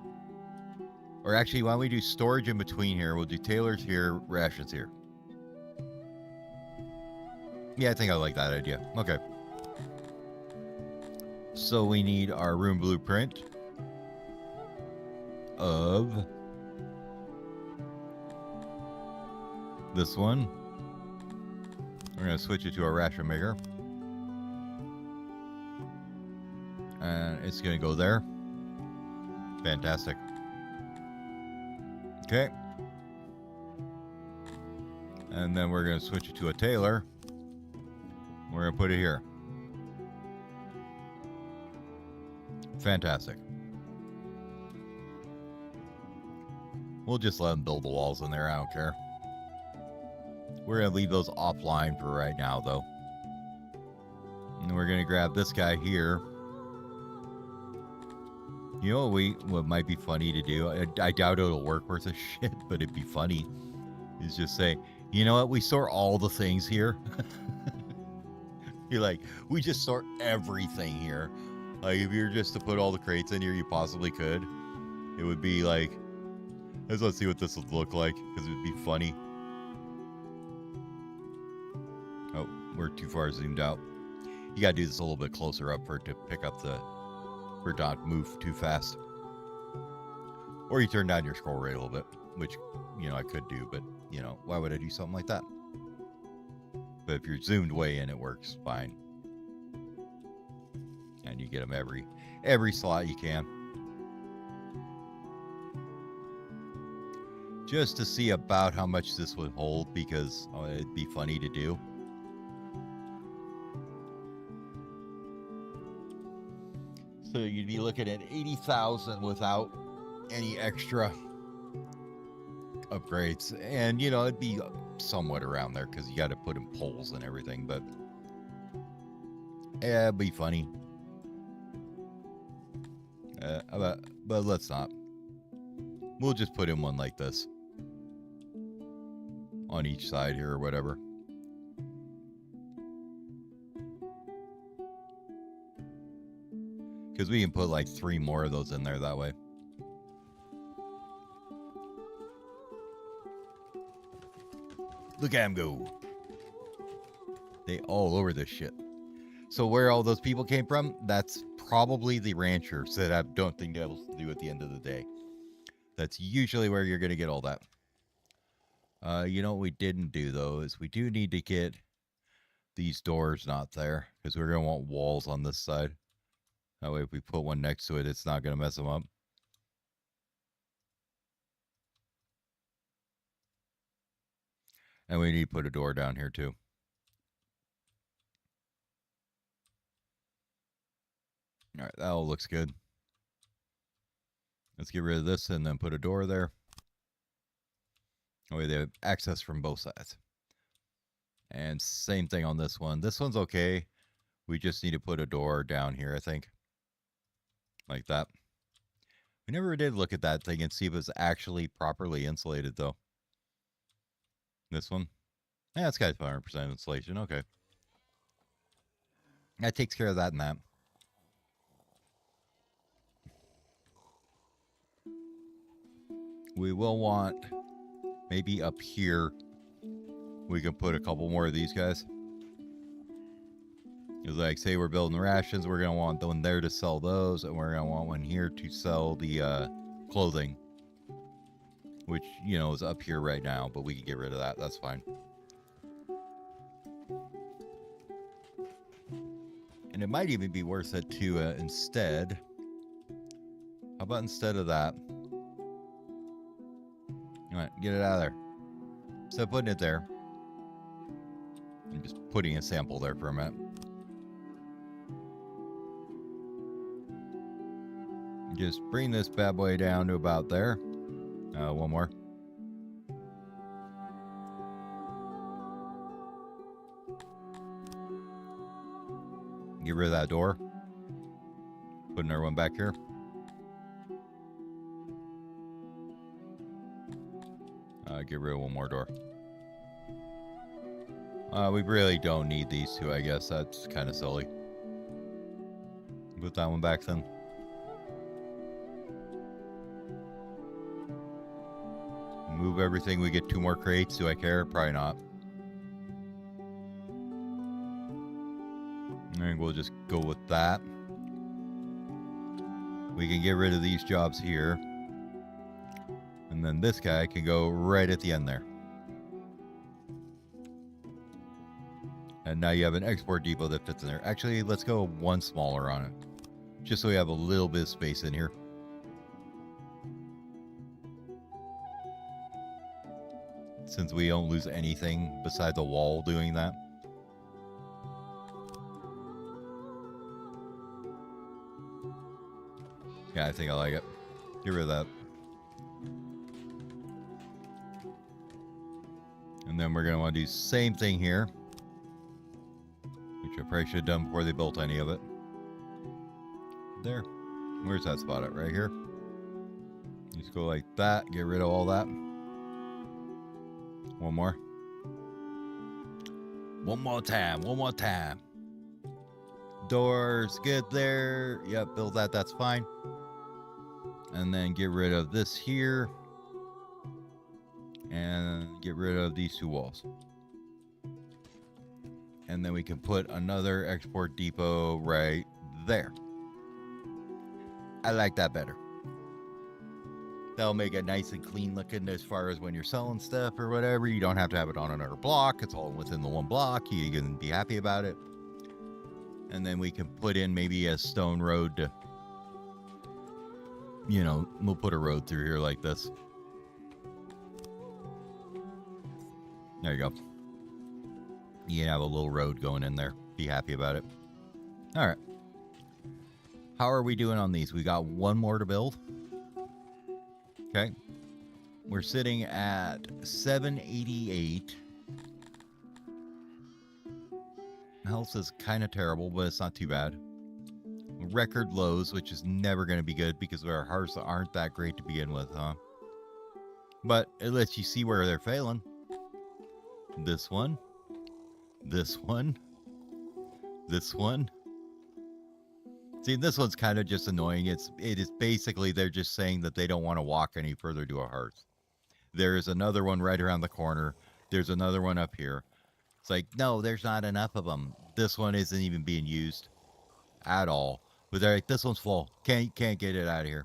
Or actually, why don't we do storage in between here? We'll do tailors here, rations here. Yeah, I think I like that idea. Okay. So we need our room blueprint of this one. We're going to switch it to a ration maker. And it's going to go there. Fantastic. Okay. And then we're going to switch it to a tailor. We're going to put it here. Fantastic. We'll just let them build the walls in there. I don't care. We're going to leave those offline for right now, though. And we're going to grab this guy here. You know what might be funny to do? I doubt it'll work worth a shit, but it'd be funny. Is just say, you know what? We store all the things here. You're like, we just store everything here. Like, if you were just to put all the crates in here, you possibly could. It would be like, let's see what this would look like, because it would be funny. Oh, we're too far zoomed out. You gotta do this a little bit closer up for it to pick up the, for it not move too fast. Or you turn down your scroll rate a little bit, which, you know, I could do, but, you know, why would I do something like that? But if you're zoomed way in, it works fine. And you get them every slot you can. just to see about how much this would hold, because it'd be funny to do. So you'd be looking at 80,000 without any extra upgrades, and you know, it'd be somewhat around there because you got to put in poles and everything, but yeah, it'd be funny. But let's not. We'll just put in one like this on each side here or whatever. Because we can put like 3 more of those in there that way. Look at him go. They all over this shit. So where all those people came from, that's probably the ranchers that have don't think else to do at the end of the day. That's usually where you're going to get all that. You know what we didn't do, though, is we do need to get these doors not there, because we're going to want walls on this side. That way, if we put one next to it, it's not going to mess them up. And we need to put a door down here, too. All right, that all looks good. Let's get rid of this and then put a door there. That way they have access from both sides. And same thing on this one. This one's okay. We just need to put a door down here, I think. Like that. We never did look at that thing and see if it was actually properly insulated, though. This one? Yeah, it's got 100% insulation. Okay. That takes care of that and that. We will want, maybe up here, we can put a couple more of these guys. Because like, say we're building rations, we're going to want one there to sell those, and we're going to want one here to sell the clothing. Which, you know, is up here right now, but we can get rid of that. That's fine. And it might even be worth it to instead, how about instead of that? All right, get it out of there. So putting it there. I'm just putting a sample there for a minute. Just bring this bad boy down to about there. One more. Get rid of that door. Put another one back here. Get rid of one more door. We really don't need these two, I guess. That's kind of silly. Put that one back then. Move everything. We get 2 more crates. Do I care? Probably not. And we'll just go with that. We can get rid of these jobs here. And then this guy can go right at the end there. And now you have an export depot that fits in there. Actually, let's go one smaller on it. Just so we have a little bit of space in here. Since we don't lose anything beside the wall doing that. Yeah, I think I like it. Get rid of that. And then we're going to want to do the same thing here. Which I probably should have done before they built any of it. There. Where's that spot at? Right here. Just go like that. Get rid of all that. One more. One more time. One more time. Doors. Good there. Yep, build that. That's fine. And then get rid of this here. And get rid of these 2 walls. And then we can put another export depot right there. I like that better. That'll make it nice and clean looking as far as when you're selling stuff or whatever. You don't have to have it on another block. It's all within the one block. You can be happy about it. And then we can put in maybe a stone road to, you know, we'll put a road through here like this. There you go. You can have a little road going in there. Be happy about it. All right. How are we doing on these? We got one more to build. Okay. We're sitting at 788. Health is kind of terrible, but it's not too bad. Record lows, which is never going to be good because our hearts aren't that great to begin with, huh? But it lets you see where they're failing. This one. This one. This one. See, this one's kind of just annoying. It is basically they're just saying that they don't want to walk any further to a hearth. There is another one right around the corner. There's another one up here. It's like, no, there's not enough of them. This one isn't even being used at all. But they're like, this one's full. Can't get it out of here.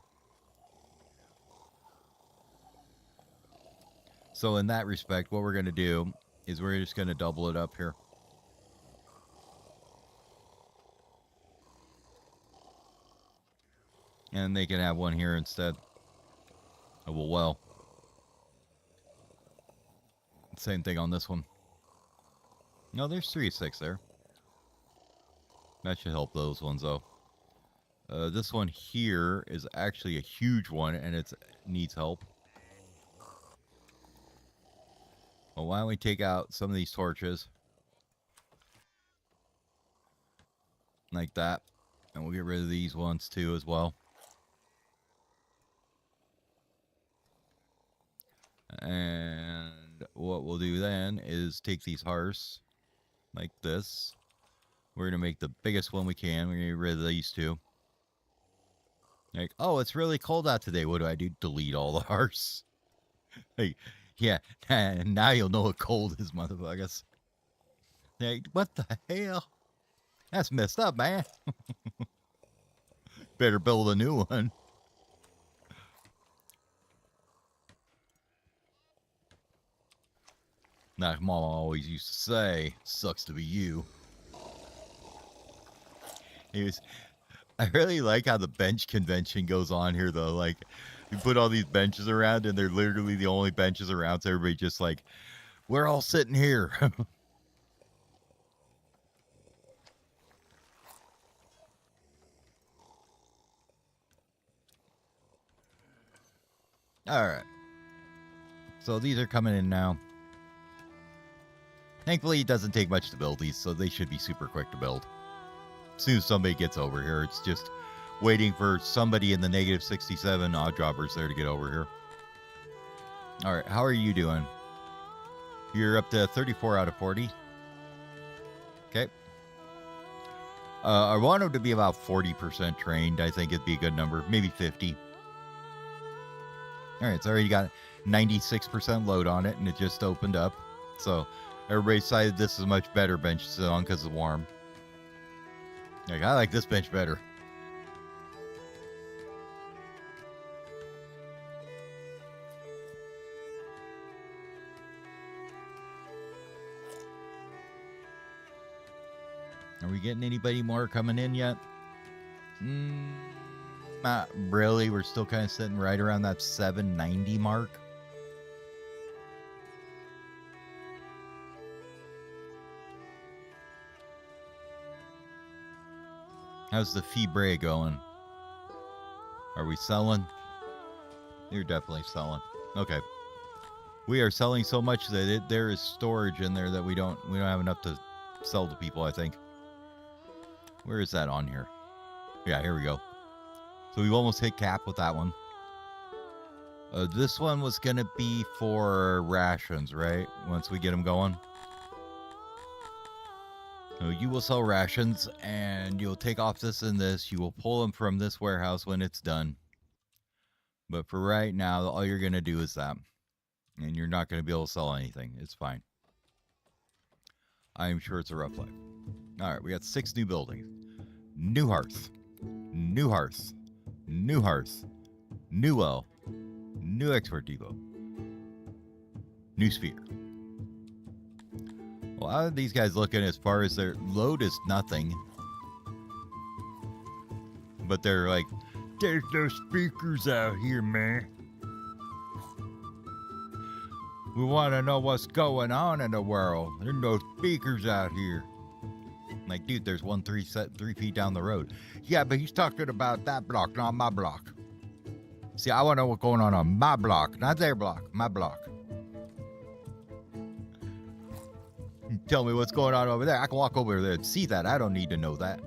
So in that respect, what we're going to do is we're just going to double it up here. And they can have one here instead of a well. Same thing on this one. No, there's 3 of 6 there. That should help those ones, though. This one here is actually a huge one, and it needs help. Well, why don't we take out some of these torches? Like that. And we'll get rid of these ones, too, as well. And what we'll do then is take these hearths like this. We're going to make the biggest one we can. We're going to get rid of these 2. Like, oh, it's really cold out today. What do? Delete all the hearths. Like, yeah, now you'll know what cold is, motherfuckers. Like, what the hell? That's messed up, man. Better build a new one. Like Mama always used to say, sucks to be you. I really like how the bench convention goes on here, though. Like, you put all these benches around, and they're literally the only benches around, so everybody just like, we're all sitting here. All right. So these are coming in now. Thankfully, it doesn't take much to build these, so they should be super quick to build. As soon as somebody gets over here, it's just waiting for somebody in the negative 67 odd droppers there to get over here. All right, how are you doing? You're up to 34 out of 40. Okay. I want them to be about 40% trained. I think it'd be a good number. Maybe 50. All right, it's already got 96% load on it, and it just opened up. So everybody decided this is a much better bench to sit on because it's warm. Like, I like this bench better. Are we getting anybody more coming in yet? Not really. We're still kind of sitting right around that 790 mark. How's the Fibre going? Are we selling? You're definitely selling. Okay. We are selling so much that there is storage in there that we don't have enough to sell to people, I think. Where is that on here? Yeah, here we go. So we've almost hit cap with that one. This one was going to be for rations, right? Once we get them going. So you will sell rations, and you'll take off this and this. You will pull them from this warehouse when it's done. But for right now, all you're going to do is that. And you're not going to be able to sell anything. It's fine. I'm sure it's a rough life. All right, we got 6 new buildings. New hearth. New hearth. New hearth. New well. New export depot. New sphere. Well, how are these guys looking as far as their load is nothing? But they're like, there's no speakers out here, man. We want to know what's going on in the world. There's no speakers out here. I'm like, dude, there's one 3 feet down the road. Yeah, but he's talking about that block, not my block. See, I want to know what's going on my block, not their block, my block. Tell me what's going on over there. I can walk over there and see that. I don't need to know that.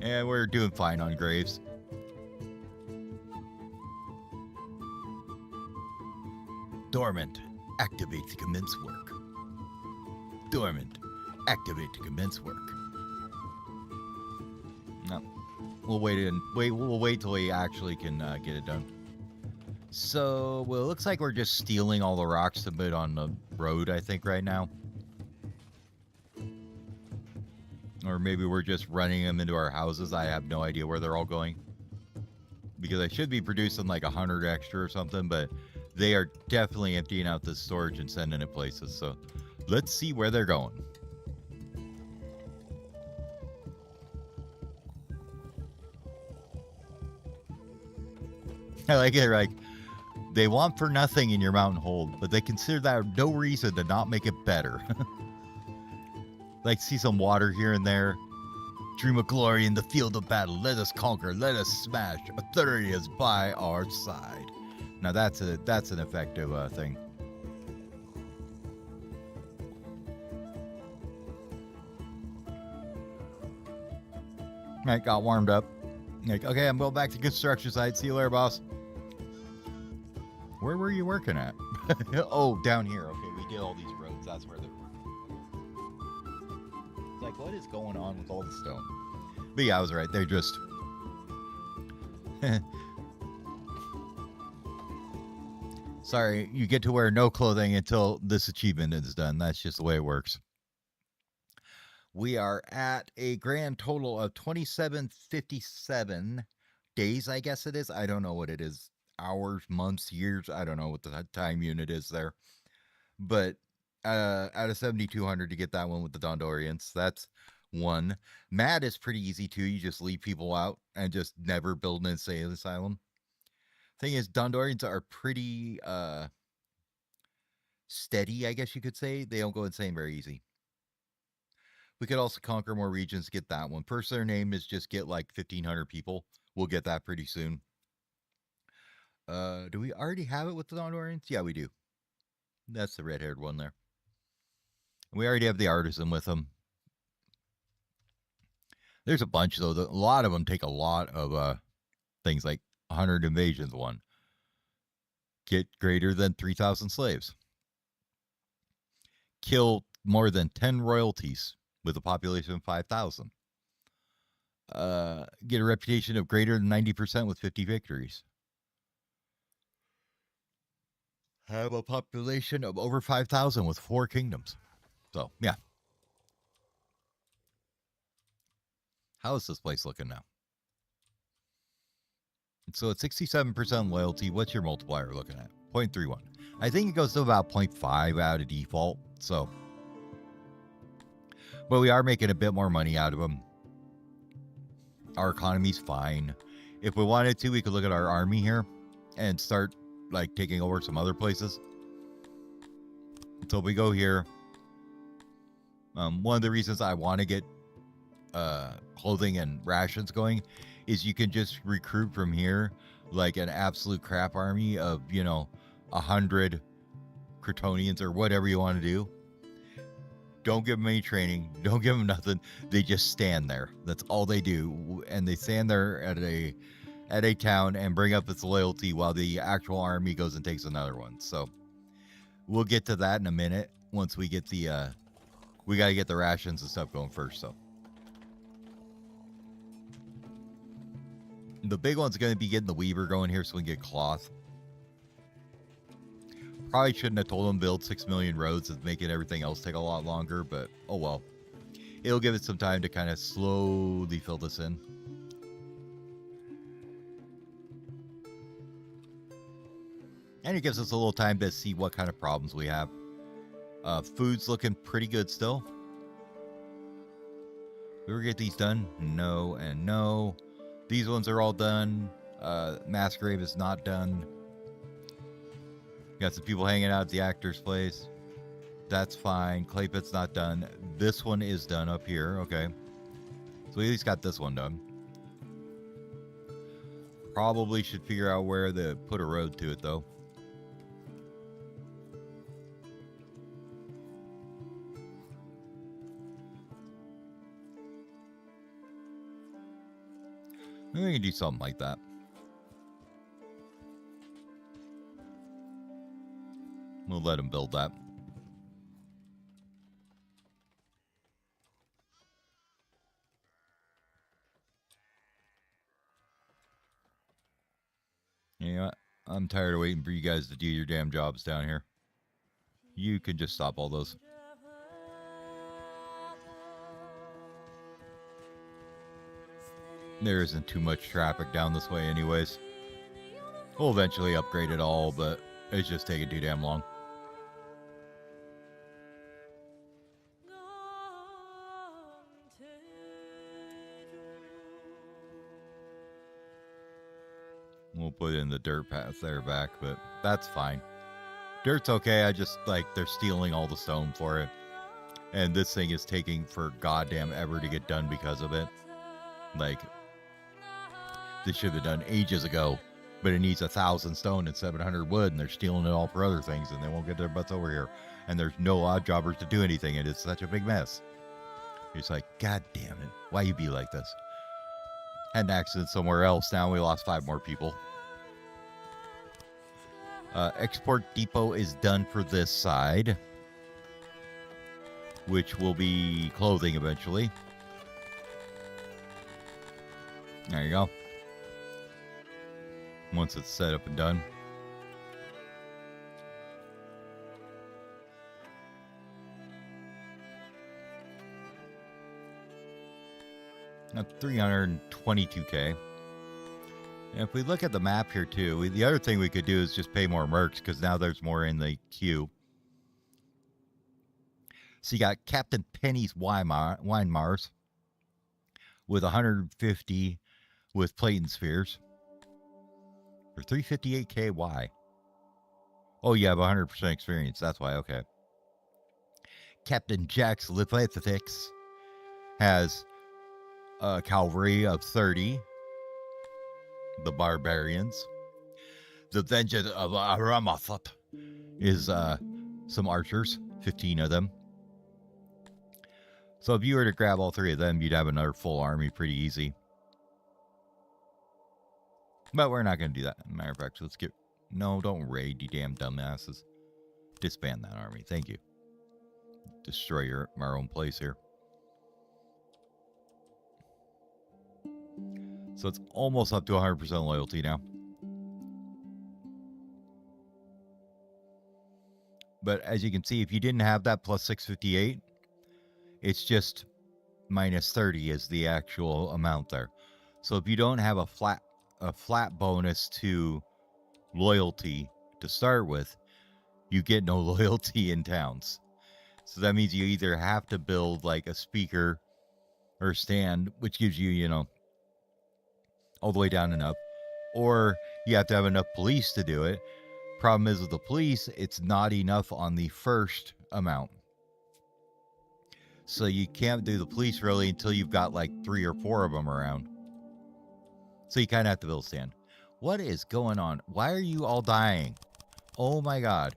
And we're doing fine on graves. Dormant. Activate to commence work. Dormant. Activate to commence work. No. We'll wait till we actually can get it done. So, well, it looks like we're just stealing all the rocks to put on the road, I think, right now. Or maybe we're just running them into our houses. I have no idea where they're all going. Because I should be producing like 100 extra or something, but they are definitely emptying out the storage and sending it places. So, let's see where they're going. I like it, like, they want for nothing in your mountain hold, but they consider that no reason to not make it better. Like, see some water here and there. Dream of glory in the field of battle. Let us conquer. Let us smash. Authority is by our side. Now that's an effective thing. Right, got warmed up. Like, okay, I'm going back to construction site. See you later, boss. Where were you working at? Oh, down here. Okay, we did all these roads. That's where they're working. It's like, what is going on with all the stone? But yeah, I was right. They're just... Sorry, you get to wear no clothing until this achievement is done. That's just the way it works. We are at a grand total of 2757 days, I guess it is. I don't know what it is. Hours, months, years. I don't know what the time unit is there. But out of 7,200 to get that one with the Dondorians, that's one. Mad is pretty easy too. You just leave people out and just never build an insane asylum. Thing is, Dondorians are pretty steady, I guess you could say. They don't go insane very easy. We could also conquer more regions to get that one. First, their name is just get like 1,500 people. We'll get that pretty soon. Do we already have it with the Dondorians? Yeah, we do. That's the red-haired one there. We already have the artisan with them. There's a bunch, though. A lot of them take a lot of things like 100 invasions one. Get greater than 3,000 slaves. Kill more than 10 royalties with a population of 5,000. Get a reputation of greater than 90% with 50 victories. Have a population of over 5,000 with 4 kingdoms. So, yeah. How is this place looking now? So at 67% loyalty, what's your multiplier looking at? 0.31. I think it goes to about 0.5 out of default. So, but we are making a bit more money out of them. Our economy's fine. If we wanted to, we could look at our army here and start like taking over some other places. So we go here. One of the reasons I want to get clothing and rations going is you can just recruit from here like an absolute crap army of, 100 Crotonians or whatever you want to do. Don't give them any training. Don't give them nothing. They just stand there. That's all they do. And they stand there at a town and bring up its loyalty while the actual army goes and takes another one. So we'll get to that in a minute once we get the we got to get the rations and stuff going first. So the big one's going to be getting the weaver going here so we can get cloth. Probably shouldn't have told them to build 6 million roads and making everything else take a lot longer, but oh well. It'll give it some time to kind of slowly fill this in. And it gives us a little time to see what kind of problems we have. Food's looking pretty good still. We ever get these done? No and no. These ones are all done. Mass grave is not done. Got some people hanging out at the actor's place. That's fine. Clay pit's not done. This one is done up here. Okay. So we at least got this one done. Probably should figure out where to put a road to it, though. Maybe we can do something like that. We'll let him build that. You know what? I'm tired of waiting for you guys to do your damn jobs down here. You can just stop all those. There isn't too much traffic down this way anyways. We'll eventually upgrade it all, but it's just taking too damn long. We'll put in the dirt path there back, but that's fine. Dirt's okay, I just, like, they're stealing all the stone for it. And this thing is taking for goddamn ever to get done because of it. Like, this should have been done ages ago, but it needs 1,000 stone and 700 wood, and they're stealing it all for other things, and they won't get their butts over here. And there's no odd jobbers to do anything, and it's such a big mess. It's like, god damn it, why you be like this? Had an accident somewhere else, now we lost 5 more people. Export depot is done for this side, which will be clothing eventually. There you go. Once it's set up and done. Now 322k. And if we look at the map here too, the other thing we could do is just pay more mercs, because now there's more in the queue. So you got Captain Penny's Wine Mars with 150 with plate and spheres for 358k. Why? Oh, you have 100% experience. That's why. Okay. Captain Jack's Lipathics has a cavalry of 30. The barbarians. The Vengeance of Aramathot is some archers, 15 of them. So if you were to grab all 3 of them, you'd have another full army pretty easy. But we're not going to do that. Matter of fact, let's get... No, don't raid, you damn dumbasses. Disband that army. Thank you. Destroy our own place here. So it's almost up to 100% loyalty now. But as you can see, if you didn't have that plus 658, it's just minus 30 is the actual amount there. So if you don't have a flat bonus to loyalty to start with, you get no loyalty in towns. So that means you either have to build like a speaker or stand, which gives you, you know, all the way down and up, or you have to have enough police to do it. Problem is with the police, it's not enough on the first amount. So you can't do the police really until you've got like 3 or 4 of them around. So you kind of have to build a stand. What is going on? Why are you all dying? Oh my god.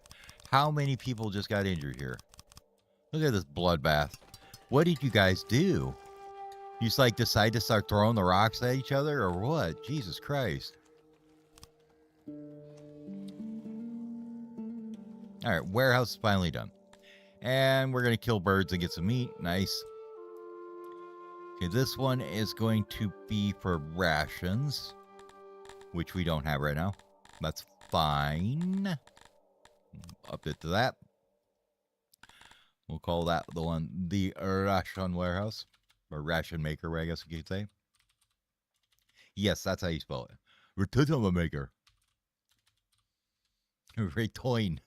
How many people just got injured here? Look at this bloodbath. What did you guys do? You just like decide to start throwing the rocks at each other or what? Jesus Christ. Alright, warehouse is finally done. And we're going to kill birds and get some meat. Nice. Okay, this one is going to be for rations, which we don't have right now. That's fine. Up it to that. We'll call that the ration warehouse. Or ration maker, I guess you could say. Yes, that's how you spell it. Ratoon maker. Ratoin.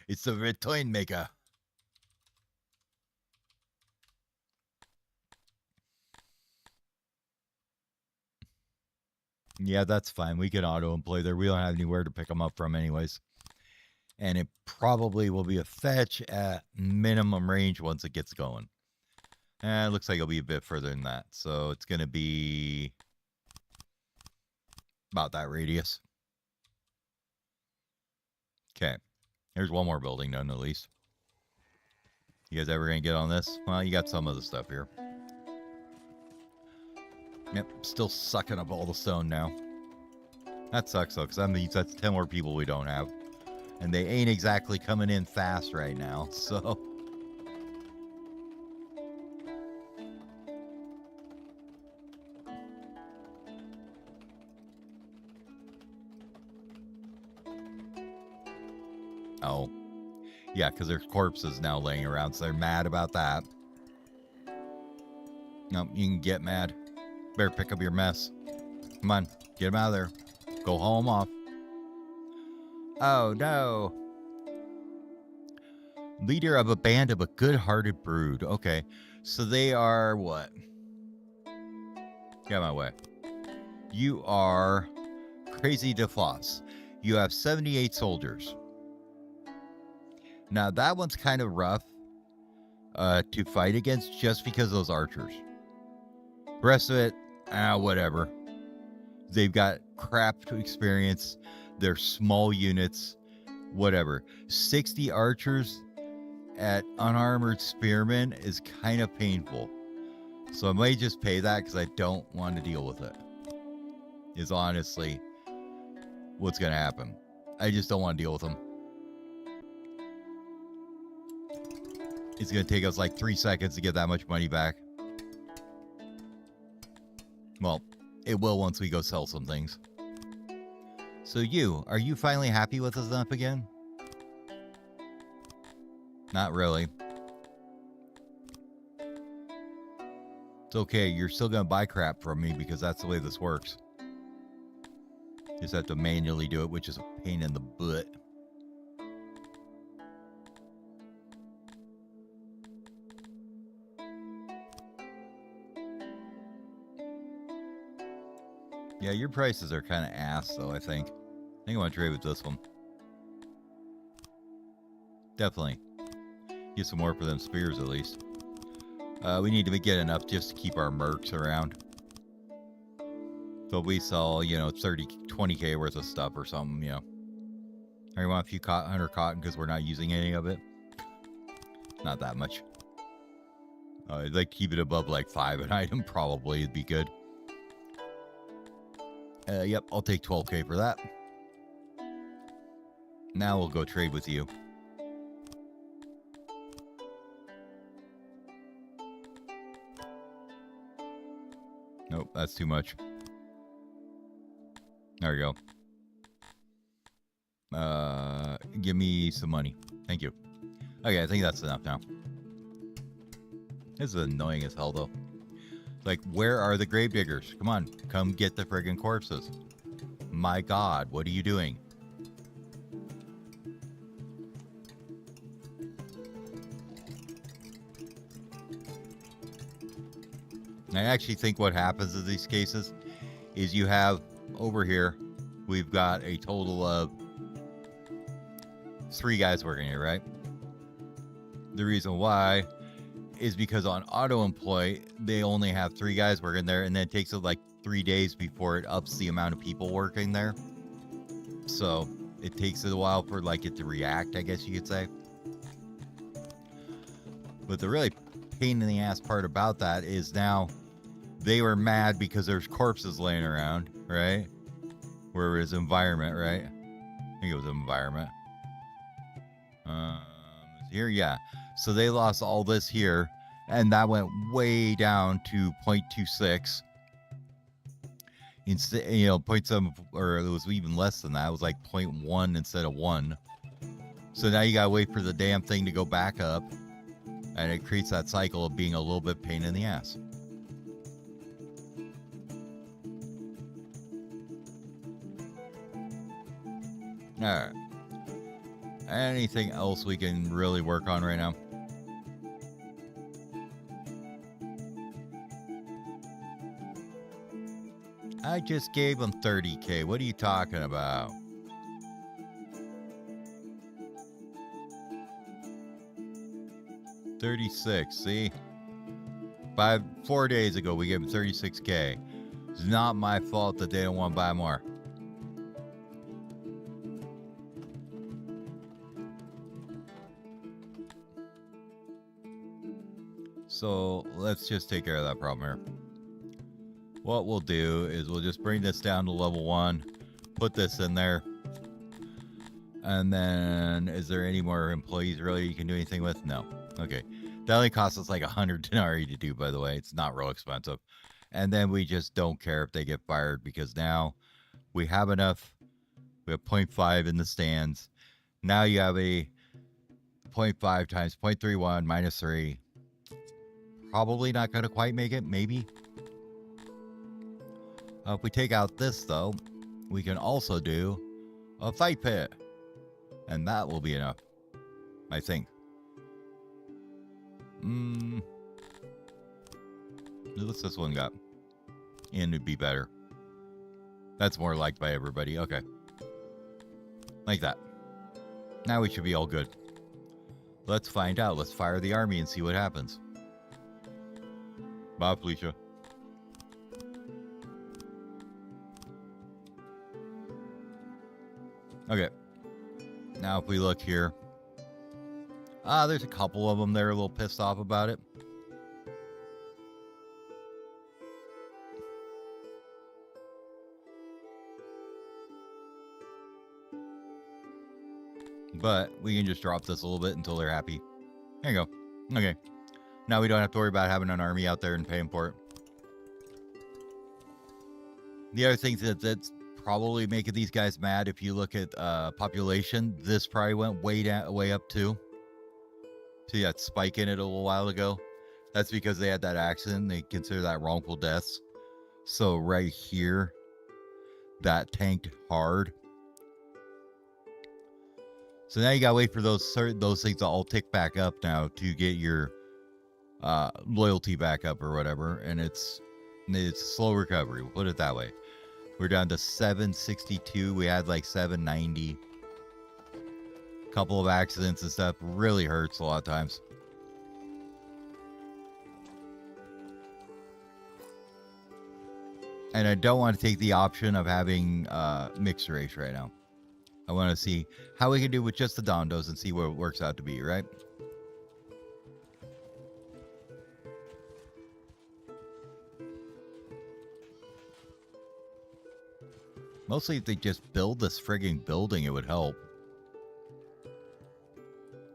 It's the Ratoin maker. Yeah, that's fine. We can auto-employ there. We don't have anywhere to pick them up from anyways. And it probably will be a fetch at minimum range once it gets going. It looks like it'll be a bit further than that. So it's going to be about that radius. Okay. Here's one more building done at least. You guys ever going to get on this? Well, you got some of the stuff here. Yep, still sucking up all the stone now. That sucks though, because that means that's 10 more people we don't have. And they ain't exactly coming in fast right now, so... Oh. Yeah, because there's corpses now laying around, so they're mad about that. No, you can get mad. Better pick up your mess. Come on, get them out of there. Go haul them off. Oh, no. Leader of a band of a good-hearted brood. Okay, so they are what? Get out of my way. You are Crazy DeFloss. You have 78 soldiers. Now, that one's kind of rough to fight against just because of those archers. The rest of it, whatever. They've got crap to experience. They're small units, whatever. 60 archers at unarmored spearmen is kind of painful. So I might just pay that because I don't want to deal with it. Is honestly what's going to happen. I just don't want to deal with them. It's going to take us like 3 seconds to get that much money back. Well, it will once we go sell some things. So are you finally happy with us enough again? Not really. It's okay, you're still going to buy crap from me because that's the way this works. You just have to manually do it, which is a pain in the butt. Yeah, your prices are kind of ass, though, I think. I think I want to trade with this one. Definitely. Get some more for them spears, at least. We need to get enough just to keep our mercs around. So we sell, 30, 20k worth of stuff or something, I want a few 100 cotton because we're not using any of it. Not that much. I'd like to keep it above like 5 an item, probably. It'd be good. Yep, I'll take 12k for that. Now we'll go trade with you. Nope, that's too much. There you go. Give me some money. Thank you. Okay, I think that's enough now. This is annoying as hell, though. Like, where are the gravediggers? Come on, come get the friggin' corpses. My God, what are you doing? I actually think what happens in these cases is you have over here, we've got a total of 3 guys working here, right? The reason why is because on auto employ, they only have 3 guys working there, and then it takes it like 3 days before it ups the amount of people working there. So it takes it a while for like it to react, I guess you could say. But the really pain in the ass part about that is now they were mad because there's corpses laying around, right? Where it was environment, right? I think it was environment. Here, yeah. So they lost all this here, and that went way down to 0.26. Instead, 0.7, or it was even less than that. It was like 0.1 instead of 1. So now you gotta wait for the damn thing to go back up, and it creates that cycle of being a little bit pain in the ass. All right. Anything else we can really work on right now? I just gave him 30K. What are you talking about? $36, see? 4 days ago, we gave him 36K. It's not my fault that they don't want to buy more. So let's just take care of that problem here. What we'll do is we'll just bring this down to level 1, put this in there. And then, is there any more employees really you can do anything with? No. Okay. That only costs us like 100 denarii to do, by the way. It's not real expensive. And then we just don't care if they get fired because now we have enough. We have 0.5 in the stands. Now you have a 0.5 times 0.31 minus 3. Probably not going to quite make it, maybe. If we take out this, though, we can also do a fight pit. And that will be enough, I think. What's this one got? And it'd be better. That's more liked by everybody. Okay. Like that. Now we should be all good. Let's find out. Let's fire the army and see what happens. Bye, Felicia. Okay. Now if we look here. There's a couple of them that are a little pissed off about it. But we can just drop this a little bit until they're happy. There you go. Okay. Now we don't have to worry about having an army out there and paying for it. The other thing that's probably making these guys mad, if you look at population, this probably went way up too. See that spike in it a little while ago? That's because they had that accident. They consider that wrongful deaths. So right here, that tanked hard. So now you gotta wait for those things to all tick back up now to get your loyalty back up or whatever. And it's slow recovery. We'll put it that way. We're down to 762. We had like 790. Couple of accidents and stuff. Really hurts a lot of times. And I don't want to take the option of having mixed race right now. I want to see how we can do with just the dondos and see what it works out to be, right? Mostly if they just build this frigging building, it would help.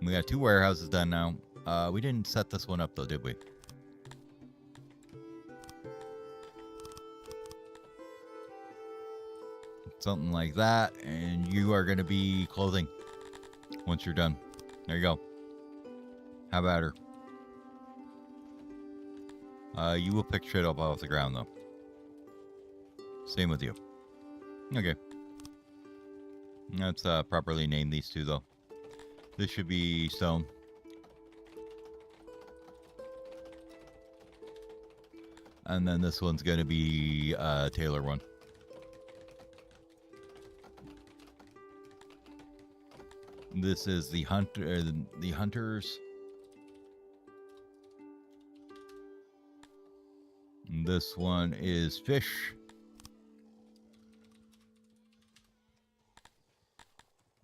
We got 2 warehouses done now. We didn't set this one up though, did we? Something like that. And you are going to be clothing once you're done. There you go. How about her? You will pick shit up off the ground though. Same with you. Okay. Let's properly name these 2 though. This should be stone. And then this one's going to be Taylor one. This is the hunters. And this one is fish.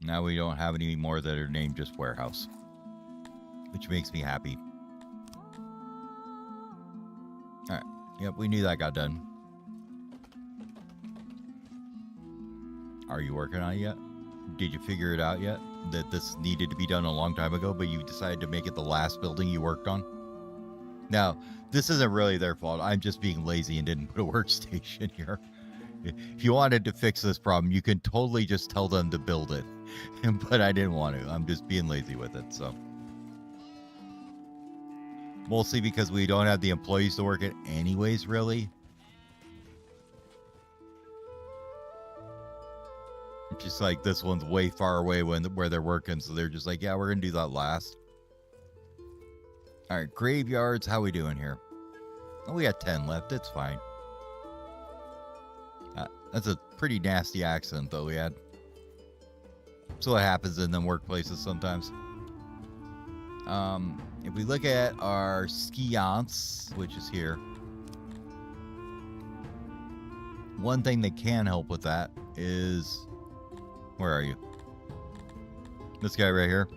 Now we don't have any more that are named just warehouse, which makes me happy. All right. Yep, we knew that got done. Are you working on it yet? Did you figure it out yet? That this needed to be done a long time ago, but you decided to make it the last building you worked on? Now, this isn't really their fault. I'm just being lazy and didn't put a workstation here. If you wanted to fix this problem, you can totally just tell them to build it. But I didn't want to. I'm just being lazy with it, so. Mostly because we don't have the employees to work it anyways, really. Just like this one's way far away where they're working, so they're just like, yeah, we're going to do that last. All right, graveyards, how we doing here? Oh, we got 10 left. It's fine. That's a pretty nasty accident, though, we had. So it happens in them workplaces sometimes. If we look at our skiance, which is here, one thing that can help with that is, where are you? This guy right here.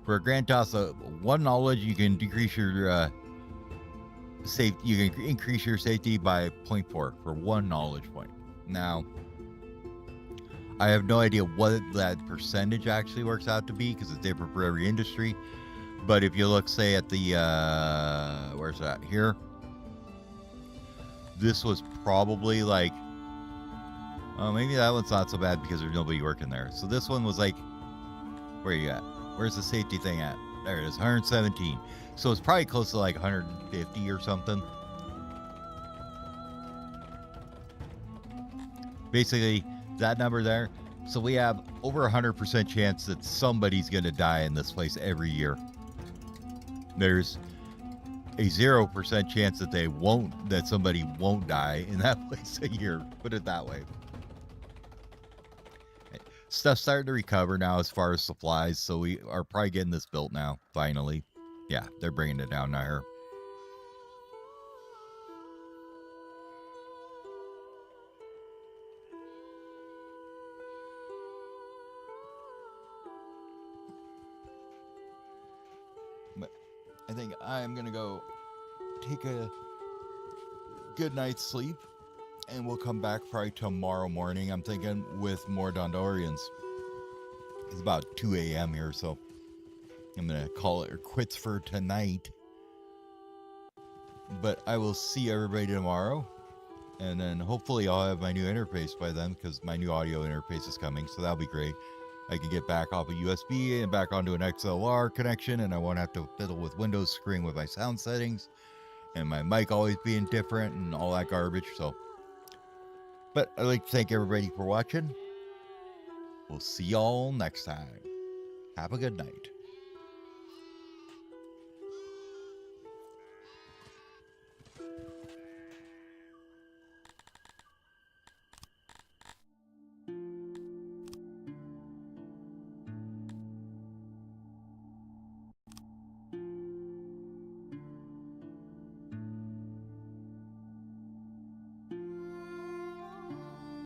For a grand toss of 1 knowledge, you can decrease your safety. You can increase your safety by 0.4 for 1 knowledge point. Now, I have no idea what that percentage actually works out to be because it's different for every industry. But if you look, say, at the where's that here? This was probably like, oh, maybe that one's not so bad because there's nobody working there. So this one was like, where are you at? Where's the safety thing at? There it is, 117. So it's probably close to like 150 or something. Basically, that number there. So we have over 100% chance that somebody's going to die in this place every year. There's a 0% chance that somebody won't die in that place a year. Put it that way. Stuff's starting to recover now as far as supplies, so we are probably getting this built now, finally. Yeah, they're bringing it down now here. But I think I'm going to go take a good night's sleep, and we'll come back probably tomorrow morning, I'm thinking, with more Dondorians. It's about 2 a.m. here, so I'm going to call it quits for tonight. But I will see everybody tomorrow, and then hopefully I'll have my new interface by then, because my new audio interface is coming, so that'll be great. I can get back off a USB and back onto an XLR connection, and I won't have to fiddle with Windows screen with my sound settings, and my mic always being different, and all that garbage, so... But I'd like to thank everybody for watching. We'll see y'all next time. Have a good night.